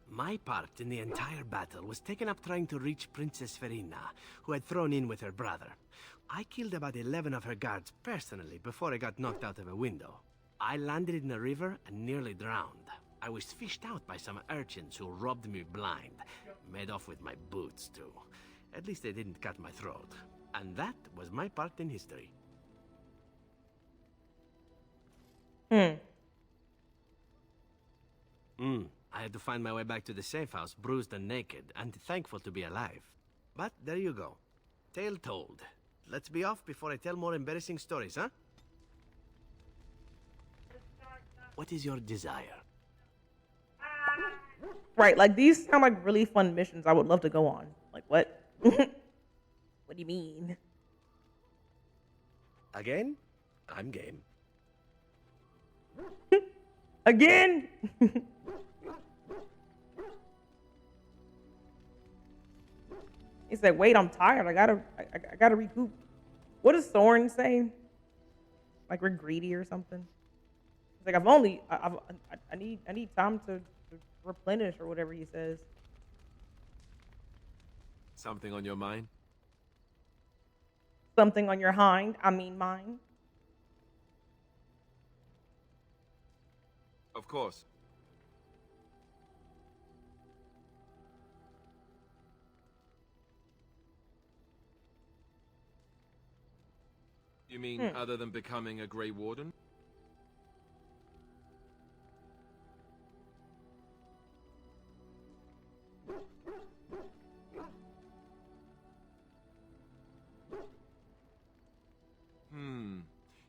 S4: My part in the entire battle was taken up trying to reach Princess Verina, who had thrown in with her brother. I killed about 11 of her guards personally before I got knocked out of a window. I landed in a river and nearly drowned. I was fished out by some urchins who robbed me blind. Made off with my boots, too. At least they didn't cut my throat. And that was my part in history. I had to find my way back to the safe house, bruised and naked, and thankful to be alive. But there you go. Tale told. Let's be off before I tell more embarrassing stories, huh? What is your desire?
S2: Right, like these sound like really fun missions I would love to go on. Like what? What do you mean?
S4: Again? I'm game.
S2: Again? He said, "Wait, I'm tired. I gotta recoup." What does Thorn say? Like we're greedy or something? It's like I need time to replenish or whatever he says.
S9: Something on your mind?
S2: Something on your hind? I mean mine.
S9: Of course. You mean other than becoming a Grey Warden?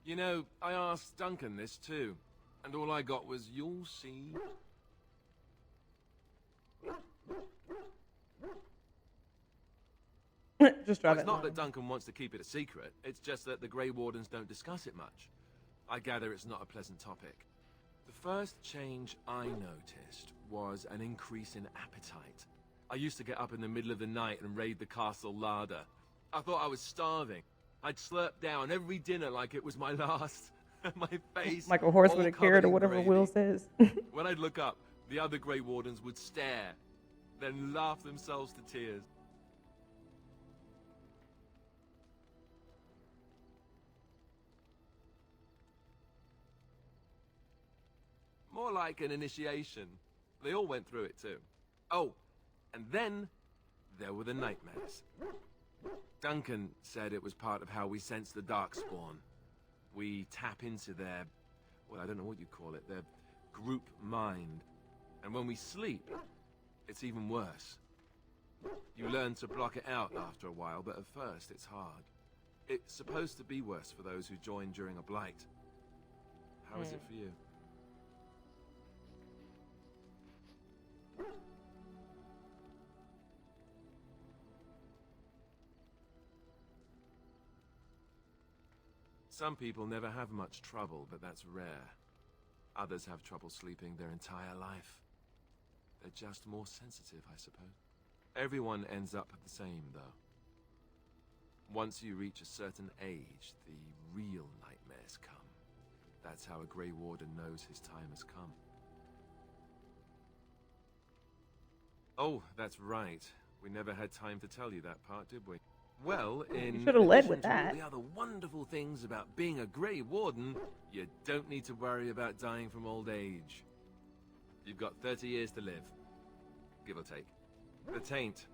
S9: You know, I asked Duncan this too, and all I got was, "You'll see."
S2: Just drop
S9: It's
S2: it.
S9: not that Duncan wants to keep it a secret, it's just that the Grey Wardens don't discuss it much. I gather it's not a pleasant topic. The first change I noticed was an increase in appetite. I used to get up in the middle of the night and raid the castle larder. I thought I was starving. I'd slurp down every dinner like it was my last. My face
S2: Like a horse
S9: all
S2: with a
S9: covered
S2: carrot or
S9: in
S2: whatever
S9: gravy.
S2: Will says.
S9: When I'd look up, the other Grey Wardens would stare, then laugh themselves to tears. More like an initiation. They all went through it too. Oh, and then there were the nightmares. Duncan said it was part of how we sense the Darkspawn. We tap into their, well, I don't know what you call it, their group mind. And when we sleep, it's even worse. You learn to block it out after a while, but at first it's hard. It's supposed to be worse for those who join during a blight. How is it for you? Some people never have much trouble, but that's rare. Others have trouble sleeping their entire life. They're just more sensitive, I suppose. Everyone ends up the same, though. Once you reach a certain age, the real nightmares come. That's how a Grey Warden knows his time has come. Oh, that's right. We never had time to tell you that part, did we? Well, in
S2: should have led
S9: addition
S2: with
S9: to all
S2: that.
S9: the other wonderful things about being a Grey Warden, you don't need to worry about dying from old age. You've got 30 years to live, give or take. The taint,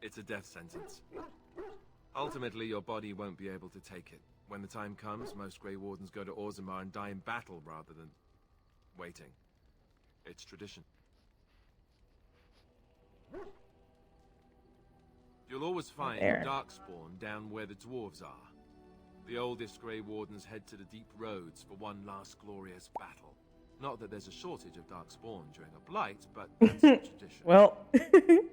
S9: it's a death sentence. Ultimately, your body won't be able to take it. When the time comes, most Grey Wardens go to Orzammar and die in battle rather than waiting. It's tradition. You'll always find
S2: there.
S9: Darkspawn down where the dwarves are. The oldest Grey Wardens head to the deep roads for one last glorious battle. Not that there's a shortage of Darkspawn during a blight, but that's the tradition.
S2: Well,
S9: the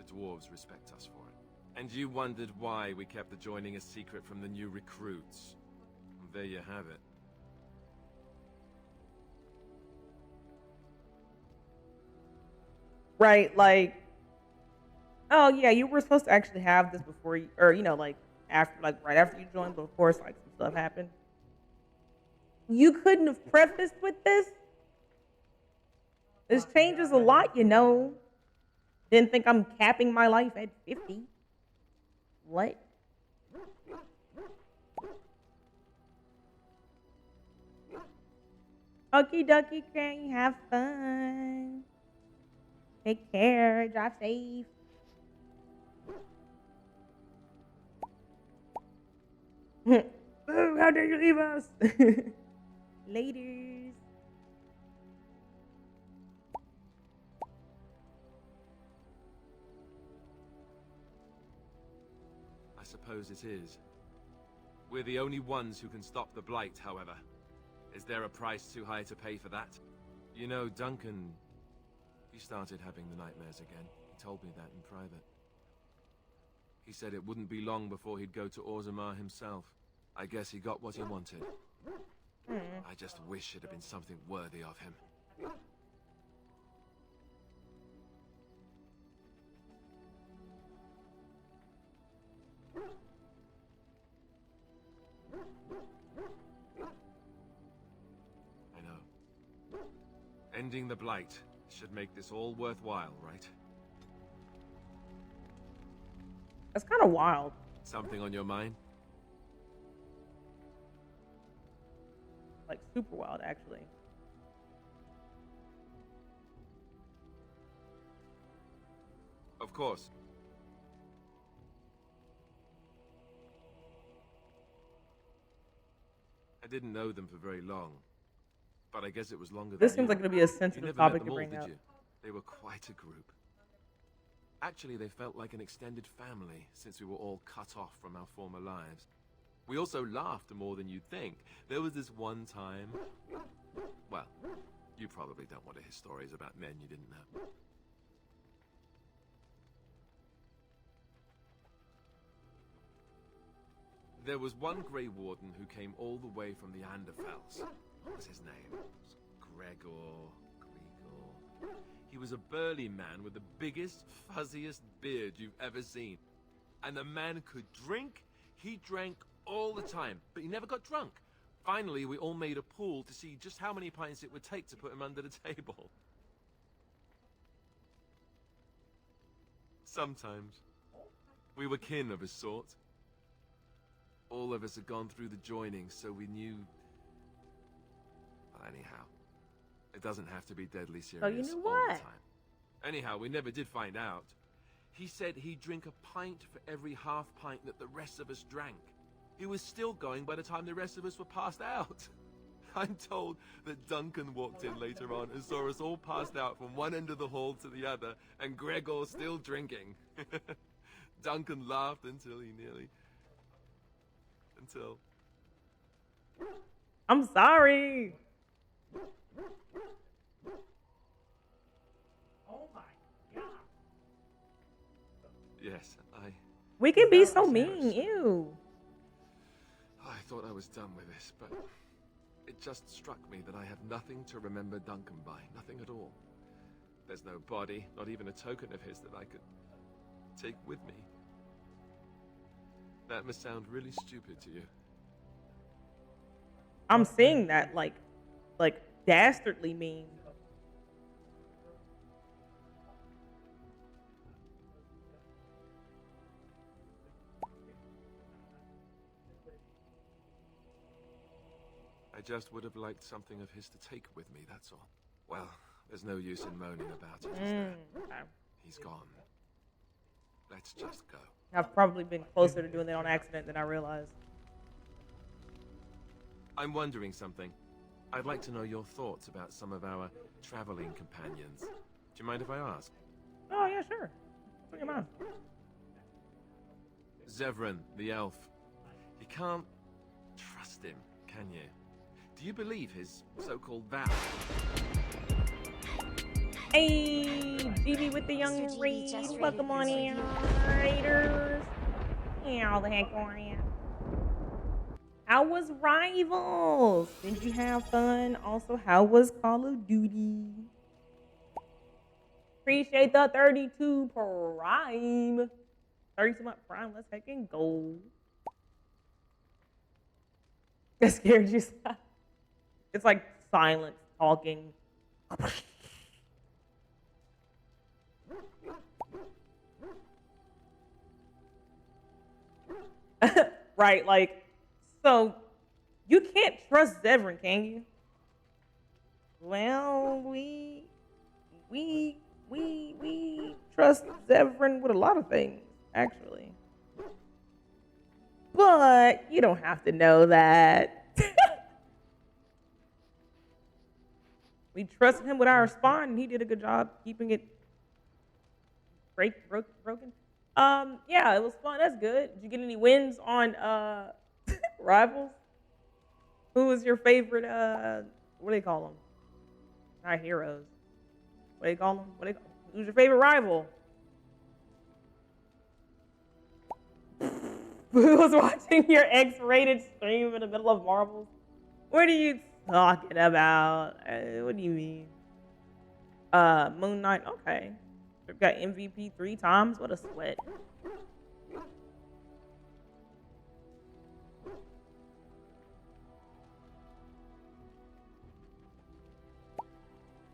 S9: dwarves respect us for it. And you wondered why we kept the joining a secret from the new recruits. There you have it.
S2: right, like, oh yeah, you were supposed to actually have this before you, or like after, like right after you joined, but of course, like some stuff happened. You couldn't have prefaced with this. This changes a lot, Didn't think I'm capping my life at 50. What? Okie dokie, Crane. Have fun. Take care. Drive safe. Boo, how dare you leave us? Laters.
S9: I suppose it is. We're the only ones who can stop the Blight, however. Is there a price too high to pay for that? You know, Duncan... He started having the nightmares again. He told me that in private. He said it wouldn't be long before he'd go to Orzammar himself. I guess he got what he wanted. I just wish it had been something worthy of him. I know. Ending the Blight should make this all worthwhile, right?
S2: That's kind of wild.
S9: Something on your mind?
S2: Like, super wild, actually.
S9: Of course. I didn't know them for very long, but I guess it was longer
S2: This
S9: than
S2: seems
S9: you.
S2: like it'll be a
S9: You
S2: sensitive
S9: never
S2: topic
S9: met them
S2: to
S9: all,
S2: bring
S9: did
S2: up.
S9: you? They were quite a group. Actually, they felt like an extended family since we were all cut off from our former lives. We also laughed more than you'd think. There was this one time... Well, you probably don't want to hear stories about men you didn't know. There was one Grey Warden who came all the way from the Anderfels. What was his name? Gregor... He was a burly man with the biggest, fuzziest beard you've ever seen. And the man could drink. He drank all the time, but he never got drunk. Finally, we all made a pool to see just how many pints it would take to put him under the table. Sometimes. We were kin of a sort. All of us had gone through the joining, so we knew... Well, anyhow. It doesn't have to be deadly serious
S2: Oh, you knew
S9: all
S2: what?
S9: the time. Anyhow, we never did find out. He said he'd drink a pint for every half pint that the rest of us drank. He was still going by the time the rest of us were passed out. I'm told that Duncan walked in later on and saw us all passed out from one end of the hall to the other, and Gregor still drinking. Duncan laughed until he nearly... Until...
S2: I'm sorry. Oh my god.
S9: Yes,
S2: We can be so mean. Ew.
S9: I thought I was done with this, but it just struck me that I have nothing to remember Duncan by. Nothing at all. There's no body, not even a token of his that I could take with me. That must sound really stupid to you.
S2: I'm seeing that, like dastardly mean.
S9: I just would have liked something of his to take with me, that's all. Well, there's no use in moaning about it, is there?
S2: Okay.
S9: He's gone. Let's just go.
S2: I've probably been closer to doing that on accident than I realized.
S9: I'm wondering something. I'd like to know your thoughts about some of our traveling companions. Do you mind if I ask?
S2: Oh, yeah, sure. Bring him on.
S9: Zevran, the elf. You can't trust him, can you? Do you believe his so-called vow?
S2: Hey, GB with the young raid. Welcome on in, raiders. How the heck are you? How was Rivals? Did you have fun? Also, how was Call of Duty? Appreciate the 32 Prime. 32 month Prime, let's heckin' go. That scared you. It's like silence talking. Right, like, so you can't trust Zevran, can you? Well, we trust Zevran with a lot of things, actually. But you don't have to know that. We trusted him with our spawn, and he did a good job keeping it broken. Yeah, it was fun. That's good. Did you get any wins on rivals? Who was your favorite? What do they call them? Not heroes. What do they call them? Who's your favorite rival? Who was watching your X-rated stream in the middle of marbles? What are you talking about? What do you mean? Moon Knight. Okay, we've got MVP 3 times. What a sweat.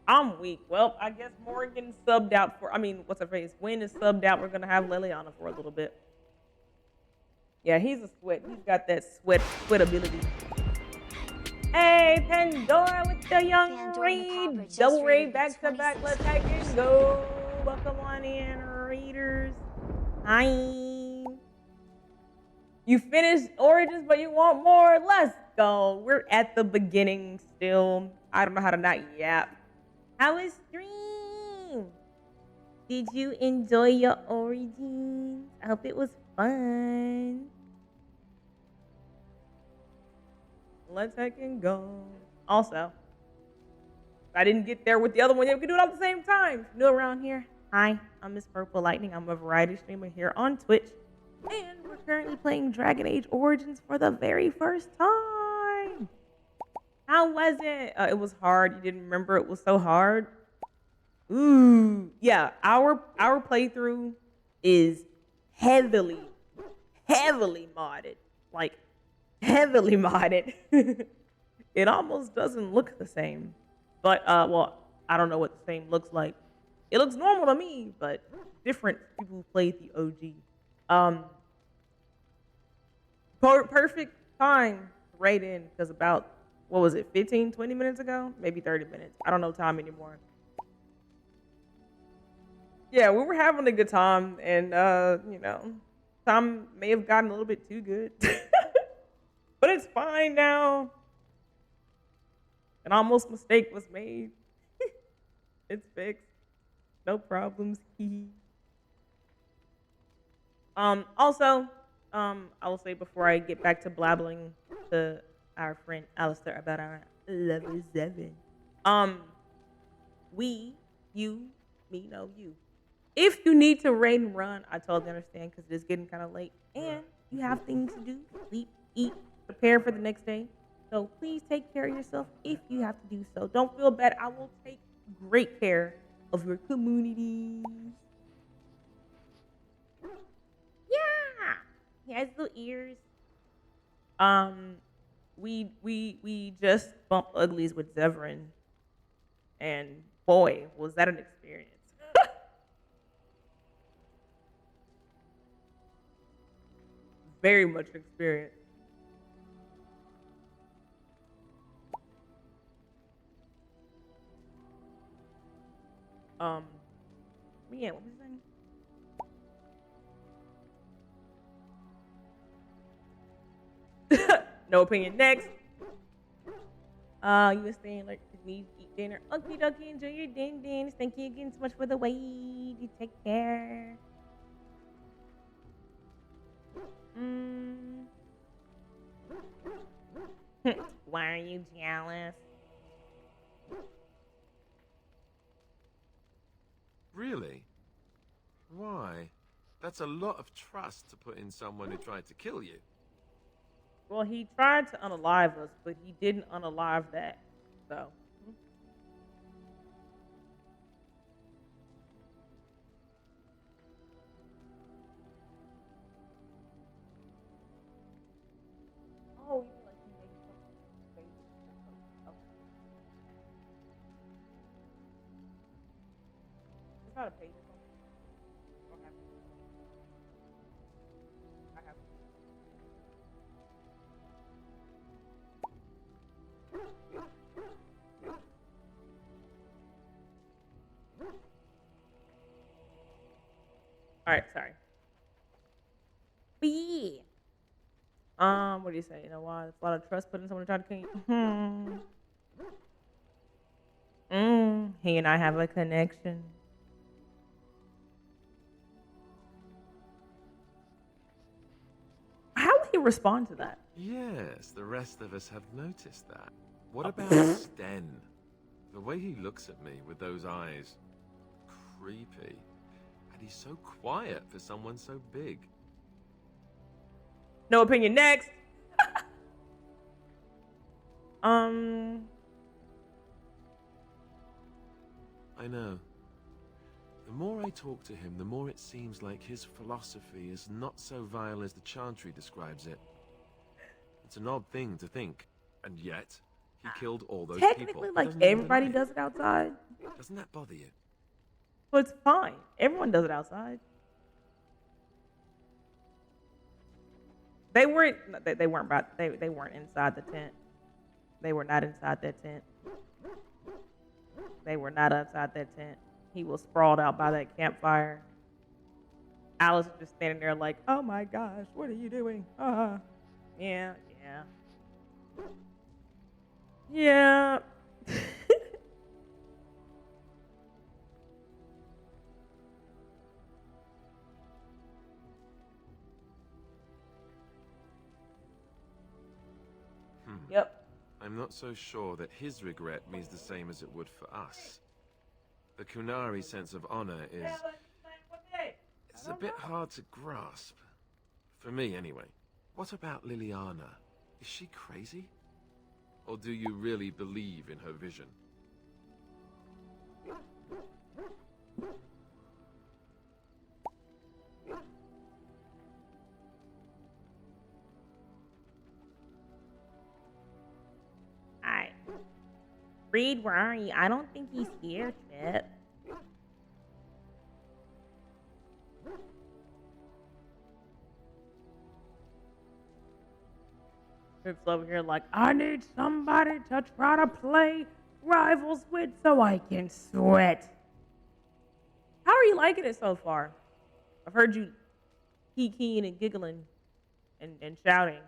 S2: I'm weak. Well, I guess Morgan subbed out for. I mean, what's her face? Win is subbed out. We're gonna have Liliana for a little bit. Yeah, he's a sweat. He's got that sweat ability. Hey, Pandora with the young raid. Double raid back to back. Let's hack and go. Welcome on in, readers. Hi. You finished Origins, but you want more? Let's go. We're at the beginning still. I don't know how to not yap. How was stream? Did you enjoy your Origins? I hope it was fun. Let's heck and go. Also, if I didn't get there with the other one, we could do it all at the same time. New around here. Hi, I'm Miss Purple Lightning. I'm a variety streamer here on Twitch. And we're currently playing Dragon Age Origins for the very first time. How was it? It was hard. You didn't remember it was so hard? Ooh. Yeah, our playthrough is heavily modded. Like, heavily modded. It almost doesn't look the same. But, well, I don't know what the same looks like. It looks normal to me, but different people who played the OG. Perfect time right in, because about, what was it, 15, 20 minutes ago? Maybe 30 minutes. I don't know time anymore. Yeah, we were having a good time, and, you know, time may have gotten a little bit too good. But it's fine now. An almost mistake was made. It's fixed. No problems. Also, I will say before I get back to blabbling to our friend Alistair about our level 7. We, you, me, no, you. If you need to raid and run, I totally understand because it is getting kind of late and you have things to do, sleep, eat, prepare for the next day. So please take care of yourself if you have to do so. Don't feel bad. I will take great care of your community. Yeah, he has little ears. We just bumped uglies with Zevran, and boy, was that an experience. Very much experience. Yeah, what was I saying? No opinion. Next. You were saying like we eat dinner. Okie dokie, enjoy your din. Thank you again so much for the wait. You take care. Why are you jealous?
S9: Really? Why? That's a lot of trust to put in someone who tried to kill you.
S2: Well, he tried to unalive us, but he didn't unalive that. So. Oh, you like he made something crazy. Okay. It's not a page. All right, sorry. But yeah. What do you say? You know why? It's a lot of trust put in someone to try to kill you. He and I have a connection. How will he respond to that?
S9: Yes, the rest of us have noticed that. What about Sten? The way he looks at me with those eyes. Creepy. And he's so quiet for someone so big.
S2: No opinion. Next.
S9: I know. The more I talk to him, the more it seems like his philosophy is not so vile as the Chantry describes it. It's an odd thing to think, and yet he killed all those people.
S2: Technically, like everybody does it outside.
S9: Doesn't that bother you?
S2: So it's fine. Everyone does it outside. They weren't. They weren't about. They weren't inside the tent. They were not inside that tent. They were not outside that tent. He was sprawled out by that campfire. Alice was just standing there like, "Oh my gosh, what are you doing?" Yeah, yeah, yeah. Yep.
S9: I'm not so sure that his regret means the same as it would for us. The Kunari sense of honor is... It's a bit hard to grasp. For me, anyway. What about Liliana? Is she crazy? Or do you really believe in her vision?
S2: Alright. Reed, where are you? I don't think he's here, Chip. Trip's over here like, I need somebody to try to play rivals with so I can sweat. How are you liking it so far? I've heard you keying and giggling and shouting,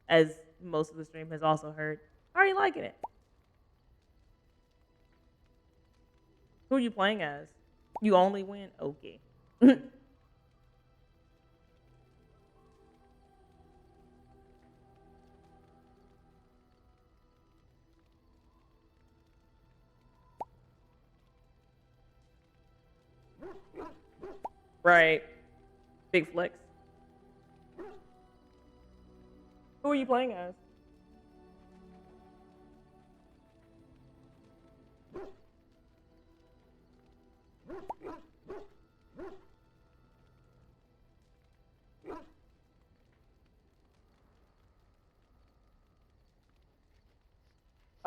S2: as most of the stream has also heard. How are you liking it? Who are you playing as? You only win? Okay. Right. Big flex. Who are you playing as?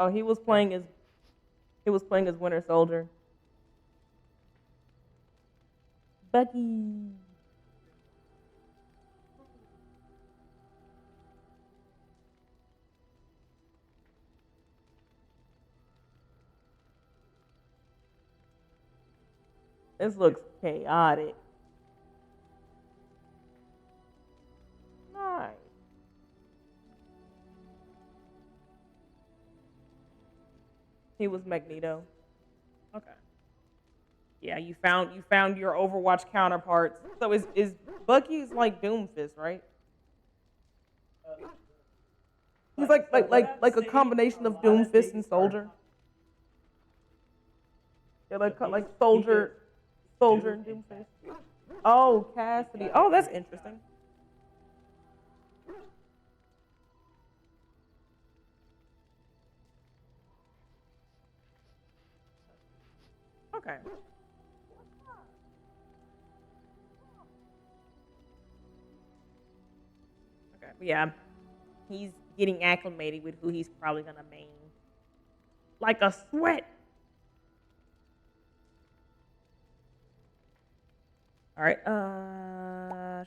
S2: Oh, he was playing as Winter Soldier. Bucky. This looks chaotic. Nice. He was Magneto. Okay. Yeah, you found your Overwatch counterparts. So is Bucky's like Doomfist, right? He's like a combination of Doomfist and Soldier. Yeah, like Soldier and Doomfist. Oh, Cassidy. Oh, that's interesting. Okay. Okay. Yeah. He's getting acclimated with who he's probably gonna main. Like a sweat. All right.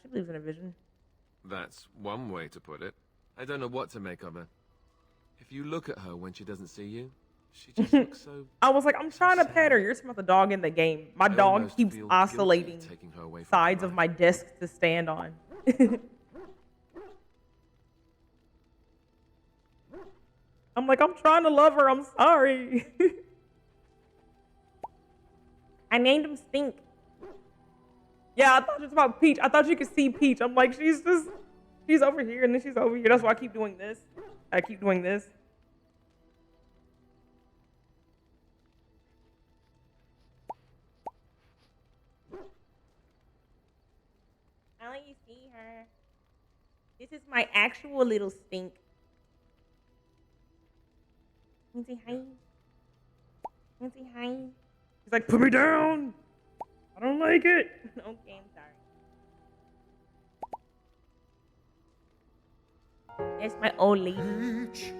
S2: She believes in a vision.
S9: That's one way to put it. I don't know what to make of her. If you look at her when she doesn't see you, She just looks so...
S2: I was like, I'm trying to pet her. You're talking about the dog in the game. My
S9: I
S2: dog
S9: almost
S2: keeps
S9: feel
S2: oscillating
S9: guilty taking her away from
S2: sides
S9: her
S2: of my desk to stand on. I'm like, I'm trying to love her. I'm sorry. I named him Stink. Yeah, I thought it was about Peach. I thought you could see Peach. I'm like, she's over here and then she's over here. That's why I keep doing this. I keep doing this. I let you see her. This is my actual little Stink. You say hi? You say hi? He's like, put me down. I don't like it. Okay, I'm sorry. That's my old lady.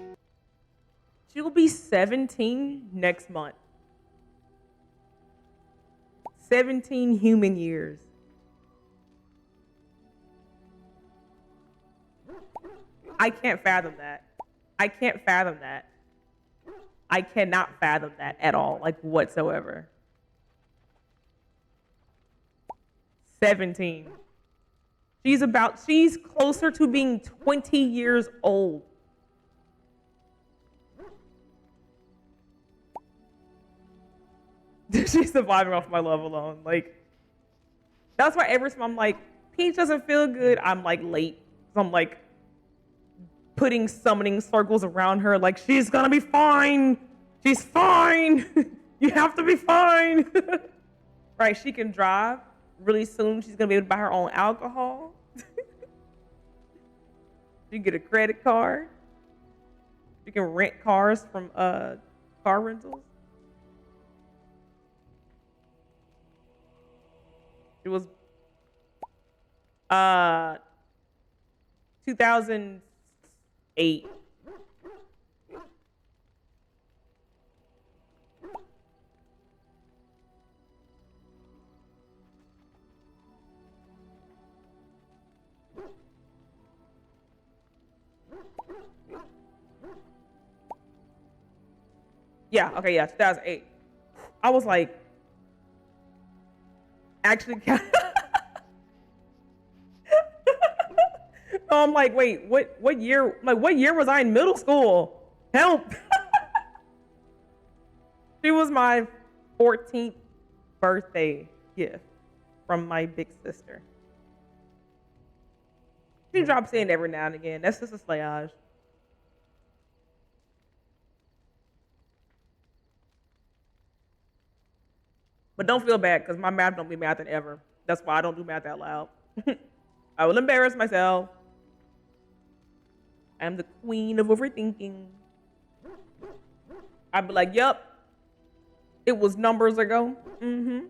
S2: She'll be 17 next month. 17 human years. I can't fathom that. I can't fathom that. I cannot fathom that at all, like whatsoever. 17. She's closer to being 20 years old. She's surviving off my love alone. Like, that's why every time I'm like, Peach doesn't feel good, I'm like late. So I'm like putting summoning circles around her, like, she's gonna be fine. She's fine. You have to be fine. Right, she can drive. Really soon, she's gonna be able to buy her own alcohol. She can get a credit card. She can rent cars from car rentals. It was 2008. Yeah, okay, yeah, 2008. I was like, actually, so I'm like, wait, what year? Like, what year was I in middle school? Help! She was my 14th birthday gift from my big sister. She drops in every now and again. That's just a slayage. But don't feel bad, because my math don't be mathing ever. That's why I don't do math out loud. I will embarrass myself. I'm the queen of overthinking. I'd be like, yup, it was numbers ago. Mm-hmm.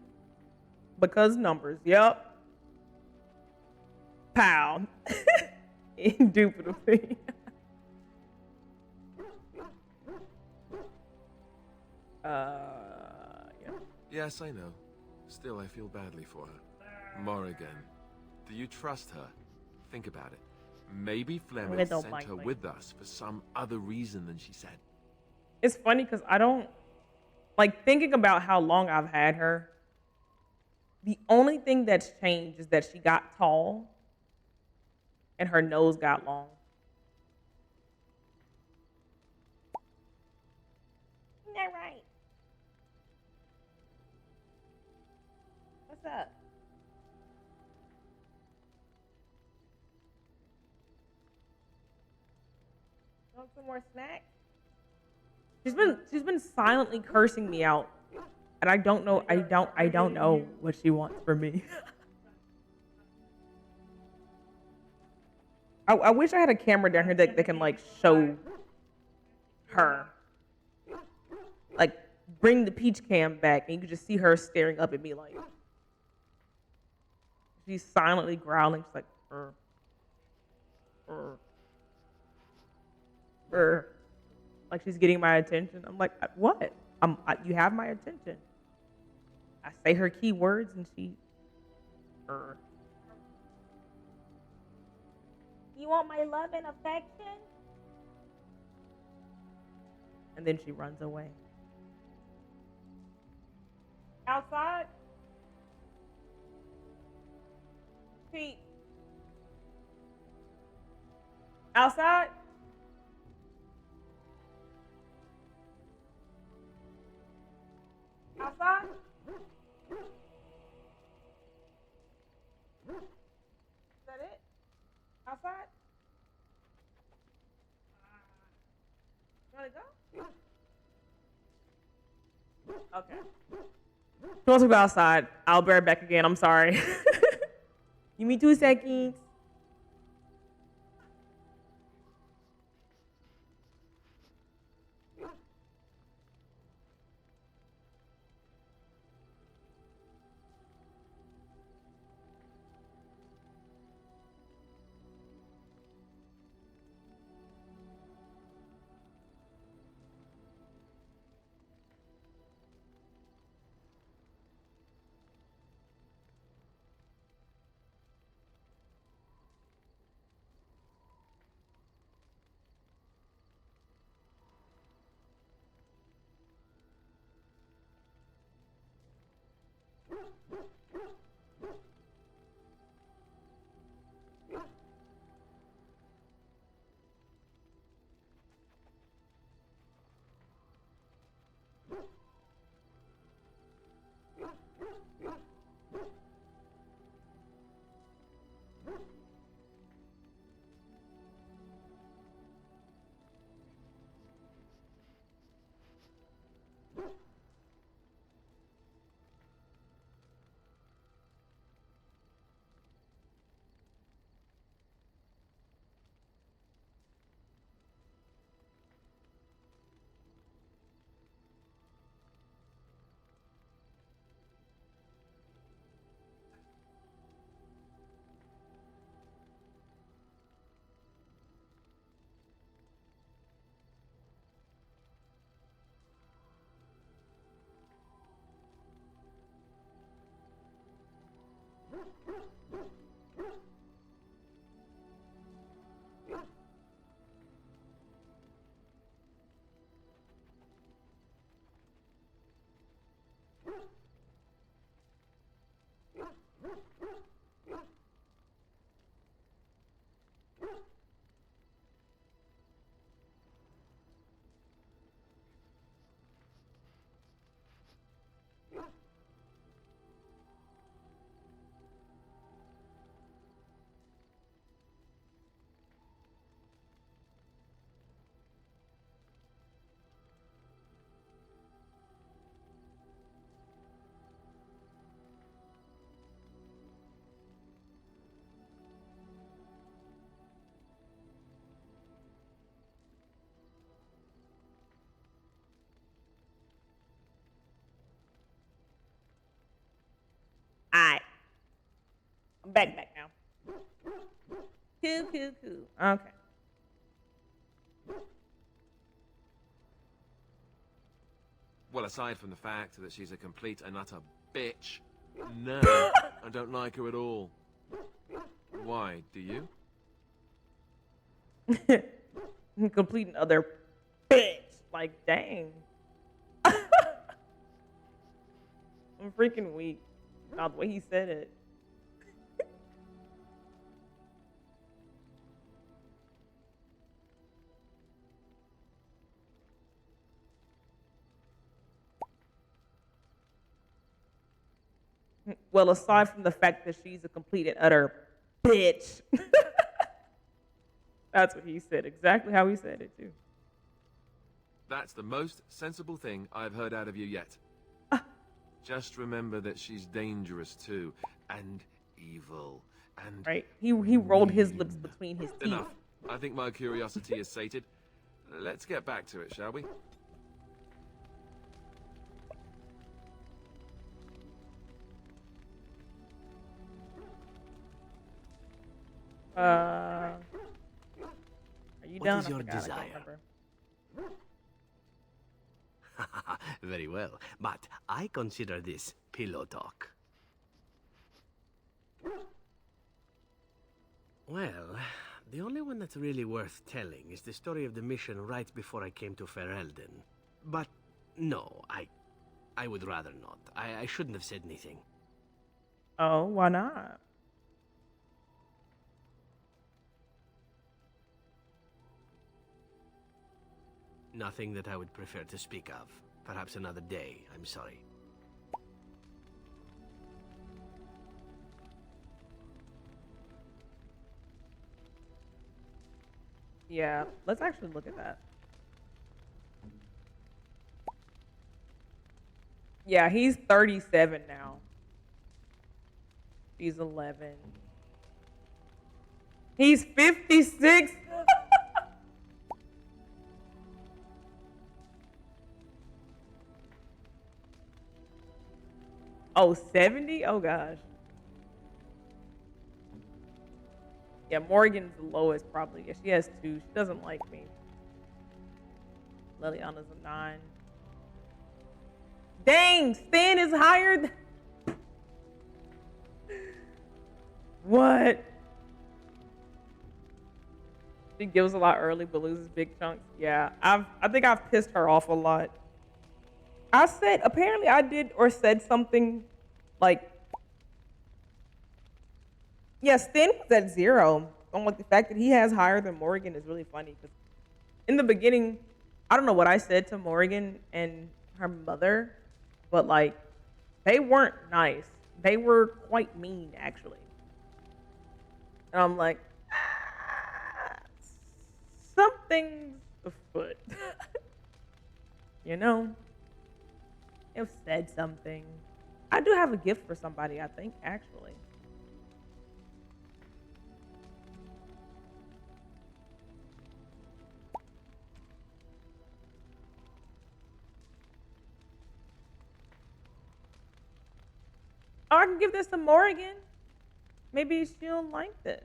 S2: Because numbers, yup. Pow. Indubitably. Yeah.
S9: Yes, I know. Still, I feel badly for her. Morrigan, do you trust her? Think about it. Maybe Flemeth sent her with us for some other reason than she said.
S2: It's funny because I don't, like, thinking about how long I've had her, the only thing that's changed is that she got tall and her nose got long. Isn't that right? What's up? Want some more snacks? She's been silently cursing me out. And I don't know what she wants from me. I wish I had a camera down here that can like show her. Like bring the Peach cam back and you can just see her staring up at me like she's silently growling. She's like, like she's getting my attention. I'm like, what? You have my attention. I say her key words and she, You want my love and affection? And then she runs away. Outside? Pete. Outside? Outside? Is that it? Outside? You wanna go? Okay. He wants to go outside. I'll be right back again. I'm sorry. Give me 2 seconds. Alright. I'm back now. Cool. Okay.
S9: Well, aside from the fact that she's a complete and utter bitch, no, I don't like her at all. Why, do you?
S2: Complete and other bitch. Like, dang. I'm freaking weak. Not the way he said it. Well, aside from the fact that she's a complete and utter bitch. That's what he said. Exactly how he said it, too.
S9: That's the most sensible thing I've heard out of you yet. Just remember that she's dangerous too, and evil, and
S2: right. He rolled his lips between his teeth.
S9: Enough. I think my curiosity is sated. Let's get back to it, shall we?
S2: Are you
S4: What
S2: done?
S4: is your desire? Very well, but I consider this pillow talk. Well, the only one that's really worth telling is the story of the mission right before I came to Ferelden. But no, I would rather not. I shouldn't have said anything.
S2: Oh, why not?
S4: Nothing that I would prefer to speak of. Perhaps another day, I'm sorry.
S2: Yeah, let's actually look at that. Yeah, he's 37 now. She's 11. He's 56. Oh, 70? Oh, gosh. Yeah, Morgan's the lowest probably. Yeah, she has 2. She doesn't like me. Liliana's a 9. Dang, Stan is higher than... What? She gives a lot early but loses big chunks. Yeah, I think I've pissed her off a lot. I said, apparently I did or said something like, yeah, Stan was at 0. On like the fact that he has higher than Morgan is really funny because in the beginning, I don't know what I said to Morgan and her mother, but like they weren't nice. They were quite mean actually. And I'm like, something's afoot. You know? They've said something. I do have a gift for somebody, I think, actually. Oh, I can give this to Morgan. Maybe she'll like this.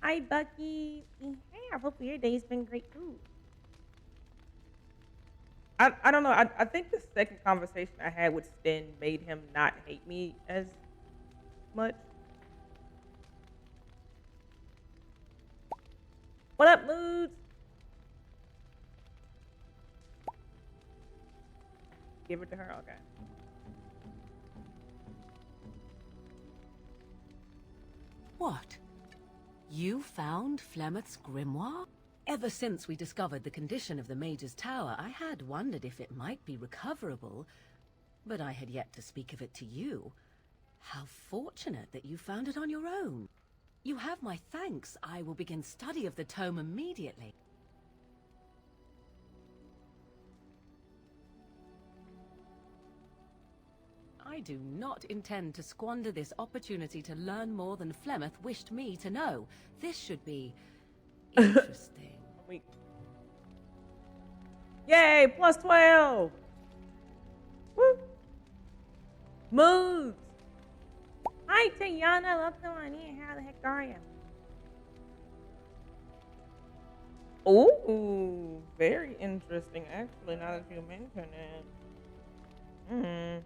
S2: Hi, Bucky. Hey, I hope your day's been great too. I don't know. I think the second conversation I had with Sten made him not hate me as much. What up, Moods? Give it to her? Okay.
S19: What? You found Flemeth's grimoire? Ever since we discovered the condition of the Mage's Tower, I had wondered if it might be recoverable, but I had yet to speak of it to you. How fortunate that you found it on your own. You have my thanks. I will begin study of the tome immediately. I do not intend to squander this opportunity to learn more than Flemeth wished me to know. This should be interesting.
S2: Yay, plus 12. Woo. Moods. Hi, Tiana. Welcome on in. How the heck are you? Oh, very interesting, actually, now that you mention it.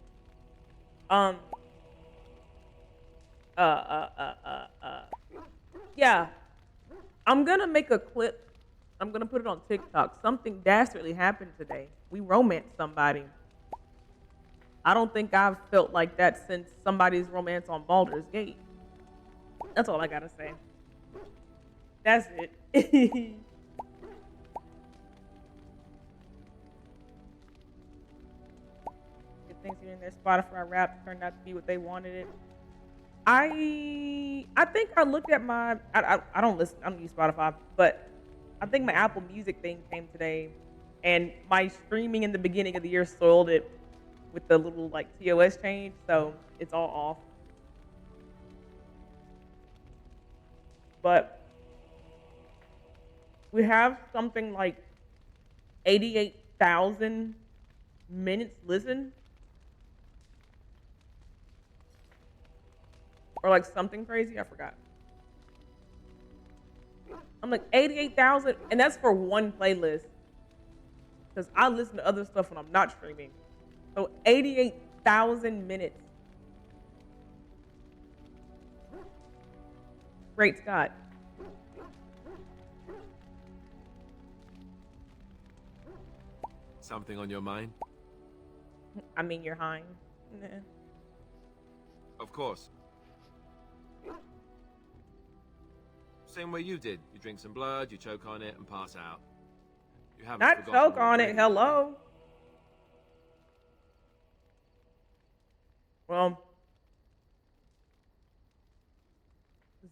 S2: Yeah. I'm gonna make a clip. I'm gonna put it on TikTok. Something dastardly happened today. We romanced somebody. I don't think I've felt like that since somebody's romance on Baldur's Gate. That's all I gotta say. That's it. Good things here in their Spotify rap turned out to be what they wanted it. I think I looked at my I don't listen, I don't use Spotify, but I think my Apple Music thing came today and my streaming in the beginning of the year soiled it with the little like TOS change, so it's all off. But we have something like 88,000 minutes listened. Or like something crazy, I forgot. I'm like 88,000, and that's for one playlist. Because I listen to other stuff when I'm not streaming. So 88,000 minutes. Great Scott.
S9: Something on your mind?
S2: I mean, you're Hein. Nah.
S9: Of course. Same way you did. You drink some blood, you choke on it, and pass out. You haven't
S2: Not
S9: forgotten
S2: choke on it.
S9: already, have you?
S2: Hello. Well,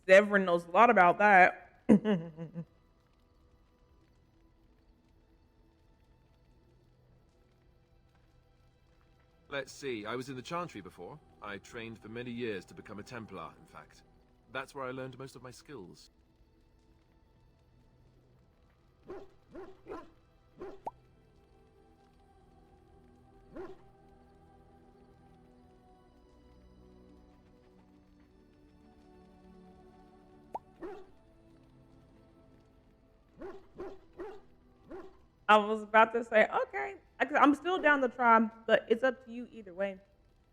S2: Zevran knows a lot about that.
S9: Let's see, I was in the Chantry before. I trained for many years to become a Templar, in fact. That's where I learned most of my skills.
S2: I was about to say, okay, I'm still down the try, but it's up to you either way.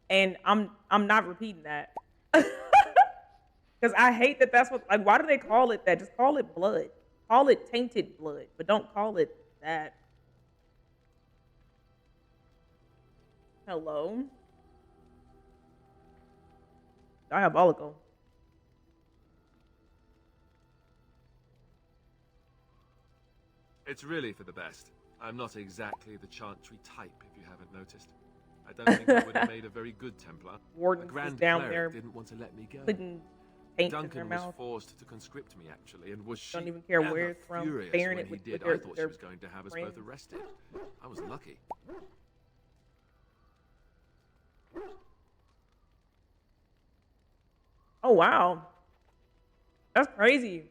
S2: And I'm not repeating that because I hate that. That's what, like. Why do they call it that? Just call it blood. Call it tainted blood, but don't call it that. Hello. Diabolical.
S9: It's really for the best. I'm not exactly the Chantry type, if you haven't noticed. I don't think I would have made a very good Templar.
S2: Warden
S9: The Grand
S2: down
S9: Cleric
S2: there
S9: didn't want to let me go.
S2: putting paint
S9: Duncan
S2: in their
S9: was
S2: mouth.
S9: forced to conscript me, actually, and was
S2: Don't
S9: she
S2: even care
S9: ever
S2: where it's from.
S9: furious
S2: Sparing
S9: when
S2: it
S9: he
S2: with
S9: did.
S2: their-
S9: I thought she
S2: their
S9: was going to have us
S2: friends.
S9: both arrested. I was lucky.
S2: Oh wow, that's crazy.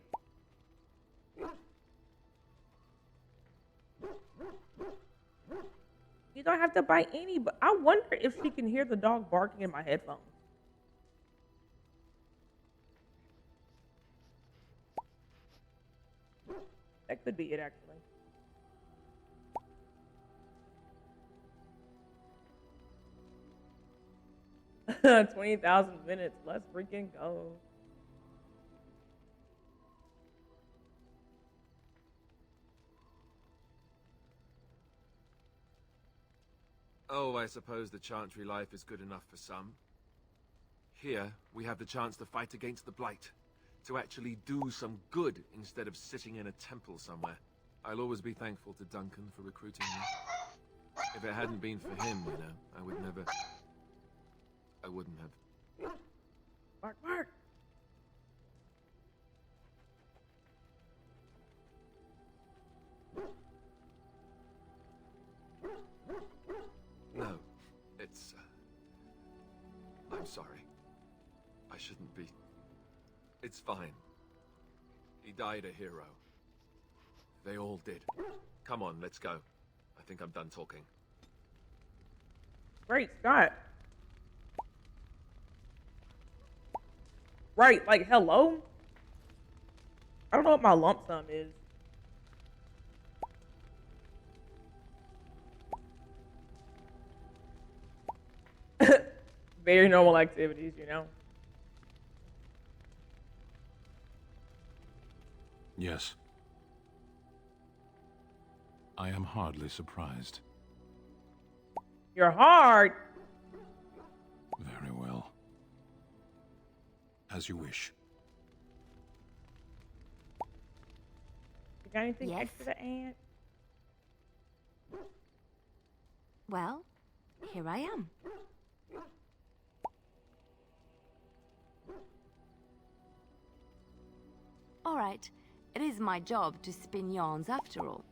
S2: You don't have to bite any, but I wonder if she can hear the dog barking in my headphones. That could be it, actually. $20,000 minutes. Let's freaking go.
S9: Oh, I suppose the Chantry life is good enough for some. Here, we have the chance to fight against the Blight. To actually do some good instead of sitting in a temple somewhere. I'll always be thankful to Duncan for recruiting me. If it hadn't been for him, you know, I would never... I wouldn't have.
S2: Bark, bark.
S9: No, it's... I'm sorry. I shouldn't be... It's fine. He died a hero. They all did. Come on, let's go. I think I'm done talking.
S2: Great Scott. Right, like, hello? I don't know what my lump sum is. Very normal activities, you know?
S3: Yes. I am hardly surprised.
S2: You're hard.
S3: Very well. As you wish.
S2: You got anything
S15: Yes.
S2: extra to add?
S15: Well, here I am. All right, it is my job to spin yarns after all.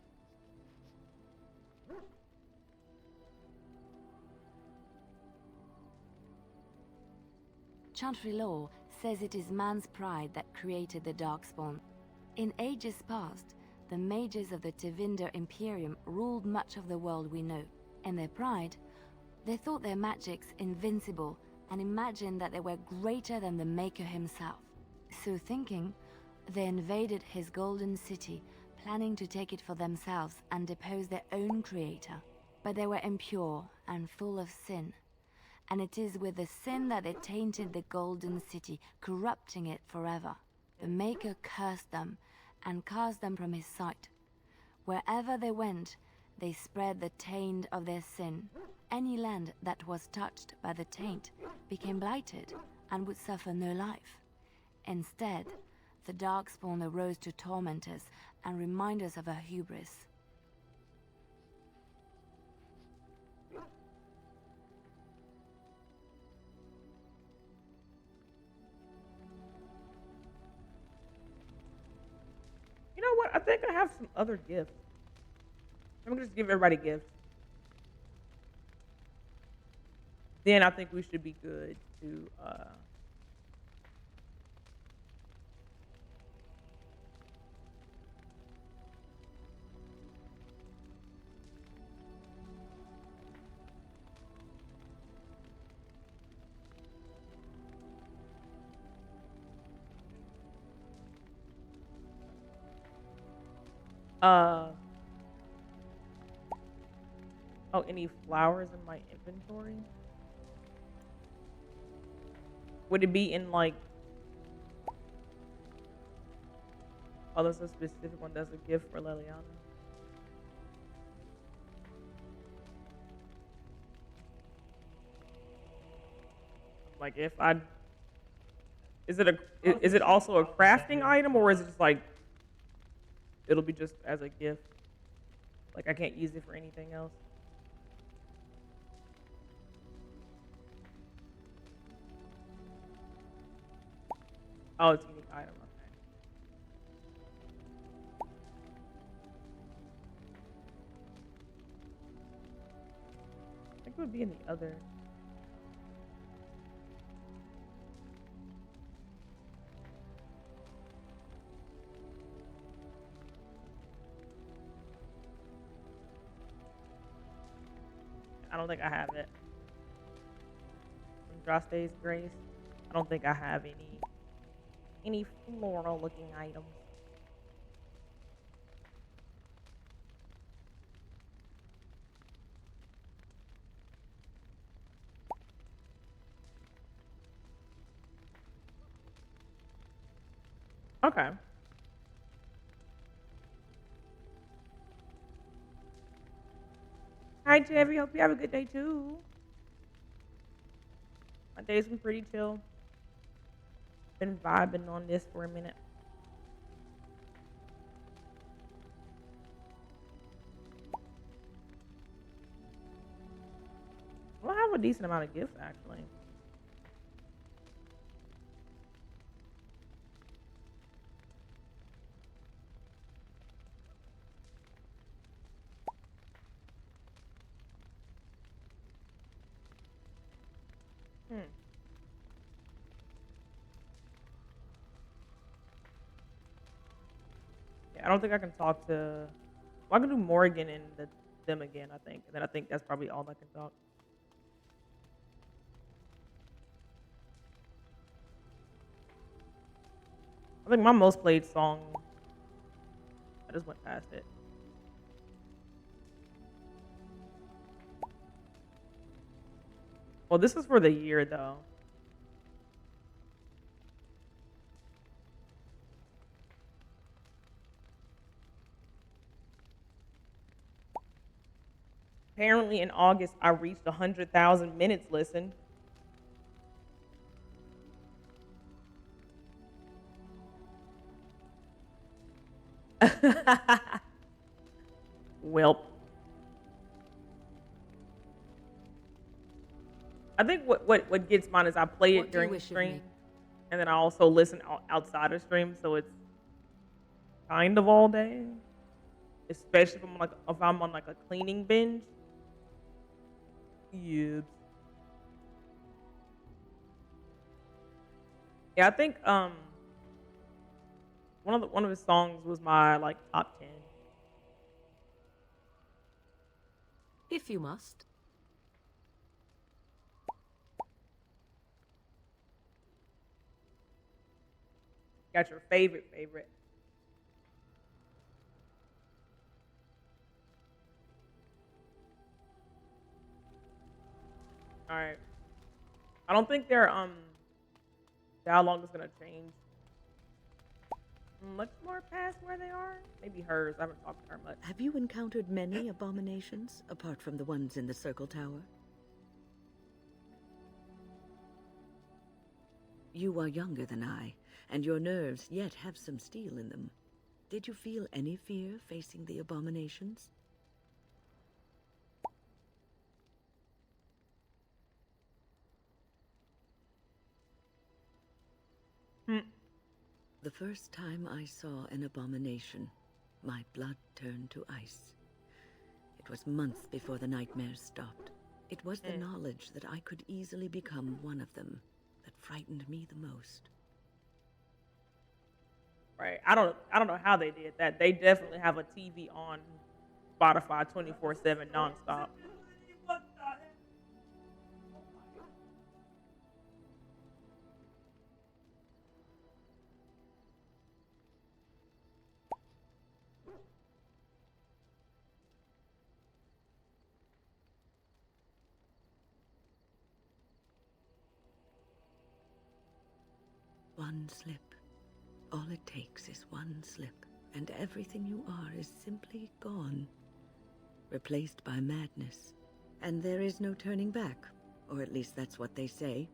S15: Chantry law says it is man's pride that created the Darkspawn. In ages past, the mages of the Tevinder Imperium ruled much of the world we know. In their pride, they thought their magics invincible and imagined that they were greater than the Maker himself. So thinking, they invaded his golden city, planning to take it for themselves and depose their own creator. But they were impure and full of sin. And it is with the sin that they tainted the golden city, corrupting it forever. The Maker cursed them and cast them from his sight. Wherever they went, They spread the taint of their sin. Any land that was touched by the taint became blighted and would suffer no life. Instead, the Darkspawn arose to torment us and remind us of our hubris.
S2: You know what? I think I have some other gifts. I'm gonna just give everybody gifts. Then I think we should be good to uh oh, any flowers in my inventory? Would it be in like, oh, there's a specific one that's a gift for Liliana? Like if I, is it also a crafting item, or is it just like, it'll be just as a gift? Like I can't use it for anything else? Oh, it's a unique item. Okay. I think it would be in the other. I don't think I have it. Andraste's Grace. I don't think I have any floral looking items. Okay. Hi, Chevy. Hope you have a good day too. My day's been pretty chill. Been vibing on this for a minute. Well, I have a decent amount of gifts actually. Yeah, I don't think I can talk to. Well, I can do Morgan and them again. I think, and then I think that's probably all I can talk. I think my most played song. I just went past it. Well, this is for the year though. Apparently, in August, I reached 100,000 minutes listened. Welp. I think what gets mine is I play it during the stream, and then I also listen outside of stream, so it's kind of all day. Especially if I'm on like a cleaning binge. Yeah. Yeah, I think one of his songs was my like top 10.
S19: If you must.
S2: Got your favorite. All right. I don't think their dialogue is gonna change. much more past where they are. Maybe hers. I haven't talked to her much.
S17: Have you encountered many abominations, apart from the ones in the Circle Tower? You are younger than I, and your nerves yet have some steel in them. Did you feel any fear facing the abominations? The first time I saw an abomination, my blood turned to ice. It was months before the nightmares stopped. It was the knowledge that I could easily become one of them that frightened me the most.
S2: Right. I don't know how they did that. They definitely have a TV on Spotify 24/7 nonstop.
S17: One slip. All it takes is one slip, and everything you are is simply gone. Replaced by madness. And there is no turning back, or at least that's what they say.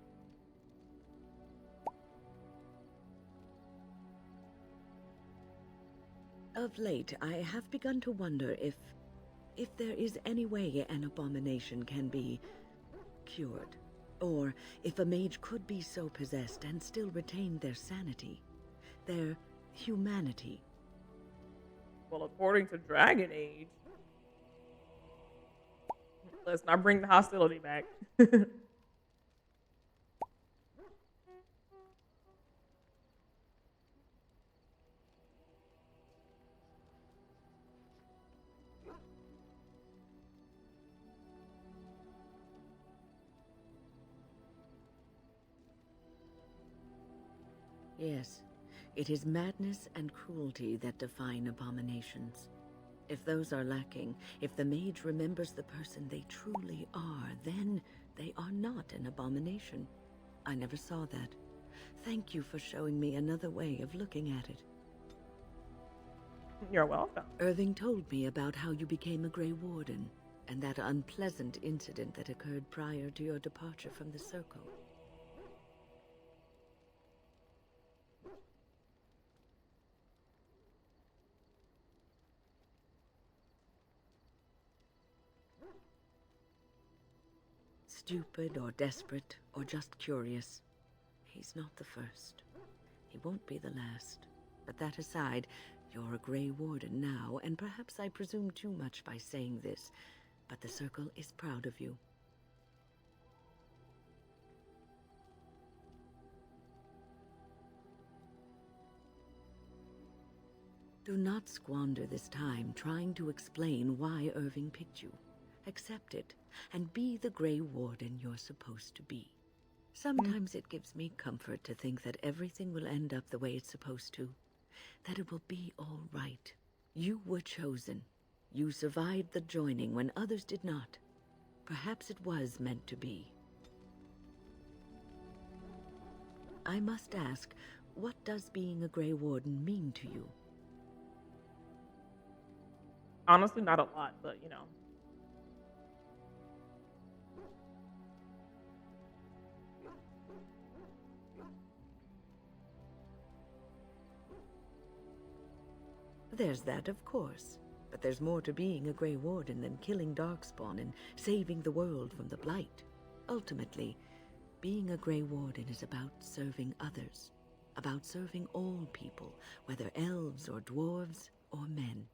S17: Of late, I have begun to wonder if there is any way an abomination can be cured, or if a mage could be so possessed and still retain their sanity, their humanity.
S2: Well, according to Dragon Age, let's not bring the hostility back.
S17: Yes, it is madness and cruelty that define abominations. If those are lacking, if the mage remembers the person they truly are, then they are not an abomination. I never saw that. Thank you for showing me another way of looking at it.
S2: You're welcome.
S17: Irving told me about how you became a Grey Warden, and that unpleasant incident that occurred prior to your departure from the Circle. Stupid or desperate or just curious. He's not the first. He won't be the last. But that aside, you're a Grey Warden now, and perhaps I presume too much by saying this, but the Circle is proud of you. Do not squander this time trying to explain why Irving picked you. Accept it, and be the Grey Warden you're supposed to be. Sometimes it gives me comfort to think that everything will end up the way it's supposed to. That it will be all right. You were chosen. You survived the joining when others did not. Perhaps it was meant to be. I must ask, what does being a Grey Warden mean to you?
S2: Honestly, not a lot, but you know.
S17: There's that, of course. But there's more to being a Grey Warden than killing Darkspawn and saving the world from the Blight. Ultimately, being a Grey Warden is about serving others. About serving all people, whether elves or dwarves or men.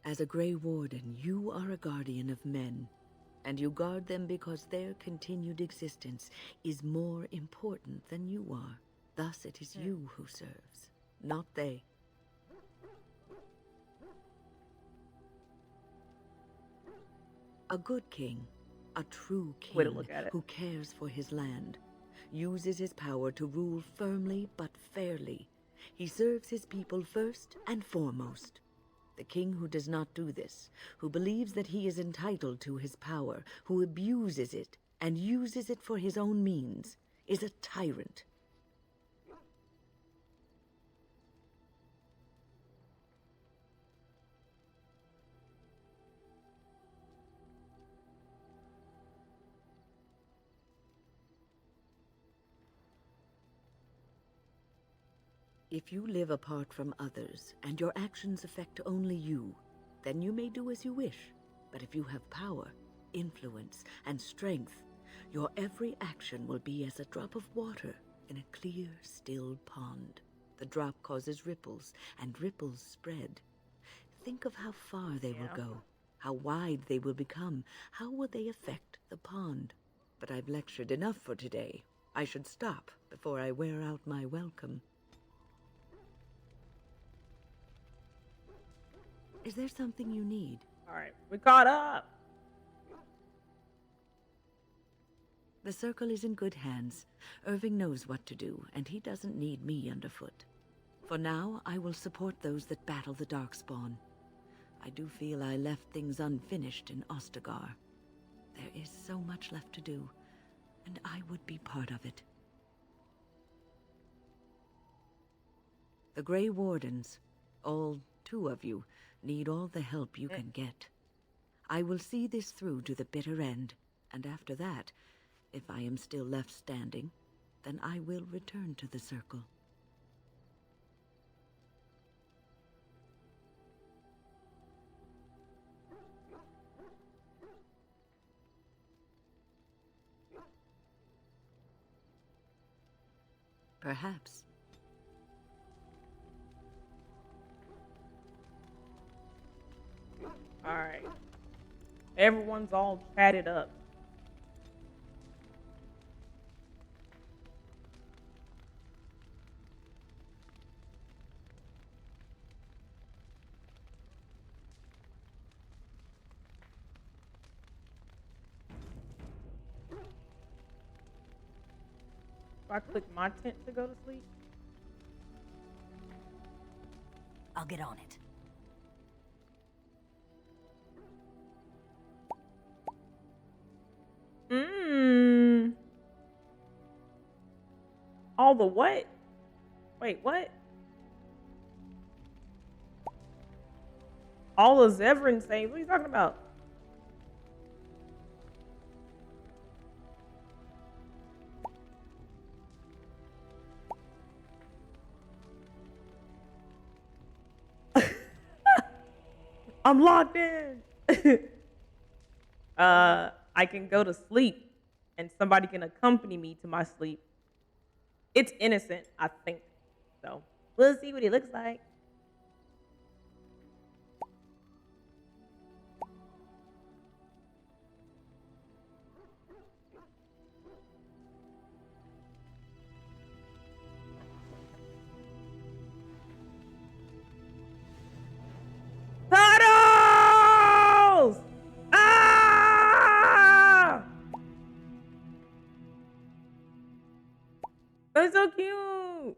S17: As a Grey Warden, you are a guardian of men, and you guard them because their continued existence is more important than you are. Thus it is you who serves, not they. A good king, a true
S2: Way to
S17: king
S2: look at it.
S17: who cares for his land, uses his power to rule firmly but fairly. He serves his people first and foremost. The king who does not do this, who believes that he is entitled to his power, who abuses it and uses it for his own means, is a tyrant. If you live apart from others, and your actions affect only you, then you may do as you wish. But if you have power, influence, and strength, your every action will be as a drop of water in a clear, still pond. The drop causes ripples, and ripples spread. Think of how far they will go, how wide they will become, how will they affect the pond. But I've lectured enough for today. I should stop before I wear out my welcome. Is there something you need?
S2: All right, we caught up.
S17: The circle is in good hands. Irving knows what to do, and he doesn't need me underfoot. For now, I will support those that battle the Darkspawn. I do feel I left things unfinished in Ostagar. There is so much left to do, and I would be part of it. The Grey Wardens, all 2 of you, need all the help you can get. I will see this through to the bitter end, and after that, if I am still left standing, then I will return to the circle. Perhaps.
S2: All right. Everyone's all chatted up. Do I click my tent to go to sleep?
S1: I'll get on it.
S2: All the what? Wait, what? All the Zevran saves? What are you talking about? I'm locked in. I can go to sleep and somebody can accompany me to my sleep. It's innocent, I think. So we'll see what he looks like. Puddles! Ah! That's so cute.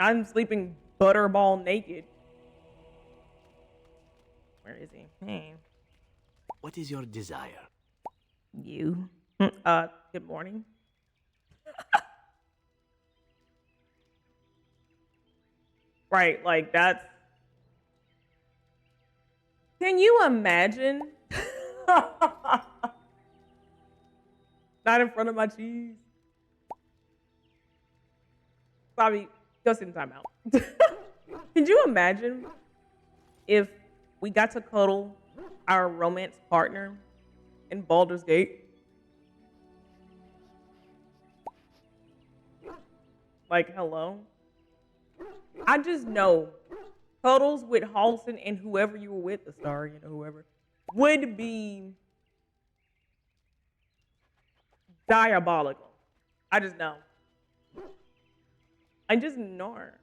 S2: I'm sleeping butterball naked. Where is he? Hey.
S4: What is your desire?
S2: You. Good morning. Right, like that's... Can you imagine? Not in front of my cheese. Bobby, go sit in timeout. Can you imagine if we got to cuddle our romance partner in Baldur's Gate? Like, hello? I just know cuddles with Halston and whoever you were with, the star, you know, whoever, would be diabolical. I just know. I just know her.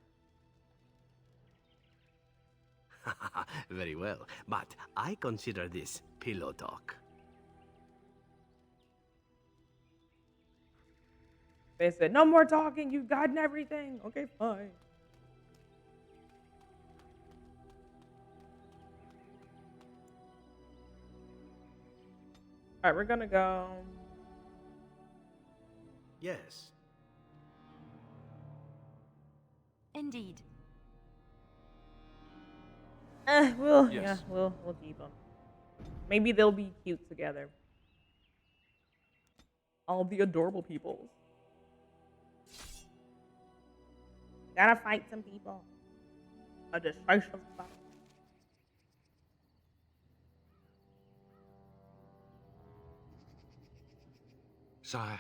S4: Very well, but I consider this pillow talk.
S2: They said, no more talking. You've gotten everything. Okay, fine. All right, we're gonna go.
S4: Yes.
S1: Indeed.
S2: Yeah, we'll keep them. Maybe they'll be cute together. All the adorable peoples. Gotta fight some people. A decisive fight.
S3: Sire,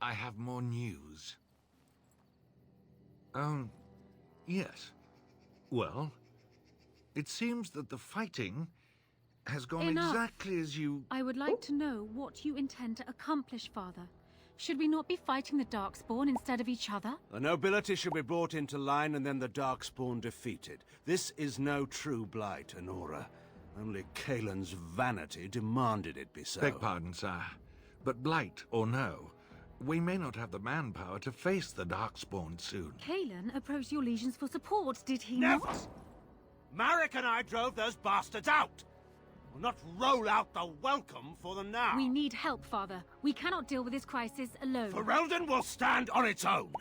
S3: I have more news. Yes. Well, it seems that the fighting has gone
S5: Enough.
S3: exactly as you...
S5: I would like to know what you intend to accomplish, Father. Should we not be fighting the Darkspawn instead of each other?
S11: The nobility should be brought into line and then the Darkspawn defeated. This is no true blight, Honora. Only Kaelin's vanity demanded it be so.
S3: Beg pardon, sire. But blight or no, we may not have the manpower to face the Darkspawn soon.
S5: Kaelin approached your legions for support, did he
S11: Never!
S5: not?
S11: Marek and I drove those bastards out! We'll not roll out the welcome for them now.
S5: We need help, Father. We cannot deal with this crisis alone.
S11: Ferelden will stand on its own.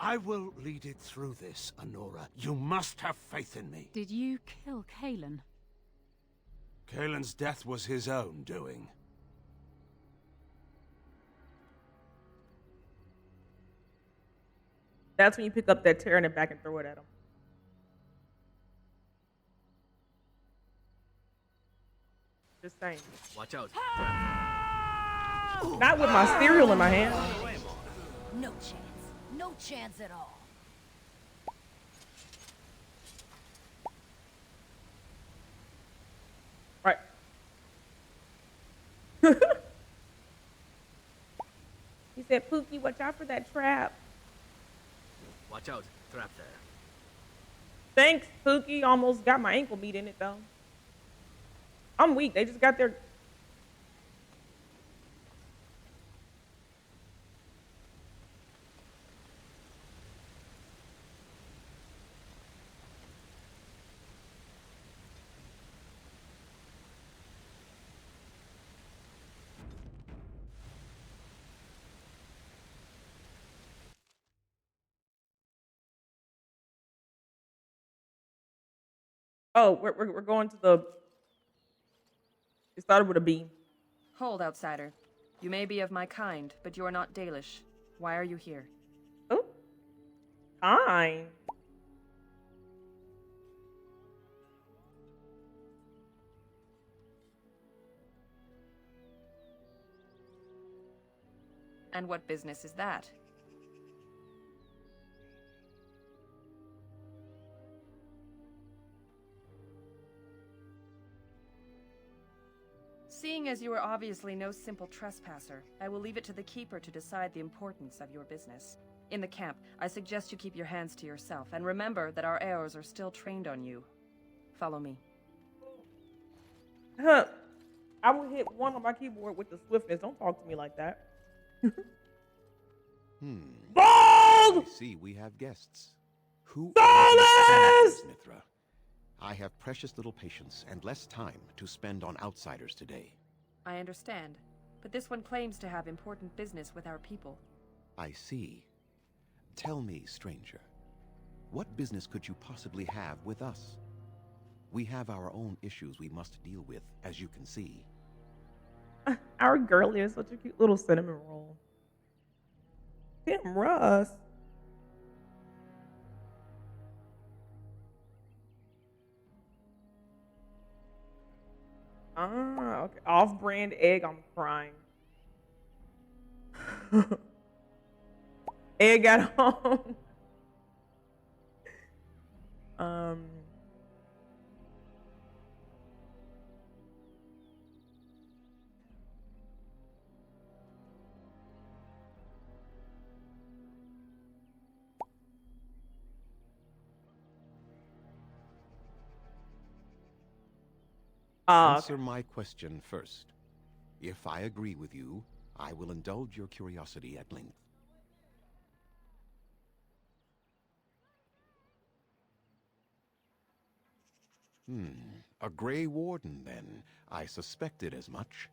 S11: I will lead it through this, Honora. You must have faith in me.
S5: Did you kill Kaelin?
S11: Kaelin's death was his own doing.
S2: That's when you pick up that tear in the back and throw it at him. Just saying.
S4: Watch out.
S2: Not with my cereal in my hand.
S1: No chance. No chance at all.
S2: Right. He said, Pookie, watch out for that trap.
S4: Watch out. Trap there.
S2: Thanks, Pookie. Almost got my ankle beat in it, though. I'm weak. They just got their... Oh, we're going to the... It started with a B.
S23: Hold, outsider. You may be of my kind, but you are not Dalish. Why are you here?
S2: Oh. Fine.
S23: And what business is that? Seeing as you are obviously no simple trespasser, I will leave it to the Keeper to decide the importance of your business. In the camp, I suggest you keep your hands to yourself, and remember that our arrows are still trained on you. Follow me.
S2: Huh. I will hit one on my keyboard with the swiftness. Don't talk to me like that. Bold!
S24: I see we have guests. Who are these Mithra? I have precious little patience and less time to spend on outsiders today.
S23: I understand, but this one claims to have important business with our people.
S24: I see. Tell me, stranger, what business could you possibly have with us? We have our own issues we must deal with, as you can see.
S2: Our girlie is such a cute little cinnamon roll. Damn, Russ. Ah, okay. Off-brand egg, I'm crying. Egg at home.
S24: Answer my question first. If I agree with you, I will indulge your curiosity at length. A Grey Warden, then. I suspected as much.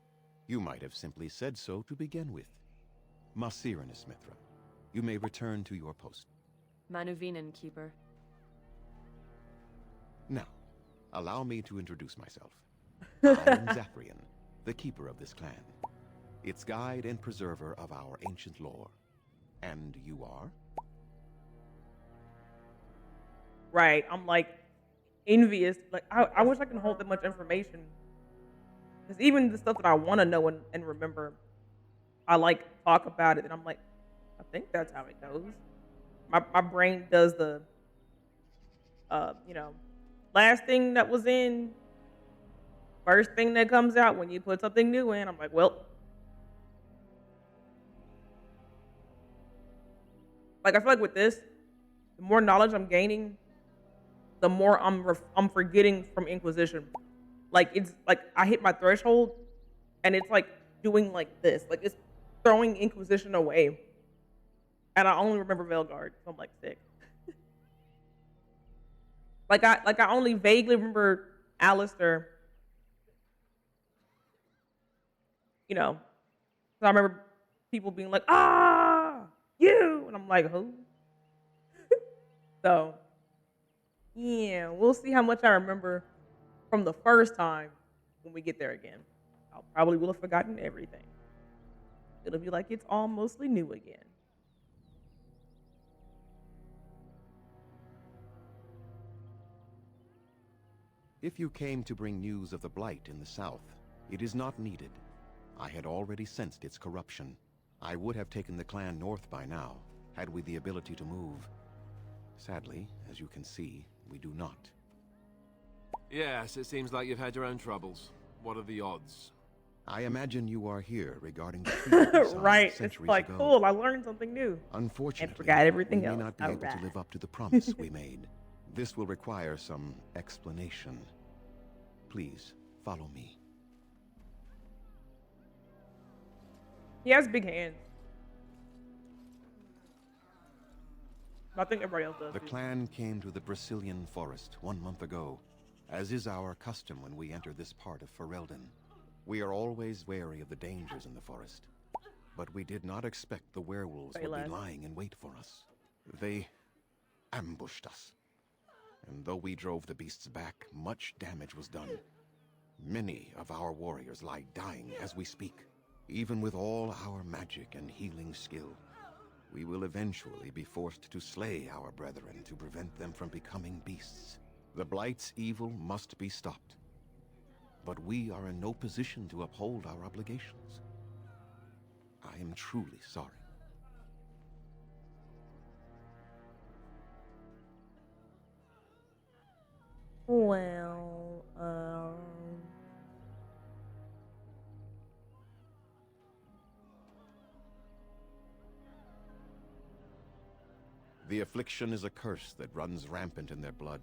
S24: You might have simply said so to begin with. Masiranus Mithra, you may return to your post.
S23: Manuvinen, Keeper.
S24: Now, allow me to introduce myself. I am Zevran, the keeper of this clan, its guide and preserver of our ancient lore. And you are?
S2: Right. I'm like envious. Like I wish I could hold that much information. Because even the stuff that I want to know and remember, I like talk about it, and I'm like, I think that's how it goes. My brain does the, you know, last thing that was in, first thing that comes out when you put something new in. I'm like, well, like I feel like with this, the more knowledge I'm gaining, the more I'm forgetting from Inquisition. Like it's like I hit my threshold, and it's like doing like this, like it's throwing Inquisition away, and I only remember Veilguard, so I'm like sick. Like I only vaguely remember Alistair. You know, so I remember people being like, "Ah, you," and I'm like, "Who?" So yeah, we'll see how much I remember from the first time when we get there again. I'll probably will have forgotten everything. It'll be like it's all mostly new again.
S24: If you came to bring news of the Blight in the south, it is not needed. I had already sensed its corruption. I would have taken the clan north by now, had we the ability to move. Sadly, as you can see, we do not.
S9: Yes, it seems like you've had your own troubles. What are the odds?
S24: I imagine you are here regarding the treaty we signed
S2: Right,
S24: centuries
S2: it's like
S24: ago.
S2: cool. I learned something new.
S24: Unfortunately,
S2: and forgot everything
S24: we may
S2: else.
S24: not be able to live up to the promise we made. This will require some explanation. Please, follow me.
S2: He has big hands. I think everybody else does.
S24: The
S2: too.
S24: clan came to the Brazilian forest 1 month ago, as is our custom when we enter this part of Ferelden. We are always wary of the dangers in the forest, but we did not expect the werewolves would be lying in wait for us. They ambushed us, and though we drove the beasts back, much damage was done. Many of our warriors lie dying as we speak. Even with all our magic and healing skill, we will eventually be forced to slay our brethren to prevent them from becoming beasts. The Blight's evil must be stopped. But we are in no position to uphold our obligations. I am truly sorry.
S2: Well,
S24: The affliction is a curse that runs rampant in their blood,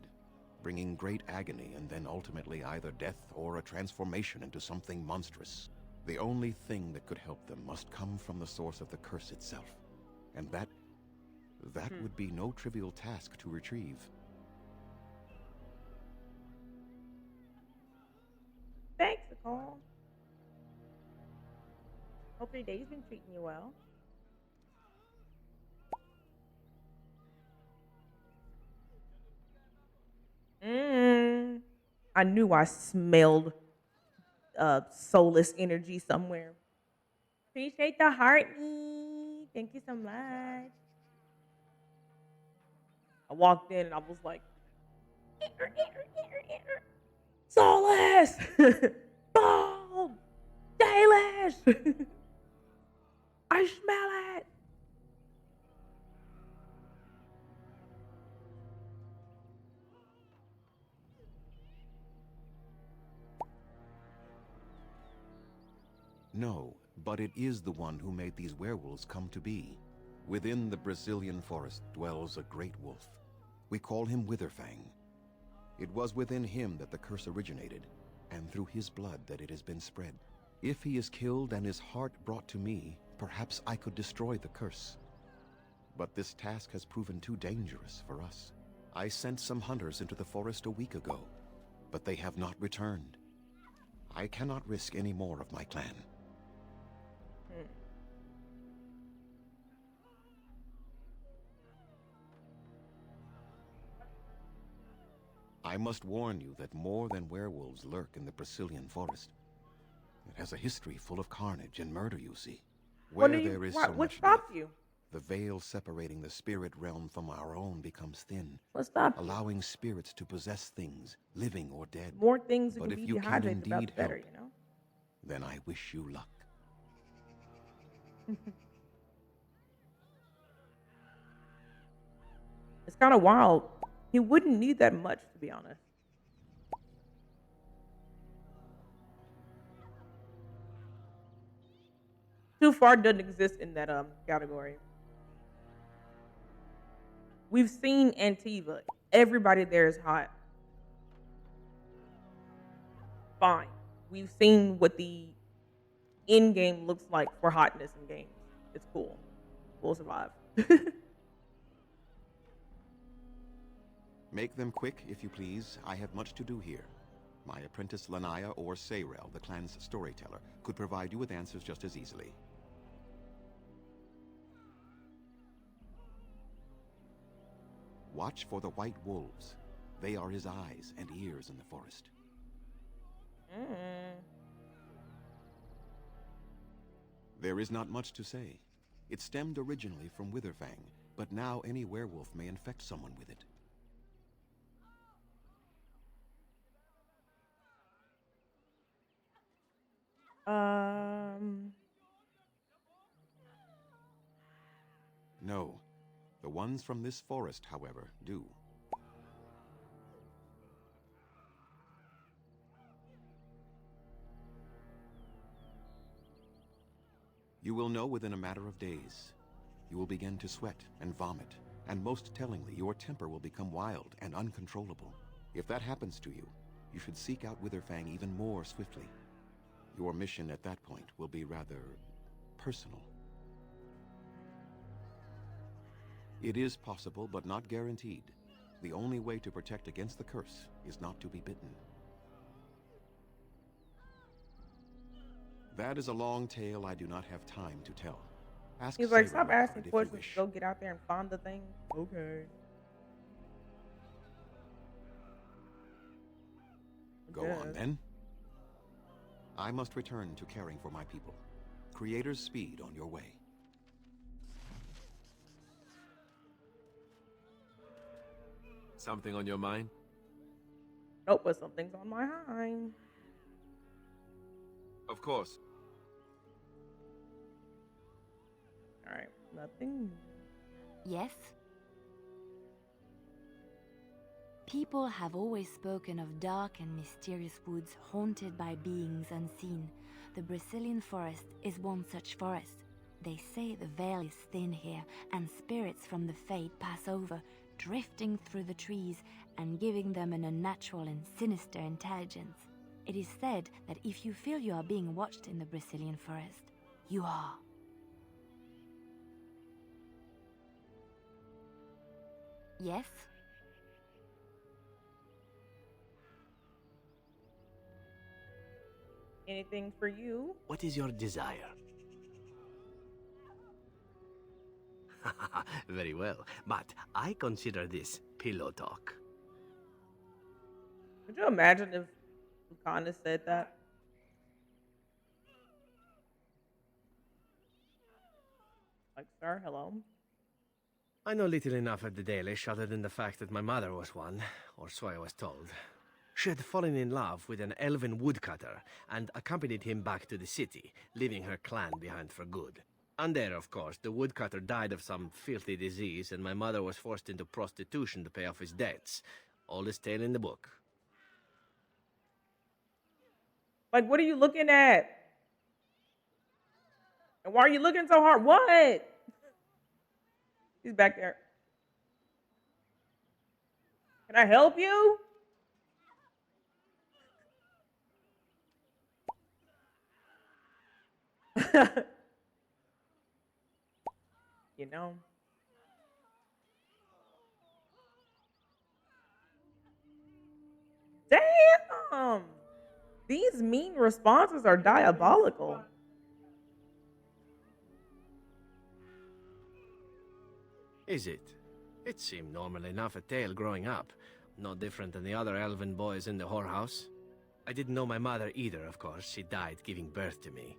S24: bringing great agony and then ultimately either death or a transformation into something monstrous. The only thing that could help them must come from the source of the curse itself. And that would be no trivial task to retrieve.
S2: thanks, Nicole. Hope your day's been treating you well. I knew I smelled soulless energy somewhere. Appreciate the heartbeat. Thank you so much. I walked in and I was like, soulless! Bold! Dalish! I smell it!
S24: No, but it is the one who made these werewolves come to be. Within the Brazilian forest dwells a great wolf. We call him Witherfang. It was within him that the curse originated, and through his blood that it has been spread. If he is killed and his heart brought to me, perhaps I could destroy the curse. But this task has proven too dangerous for us. I sent some hunters into the forest a week ago, but they have not returned. I cannot risk any more of my clan. I must warn you that more than werewolves lurk in the Brazilian forest. It has a history full of carnage and murder, you see. Where there is so
S2: What
S24: much
S2: stopped
S24: death,
S2: you?
S24: the veil separating the spirit realm from our own becomes thin,
S2: What stopped you?
S24: allowing spirits to possess things, living or dead.
S2: More things you
S24: But
S2: can
S24: if
S2: be
S24: you can
S2: dehydrated about,
S24: indeed
S2: the better,
S24: help,
S2: you know?
S24: then I wish you luck.
S2: It's kind of wild. He wouldn't need that much, to be honest. Too far doesn't exist in that category. We've seen Antiva. Everybody there is hot. Fine. We've seen what the end game looks like for hotness in games. It's cool. We'll survive.
S24: Make them quick, if you please. I have much to do here. My apprentice Lanaya or Sayrel, the clan's storyteller, could provide you with answers just as easily. Watch for the white wolves. They are his eyes and ears in the forest. There is not much to say. It stemmed originally from Witherfang, but now any werewolf may infect someone with it. No. The ones from this forest, however, do. You will know within a matter of days. You will begin to sweat and vomit, and most tellingly, your temper will become wild and uncontrollable. If that happens to you, you should seek out Witherfang even more swiftly. Your mission at that point will be rather personal. It is possible, but not guaranteed. The only way to protect against the curse is not to be bitten. That is a long tale I do not have time to tell. Ask
S2: He's like,
S24: Sayrel
S2: stop
S24: about
S2: asking
S24: it if you
S2: questions.
S24: wish.
S2: Go get out there and find the thing. Okay.
S24: Go on then. I must return to caring for my people. Creator's speed on your way.
S9: Something on your mind?
S2: Nope, but something's on my mind.
S9: Of course.
S2: All right, nothing.
S15: Yes? People have always spoken of dark and mysterious woods haunted by beings unseen. The Brazilian forest is one such forest. They say the veil is thin here, and spirits from the fade pass over, drifting through the trees and giving them an unnatural and sinister intelligence. It is said that if you feel you are being watched in the Brazilian forest, you are. Yes?
S2: Anything for you?
S4: What is your desire? Very well, but I consider this pillow talk.
S2: Could you imagine if Wakanda said that? Like, sir, hello?
S4: I know little enough of the Dalish other than the fact that my mother was one, or so I was told. She had fallen in love with an elven woodcutter and accompanied him back to the city, leaving her clan behind for good. And there, of course, the woodcutter died of some filthy disease, and my mother was forced into prostitution to pay off his debts. Oldest tale in the book.
S2: Like, what are you looking at? And why are you looking so hard? What? He's back there. Can I help you? You know? Damn! These mean responses are diabolical.
S4: Is it? It seemed normal enough a tale growing up. No different than the other elven boys in the whorehouse. I didn't know my mother either, of course. She died giving birth to me.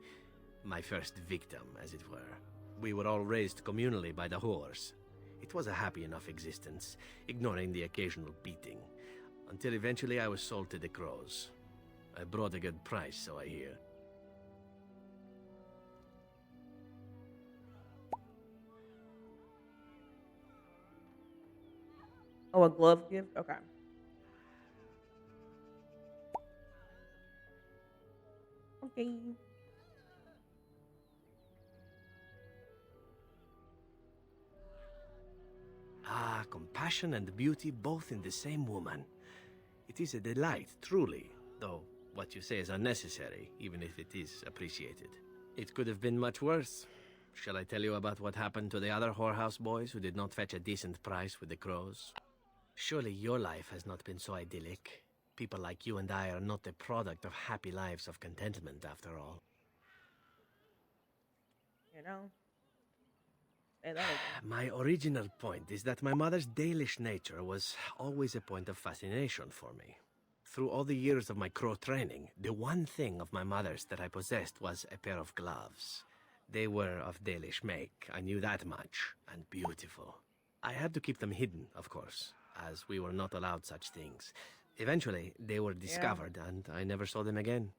S4: My first victim, as it were. We were all raised communally by the whores. It was a happy enough existence, ignoring the occasional beating. Until eventually I was sold to the crows. I brought a good price, so I hear.
S2: Oh, a glove gift? Okay. Okay.
S4: Ah, compassion and beauty both in the same woman. It is a delight, truly, though what you say is unnecessary, even if it is appreciated. It could have been much worse. Shall I tell you about what happened to the other whorehouse boys who did not fetch a decent price with the crows? Surely your life has not been so idyllic. People like you and I are not the product of happy lives of contentment, after all.
S2: You know? Say that again.
S4: My original point is that my mother's Dalish nature was always a point of fascination for me. Through all the years of my crow training, the one thing of my mother's that I possessed was a pair of gloves. They were of Dalish make, I knew that much, and beautiful. I had to keep them hidden, of course, as we were not allowed such things. Eventually, they were discovered, and I never saw them again.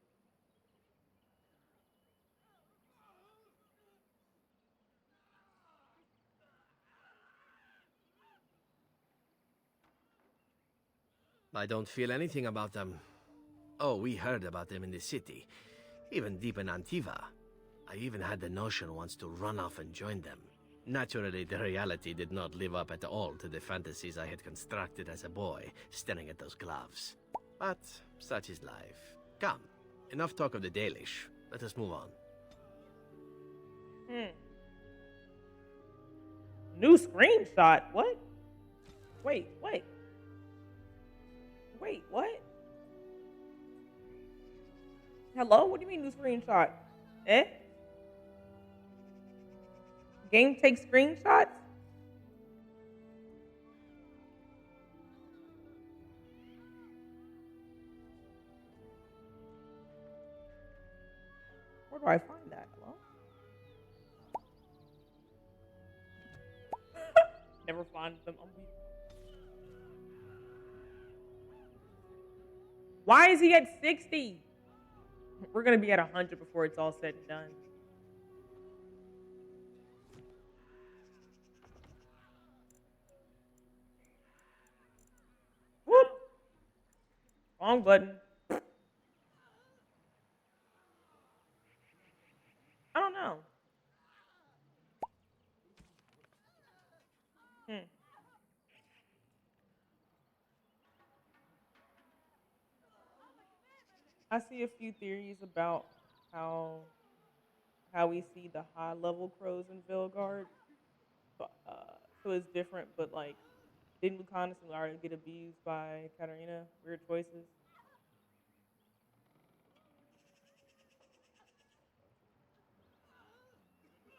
S4: I don't feel anything about them. Oh, we heard about them in the city, even deep in Antiva. I even had the notion once to run off and join them. Naturally, the reality did not live up at all to the fantasies I had constructed as a boy, staring at those gloves. But such is life. Come, enough talk of the Dalish. Let us move on.
S2: New screenshot? What? Wait. Wait, what? Hello? What do you mean new screenshot? Eh? Game takes screenshots? Where do I find that? Hello? Never find them. Why is he at 60? We're gonna be at 100 before it's all said and done. Whoop! Wrong button. I don't know. I see a few theories about how we see the high level crows in Velgard. So it's different, but like, didn't Lucanus and Lara get abused by Katarina? Weird choices.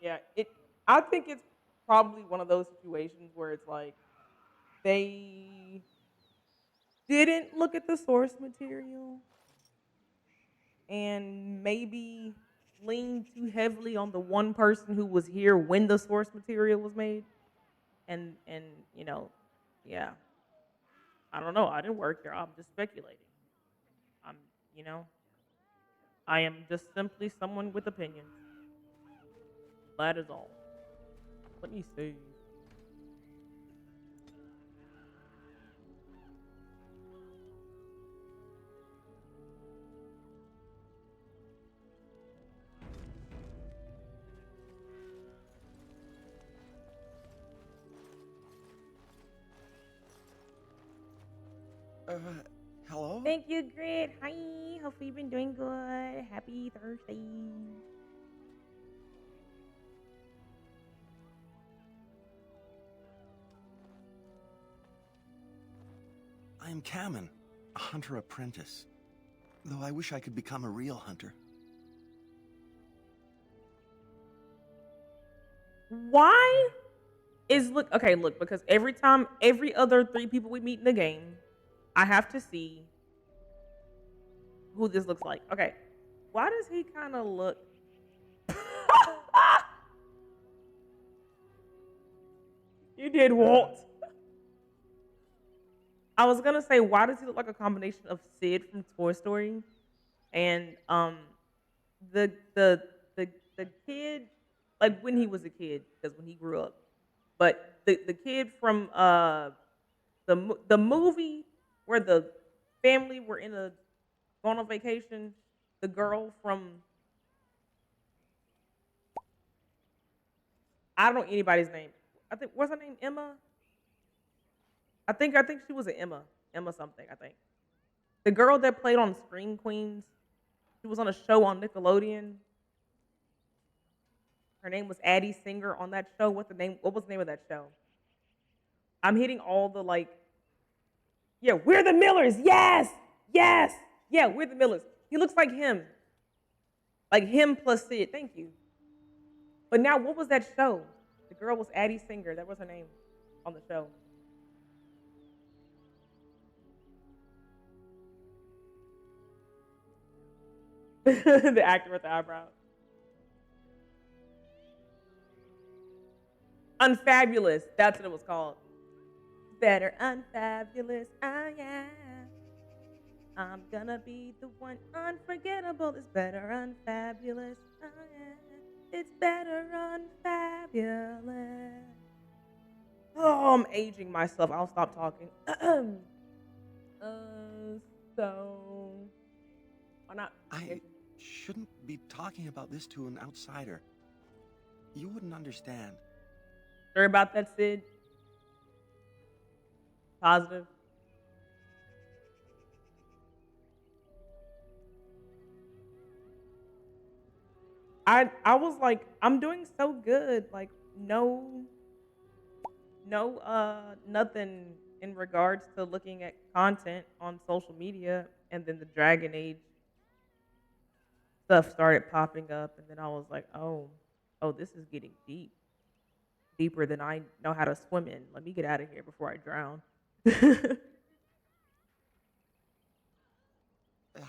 S2: Yeah, I think it's probably one of those situations where it's like they didn't look at the source material and maybe leaned too heavily on the one person who was here when the source material was made. And you know, yeah. I don't know. I didn't work there. I'm just speculating. I'm, you know, I am just simply someone with opinions. That is all. Let me see.
S8: Hello?
S2: Thank you, Grit. Hi. Hopefully you've been doing good. Happy Thursday.
S6: am Kamen, a hunter apprentice. Though I wish I could become a real hunter.
S2: Why is look because every other 3 people we meet in the game, I have to see who this looks like. Okay. Why does he kind of look You did what? I was gonna say, why does he look like a combination of Sid from Toy Story and the the the kid, like when he was a kid, because when he grew up, but the kid from the movie where the family were going on vacation, the girl from I don't know anybody's name. I think what's her name, Emma? I think she was an Emma something. I think the girl that played on Scream Queens. She was on a show on Nickelodeon. Her name was Addie Singer on that show. What was the name of that show? I'm hitting all the yeah, we're the Millers. Yes. Yes. Yeah, we're the Millers. He looks like him. Like him plus Sid. Thank you. But now what was that show? The girl was Addie Singer. That was her name on the show. The actor with the eyebrows. Unfabulous. That's what it was called. Better unfabulous. I am. I'm gonna be the one unforgettable. It's better unfabulous. I am. It's better unfabulous. Oh, I'm aging myself. I'll stop talking. So why not?
S6: I shouldn't be talking about this to an outsider. You wouldn't understand.
S2: Sure about that, Sid? Positive? I was like, I'm doing so good. Like, no, nothing in regards to looking at content on social media. And then the Dragon Age stuff started popping up. And then I was like, oh, this is getting deep. Deeper than I know how to swim in. Let me get out of here before I drown.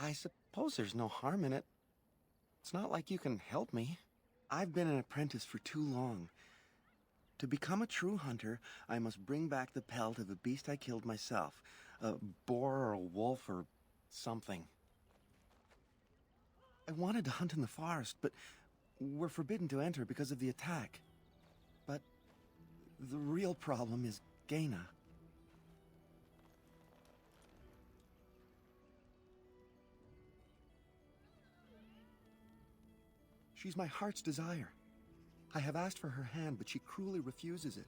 S6: I suppose there's no harm in it. It's not like you can help me. I've been an apprentice for too long. To become a true hunter, I must bring back the pelt of a beast I killed myself. A boar or a wolf or something. I wanted to hunt in the forest, but we're forbidden to enter because of the attack. But the real problem is Gaina. She's my heart's desire. I have asked for her hand, but she cruelly refuses it.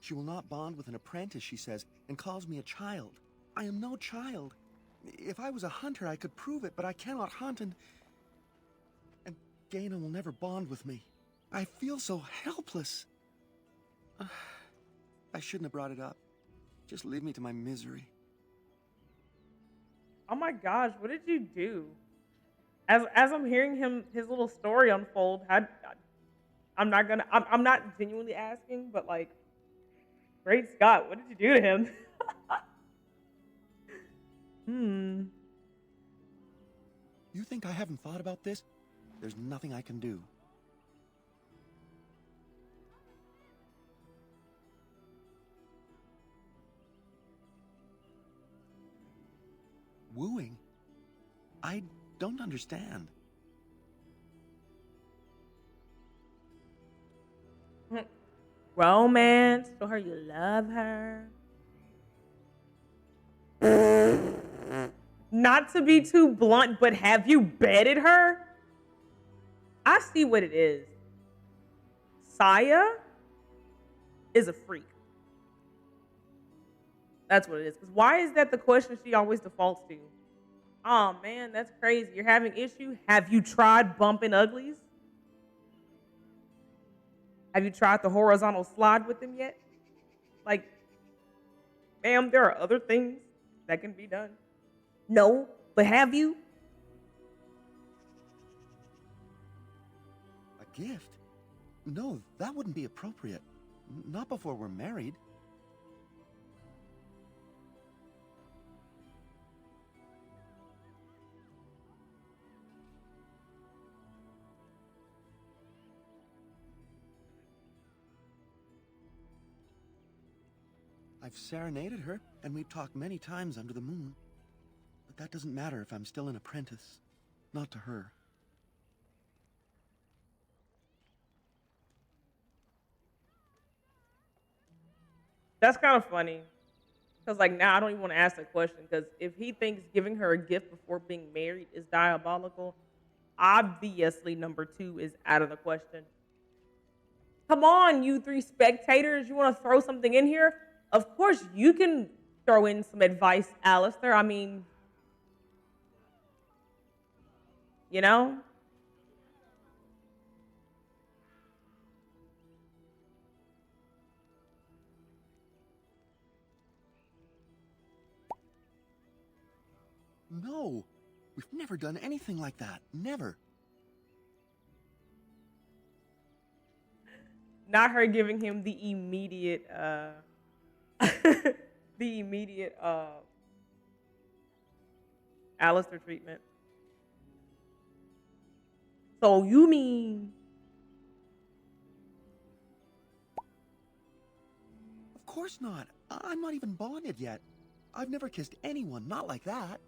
S6: She will not bond with an apprentice, she says, and calls me a child. I am no child. If I was a hunter, I could prove it, but I cannot hunt, and Gaina will never bond with me. I feel so helpless. I shouldn't have brought it up. Just leave me to my misery.
S2: Oh my gosh, what did you do? As I'm hearing his little story unfold, I'm not genuinely asking, but like, great Scott, what did you do to him?
S6: You think I haven't thought about this? There's nothing I can do. Wooing? I don't understand.
S2: Romance, show her you love her. Not to be too blunt, but have you bedded her? I see what it is. Saya is a freak. That's what it is. Because why is that the question she always defaults to? Oh man, that's crazy. You're having issue? Have you tried bumping uglies? Have you tried the horizontal slide with them yet? Like, ma'am, there are other things That can be done. No, but have you?
S6: A gift? No, that wouldn't be appropriate. Not before we're married. I've serenaded her, and we've talked many times under the moon. But that doesn't matter if I'm still an apprentice. Not to her.
S2: That's kind of funny. Because, like, now I don't even want to ask that question. Because if he thinks giving her a gift before being married is diabolical, obviously number 2 is out of the question. Come on, you 3 spectators. You want to throw something in here? Of course, you can throw in some advice, Alistair. I mean, you know?
S6: No, we've never done anything like that. Never.
S2: Not her giving him the immediate, the immediate, Alistair treatment. So you mean...
S6: Of course not. I'm not even bonded yet. I've never kissed anyone, not like that.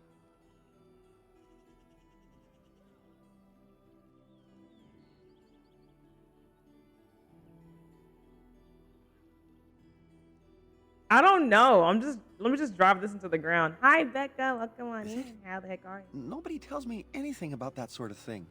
S2: I don't know. Let me just drive this into the ground. Hi, Becca. Welcome on in. How the heck are you?
S6: Nobody tells me anything about that sort of thing.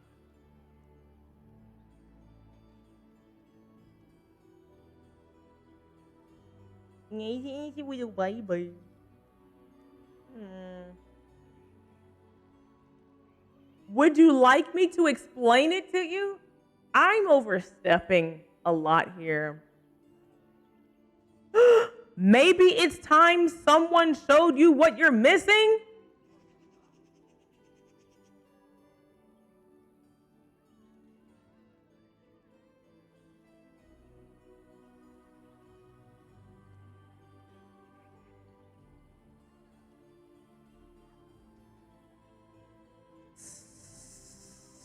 S2: Would you like me to explain it to you? I'm overstepping a lot here. Maybe it's time someone showed you what you're missing?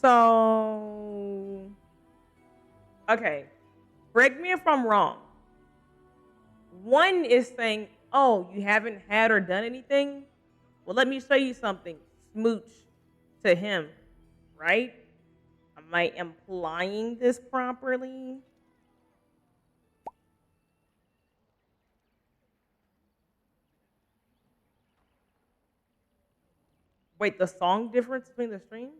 S2: So, okay, correct me if I'm wrong. One is saying, oh, you haven't had or done anything? Well, let me show you something. Smooch to him, right? Am I implying this properly? Wait, the song difference between the streams?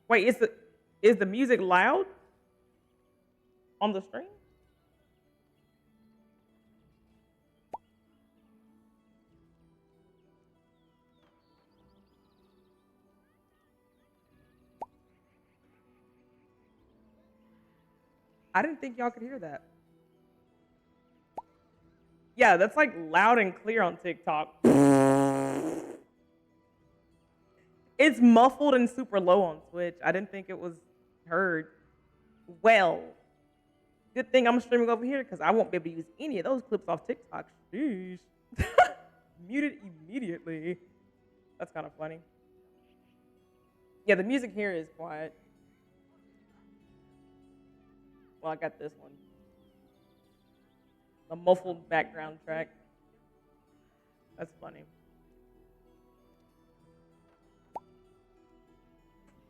S2: Wait, is the music loud on the stream? I didn't think y'all could hear that. Yeah, that's like loud and clear on TikTok. It's muffled and super low on Twitch. I didn't think it was heard. Well, good thing I'm streaming over here because I won't be able to use any of those clips off TikTok. Sheesh. Muted immediately. That's kind of funny. Yeah, the music here is quiet. Well, I got this one. The muffled background track. That's funny.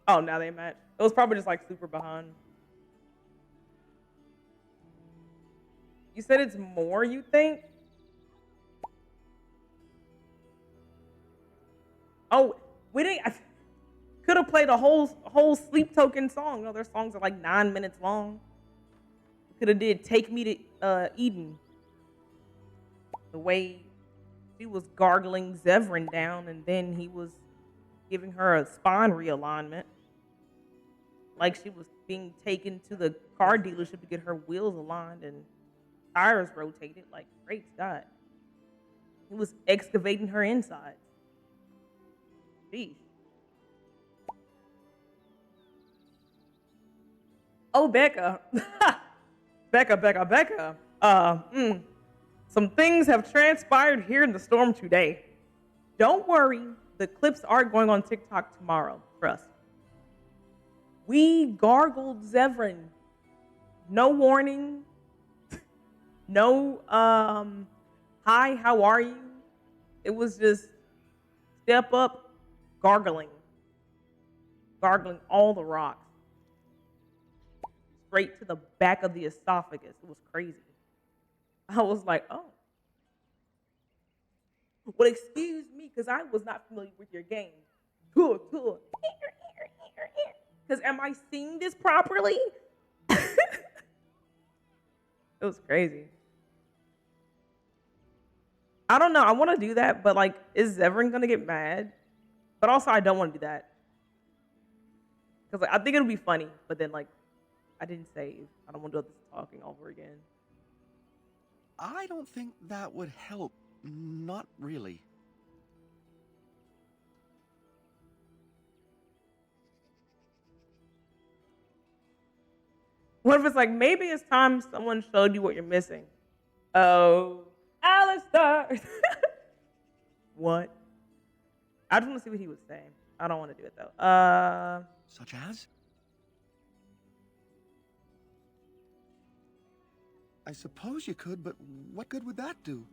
S2: Oh, now they match. It was probably just like super behind. You said it's more, you think? Oh, we didn't. I could have played a whole Sleep Token song. You know, their songs are like 9 minutes long. Could have did "Take Me to Eden." The way she was gargling Zevran down, and then he was giving her a spine realignment. like she was being taken to the car dealership to get her wheels aligned and tires rotated. Like, great Scott. He was excavating her insides. Jeez. Oh, Becca. Becca. Some things have transpired here in the storm today. Don't worry, the clips are going on TikTok tomorrow. Trust. We gargled Zevran. No warning. No, hi, how are you? It was just step up, gargling. Gargling all the rocks. Straight to the back of the esophagus. It was crazy. I was like, oh. Well, excuse me, because I was not familiar with your game. Good. Because am I seeing this properly? It was crazy. I don't know. I want to do that, but like, is Zevran going to get mad? But also, I don't want to do that. Because like, I think it'll be funny, but then like, I didn't save. I don't want to do all this talking over again.
S6: I don't think that would help. Not really.
S2: What if it's like, maybe it's time someone showed you what you're missing? Oh, Alistair. What? I just want to see what he would say. I don't want to do it though.
S6: Such as? I suppose you could, but what good would that do?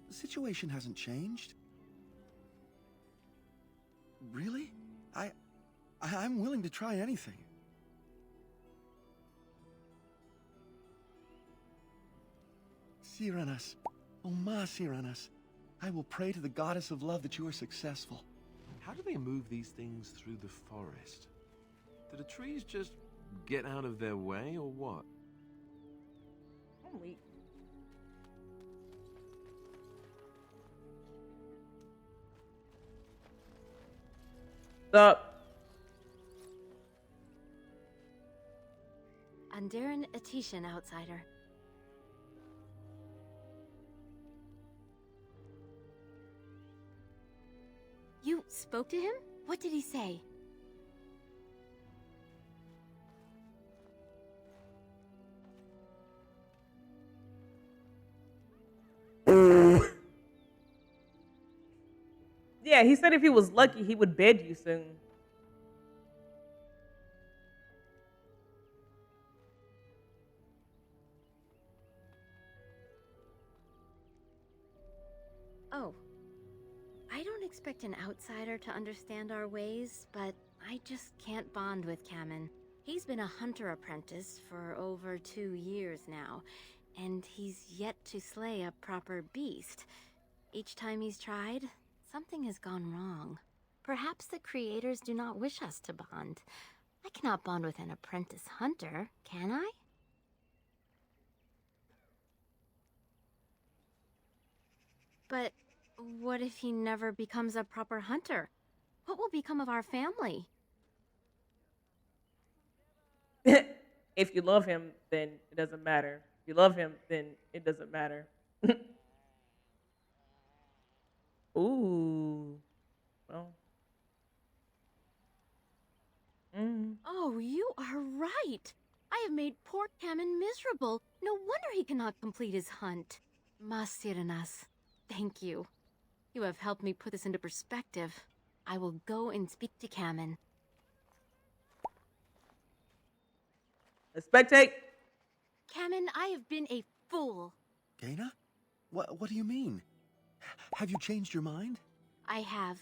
S6: The situation hasn't changed. Really? I'm willing to try anything. Cyranas, oh ma Cyranas, I will pray to the goddess of love that you are successful.
S9: How do they move these things through the forest? Do the trees just get out of their way, or what?
S2: Holy. Sup?
S15: Andaran Atishan, outsider. You spoke to him? What did he say?
S2: Yeah, he said if he was lucky, he would bed you soon.
S15: Oh. I don't expect an outsider to understand our ways, but I just can't bond with Kamen. He's been a hunter apprentice for over 2 years now, and he's yet to slay a proper beast. Each time he's tried, something has gone wrong. Perhaps the creators do not wish us to bond. I cannot bond with an apprentice hunter, can I? But what if he never becomes a proper hunter? What will become of our family?
S2: If you love him, then it doesn't matter. If you love him, then it doesn't matter. Ooh. Well.
S15: Oh, you are right. I have made poor Kamen miserable. No wonder he cannot complete his hunt. Masiranas, thank you. You have helped me put this into perspective. I will go and speak to Kamen.
S2: Let's spectate.
S15: Kamen, I have been a fool.
S6: Gaina? What do you mean? Have you changed your mind?
S15: I have.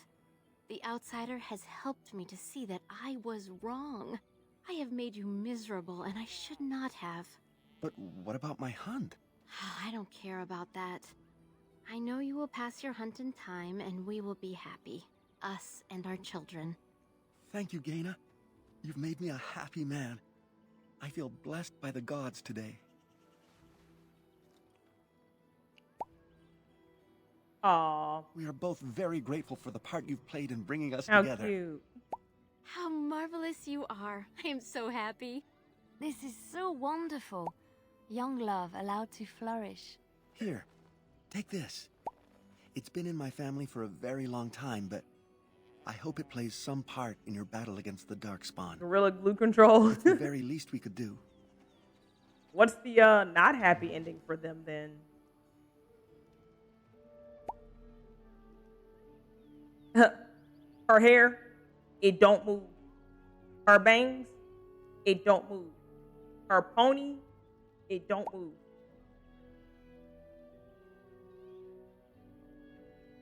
S15: The outsider has helped me to see that I was wrong. I have made you miserable, and I should not have.
S6: But what about my hunt?
S15: I don't care about that. I know you will pass your hunt in time, and we will be happy. Us and our children.
S6: Thank you, Gaina. You've made me a happy man. I feel blessed by the gods today.
S2: Aww.
S6: We are both very grateful for the part you've played in bringing us
S2: How
S6: together.
S2: Cute.
S15: How marvelous
S5: you are. I am so happy.
S15: This is so wonderful. Young love allowed to flourish.
S6: Here, take this. It's been in my family for a very long time, but I hope it plays some part in your battle against the Darkspawn.
S2: Gorilla glue control.
S6: It's the very least we could do.
S2: What's the not happy ending for them then? Her hair, it don't move. Her bangs, it don't move. Her pony, it don't move.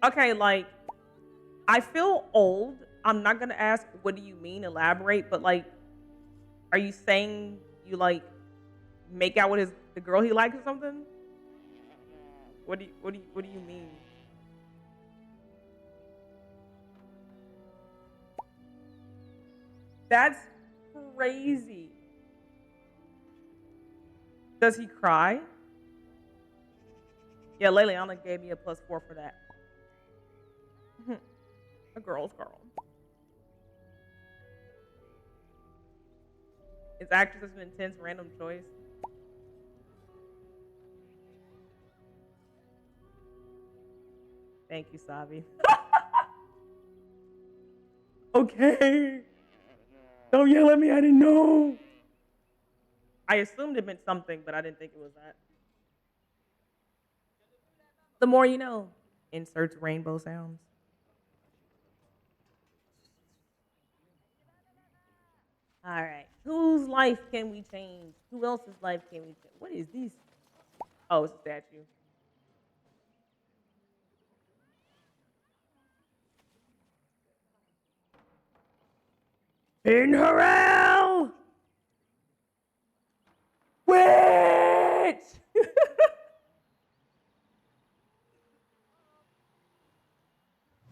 S2: Okay, like, I feel old. I'm not gonna ask what do you mean, elaborate, but like, are you saying you like make out with the girl he likes or something? What do you mean? That's crazy. Does he cry? Yeah, Leliana gave me a +4 for that. A girl's girl. Is actress an intense random choice? Thank you, Savi. Okay. Don't yell at me, I didn't know. I assumed it meant something, but I didn't think it was that. The more you know. Inserts rainbow sounds. All right. Whose life can we change? Who else's life can we change? What is this? Oh, it's a statue. In Harel! Witch!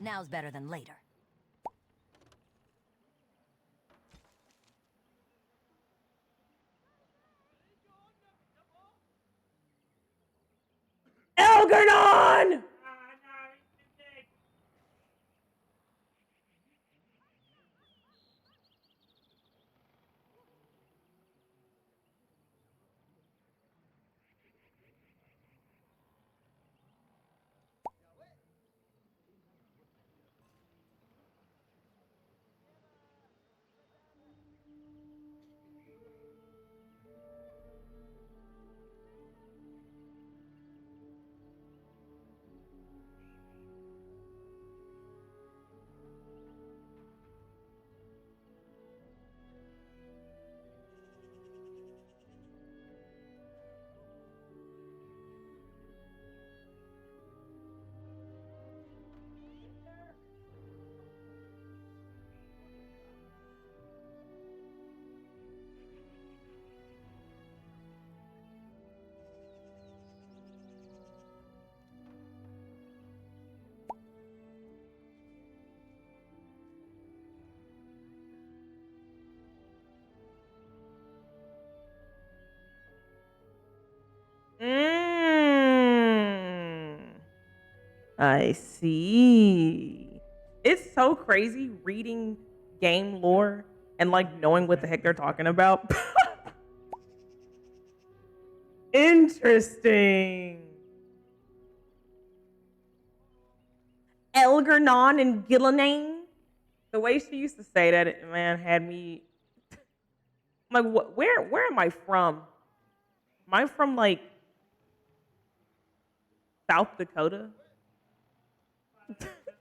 S1: Now's better than later.
S2: Elgernon! I see. It's so crazy reading game lore and like knowing what the heck they're talking about. Interesting. Elgernon and Gillenane. The way she used to say that, man, had me. I'm like, what? Where am I from? Am I from like South Dakota?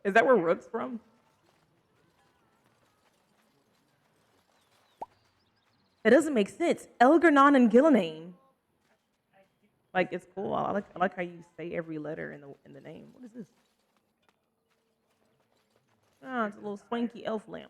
S2: Is that where Rook's from? It doesn't make sense. Elgernon and Gillenane. Like, it's cool. I like how you say every letter in the name. What is this? Ah, it's a little swanky elf lamp.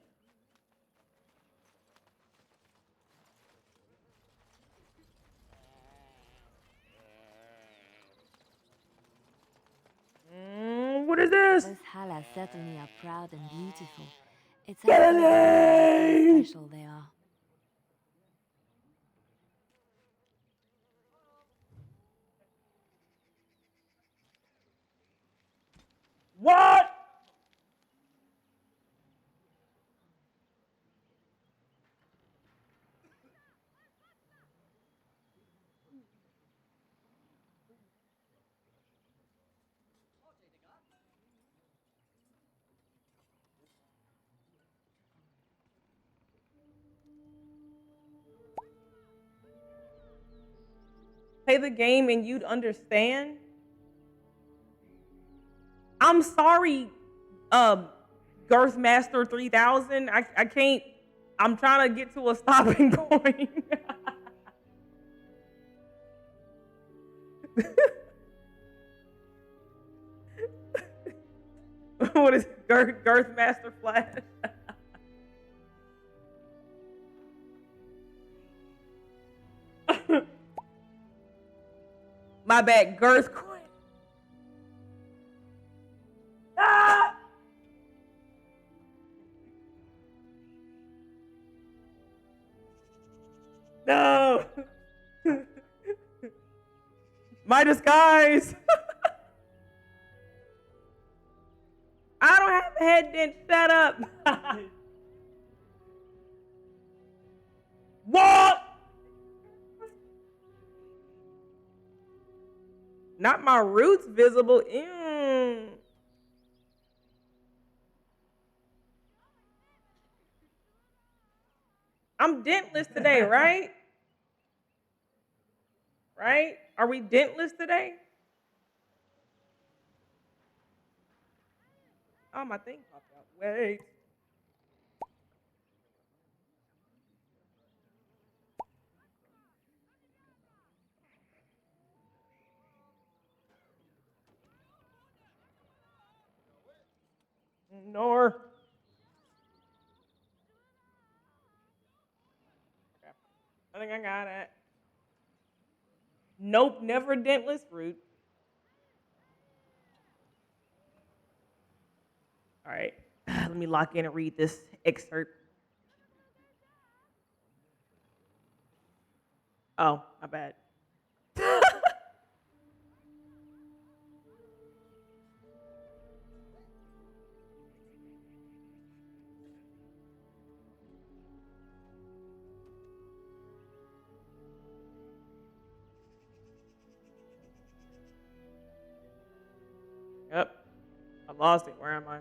S2: What is this?
S15: Those Hala certainly are proud and beautiful. It's
S2: Gillenane!
S15: how special they are.
S2: What? play the game and you'd understand. I'm sorry, Girthmaster 3000. I can't. I'm trying to get to a stopping point. What is it? Girthmaster Flash? My bad, Girthquake. Ah! No. My disguise. I don't have a head dent. Shut up. What? Not my roots visible. I'm dentless today, right? Right? Are we dentless today? Oh, my thing popped out. Wait. Nor. Okay. I think I got it. Nope, never dentless root. All right. Let me lock in and read this excerpt. Oh, my bad. Yep. I lost it. Where am I?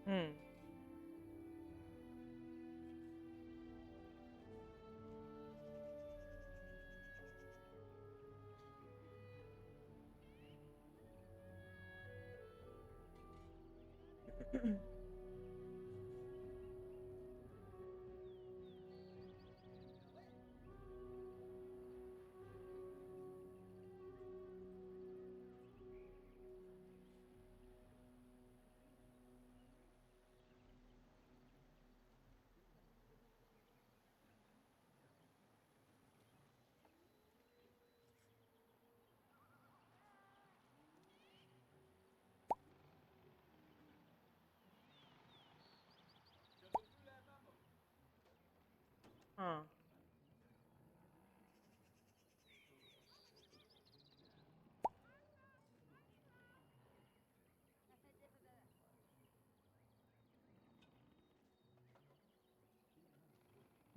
S2: Hmm. Huh.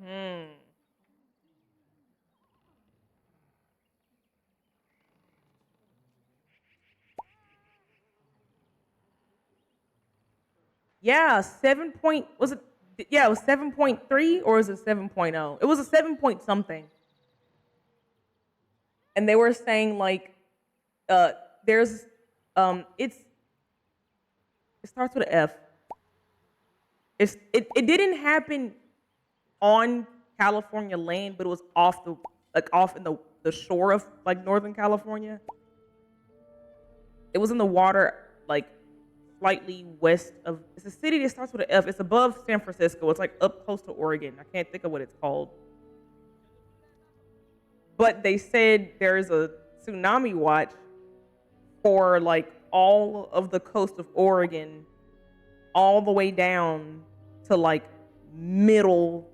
S2: Hmm. Yeah, 7 point, was it? Yeah, it was 7.3 or is it 7.0? It was a 7 point something. And they were saying like, uh, there's, it starts with an F. It didn't happen on California land, but it was off in the shore of like Northern California. It was in the water, like slightly west of. It's a city that starts with an F. It's above San Francisco. It's like up close to Oregon. I can't think of what it's called. But they said there's a tsunami watch for like all of the coast of Oregon, all the way down to like middle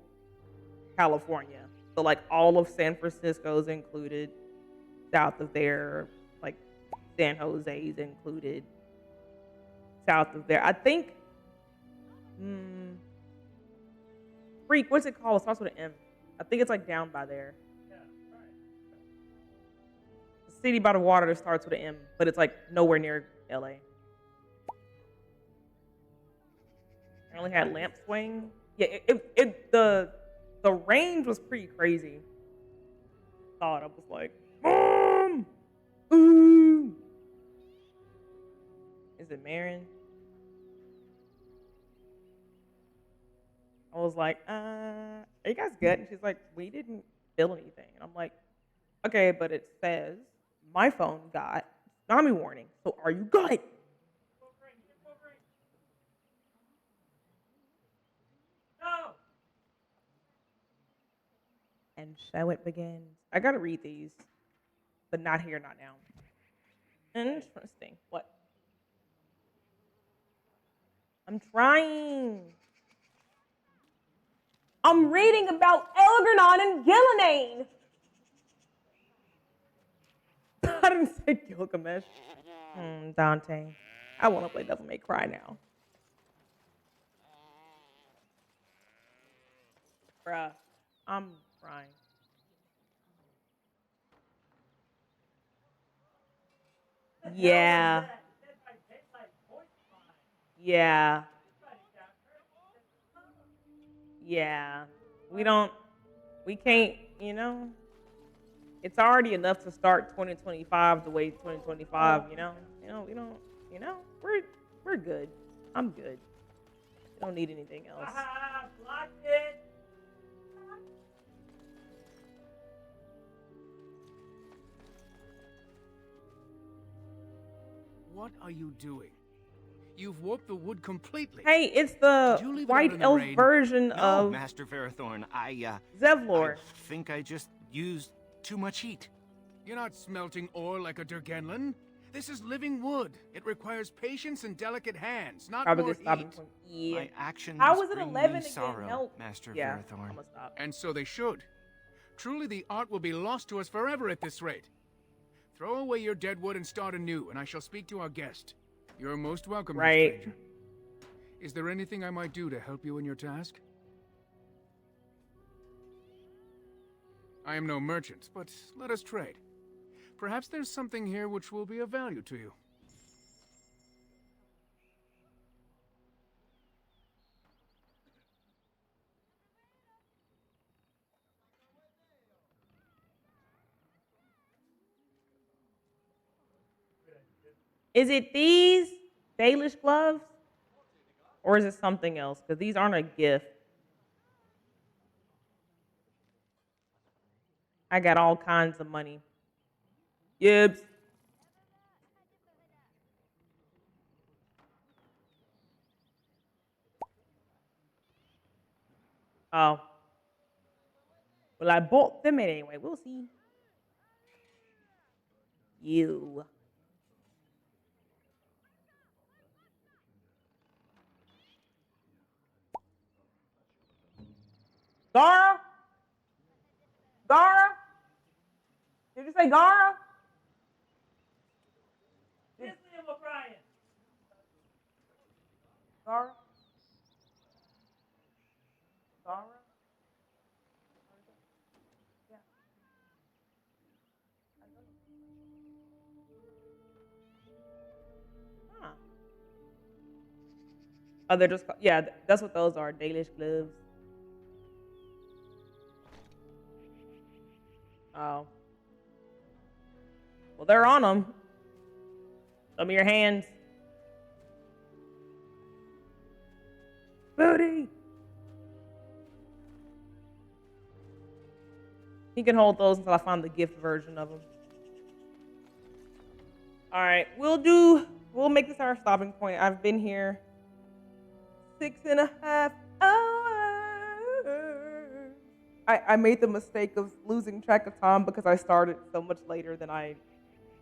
S2: California. So like all of San Francisco's included, south of there, like San Jose's included, south of there. I think, Freak, what's it called? It starts with an M. I think it's like down by there. The city by the water that starts with an M, but it's like nowhere near LA. I only had lamp swing. Yeah, the range was pretty crazy. Thought I was like, Mom! Ooh! Is it Marin? I was like, are you guys good? And she's like, we didn't feel anything. And I'm like, okay, but it says my phone got tsunami warning. So are you good? No. And so it begins. I gotta read these, but not here, not now. Interesting. What? I'm trying. I'm reading about Elgernon and Gillinane. I didn't say Gilgamesh. Dante. I want to play Devil May Cry now. Bruh, I'm crying. Yeah. Yeah. Yeah. We can't, it's already enough to start 2025 the way 2025, we're good. I'm good. I don't need anything else. Blocked it.
S7: What are you doing? You've warped the wood completely.
S2: Hey, it's the white elf version of
S8: Master Verathorn,
S2: Zevlor.
S8: I think I just used too much heat.
S7: You're not smelting ore like a Durgenlin. This is living wood. It requires patience and delicate hands, not
S2: Probably
S7: more
S2: just stopping
S7: heat.
S2: point. Yeah.
S8: My actions
S2: How was it
S8: bring
S2: 11
S8: me
S2: again?
S8: sorrow,
S2: Help.
S8: Master
S2: Yeah,
S8: Verathorn.
S2: I'm gonna stop.
S7: And so they should. Truly, the art will be lost to us forever at this rate. Throw away your dead wood and start anew, and I shall speak to our guest. You're most welcome,
S2: Right.
S7: stranger. Is there anything I might do to help you in your task? I am no merchant, but let us trade. Perhaps there's something here which will be of value to you.
S2: Is it these Dalish gloves? Or is it something else? Because these aren't a gift. I got all kinds of money. Yibs. Oh. Well, I bought them anyway. We'll see. You. Gara? Gara? Did you say Gara? Gara? Gara? Yeah. Huh. Oh, they're just, yeah, that's what those are, Dalish gloves. Oh. Well, they're on them. Show me your hands. Booty. He can hold those until I find the gift version of them. All right, we'll make this our stopping point. I've been here 6.5 hours. I made the mistake of losing track of time because I started so much later than I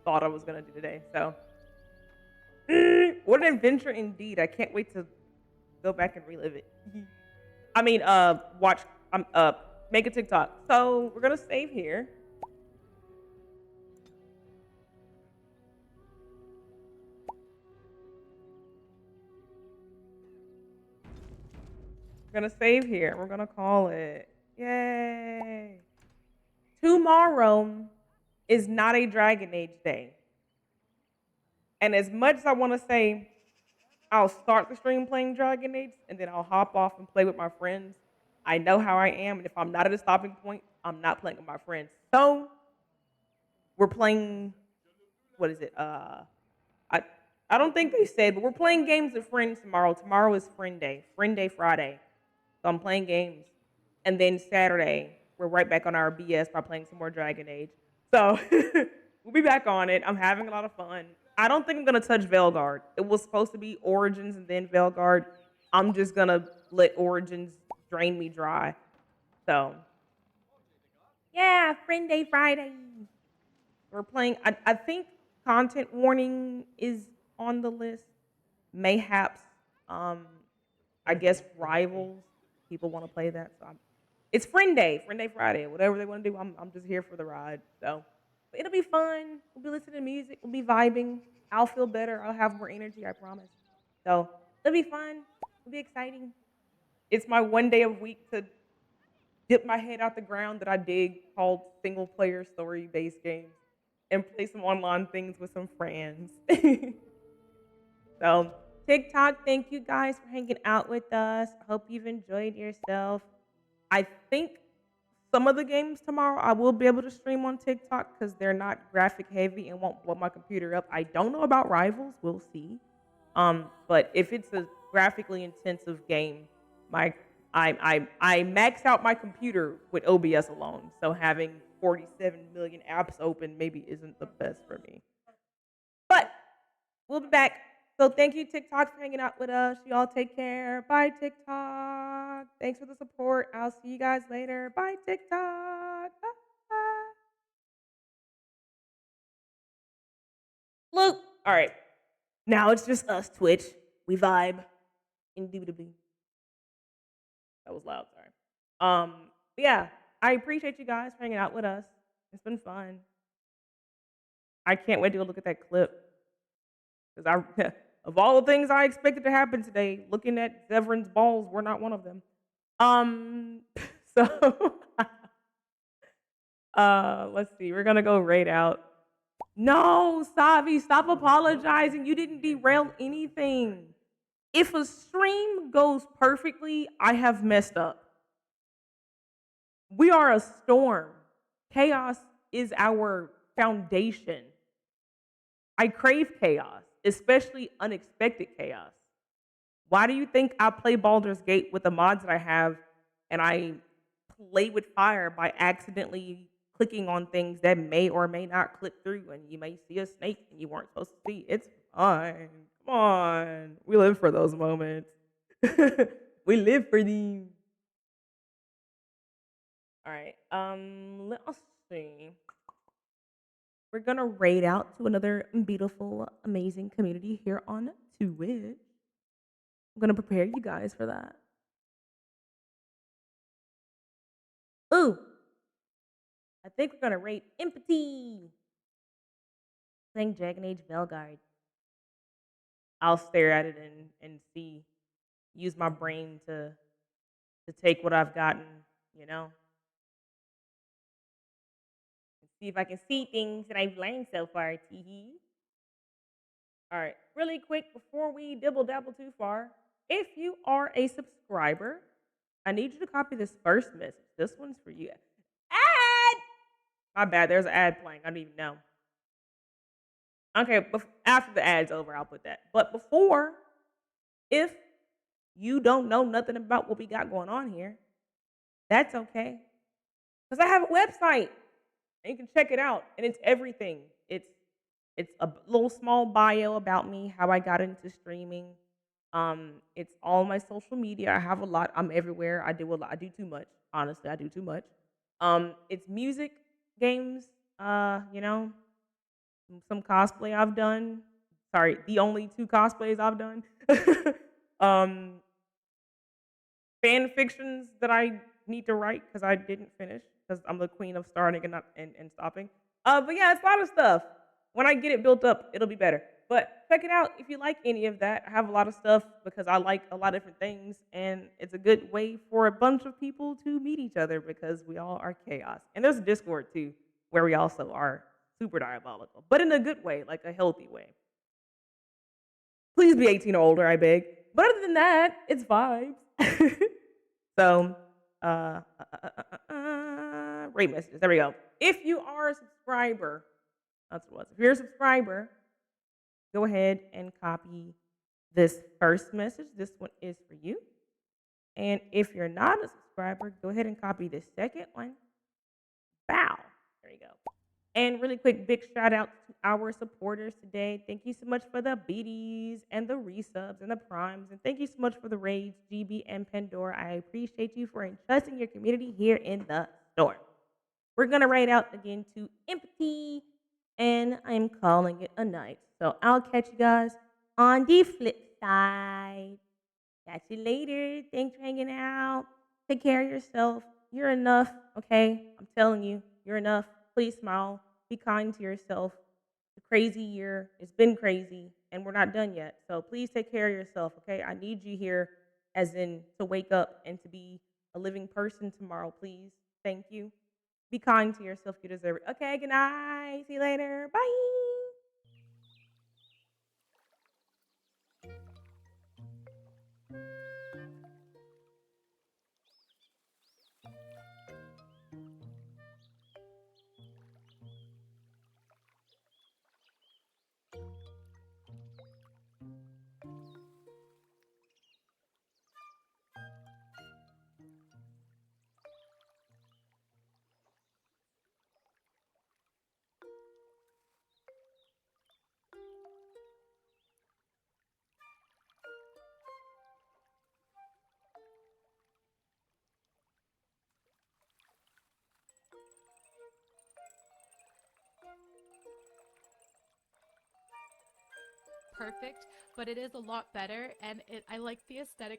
S2: thought I was gonna do today. So, what an adventure indeed! I can't wait to go back and relive it. I mean, make a TikTok. So we're gonna save here. gonna save here. We're gonna call it. Yay! Tomorrow is not a Dragon Age day. And as much as I want to say I'll start the stream playing Dragon Age and then I'll hop off and play with my friends, I know how I am, and if I'm not at a stopping point, I'm not playing with my friends. So we're playing. What is it? I don't think they said, but we're playing games with friends tomorrow. Tomorrow is Friend Day Friday. So I'm playing games. And then Saturday, we're right back on our BS by playing some more Dragon Age. So we'll be back on it. I'm having a lot of fun. I don't think I'm going to touch Veilguard. It was supposed to be Origins and then Veilguard. I'm just going to let Origins drain me dry. So, yeah, Friend Day Friday. We're playing, I think content warning is on the list. Mayhaps, I guess Rivals. People want to play that. So it's Friend Day Friday. Whatever they want to do, I'm just here for the ride. So but it'll be fun. We'll be listening to music. We'll be vibing. I'll feel better. I'll have more energy, I promise. So it'll be fun. It'll be exciting. It's my one day a week to dip my head out the ground that I dig called single player story based games and play some online things with some friends. So TikTok, thank you guys for hanging out with us. I hope you've enjoyed yourself. I think some of the games tomorrow I will be able to stream on TikTok because they're not graphic heavy and won't blow my computer up. I don't know about Rivals. We'll see. But if it's a graphically intensive game, I max out my computer with OBS alone. So having 47 million apps open maybe isn't the best for me. But we'll be back. So thank you, TikTok, for hanging out with us. You all take care. Bye, TikTok. Thanks for the support. I'll see you guys later. Bye, TikTok. Bye. Luke. All right. Now it's just us, Twitch. We vibe. Indubitably. That was loud, sorry. Yeah, I appreciate you guys for hanging out with us. It's been fun. I can't wait to go look at that clip. Because of all the things I expected to happen today, looking at Zevran's balls were not one of them. So let's see. We're gonna go raid out. No, Savi, stop apologizing. You didn't derail anything. If a stream goes perfectly, I have messed up. We are a storm. Chaos is our foundation. I crave chaos, especially unexpected chaos. Why do you think I play Baldur's Gate with the mods that I have and I play with fire by accidentally clicking on things that may or may not click through and you may see a snake and you weren't supposed to see? It's fine. Come on. We live for those moments. We live for these. All right. Let's see. We're gonna raid out to another beautiful, amazing community here on Twitch. I'm gonna prepare you guys for that. Ooh, I think we're gonna raid Empathy. Playing Dragon Age Veilguard. I'll stare at it and see. Use my brain to take what I've gotten, you know. See if I can see things that I've learned so far. Teehee. All right, really quick before we dibble dabble too far, if you are a subscriber, I need you to copy this first message. This one's for you. Ad! My bad, there's an ad playing. I didn't even know. Okay, after the ad's over, I'll put that. But before, if you don't know nothing about what we got going on here, that's okay. Because I have a website. And you can check it out, and it's everything. It's a little small bio about me, how I got into streaming. It's all my social media. I have a lot. I'm everywhere. I do a lot. I do too much. Honestly, I do too much. It's music, games. You know, some cosplay I've done. Sorry, the only 2 cosplays I've done. Fan fictions that I need to write because I didn't finish because I'm the queen of starting and not and stopping. But yeah, it's a lot of stuff. When I get it built up, it'll be better. But check it out if you like any of that. I have a lot of stuff because I like a lot of different things, and it's a good way for a bunch of people to meet each other because we all are chaos. And there's a Discord too, where we also are super diabolical, but in a good way, like a healthy way. Please be 18 or older, I beg. But other than that, it's vibes. So, rate messages. There we go. If you are a subscriber, that's what it was. If you're a subscriber, go ahead and copy this first message. This one is for you. And if you're not a subscriber, go ahead and copy this second one. Bow. There you go. And really quick, big shout out to our supporters today. Thank you so much for the beaties and the resubs and the primes. And thank you so much for the raids, GB and Pandora. I appreciate you for entrusting your community here in the storm. We're going to raid out again to Empathy. And I'm calling it a night. So I'll catch you guys on the flip side. Catch you later. Thanks for hanging out. Take care of yourself. You're enough, okay? I'm telling you, you're enough. Please smile. Be kind to yourself. It's a crazy year. It's been crazy, and we're not done yet. So please take care of yourself, okay? I need you here, as in to wake up and to be a living person tomorrow, please. Thank you. Be kind to yourself. You deserve it. Okay, good night. See you later. Bye.
S12: Perfect, but it is a lot better, and I like the aesthetic